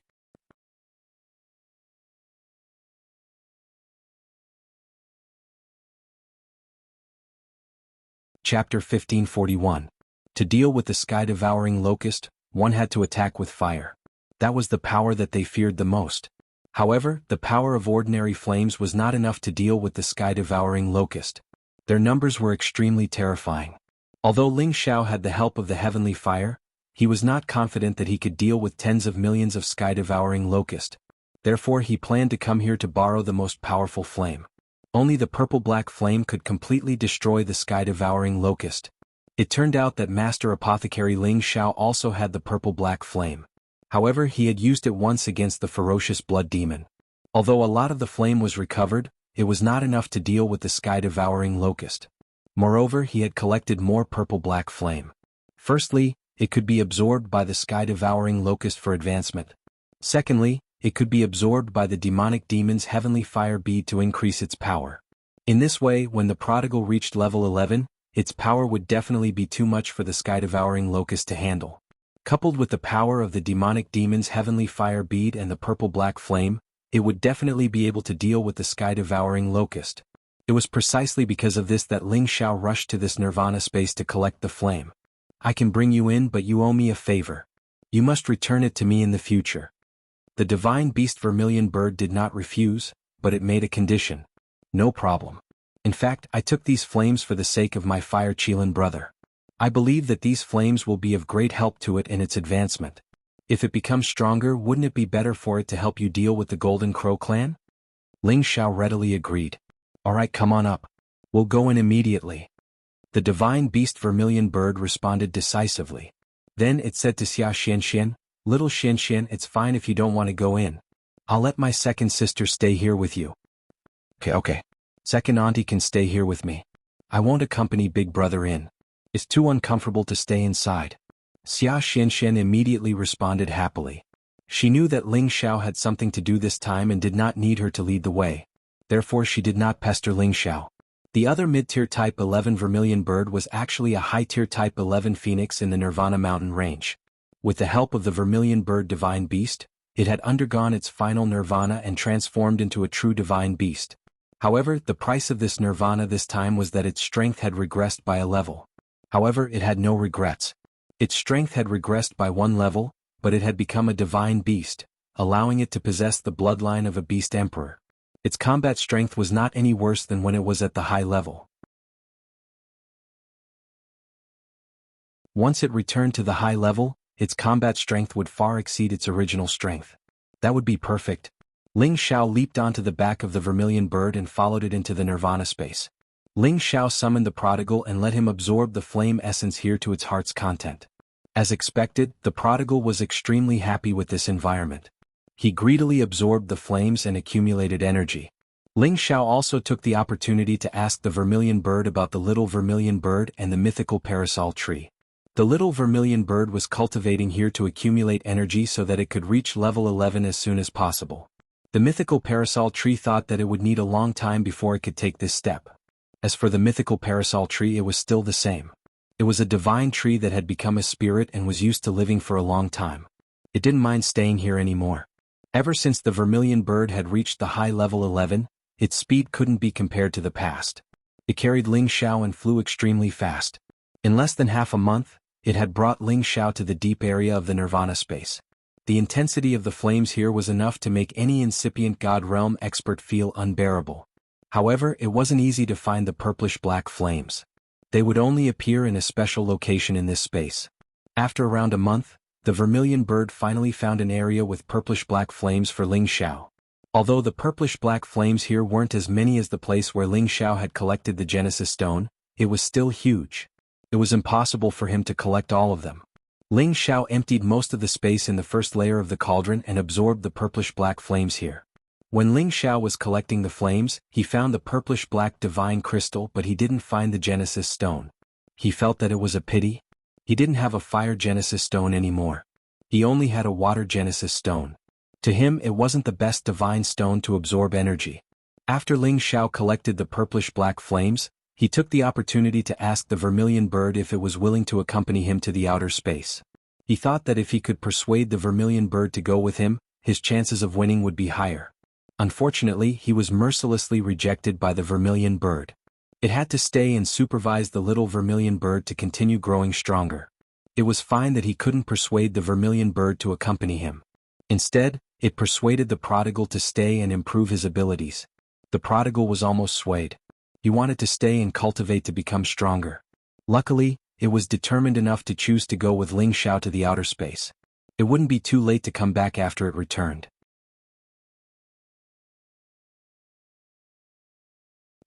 Chapter 1541. To deal with the sky-devouring locust, one had to attack with fire. That was the power that they feared the most. However, the power of ordinary flames was not enough to deal with the sky-devouring locust. Their numbers were extremely terrifying. Although Ling Xiao had the help of the heavenly fire, he was not confident that he could deal with tens of millions of sky-devouring locust. Therefore he planned to come here to borrow the most powerful flame. Only the purple-black flame could completely destroy the sky-devouring locust. It turned out that Master Apothecary Ling Xiao also had the purple-black flame. However, he had used it once against the ferocious blood demon. Although a lot of the flame was recovered, it was not enough to deal with the sky-devouring locust. Moreover, he had collected more purple-black flame. Firstly, it could be absorbed by the sky-devouring locust for advancement. Secondly, it could be absorbed by the demonic demon's heavenly fire bead to increase its power. In this way, when the prodigal reached level 11, its power would definitely be too much for the sky-devouring locust to handle. Coupled with the power of the demonic demon's heavenly fire bead and the purple-black flame, it would definitely be able to deal with the sky-devouring locust. It was precisely because of this that Ling Xiao rushed to this nirvana space to collect the flame. I can bring you in, but you owe me a favor. You must return it to me in the future. The divine beast vermilion bird did not refuse, but it made a condition. No problem. In fact, I took these flames for the sake of my fire Qilin brother. I believe that these flames will be of great help to it in its advancement. If it becomes stronger, wouldn't it be better for it to help you deal with the Golden Crow clan? Ling Xiao readily agreed. Alright, come on up. We'll go in immediately. The divine beast vermilion bird responded decisively. Then it said to Xia Xianxian, Little Xianxian, it's fine if you don't want to go in. I'll let my second sister stay here with you. Okay. Second auntie can stay here with me. I won't accompany big brother in. It's too uncomfortable to stay inside. Xia Xianxian immediately responded happily. She knew that Ling Xiao had something to do this time and did not need her to lead the way. Therefore she did not pester Ling Xiao. The other mid-tier type 11 vermilion bird was actually a high-tier type 11 phoenix in the Nirvana mountain range. With the help of the vermilion bird divine beast, it had undergone its final nirvana and transformed into a true divine beast. However, the price of this nirvana this time was that its strength had regressed by a level. However, it had no regrets. Its strength had regressed by one level, but it had become a divine beast, allowing it to possess the bloodline of a beast emperor. Its combat strength was not any worse than when it was at the high level. Once it returned to the high level, its combat strength would far exceed its original strength. That would be perfect. Ling Xiao leaped onto the back of the vermilion bird and followed it into the nirvana space. Ling Xiao summoned the prodigal and let him absorb the flame essence here to its heart's content. As expected, the prodigal was extremely happy with this environment. He greedily absorbed the flames and accumulated energy. Ling Xiao also took the opportunity to ask the vermilion bird about the little vermilion bird and the mythical parasol tree. The little vermilion bird was cultivating here to accumulate energy so that it could reach level 11 as soon as possible. The mythical parasol tree thought that it would need a long time before it could take this step. As for the mythical parasol tree, it was still the same. It was a divine tree that had become a spirit and was used to living for a long time. It didn't mind staying here anymore. Ever since the vermilion bird had reached the high level 11, its speed couldn't be compared to the past. It carried Ling Xiao and flew extremely fast. In less than half a month, it had brought Ling Xiao to the deep area of the nirvana space. The intensity of the flames here was enough to make any incipient God realm expert feel unbearable. However, it wasn't easy to find the purplish-black flames. They would only appear in a special location in this space. After around a month, the vermilion bird finally found an area with purplish-black flames for Ling Xiao. Although the purplish-black flames here weren't as many as the place where Ling Xiao had collected the Genesis Stone, it was still huge. It was impossible for him to collect all of them. Ling Xiao emptied most of the space in the first layer of the cauldron and absorbed the purplish-black flames here. When Ling Xiao was collecting the flames, he found the purplish-black divine crystal, but he didn't find the Genesis Stone. He felt that it was a pity. He didn't have a fire Genesis Stone anymore. He only had a water Genesis Stone. To him, it wasn't the best divine stone to absorb energy. After Ling Xiao collected the purplish-black flames, he took the opportunity to ask the vermilion bird if it was willing to accompany him to the outer space. He thought that if he could persuade the vermilion bird to go with him, his chances of winning would be higher. Unfortunately, he was mercilessly rejected by the vermilion bird. It had to stay and supervise the little vermilion bird to continue growing stronger. It was fine that he couldn't persuade the vermilion bird to accompany him. Instead, it persuaded the prodigal to stay and improve his abilities. The prodigal was almost swayed. He wanted to stay and cultivate to become stronger. Luckily, it was determined enough to choose to go with Ling Xiao to the outer space. It wouldn't be too late to come back after it returned.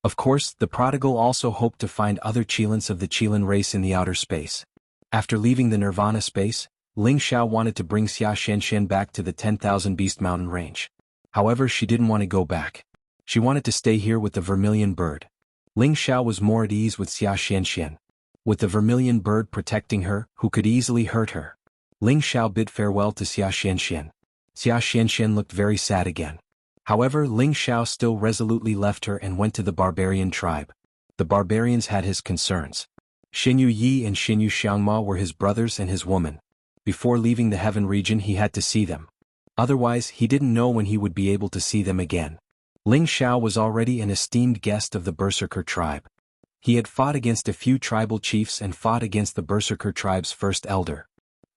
Of course, the prodigal also hoped to find other Qilins of the Qilin race in the outer space. After leaving the Nirvana space, Ling Xiao wanted to bring Xia Xianxian back to the 10,000 Beast Mountain range. However, she didn't want to go back. She wanted to stay here with the vermilion bird. Ling Xiao was more at ease with Xia Xianxian. With the vermilion bird protecting her, who could easily hurt her, Ling Xiao bid farewell to Xia Xianxian. Xia Xianxian looked very sad again. However, Ling Xiao still resolutely left her and went to the barbarian tribe. The barbarians had his concerns. Xinyu Yi and Xinyu Xiangma were his brothers and his woman. Before leaving the heaven region he had to see them. Otherwise, he didn't know when he would be able to see them again. Ling Xiao was already an esteemed guest of the Berserker tribe. He had fought against a few tribal chiefs and fought against the Berserker tribe's first elder.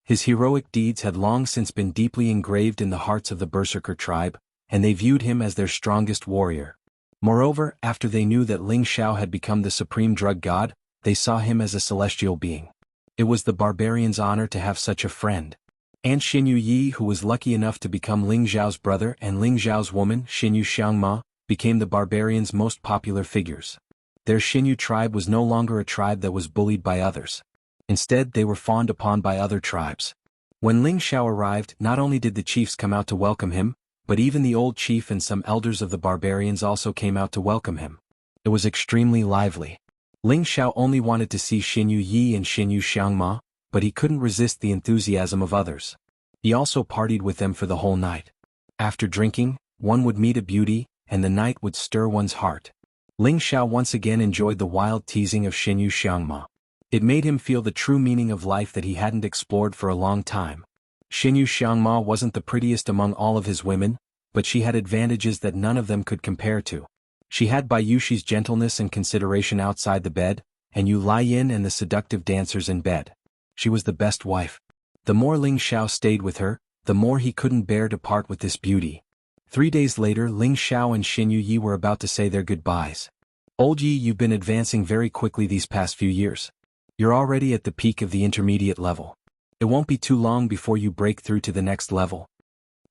His heroic deeds had long since been deeply engraved in the hearts of the Berserker tribe, and they viewed him as their strongest warrior. Moreover, after they knew that Ling Xiao had become the supreme drug god, they saw him as a celestial being. It was the barbarian's honor to have such a friend. And Xinyu Yi, who was lucky enough to become Ling Xiao's brother and Ling Xiao's woman, Xinyu Xiangma, became the barbarian's most popular figures. Their Xinyu tribe was no longer a tribe that was bullied by others. Instead, they were fawned upon by other tribes. When Ling Xiao arrived, not only did the chiefs come out to welcome him, but even the old chief and some elders of the barbarians also came out to welcome him. It was extremely lively. Ling Xiao only wanted to see Xinyu Yi and Xinyu Xiangma, but he couldn't resist the enthusiasm of others. He also partied with them for the whole night. After drinking, one would meet a beauty, and the night would stir one's heart. Ling Xiao once again enjoyed the wild teasing of Xinyu Xiangma. It made him feel the true meaning of life that he hadn't explored for a long time. Xinyu Xiangma wasn't the prettiest among all of his women, but she had advantages that none of them could compare to. She had Bayushi's gentleness and consideration outside the bed, and Yu Laiyin and the seductive dancers in bed. She was the best wife. The more Ling Xiao stayed with her, the more he couldn't bear to part with this beauty. 3 days later, Ling Xiao and Xinyu Yi were about to say their goodbyes. Old Yi, you've been advancing very quickly these past few years. You're already at the peak of the intermediate level. It won't be too long before you break through to the next level.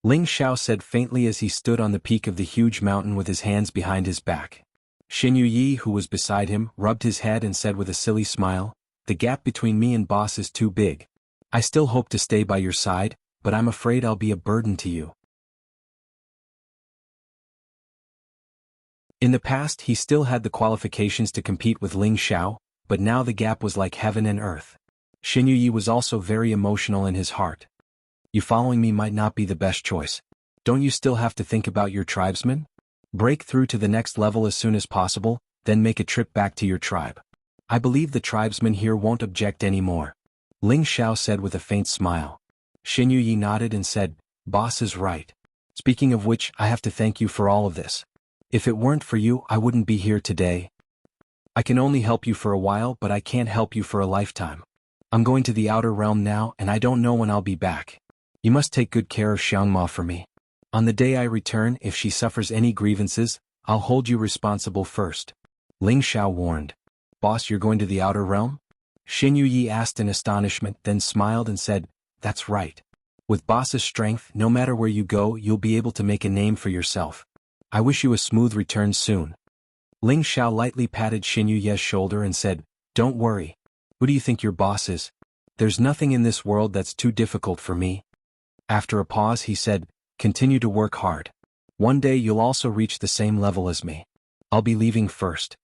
Ling Xiao said faintly as he stood on the peak of the huge mountain with his hands behind his back. Xinyu Yi, who was beside him, rubbed his head and said with a silly smile, "The gap between me and boss is too big. I still hope to stay by your side, but I'm afraid I'll be a burden to you." In the past he still had the qualifications to compete with Ling Xiao, but now the gap was like heaven and earth. Xinyu Yi was also very emotional in his heart. You following me might not be the best choice. Don't you still have to think about your tribesmen? Break through to the next level as soon as possible, then make a trip back to your tribe. I believe the tribesmen here won't object anymore. Ling Xiao said with a faint smile. Xinyu Yi nodded and said, "Boss is right. Speaking of which, I have to thank you for all of this. If it weren't for you, I wouldn't be here today. I can only help you for a while, but I can't help you for a lifetime. I'm going to the outer realm now, and I don't know when I'll be back. You must take good care of Xiangma for me. On the day I return, if she suffers any grievances, I'll hold you responsible first." Ling Xiao warned. "Boss, you're going to the outer realm?" Xinyu Yi asked in astonishment, then smiled and said, "That's right. With boss's strength, no matter where you go, you'll be able to make a name for yourself. I wish you a smooth return soon." Ling Xiao lightly patted Xinyu Yi's shoulder and said, "Don't worry. Who do you think your boss is? There's nothing in this world that's too difficult for me." After a pause he said, "Continue to work hard. One day you'll also reach the same level as me. I'll be leaving first."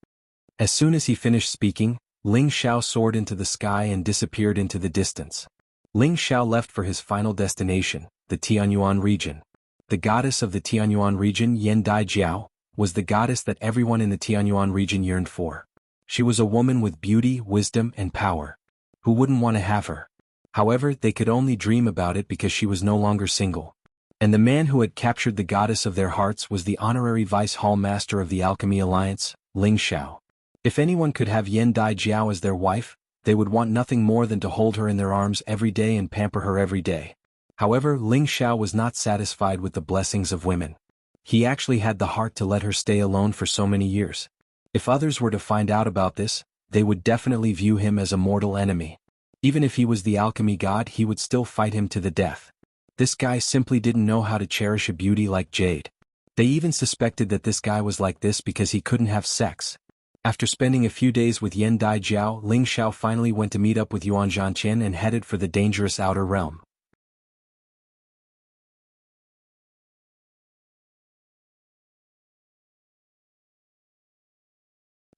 As soon as he finished speaking, Ling Xiao soared into the sky and disappeared into the distance. Ling Xiao left for his final destination, the Tianyuan region. The goddess of the Tianyuan region, Yan Dai Jiao, was the goddess that everyone in the Tianyuan region yearned for. She was a woman with beauty, wisdom, and power. Who wouldn't want to have her? However, they could only dream about it because she was no longer single. And the man who had captured the goddess of their hearts was the honorary vice hall master of the Alchemy Alliance, Ling Xiao. If anyone could have Yan Dai Jiao as their wife, they would want nothing more than to hold her in their arms every day and pamper her every day. However, Ling Xiao was not satisfied with the blessings of women. He actually had the heart to let her stay alone for so many years. If others were to find out about this, they would definitely view him as a mortal enemy. Even if he was the alchemy god, he would still fight him to the death. This guy simply didn't know how to cherish a beauty like Jade. They even suspected that this guy was like this because he couldn't have sex. After spending a few days with Yan Dai Jiao, Ling Xiao finally went to meet up with Yuan Zhanqian and headed for the dangerous outer realm.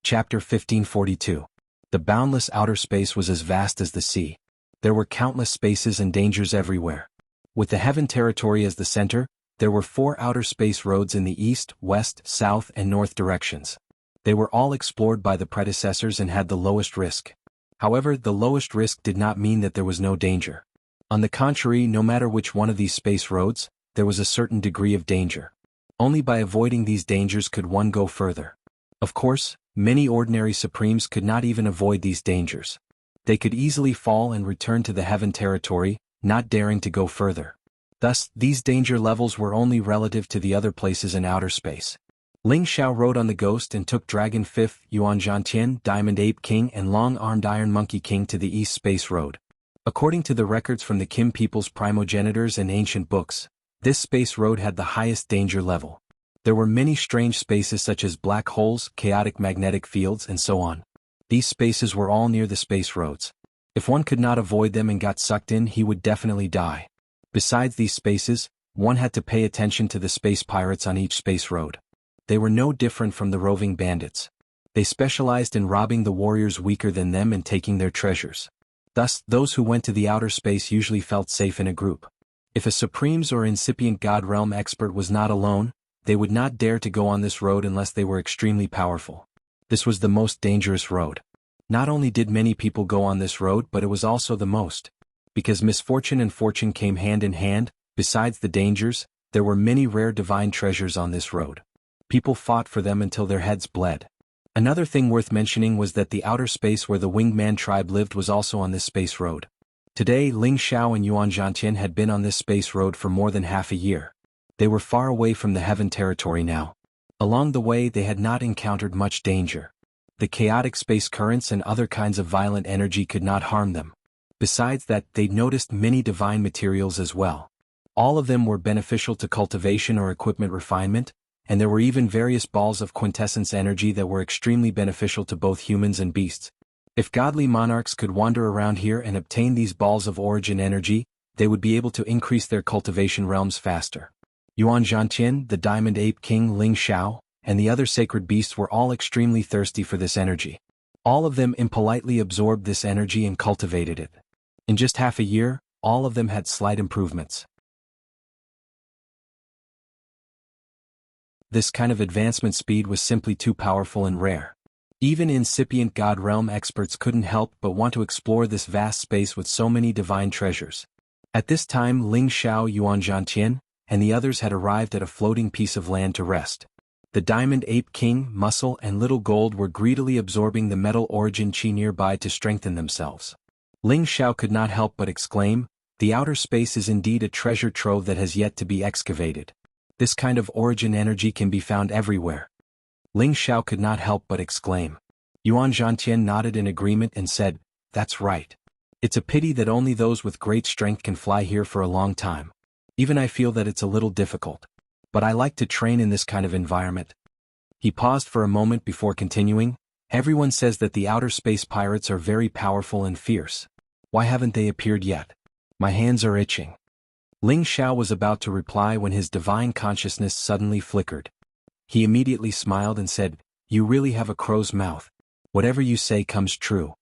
Chapter 1542. The boundless outer space was as vast as the sea. There were countless spaces and dangers everywhere. With the heaven territory as the center, there were 4 outer space roads in the east, west, south, and north directions. They were all explored by the predecessors and had the lowest risk. However, the lowest risk did not mean that there was no danger. On the contrary, no matter which one of these space roads, there was a certain degree of danger. Only by avoiding these dangers could one go further. Of course, many ordinary supremes could not even avoid these dangers. They could easily fall and return to the heaven territory, not daring to go further. Thus, these danger levels were only relative to the other places in outer space. Ling Xiao rode on the Ghost and took Dragon 5th, Yuan Zhantian, Diamond Ape King and Long-Armed Iron Monkey King to the East Space Road. According to the records from the Kim people's primogenitors and ancient books, this space road had the highest danger level. There were many strange spaces such as black holes, chaotic magnetic fields, and so on. These spaces were all near the space roads. If one could not avoid them and got sucked in, he would definitely die. Besides these spaces, one had to pay attention to the space pirates on each space road. They were no different from the roving bandits. They specialized in robbing the warriors weaker than them and taking their treasures. Thus, those who went to the outer space usually felt safe in a group. If a Supremes or incipient God Realm expert was not alone, they would not dare to go on this road unless they were extremely powerful. This was the most dangerous road. Not only did many people go on this road, but it was also the most. Because misfortune and fortune came hand in hand, besides the dangers, there were many rare divine treasures on this road. People fought for them until their heads bled. Another thing worth mentioning was that the outer space where the Winged Man tribe lived was also on this space road. Today, Ling Xiao and Yuan Zhantian had been on this space road for more than half a year. They were far away from the heaven territory now. Along the way, they had not encountered much danger. The chaotic space currents and other kinds of violent energy could not harm them. Besides that, they'd noticed many divine materials as well. All of them were beneficial to cultivation or equipment refinement, and there were even various balls of quintessence energy that were extremely beneficial to both humans and beasts. If godly monarchs could wander around here and obtain these balls of origin energy, they would be able to increase their cultivation realms faster. Yuan Zhantian, the Diamond Ape King Ling Xiao, and the other sacred beasts were all extremely thirsty for this energy. All of them impolitely absorbed this energy and cultivated it. In just half a year, all of them had slight improvements. This kind of advancement speed was simply too powerful and rare. Even incipient God Realm experts couldn't help but want to explore this vast space with so many divine treasures. At this time, Ling Xiao, Yuan Zhantian, and the others had arrived at a floating piece of land to rest. The Diamond Ape King, Muscle, and Little Gold were greedily absorbing the metal origin chi nearby to strengthen themselves. Ling Xiao could not help but exclaim, "The outer space is indeed a treasure trove that has yet to be excavated. This kind of origin energy can be found everywhere." Ling Xiao could not help but exclaim. Yuan Zhantian nodded in agreement and said, "That's right. It's a pity that only those with great strength can fly here for a long time. Even I feel that it's a little difficult. But I like to train in this kind of environment." He paused for a moment before continuing, "Everyone says that the outer space pirates are very powerful and fierce. Why haven't they appeared yet? My hands are itching." Ling Xiao was about to reply when his divine consciousness suddenly flickered. He immediately smiled and said, "You really have a crow's mouth. Whatever you say comes true."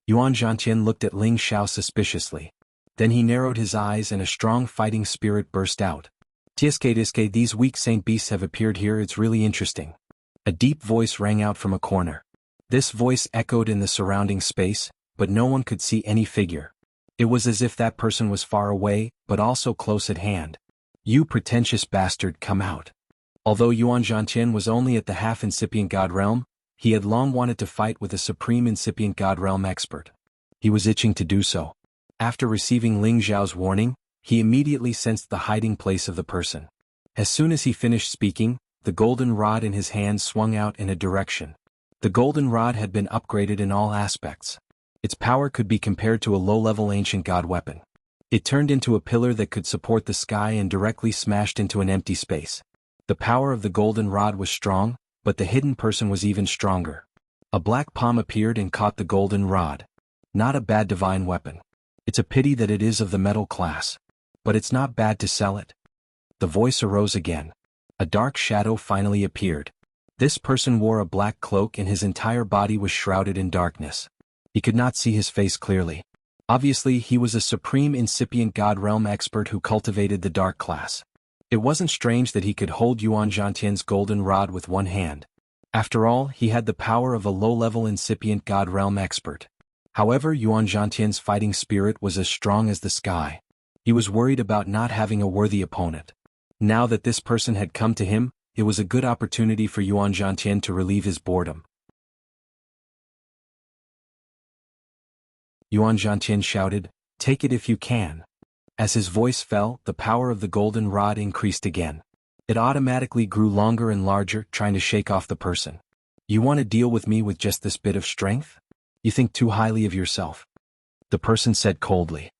Yuan Zhantian looked at Ling Xiao suspiciously. Then he narrowed his eyes and a strong fighting spirit burst out. "Tiske, these weak saint beasts have appeared here, it's really interesting." A deep voice rang out from a corner. This voice echoed in the surrounding space, but no one could see any figure. It was as if that person was far away, but also close at hand. "You pretentious bastard, come out." Although Yuan Zhantian was only at the half-incipient God Realm, he had long wanted to fight with a supreme incipient God Realm expert. He was itching to do so. After receiving Ling Xiao's warning, he immediately sensed the hiding place of the person. As soon as he finished speaking, the golden rod in his hand swung out in a direction. The golden rod had been upgraded in all aspects. Its power could be compared to a low-level ancient god weapon. It turned into a pillar that could support the sky and directly smashed into an empty space. The power of the golden rod was strong, but the hidden person was even stronger. A black palm appeared and caught the golden rod. Not a bad divine weapon. It's a pity that it is of the metal class. But it's not bad to sell it. The voice arose again. A dark shadow finally appeared. This person wore a black cloak and his entire body was shrouded in darkness. He could not see his face clearly. Obviously, he was a supreme incipient God realm expert who cultivated the dark class. It wasn't strange that he could hold Yuan Zhantian's golden rod with one hand. After all, he had the power of a low-level incipient God realm expert. However, Yuan Zhantian's fighting spirit was as strong as the sky. He was worried about not having a worthy opponent. Now that this person had come to him, it was a good opportunity for Yuan Zhantian to relieve his boredom. Yuan Zhantian shouted, "Take it if you can." As his voice fell, the power of the golden rod increased again. It automatically grew longer and larger, trying to shake off the person. "You want to deal with me with just this bit of strength? You think too highly of yourself," the person said coldly.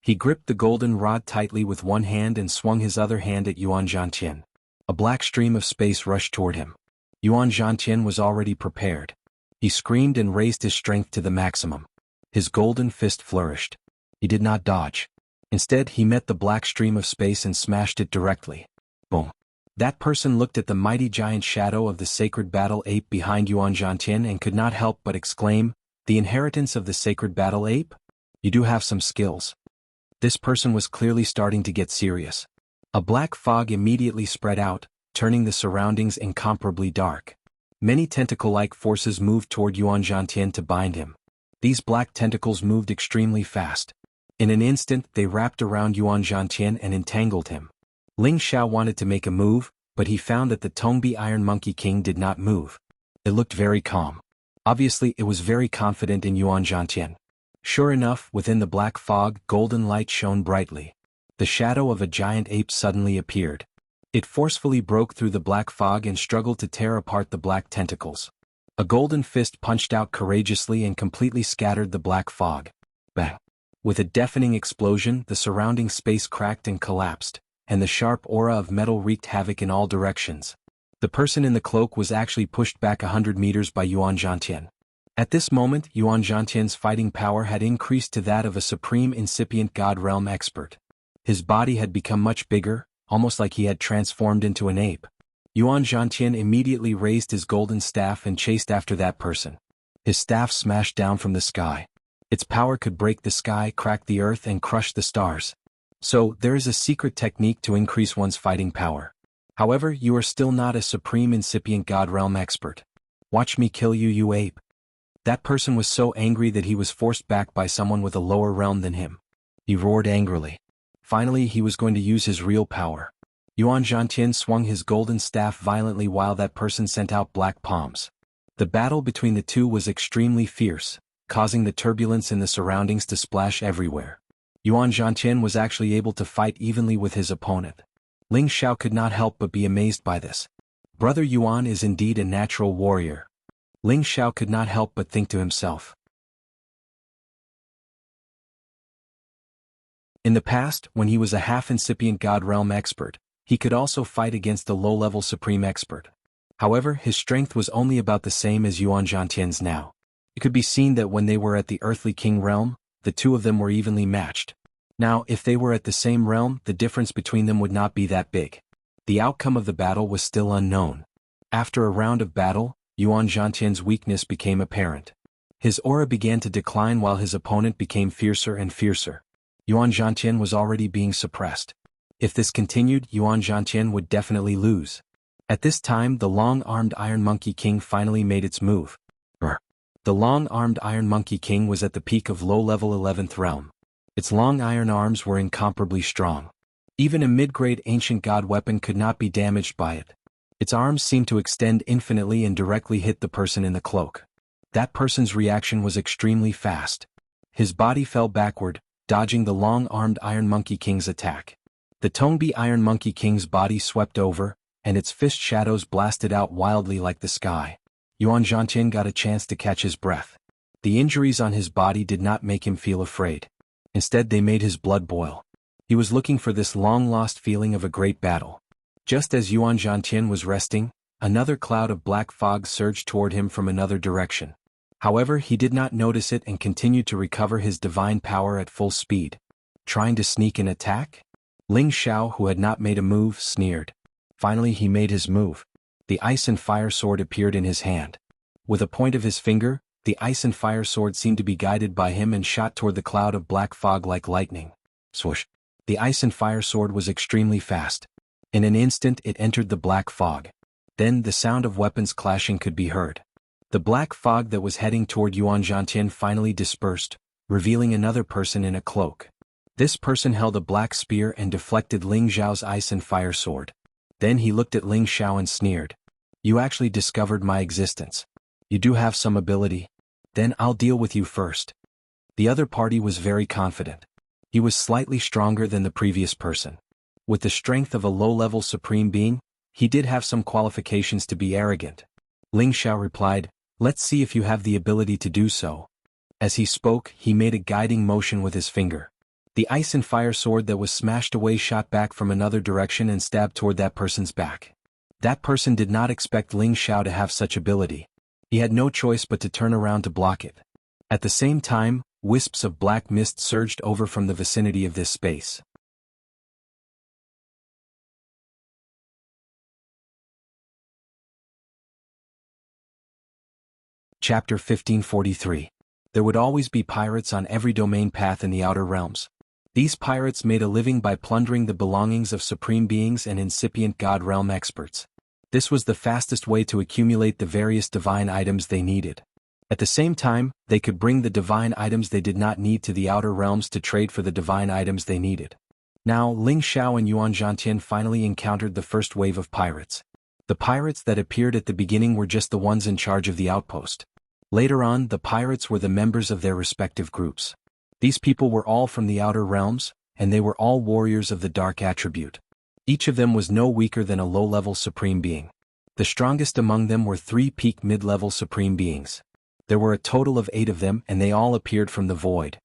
He gripped the golden rod tightly with one hand and swung his other hand at Yuan Zhantian. A black stream of space rushed toward him. Yuan Zhantian was already prepared. He screamed and raised his strength to the maximum. His golden fist flourished. He did not dodge. Instead, he met the black stream of space and smashed it directly. Boom. That person looked at the mighty giant shadow of the sacred battle ape behind Yuan Zhantian and could not help but exclaim, "The inheritance of the sacred battle ape? You do have some skills." This person was clearly starting to get serious. A black fog immediately spread out, turning the surroundings incomparably dark. Many tentacle-like forces moved toward Yuan Zhantian to bind him. These black tentacles moved extremely fast. In an instant, they wrapped around Yuan Zhantian and entangled him. Ling Xiao wanted to make a move, but he found that the Tongbi Iron Monkey King did not move. It looked very calm. Obviously, it was very confident in Yuan Zhantian. Sure enough, within the black fog, golden light shone brightly. The shadow of a giant ape suddenly appeared. It forcefully broke through the black fog and struggled to tear apart the black tentacles. A golden fist punched out courageously and completely scattered the black fog. Bang! With a deafening explosion, the surrounding space cracked and collapsed, and the sharp aura of metal wreaked havoc in all directions. The person in the cloak was actually pushed back 100 meters by Yuan Zhantian. At this moment, Yuan Zhantian's fighting power had increased to that of a supreme incipient God realm expert. His body had become much bigger, almost like he had transformed into an ape. Yuan Zhantian immediately raised his golden staff and chased after that person. His staff smashed down from the sky. Its power could break the sky, crack the earth, and crush the stars. So, there is a secret technique to increase one's fighting power. However, you are still not a supreme incipient God realm expert. Watch me kill you, you ape. That person was so angry that he was forced back by someone with a lower realm than him. He roared angrily. Finally, he was going to use his real power. Yuan Zhantian swung his golden staff violently while that person sent out black palms. The battle between the two was extremely fierce, causing the turbulence in the surroundings to splash everywhere. Yuan Zhantian was actually able to fight evenly with his opponent. Ling Xiao could not help but be amazed by this. Brother Yuan is indeed a natural warrior. Ling Xiao could not help but think to himself. In the past, when he was a half-incipient God realm expert, he could also fight against the low-level supreme expert. However, his strength was only about the same as Yuan Zhantian's now. It could be seen that when they were at the Earthly King realm, the two of them were evenly matched. Now, if they were at the same realm, the difference between them would not be that big. The outcome of the battle was still unknown. After a round of battle, Yuan Zhantian's weakness became apparent. His aura began to decline while his opponent became fiercer and fiercer. Yuan Zhantian was already being suppressed. If this continued, Yuan Zhantian would definitely lose. At this time, the long-armed Iron Monkey King finally made its move. The long-armed Iron Monkey King was at the peak of low-level 11th realm. Its long iron arms were incomparably strong. Even a mid-grade ancient god weapon could not be damaged by it. Its arms seemed to extend infinitely and directly hit the person in the cloak. That person's reaction was extremely fast. His body fell backward, dodging the long-armed Iron Monkey King's attack. The Tongbi Iron Monkey King's body swept over, and its fist shadows blasted out wildly like the sky. Yuan Zhantian got a chance to catch his breath. The injuries on his body did not make him feel afraid. Instead, they made his blood boil. He was looking for this long-lost feeling of a great battle. Just as Yuan Zhantian was resting, another cloud of black fog surged toward him from another direction. However, he did not notice it and continued to recover his divine power at full speed. Trying to sneak an attack? Ling Xiao, who had not made a move, sneered. Finally, he made his move. The ice and fire sword appeared in his hand. With a point of his finger, The ice and fire sword seemed to be guided by him and shot toward the cloud of black fog like lightning. Swoosh! The ice and fire sword was extremely fast. In an instant it entered the black fog. Then the sound of weapons clashing could be heard. The black fog that was heading toward Yuan Zhantian finally dispersed, revealing another person in a cloak. This person held a black spear and deflected Ling Xiao's ice and fire sword. Then he looked at Ling Xiao and sneered. "You actually discovered my existence. You do have some ability. Then I'll deal with you first." The other party was very confident. He was slightly stronger than the previous person. With the strength of a low-level supreme being, he did have some qualifications to be arrogant. Ling Xiao replied, "Let's see if you have the ability to do so." As he spoke, he made a guiding motion with his finger. The ice and fire sword that was smashed away shot back from another direction and stabbed toward that person's back. That person did not expect Ling Xiao to have such ability. He had no choice but to turn around to block it. At the same time, wisps of black mist surged over from the vicinity of this space. Chapter 1543. There would always be pirates on every domain path in the Outer Realms. These pirates made a living by plundering the belongings of supreme beings and incipient God realm experts. This was the fastest way to accumulate the various divine items they needed. At the same time, they could bring the divine items they did not need to the Outer Realms to trade for the divine items they needed. Now, Ling Xiao and Yuan Zhantian finally encountered the first wave of pirates. The pirates that appeared at the beginning were just the ones in charge of the outpost. Later on, the pirates were the members of their respective groups. These people were all from the Outer Realms, and they were all warriors of the Dark Attribute. Each of them was no weaker than a low-level supreme being. The strongest among them were 3 peak mid-level supreme beings. There were a total of 8 of them, and they all appeared from the void.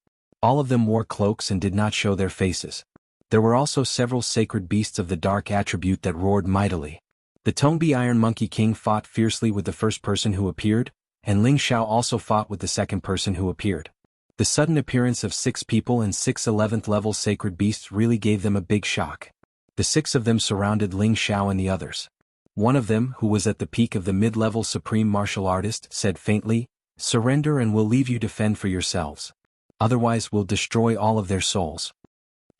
All of them wore cloaks and did not show their faces. There were also several sacred beasts of the Dark Attribute that roared mightily. The Tongbi Iron Monkey King fought fiercely with the first person who appeared, and Ling Xiao also fought with the second person who appeared. The sudden appearance of 6 people and 6 11th-level sacred beasts really gave them a big shock. The 6 of them surrounded Ling Xiao and the others. One of them, who was at the peak of the mid-level supreme martial artist, said faintly, "Surrender and we'll leave you to fend for yourselves. Otherwise we'll destroy all of their souls."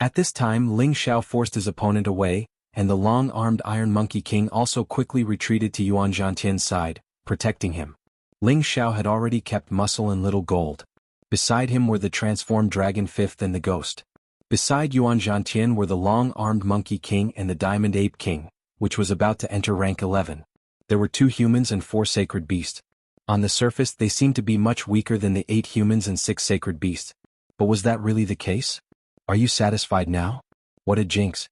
At this time Ling Xiao forced his opponent away, and the long-armed Iron Monkey King also quickly retreated to Yuan Zhantian's side, protecting him. Ling Xiao had already kept muscle and little gold. Beside him were the transformed Dragon Fifth and the Ghost. Beside Yuan Zhantian were the long-armed Monkey King and the Diamond Ape King, which was about to enter rank 11. There were 2 humans and 4 sacred beasts. On the surface they seemed to be much weaker than the 8 humans and 6 sacred beasts. But was that really the case? "Are you satisfied now? What a jinx,"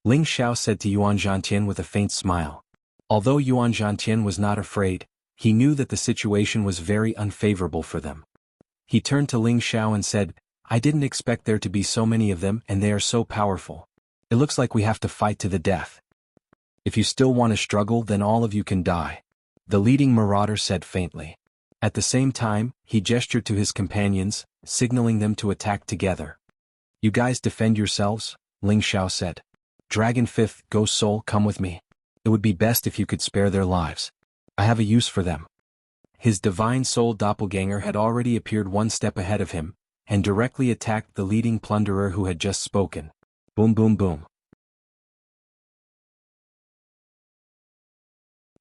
Ling Xiao said to Yuan Zhantian with a faint smile. Although Yuan Zhantian was not afraid, he knew that the situation was very unfavorable for them. He turned to Ling Xiao and said, "I didn't expect there to be so many of them and they are so powerful. It looks like we have to fight to the death. If you still want to struggle then all of you can die," the leading marauder said faintly. At the same time, he gestured to his companions, signaling them to attack together. "You guys defend yourselves," Ling Xiao said. "Dragon Fifth, Ghost Soul, come with me. It would be best if you could spare their lives. I have a use for them." His divine soul doppelganger had already appeared one step ahead of him, and directly attacked the leading plunderer who had just spoken. Boom boom boom.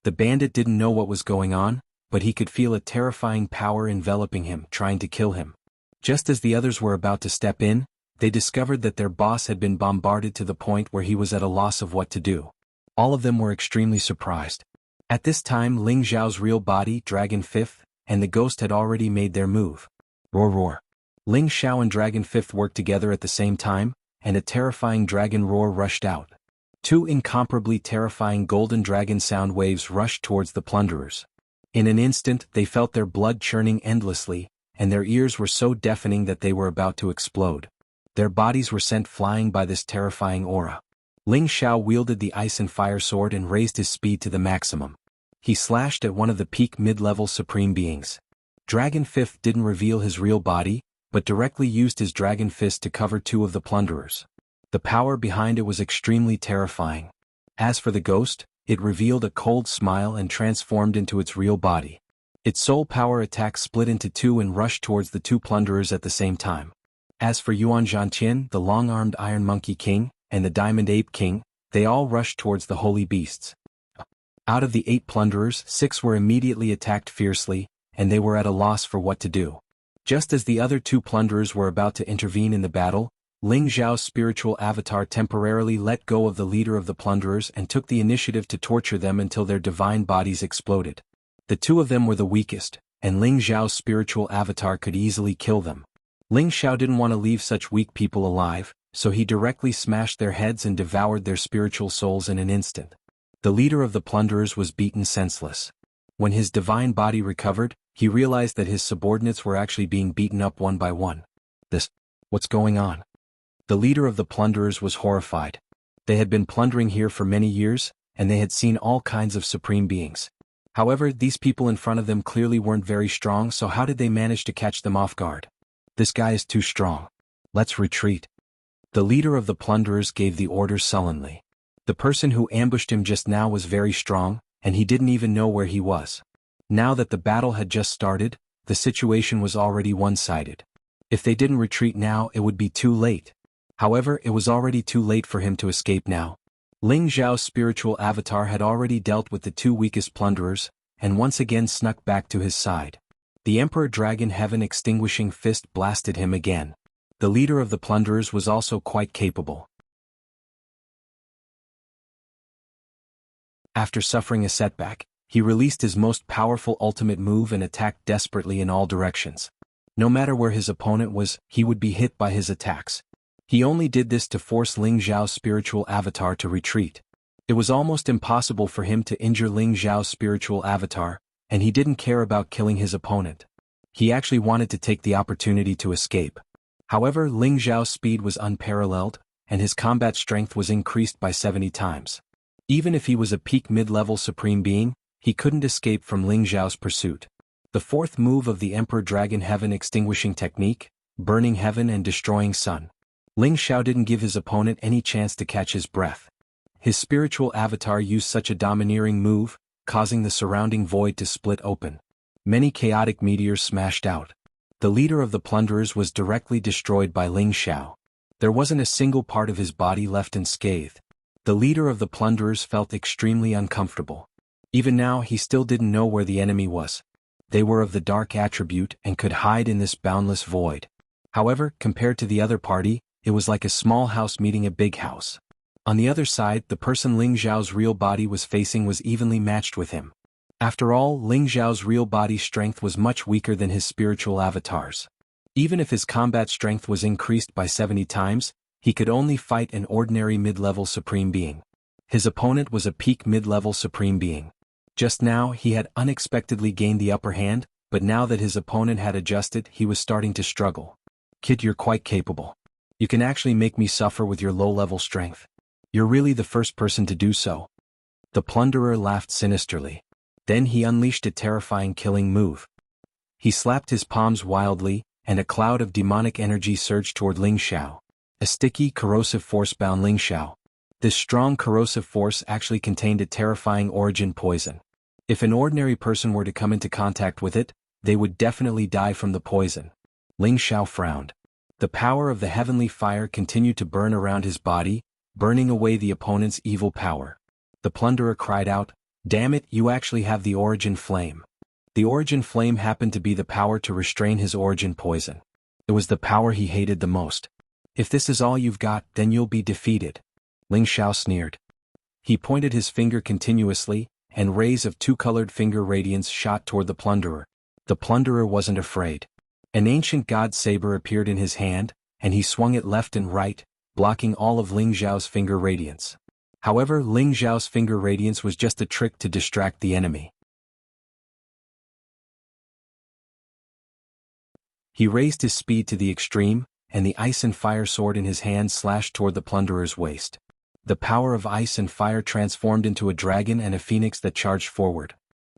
The bandit didn't know what was going on, but he could feel a terrifying power enveloping him, trying to kill him. Just as the others were about to step in, they discovered that their boss had been bombarded to the point where he was at a loss of what to do. All of them were extremely surprised. At this time Ling Xiao's real body, Dragon Fifth, and the Ghost had already made their move. Roar roar. Ling Xiao and Dragon Fifth worked together at the same time, and a terrifying dragon roar rushed out. 2 incomparably terrifying golden dragon sound waves rushed towards the plunderers. In an instant they felt their blood churning endlessly, and their ears were so deafening that they were about to explode. Their bodies were sent flying by this terrifying aura. Ling Xiao wielded the ice and fire sword and raised his speed to the maximum. He slashed at one of the peak mid-level supreme beings. Dragon Fifth didn't reveal his real body, but directly used his dragon fist to cover 2 of the plunderers. The power behind it was extremely terrifying. As for the Ghost, it revealed a cold smile and transformed into its real body. Its soul power attack split into two and rushed towards the two plunderers at the same time. As for Yuan Zhanqian, the long-armed Iron Monkey King, and the Diamond Ape King, they all rushed towards the holy beasts. Out of the 8 plunderers, 6 were immediately attacked fiercely, and they were at a loss for what to do. Just as the other 2 plunderers were about to intervene in the battle, Ling Zhao's spiritual avatar temporarily let go of the leader of the plunderers and took the initiative to torture them until their divine bodies exploded. The 2 of them were the weakest, and Ling Zhao's spiritual avatar could easily kill them. Ling Zhao didn't want to leave such weak people alive, so he directly smashed their heads and devoured their spiritual souls in an instant. The leader of the plunderers was beaten senseless. When his divine body recovered, he realized that his subordinates were actually being beaten up one by one. What's going on? The leader of the plunderers was horrified. They had been plundering here for many years, and they had seen all kinds of supreme beings. However, these people in front of them clearly weren't very strong, so how did they manage to catch them off guard? This guy is too strong. Let's retreat. The leader of the plunderers gave the order sullenly. The person who ambushed him just now was very strong, and he didn't even know where he was. Now that the battle had just started, the situation was already one-sided. If they didn't retreat now, it would be too late. However, it was already too late for him to escape now. Ling Zhao's spiritual avatar had already dealt with the 2 weakest plunderers, and once again snuck back to his side. The Emperor Dragon Heaven Extinguishing Fist blasted him again. The leader of the plunderers was also quite capable. After suffering a setback, he released his most powerful ultimate move and attacked desperately in all directions. No matter where his opponent was, he would be hit by his attacks. He only did this to force Ling Zhao's spiritual avatar to retreat. It was almost impossible for him to injure Ling Zhao's spiritual avatar, and he didn't care about killing his opponent. He actually wanted to take the opportunity to escape. However, Ling Zhao's speed was unparalleled, and his combat strength was increased by 70 times. Even if he was a peak mid-level supreme being, he couldn't escape from Ling Zhao's pursuit. The 4th move of the Emperor Dragon Heaven Extinguishing Technique, Burning Heaven and Destroying Sun. Ling Zhao didn't give his opponent any chance to catch his breath. His spiritual avatar used such a domineering move, causing the surrounding void to split open. Many chaotic meteors smashed out. The leader of the plunderers was directly destroyed by Ling Zhao. There wasn't a single part of his body left unscathed. The leader of the plunderers felt extremely uncomfortable. Even now he still didn't know where the enemy was. They were of the dark attribute and could hide in this boundless void. However, compared to the other party, it was like a small house meeting a big house. On the other side, the person Ling Zhao's real body was facing was evenly matched with him. After all, Ling Zhao's real body strength was much weaker than his spiritual avatar's. Even if his combat strength was increased by 70 times, he could only fight an ordinary mid-level supreme being. His opponent was a peak mid-level supreme being. Just now he had unexpectedly gained the upper hand, but now that his opponent had adjusted, he was starting to struggle. Kid, you're quite capable. You can actually make me suffer with your low-level strength. You're really the first person to do so. The plunderer laughed sinisterly. Then he unleashed a terrifying killing move. He slapped his palms wildly, and a cloud of demonic energy surged toward Ling Zhao. A sticky, corrosive force bound Ling Zhao. This strong corrosive force actually contained a terrifying origin poison. If an ordinary person were to come into contact with it, they would definitely die from the poison. Ling Zhao frowned. The power of the heavenly fire continued to burn around his body, burning away the opponent's evil power. The plunderer cried out, "Damn it, you actually have the origin flame." The origin flame happened to be the power to restrain his origin poison. It was the power he hated the most. "If this is all you've got, then you'll be defeated." Ling Zhao sneered. He pointed his finger continuously, and rays of 2-colored finger radiance shot toward the plunderer. The plunderer wasn't afraid. An ancient god saber appeared in his hand, and he swung it left and right, blocking all of Ling Zhao's finger radiance. However, Ling Zhao's finger radiance was just a trick to distract the enemy. He raised his speed to the extreme, and the ice and fire sword in his hand slashed toward the plunderer's waist. The power of ice and fire transformed into a dragon and a phoenix that charged forward.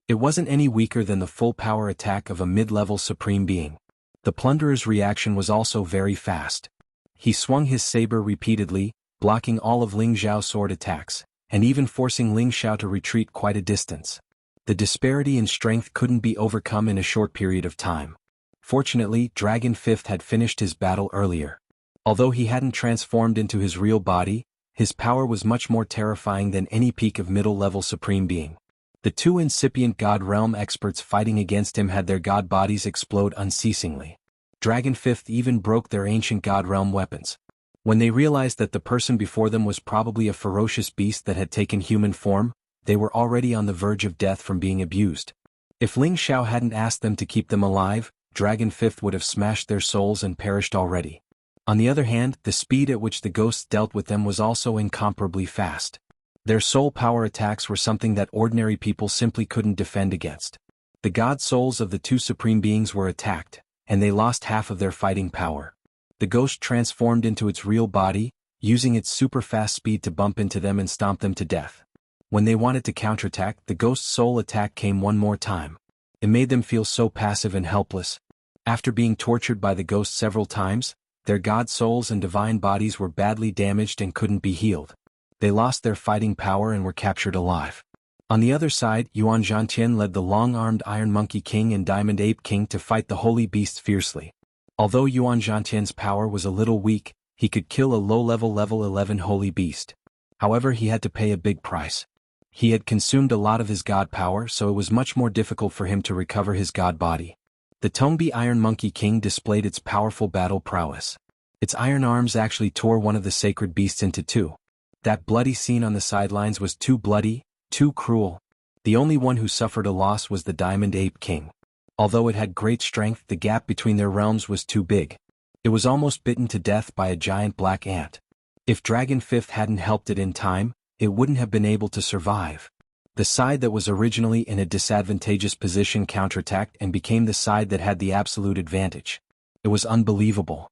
It wasn't any weaker than the full power attack of a mid-level supreme being. The plunderer's reaction was also very fast. He swung his saber repeatedly, blocking all of Ling Zhao's sword attacks, and even forcing Ling Zhao to retreat quite a distance. The disparity in strength couldn't be overcome in a short period of time. Fortunately, Dragon Fifth had finished his battle earlier. Although he hadn't transformed into his real body, his power was much more terrifying than any peak of middle-level Supreme Being. The two incipient God Realm experts fighting against him had their god bodies explode unceasingly. Dragon Fifth even broke their ancient God Realm weapons. When they realized that the person before them was probably a ferocious beast that had taken human form, they were already on the verge of death from being abused. If Ling Xiao hadn't asked them to keep them alive, Dragon Fifth would have smashed their souls and perished already. On the other hand, the speed at which the ghosts dealt with them was also incomparably fast. Their soul power attacks were something that ordinary people simply couldn't defend against. The god souls of the two supreme beings were attacked, and they lost half of their fighting power. The ghost transformed into its real body, using its super fast speed to bump into them and stomp them to death. When they wanted to counterattack, the ghost's soul attack came one more time. It made them feel so passive and helpless. After being tortured by the ghost several times, their god souls and divine bodies were badly damaged and couldn't be healed. They lost their fighting power and were captured alive. On the other side, Yuan Zhantian led the long-armed Iron Monkey King and Diamond Ape King to fight the holy beasts fiercely. Although Yuan Zhantian's power was a little weak, he could kill a low-level level 11 holy beast. However, he had to pay a big price. He had consumed a lot of his god power, so it was much more difficult for him to recover his god body. The Tongbi Iron Monkey King displayed its powerful battle prowess. Its iron arms actually tore one of the sacred beasts into two. That bloody scene on the sidelines was too bloody, too cruel. The only one who suffered a loss was the Diamond Ape King. Although it had great strength, the gap between their realms was too big. It was almost bitten to death by a giant black ant. If Dragon Fifth hadn't helped it in time, it wouldn't have been able to survive. The side that was originally in a disadvantageous position counterattacked and became the side that had the absolute advantage. It was unbelievable.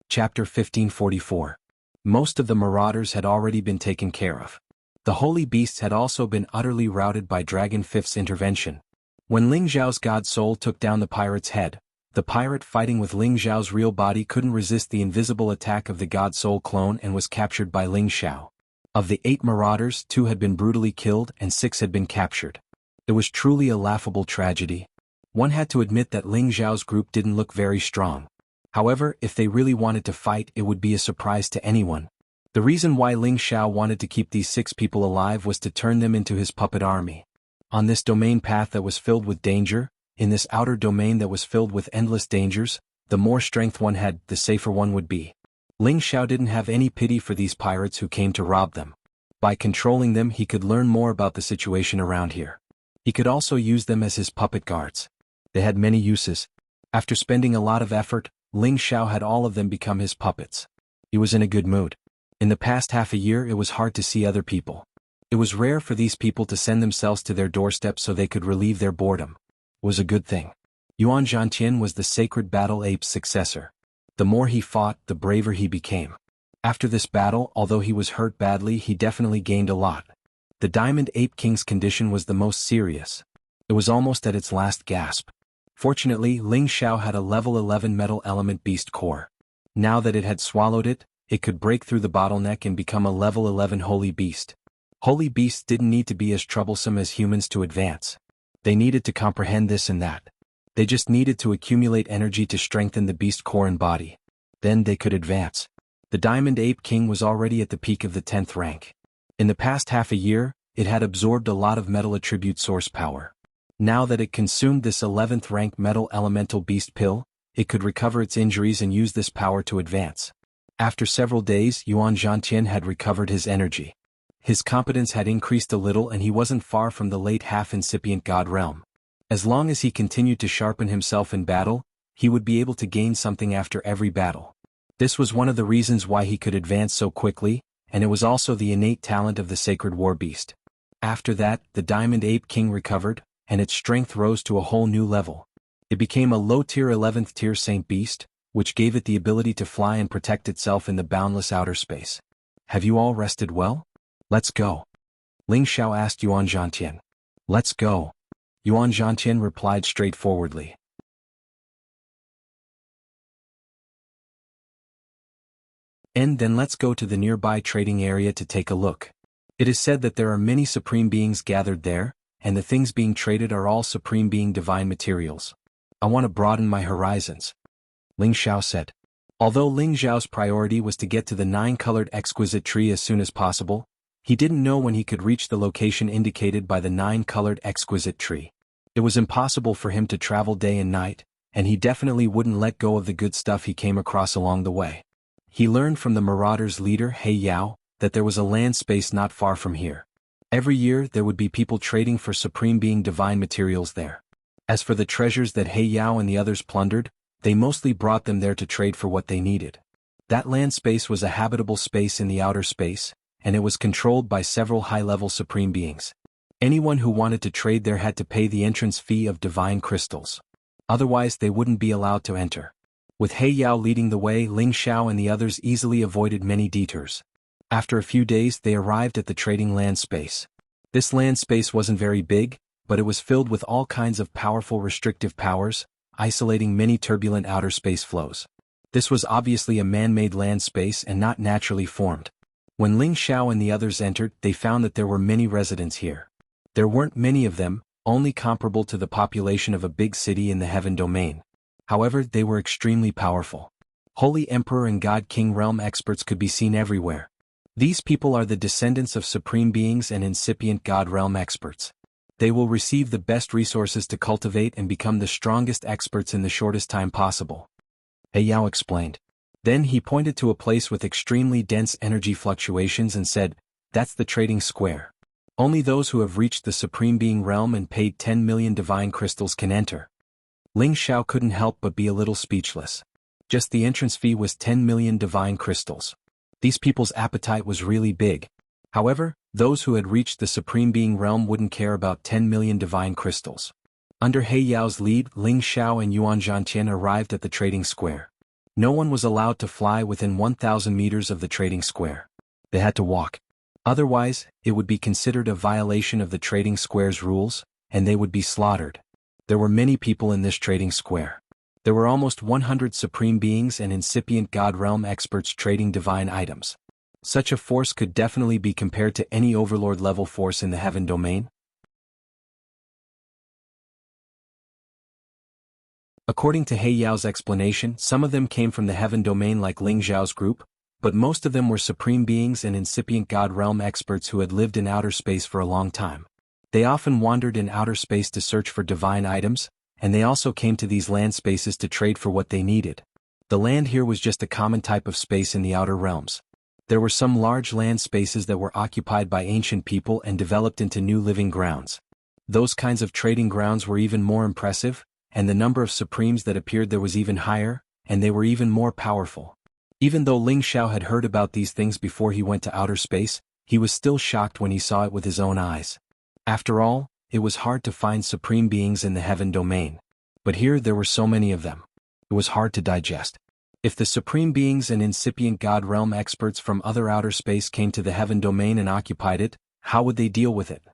Chapter 1544. Most of the marauders had already been taken care of. The holy beasts had also been utterly routed by Dragon Fifth's intervention. When Ling Xiao's god soul took down the pirate's head, the pirate fighting with Ling Xiao's real body couldn't resist the invisible attack of the god soul clone and was captured by Ling Xiao. Of the 8 marauders, 2 had been brutally killed and 6 had been captured. It was truly a laughable tragedy. One had to admit that Ling Xiao's group didn't look very strong. However, if they really wanted to fight, it would be a surprise to anyone. The reason why Ling Xiao wanted to keep these 6 people alive was to turn them into his puppet army. On this domain path that was filled with danger, in this outer domain that was filled with endless dangers, the more strength one had, the safer one would be. Ling Xiao didn't have any pity for these pirates who came to rob them. By controlling them, he could learn more about the situation around here. He could also use them as his puppet guards. They had many uses. After spending a lot of effort, Ling Xiao had all of them become his puppets. He was in a good mood. In the past half a year, it was hard to see other people. It was rare for these people to send themselves to their doorstep so they could relieve their boredom. It was a good thing. Yuan Zhantian was the sacred battle ape's successor. The more he fought, the braver he became. After this battle, although he was hurt badly, he definitely gained a lot. The Diamond Ape King's condition was the most serious. It was almost at its last gasp. Fortunately, Ling Xiao had a level 11 metal element beast core. Now that it had swallowed it, it could break through the bottleneck and become a level 11 holy beast. Holy beasts didn't need to be as troublesome as humans to advance. They needed to comprehend this and that. They just needed to accumulate energy to strengthen the beast core and body. Then they could advance. The Diamond Ape King was already at the peak of the 10th rank. In the past half a year, it had absorbed a lot of metal attribute source power. Now that it consumed this 11th rank metal elemental beast pill, it could recover its injuries and use this power to advance. After several days, Yuan Zhantian had recovered his energy. His competence had increased a little and he wasn't far from the late half-incipient god realm. As long as he continued to sharpen himself in battle, he would be able to gain something after every battle. This was one of the reasons why he could advance so quickly, and it was also the innate talent of the sacred war beast. After that, the Diamond Ape King recovered, and its strength rose to a whole new level. It became a low-tier 11th tier Saint Beast, which gave it the ability to fly and protect itself in the boundless outer space. Have you all rested well? Let's go. Ling Xiao asked Yuan Zhantian. Let's go. Yuan Zhantian replied straightforwardly. And then let's go to the nearby trading area to take a look. It is said that there are many supreme beings gathered there, and the things being traded are all supreme being divine materials. I want to broaden my horizons, Ling Xiao said. Although Ling Xiao's priority was to get to the 9-colored exquisite tree as soon as possible, he didn't know when he could reach the location indicated by the 9-colored exquisite tree. It was impossible for him to travel day and night, and he definitely wouldn't let go of the good stuff he came across along the way. He learned from the Marauders' leader He Yao that there was a land space not far from here. Every year there would be people trading for supreme being divine materials there. As for the treasures that He Yao and the others plundered, they mostly brought them there to trade for what they needed. That land space was a habitable space in the outer space, and it was controlled by several high-level supreme beings. Anyone who wanted to trade there had to pay the entrance fee of divine crystals. Otherwise they wouldn't be allowed to enter. With He Yao leading the way, Ling Xiao and the others easily avoided many detours. After a few days they arrived at the trading land space. This land space wasn't very big, but it was filled with all kinds of powerful restrictive powers, isolating many turbulent outer space flows. This was obviously a man-made land space and not naturally formed. When Ling Xiao and the others entered, they found that there were many residents here. There weren't many of them, only comparable to the population of a big city in the Heaven Domain. However, they were extremely powerful. Holy Emperor and God King realm experts could be seen everywhere. These people are the descendants of supreme beings and incipient God realm experts. They will receive the best resources to cultivate and become the strongest experts in the shortest time possible, He Yao explained. Then he pointed to a place with extremely dense energy fluctuations and said, "That's the trading square. Only those who have reached the supreme being realm and paid 10 million divine crystals can enter." Ling Xiao couldn't help but be a little speechless. Just the entrance fee was 10 million divine crystals. These people's appetite was really big. However, those who had reached the supreme being realm wouldn't care about 10 million divine crystals. Under He Yao's lead, Ling Xiao and Yuan Zhantian arrived at the trading square. No one was allowed to fly within 1,000 meters of the trading square. They had to walk. Otherwise, it would be considered a violation of the trading square's rules, and they would be slaughtered. There were many people in this trading square. There were almost 100 supreme beings and incipient God realm experts trading divine items. Such a force could definitely be compared to any overlord-level force in the Heaven Domain. According to He Yao's explanation, some of them came from the Heaven Domain like Ling Xiao's group, but most of them were supreme beings and incipient God realm experts who had lived in outer space for a long time. They often wandered in outer space to search for divine items, and they also came to these land spaces to trade for what they needed. The land here was just a common type of space in the outer realms. There were some large land spaces that were occupied by ancient people and developed into new living grounds. Those kinds of trading grounds were even more impressive, and the number of supremes that appeared there was even higher, and they were even more powerful. Even though Ling Xiao had heard about these things before he went to outer space, he was still shocked when he saw it with his own eyes. After all, it was hard to find supreme beings in the Heaven Domain. But here there were so many of them. It was hard to digest. If the supreme beings and incipient God realm experts from other outer space came to the Heaven Domain and occupied it, how would they deal with it?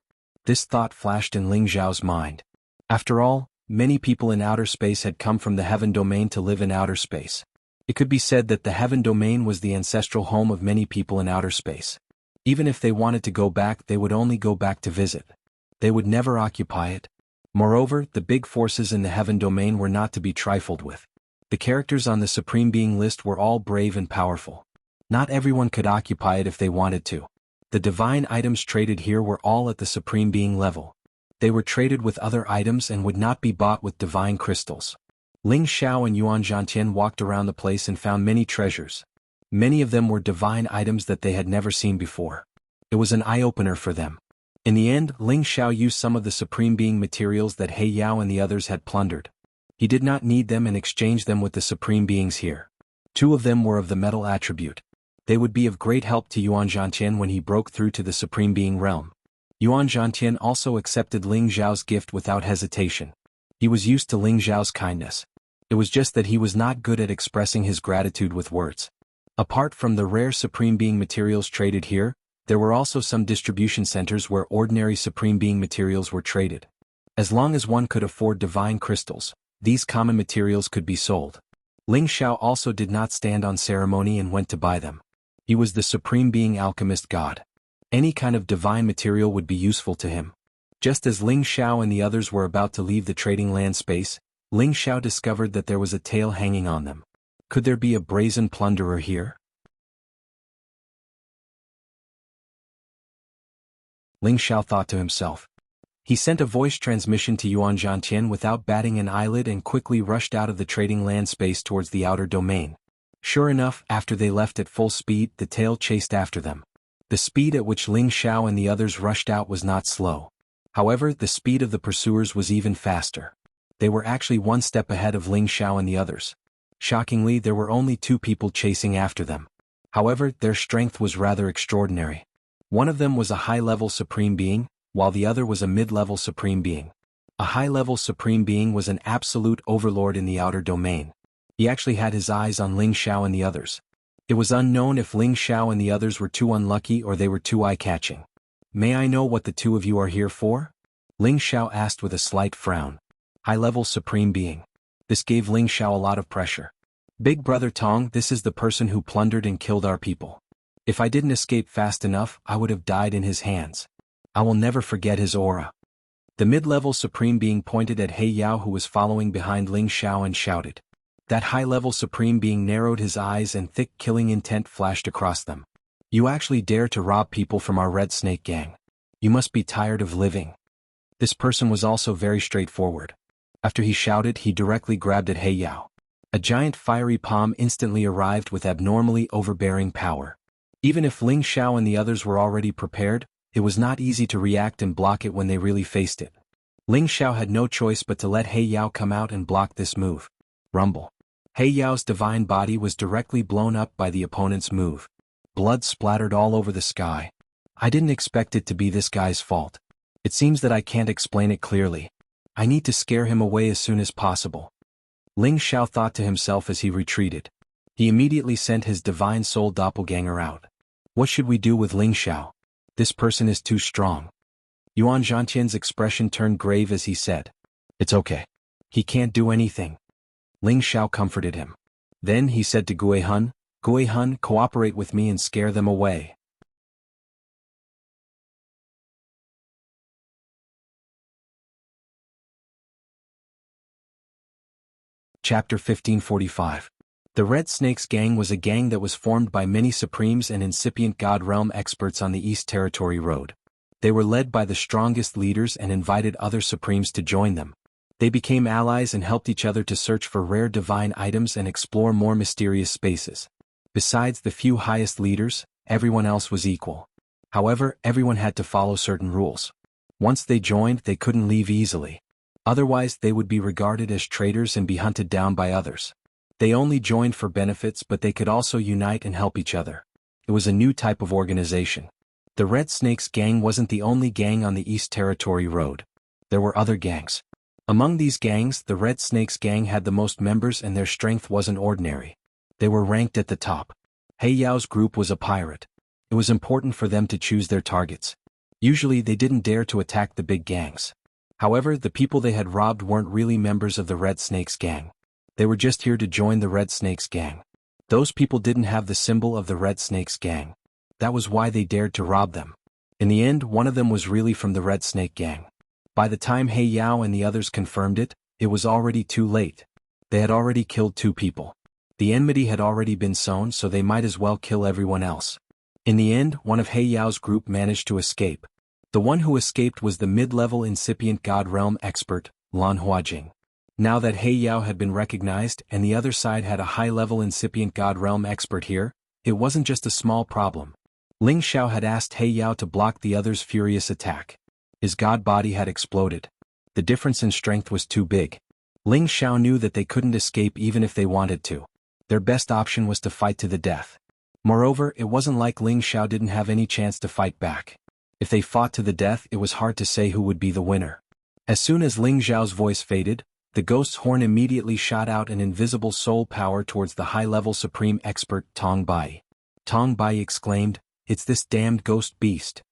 This thought flashed in Ling Xiao's mind. After all, many people in outer space had come from the Heaven Domain to live in outer space. It could be said that the Heaven Domain was the ancestral home of many people in outer space. Even if they wanted to go back, they would only go back to visit. They would never occupy it. Moreover, the big forces in the Heaven Domain were not to be trifled with. The characters on the Supreme Being list were all brave and powerful. Not everyone could occupy it if they wanted to. The divine items traded here were all at the Supreme Being level. They were traded with other items and would not be bought with divine crystals. Ling Xiao and Yuan Zhantian walked around the place and found many treasures. Many of them were divine items that they had never seen before. It was an eye-opener for them. In the end, Ling Xiao used some of the Supreme Being materials that He Yao and the others had plundered. He did not need them and exchanged them with the Supreme Beings here. 2 of them were of the metal attribute. They would be of great help to Yuan Zhantian when he broke through to the Supreme Being realm. Yuan Zhantian also accepted Ling Xiao's gift without hesitation. He was used to Ling Xiao's kindness. It was just that he was not good at expressing his gratitude with words. Apart from the rare Supreme Being materials traded here, there were also some distribution centers where ordinary Supreme Being materials were traded. As long as one could afford divine crystals, these common materials could be sold. Ling Xiao also did not stand on ceremony and went to buy them. He was the supreme being alchemist god. Any kind of divine material would be useful to him. Just as Ling Xiao and the others were about to leave the trading land space, Ling Xiao discovered that there was a tail hanging on them. Could there be a brazen plunderer here? Ling Xiao thought to himself. He sent a voice transmission to Yuan Zhantian without batting an eyelid and quickly rushed out of the trading land space towards the outer domain. Sure enough, after they left at full speed, the tail chased after them. The speed at which Ling Xiao and the others rushed out was not slow. However, the speed of the pursuers was even faster. They were actually one step ahead of Ling Xiao and the others. Shockingly, there were only 2 people chasing after them. However, their strength was rather extraordinary. One of them was a high-level supreme being, while the other was a mid-level supreme being. A high-level supreme being was an absolute overlord in the outer domain. He actually had his eyes on Ling Xiao and the others. It was unknown if Ling Xiao and the others were too unlucky or they were too eye-catching. "May I know what the 2 of you are here for?" Ling Xiao asked with a slight frown. High-level supreme being. This gave Ling Xiao a lot of pressure. "Big Brother Tong, this is the person who plundered and killed our people. If I didn't escape fast enough, I would have died in his hands. I will never forget his aura." The mid-level supreme being pointed at He Yao, who was following behind Ling Xiao, and shouted. That high-level supreme being narrowed his eyes and thick killing intent flashed across them. "You actually dare to rob people from our Red Snake gang. You must be tired of living." This person was also very straightforward. After he shouted, he directly grabbed at He Yao. A giant fiery palm instantly arrived with abnormally overbearing power. Even if Ling Xiao and the others were already prepared, it was not easy to react and block it when they really faced it. Ling Xiao had no choice but to let He Yao come out and block this move. Rumble. He Yao's divine body was directly blown up by the opponent's move. Blood splattered all over the sky. I didn't expect it to be this guy's fault. It seems that I can't explain it clearly. I need to scare him away as soon as possible. Ling Xiao thought to himself as he retreated. He immediately sent his divine soul doppelganger out. What should we do with Ling Xiao? This person is too strong. Yuan Zhantian's expression turned grave as he said. It's okay. He can't do anything. Ling Xiao comforted him. Then he said to Gui Hun, cooperate with me and scare them away. Chapter 1545. The Red Snake's gang was a gang that was formed by many Supremes and incipient God Realm experts on the East Territory Road. They were led by the strongest leaders and invited other Supremes to join them. They became allies and helped each other to search for rare divine items and explore more mysterious spaces. Besides the few highest leaders, everyone else was equal. However, everyone had to follow certain rules. Once they joined, they couldn't leave easily. Otherwise, they would be regarded as traitors and be hunted down by others. They only joined for benefits, but they could also unite and help each other. It was a new type of organization. The Red Snake's gang wasn't the only gang on the East Territory Road. There were other gangs. Among these gangs, the Red Snake's gang had the most members and their strength wasn't ordinary. They were ranked at the top. He Yao's group was a pirate. It was important for them to choose their targets. Usually they didn't dare to attack the big gangs. However, the people they had robbed weren't really members of the Red Snake's gang. They were just here to join the Red Snake's gang. Those people didn't have the symbol of the Red Snake's gang. That was why they dared to rob them. In the end, one of them was really from the Red Snake gang. By the time He Yao and the others confirmed it, it was already too late. They had already killed 2 people. The enmity had already been sown, so they might as well kill everyone else. In the end, one of He Yao's group managed to escape. The one who escaped was the mid-level incipient God Realm expert, Lan Huajing. Now that He Yao had been recognized and the other side had a high-level incipient God Realm expert here, it wasn't just a small problem. Ling Xiao had asked He Yao to block the other's furious attack. His god body had exploded. The difference in strength was too big. Ling Xiao knew that they couldn't escape even if they wanted to. Their best option was to fight to the death. Moreover, it wasn't like Ling Xiao didn't have any chance to fight back. If they fought to the death, it was hard to say who would be the winner. As soon as Ling Xiao's voice faded, the ghost's horn immediately shot out an invisible soul power towards the high-level supreme expert Tong Bai. Tong Bai exclaimed, "It's this damned ghost beast."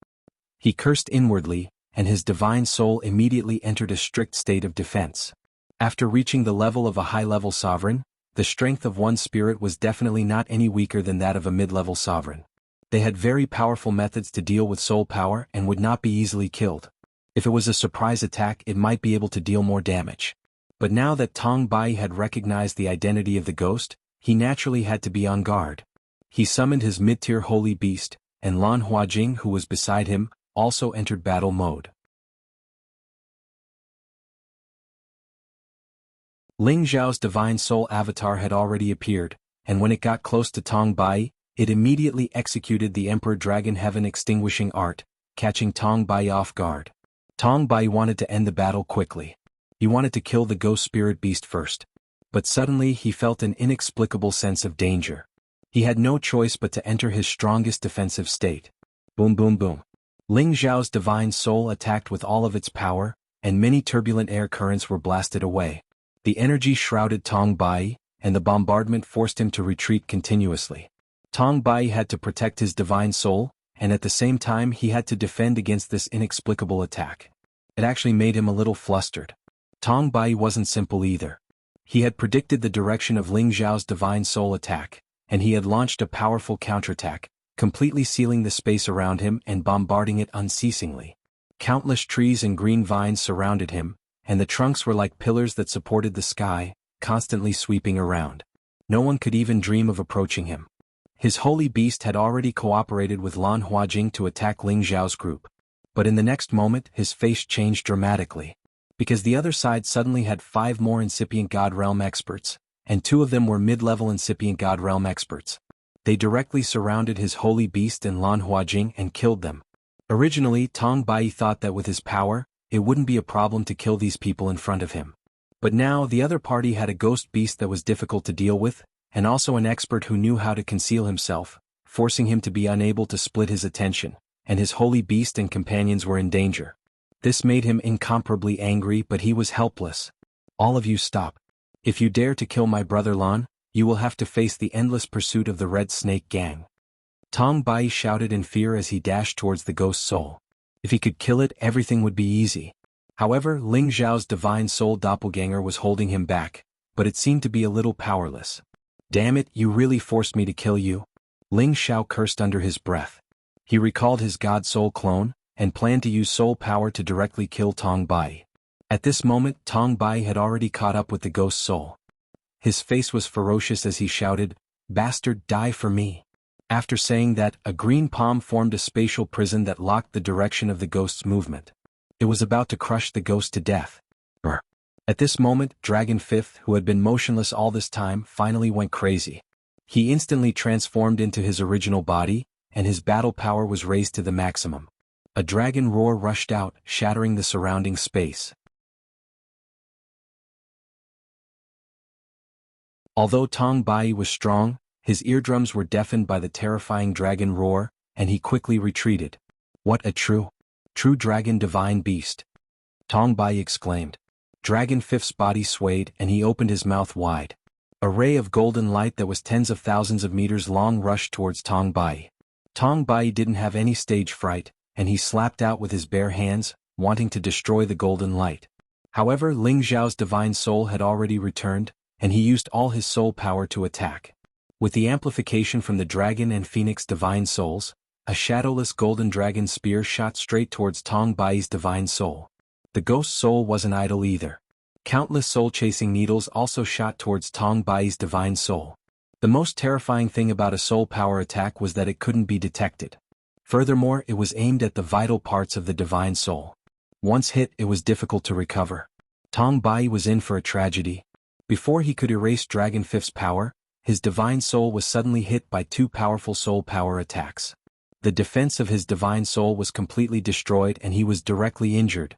He cursed inwardly, and his divine soul immediately entered a strict state of defense. After reaching the level of a high-level sovereign, The strength of one spirit was definitely not any weaker than that of a mid-level sovereign. They had very powerful methods to deal with soul power and would not be easily killed. If it was a surprise attack, it might be able to deal more damage. But now that Tong Bai had recognized the identity of the ghost, he naturally had to be on guard. He summoned his mid-tier holy beast, and Lan Huajing, who was beside him, also entered battle mode. Ling Zhao's divine soul avatar had already appeared, and when it got close to Tong Bai, it immediately executed the Emperor Dragon Heaven extinguishing art, catching Tong Bai off guard. Tong Bai wanted to end the battle quickly. He wanted to kill the ghost spirit beast first. But suddenly he felt an inexplicable sense of danger. He had no choice but to enter his strongest defensive state. Boom boom boom. Ling Zhao's divine soul attacked with all of its power, and many turbulent air currents were blasted away. The energy shrouded Tong Bai, and the bombardment forced him to retreat continuously. Tong Bai had to protect his divine soul, and at the same time he had to defend against this inexplicable attack. It actually made him a little flustered. Tong Bai wasn't simple either. He had predicted the direction of Ling Zhao's divine soul attack, and he had launched a powerful counterattack, completely sealing the space around him and bombarding it unceasingly. Countless trees and green vines surrounded him, and the trunks were like pillars that supported the sky, constantly sweeping around. No one could even dream of approaching him. His holy beast had already cooperated with Lan Huajing to attack Ling Zhao's group. But in the next moment his face changed dramatically. Because the other side suddenly had 5 more incipient God Realm experts, and 2 of them were mid-level incipient God Realm experts. They directly surrounded his holy beast and Lan Huajing and killed them. Originally Tong Bai thought that with his power, it wouldn't be a problem to kill these people in front of him. But now the other party had a ghost beast that was difficult to deal with, and also an expert who knew how to conceal himself, forcing him to be unable to split his attention, and his holy beast and companions were in danger. This made him incomparably angry, but he was helpless. All of you stop. If you dare to kill my brother Lan, you will have to face the endless pursuit of the Red Snake Gang. Tong Bai shouted in fear as he dashed towards the ghost soul. If he could kill it, everything would be easy. However, Ling Zhao's divine soul doppelganger was holding him back, but it seemed to be a little powerless. Damn it, you really forced me to kill you? Ling Zhao cursed under his breath. He recalled his god soul clone, and planned to use soul power to directly kill Tong Bai. At this moment Tong Bai had already caught up with the ghost soul. His face was ferocious as he shouted, "Bastard, die for me." After saying that, a green palm formed a spatial prison that locked the direction of the ghost's movement. It was about to crush the ghost to death. At this moment, Dragon Fifth, who had been motionless all this time, finally went crazy. He instantly transformed into his original body, and his battle power was raised to the maximum. A dragon roar rushed out, shattering the surrounding space. Although Tong Bai was strong, his eardrums were deafened by the terrifying dragon roar, and he quickly retreated. What a true dragon divine beast! Tong Bai exclaimed. Dragon Fifth's body swayed and he opened his mouth wide. A ray of golden light that was tens of thousands of meters long rushed towards Tong Bai. Tong Bai didn't have any stage fright, and he slapped out with his bare hands, wanting to destroy the golden light. However, Ling Zhao's divine soul had already returned, and he used all his soul power to attack. With the amplification from the dragon and phoenix divine souls, a shadowless golden dragon spear shot straight towards Tong Bai's divine soul. The ghost soul wasn't idle either. Countless soul-chasing needles also shot towards Tong Bai's divine soul. The most terrifying thing about a soul power attack was that it couldn't be detected. Furthermore, it was aimed at the vital parts of the divine soul. Once hit, it was difficult to recover. Tong Bai was in for a tragedy. Before he could erase Dragon Fifth's power, his divine soul was suddenly hit by 2 powerful soul power attacks. The defense of his divine soul was completely destroyed and he was directly injured.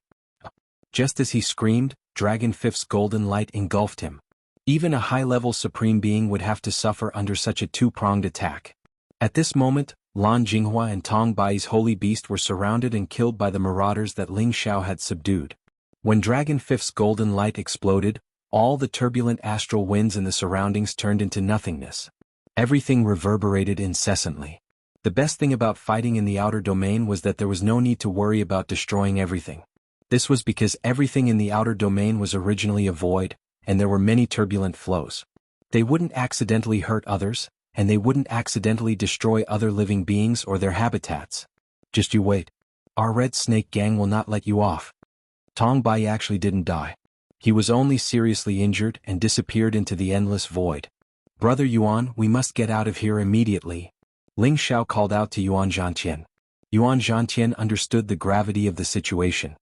Just as he screamed, Dragon Fifth's golden light engulfed him. Even a high-level supreme being would have to suffer under such a 2-pronged attack. At this moment, Lan Jinghua and Tong Bai's holy beast were surrounded and killed by the marauders that Ling Zhao had subdued. When Dragon Fifth's golden light exploded, all the turbulent astral winds in the surroundings turned into nothingness. Everything reverberated incessantly. The best thing about fighting in the outer domain was that there was no need to worry about destroying everything. This was because everything in the outer domain was originally a void, and there were many turbulent flows. They wouldn't accidentally hurt others, and they wouldn't accidentally destroy other living beings or their habitats. Just you wait. Our Red Snake gang will not let you off. Tong Bai actually didn't die. He was only seriously injured and disappeared into the endless void. Brother Yuan, we must get out of here immediately. Ling Xiao called out to Yuan Zhantian. Yuan Zhantian understood the gravity of the situation.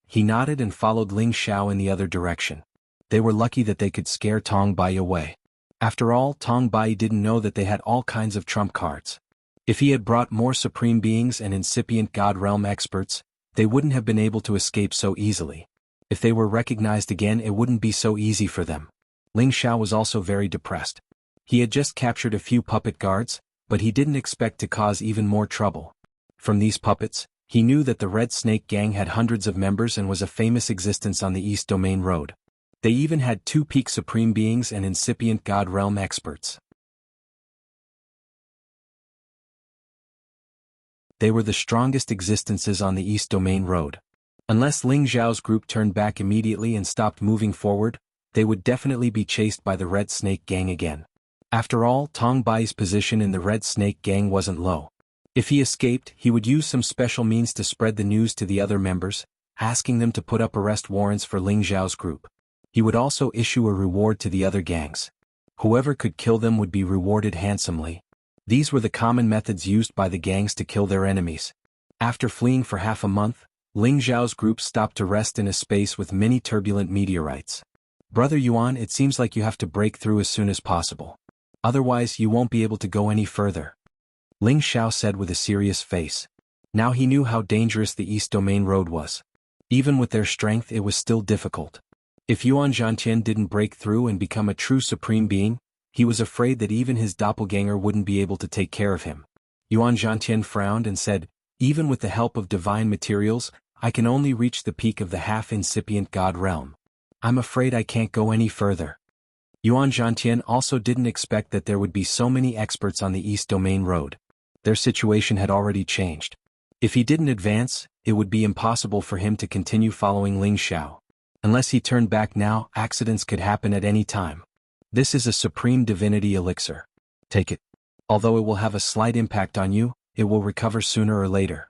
He nodded and followed Ling Xiao in the other direction. They were lucky that they could scare Tong Bai away. After all, Tong Bai didn't know that they had all kinds of trump cards. If he had brought more supreme beings and incipient God realm experts, they wouldn't have been able to escape so easily. If they were recognized again, it wouldn't be so easy for them. Ling Xiao was also very depressed. He had just captured a few puppet guards, but he didn't expect to cause even more trouble. From these puppets, he knew that the Red Snake Gang had hundreds of members and was a famous existence on the East Domain Road. They even had 2 peak supreme beings and incipient God realm experts. They were the strongest existences on the East Domain Road. Unless Ling Xiao's group turned back immediately and stopped moving forward, they would definitely be chased by the Red Snake Gang again. After all, Tong Bai's position in the Red Snake Gang wasn't low. If he escaped, he would use some special means to spread the news to the other members, asking them to put up arrest warrants for Ling Xiao's group. He would also issue a reward to the other gangs. Whoever could kill them would be rewarded handsomely. These were the common methods used by the gangs to kill their enemies. After fleeing for half a month, Ling Xiao's group stopped to rest in a space with many turbulent meteorites. Brother Yuan, it seems like you have to break through as soon as possible. Otherwise, you won't be able to go any further. Ling Xiao said with a serious face. Now he knew how dangerous the East Domain Road was. Even with their strength, it was still difficult. If Yuan Zhantian didn't break through and become a true supreme being, he was afraid that even his doppelganger wouldn't be able to take care of him. Yuan Zhantian frowned and said, even with the help of divine materials, I can only reach the peak of the half-incipient God realm. I'm afraid I can't go any further. Yuan Zhantian also didn't expect that there would be so many experts on the East Domain Road. Their situation had already changed. If he didn't advance, it would be impossible for him to continue following Ling Xiao. Unless he turned back now, accidents could happen at any time. This is a supreme divinity elixir. Take it. Although it will have a slight impact on you, it will recover sooner or later.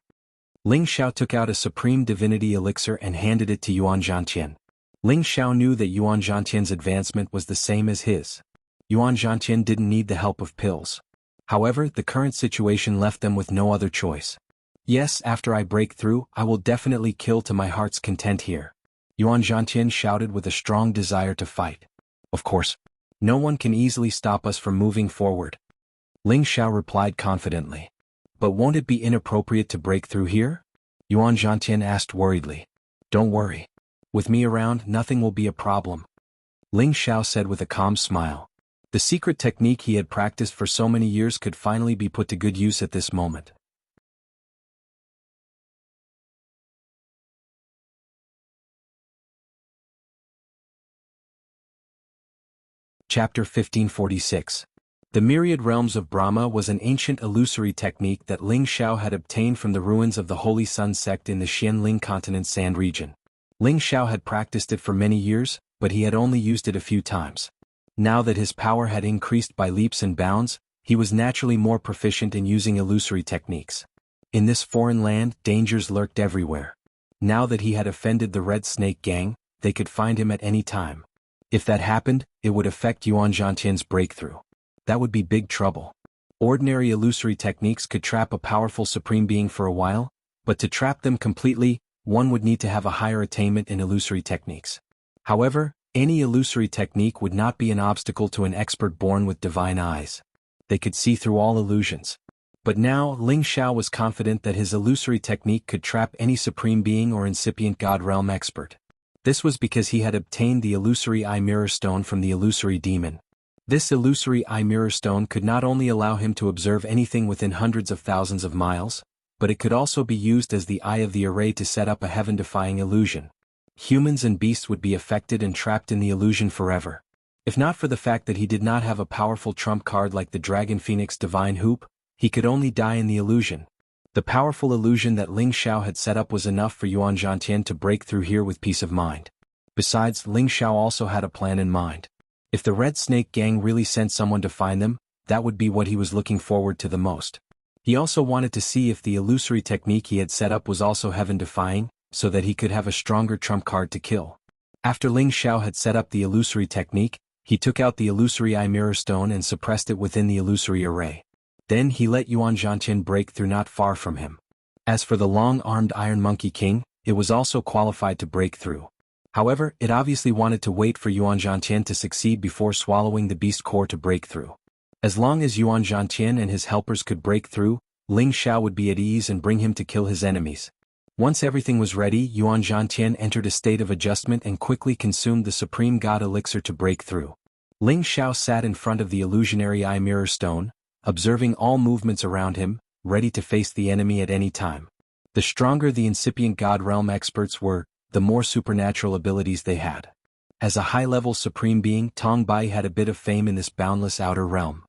Ling Xiao took out a supreme divinity elixir and handed it to Yuan Zhantian. Ling Xiao knew that Yuan Zhantian's advancement was the same as his. Yuan Zhantian didn't need the help of pills. However, the current situation left them with no other choice. Yes, after I break through, I will definitely kill to my heart's content here. Yuan Zhantian shouted with a strong desire to fight. Of course. No one can easily stop us from moving forward. Ling Xiao replied confidently. But won't it be inappropriate to break through here? Yuan Zhantian asked worriedly. Don't worry. With me around, nothing will be a problem. Ling Xiao said with a calm smile. The secret technique he had practiced for so many years could finally be put to good use at this moment. Chapter 1546. The Myriad Realms of Brahma was an ancient illusory technique that Ling Xiao had obtained from the ruins of the Holy Sun sect in the Xianling continent sand region. Ling Xiao had practiced it for many years, but he had only used it a few times. Now that his power had increased by leaps and bounds, he was naturally more proficient in using illusory techniques. In this foreign land, dangers lurked everywhere. Now that he had offended the Red Snake Gang, they could find him at any time. If that happened, it would affect Yuan Zhantian's breakthrough. That would be big trouble. Ordinary illusory techniques could trap a powerful supreme being for a while, but to trap them completely, one would need to have a higher attainment in illusory techniques. However, any illusory technique would not be an obstacle to an expert born with divine eyes. They could see through all illusions. But now, Ling Xiao was confident that his illusory technique could trap any supreme being or incipient God realm expert. This was because he had obtained the illusory eye mirror stone from the illusory demon. This illusory eye mirror stone could not only allow him to observe anything within hundreds of thousands of miles, but it could also be used as the eye of the array to set up a heaven-defying illusion. Humans and beasts would be affected and trapped in the illusion forever. If not for the fact that he did not have a powerful trump card like the Dragon Phoenix Divine Hoop, he could only die in the illusion. The powerful illusion that Ling Xiao had set up was enough for Yuan Zhantian to break through here with peace of mind. Besides, Ling Xiao also had a plan in mind. If the Red Snake Gang really sent someone to find them, that would be what he was looking forward to the most. He also wanted to see if the illusory technique he had set up was also heaven-defying, so that he could have a stronger trump card to kill. After Ling Xiao had set up the illusory technique, he took out the illusory eye mirror stone and suppressed it within the illusory array. Then he let Yuan Zhantian break through not far from him. As for the long-armed Iron Monkey King, it was also qualified to break through. However, it obviously wanted to wait for Yuan Zhantian to succeed before swallowing the beast core to break through. As long as Yuan Zhantian and his helpers could break through, Ling Xiao would be at ease and bring him to kill his enemies. Once everything was ready, Yuan Zhantian entered a state of adjustment and quickly consumed the Supreme God Elixir to break through. Ling Xiao sat in front of the illusionary eye mirror stone, observing all movements around him, ready to face the enemy at any time. The stronger the incipient God Realm experts were, the more supernatural abilities they had. As a high-level supreme being, Tong Bai had a bit of fame in this boundless outer realm.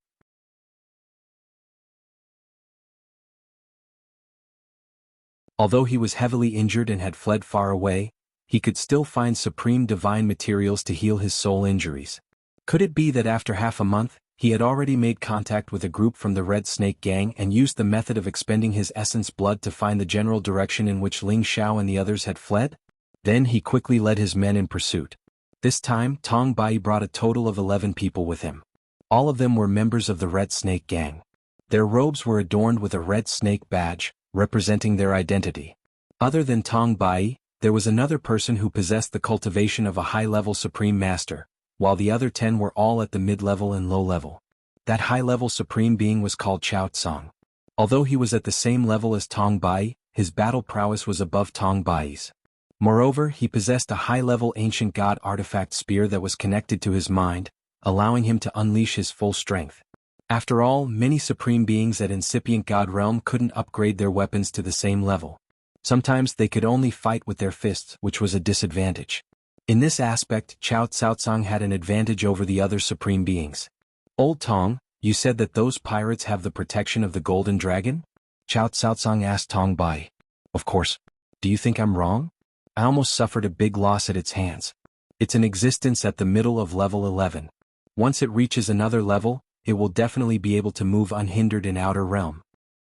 Although he was heavily injured and had fled far away, he could still find supreme divine materials to heal his soul injuries. Could it be that after half a month, he had already made contact with a group from the Red Snake Gang and used the method of expending his essence blood to find the general direction in which Ling Xiao and the others had fled? Then he quickly led his men in pursuit. This time, Tong Bai brought a total of 11 people with him. All of them were members of the Red Snake Gang. Their robes were adorned with a red snake badge, representing their identity. Other than Tong Bai, there was another person who possessed the cultivation of a high-level Supreme Master, while the other 10 were all at the mid-level and low-level. That high-level Supreme Being was called Chao Tsang. Although he was at the same level as Tong Bai, his battle prowess was above Tong Bai's. Moreover, he possessed a high-level ancient god artifact spear that was connected to his mind, allowing him to unleash his full strength. After all, many supreme beings at incipient god realm couldn't upgrade their weapons to the same level. Sometimes they could only fight with their fists, which was a disadvantage. In this aspect, Chao Tsaotsang had an advantage over the other supreme beings. Old Tong, you said that those pirates have the protection of the Golden Dragon? Chao Tsaotsang asked Tong Bai. Of course. Do you think I'm wrong? I almost suffered a big loss at its hands. It's in existence at the middle of level 11. Once it reaches another level, it will definitely be able to move unhindered in outer realm.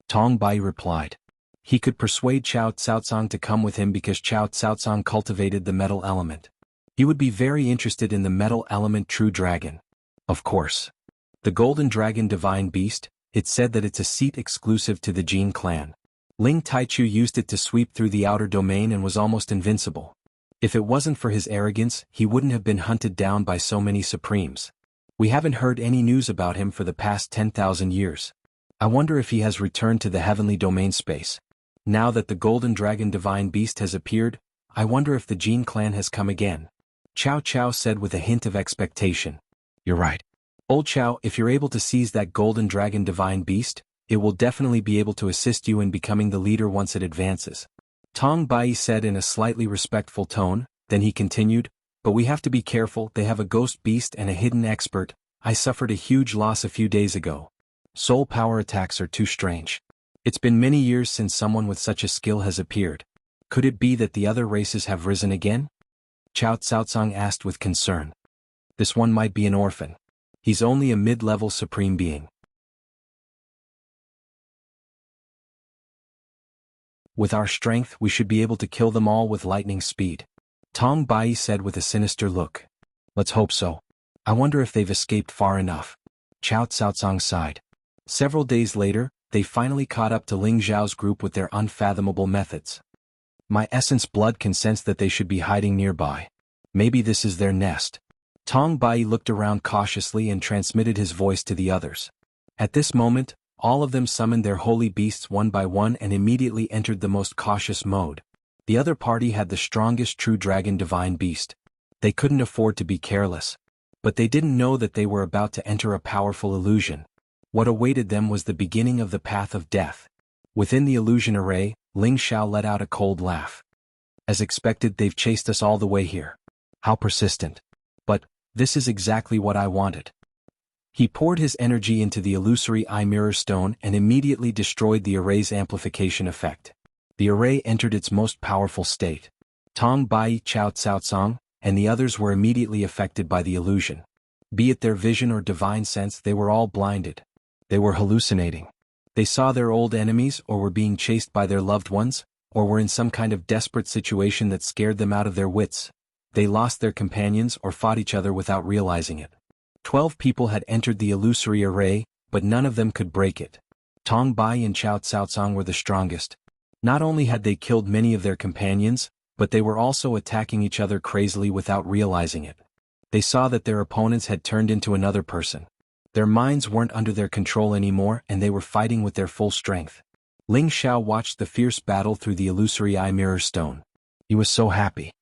Tong Bai replied. He could persuade Chao Tsaotsang to come with him because Chao Tsaotsang cultivated the metal element. He would be very interested in the metal element true dragon. Of course. The Golden Dragon Divine Beast, it said that it's a seat exclusive to the Jin clan. Ling Taichu used it to sweep through the outer domain and was almost invincible. If it wasn't for his arrogance, he wouldn't have been hunted down by so many Supremes. We haven't heard any news about him for the past 10,000 years. I wonder if he has returned to the heavenly domain space. Now that the Golden Dragon Divine Beast has appeared, I wonder if the Jin clan has come again. Chao Chao said with a hint of expectation. You're right. Old Chao, if you're able to seize that Golden Dragon Divine Beast, it will definitely be able to assist you in becoming the leader once it advances. Tong Bai said in a slightly respectful tone, then he continued, but we have to be careful, they have a ghost beast and a hidden expert. I suffered a huge loss a few days ago. Soul power attacks are too strange. It's been many years since someone with such a skill has appeared. Could it be that the other races have risen again? Chao Tsaotsang asked with concern. This one might be an orphan. He's only a mid-level supreme being. With our strength, we should be able to kill them all with lightning speed. Tong Bai said with a sinister look. Let's hope so. I wonder if they've escaped far enough. Chao Tsaotsang sighed. Several days later, they finally caught up to Ling Zhao's group with their unfathomable methods. My essence blood can sense that they should be hiding nearby. Maybe this is their nest. Tong Bai looked around cautiously and transmitted his voice to the others. At this moment, all of them summoned their holy beasts one by one and immediately entered the most cautious mode. The other party had the strongest true dragon divine beast. They couldn't afford to be careless. But they didn't know that they were about to enter a powerful illusion. What awaited them was the beginning of the path of death. Within the illusion array, Ling Xiao let out a cold laugh. As expected, they've chased us all the way here. How persistent. But, this is exactly what I wanted. He poured his energy into the illusory eye mirror stone and immediately destroyed the array's amplification effect. The array entered its most powerful state. Tong Bai, Chao Tsaotsang, and the others were immediately affected by the illusion. Be it their vision or divine sense, they were all blinded. They were hallucinating. They saw their old enemies or were being chased by their loved ones, or were in some kind of desperate situation that scared them out of their wits. They lost their companions or fought each other without realizing it. 12 people had entered the illusory array, but none of them could break it. Tong Bai and Chao Cao were the strongest. Not only had they killed many of their companions, but they were also attacking each other crazily without realizing it. They saw that their opponents had turned into another person. Their minds weren't under their control anymore and they were fighting with their full strength. Ling Xiao watched the fierce battle through the illusory eye mirror stone. He was so happy.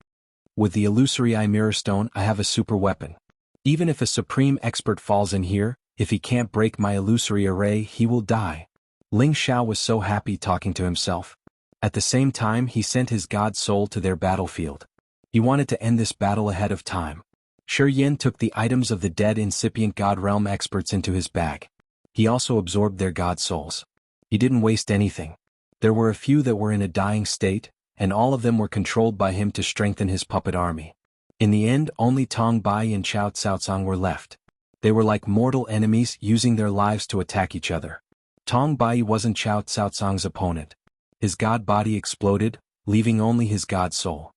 With the illusory eye mirror stone, I have a super weapon. Even if a supreme expert falls in here, if he can't break my illusory array, he will die. Ling Xiao was so happy talking to himself. At the same time, he sent his god soul to their battlefield. He wanted to end this battle ahead of time. Shi Yin took the items of the dead incipient god realm experts into his bag. He also absorbed their god souls. He didn't waste anything. There were a few that were in a dying state, and all of them were controlled by him to strengthen his puppet army. In the end, only Tong Bai and Chao Cao were left. They were like mortal enemies using their lives to attack each other. Tong Bai wasn't Chao Cao's opponent. His god body exploded, leaving only his god soul.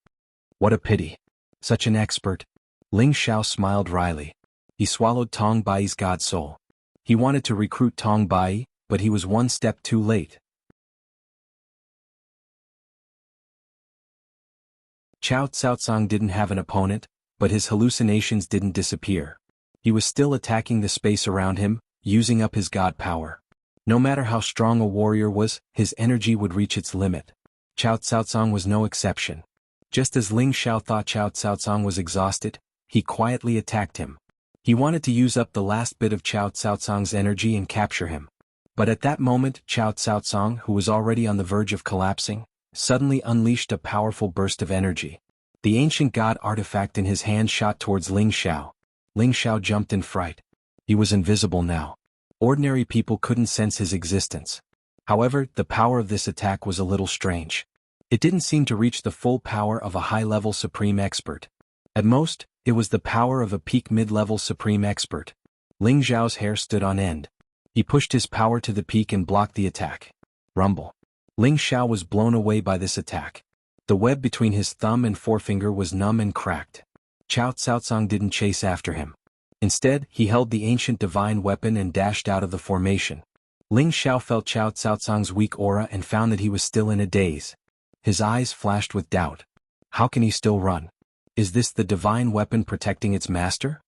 What a pity. Such an expert. Ling Xiao smiled wryly. He swallowed Tong Bai's god soul. He wanted to recruit Tong Bai, but he was one step too late. Chao Cao didn't have an opponent, but his hallucinations didn't disappear. He was still attacking the space around him, using up his god power. No matter how strong a warrior was, his energy would reach its limit. Chao Cao was no exception. Just as Ling Xiao thought Chao Cao was exhausted, he quietly attacked him. He wanted to use up the last bit of Chao Cao's energy and capture him. But at that moment, Chao Cao, who was already on the verge of collapsing, suddenly unleashed a powerful burst of energy. The ancient god artifact in his hand shot towards Ling Xiao. Ling Xiao jumped in fright. He was invisible now. Ordinary people couldn't sense his existence. However, the power of this attack was a little strange. It didn't seem to reach the full power of a high-level supreme expert. At most, it was the power of a peak mid-level supreme expert. Ling Xiao's hair stood on end. He pushed his power to the peak and blocked the attack. Rumble. Ling Xiao was blown away by this attack. The web between his thumb and forefinger was numb and cracked. Chao Cao didn't chase after him. Instead, he held the ancient divine weapon and dashed out of the formation. Ling Xiao felt Chao Cao's weak aura and found that he was still in a daze. His eyes flashed with doubt. How can he still run? Is this the divine weapon protecting its master?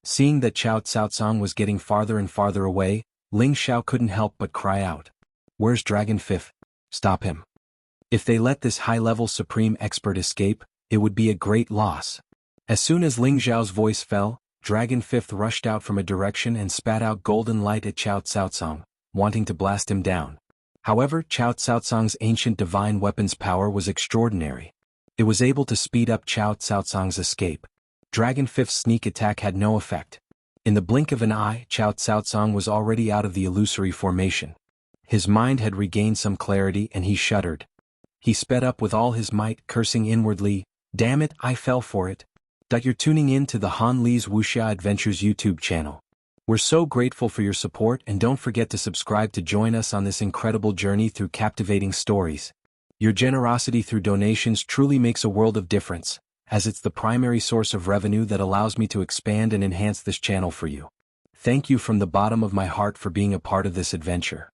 Seeing that Chao Cao was getting farther and farther away, Ling Xiao couldn't help but cry out. Where's Dragon Fifth? Stop him. If they let this high-level supreme expert escape, it would be a great loss. As soon as Ling Xiao's voice fell, Dragon Fifth rushed out from a direction and spat out golden light at Chao Cao, wanting to blast him down. However, Chao Cao's ancient divine weapon's power was extraordinary. It was able to speed up Chao Cao's escape. Dragon Fifth's sneak attack had no effect. In the blink of an eye, Chao Cao was already out of the illusory formation. His mind had regained some clarity and he shuddered. He sped up with all his might, cursing inwardly, "Damn it, I fell for it." You're tuning in to the Han Li's Wuxia Adventures YouTube channel. We're so grateful for your support and don't forget to subscribe to join us on this incredible journey through captivating stories. Your generosity through donations truly makes a world of difference, as it's the primary source of revenue that allows me to expand and enhance this channel for you. Thank you from the bottom of my heart for being a part of this adventure.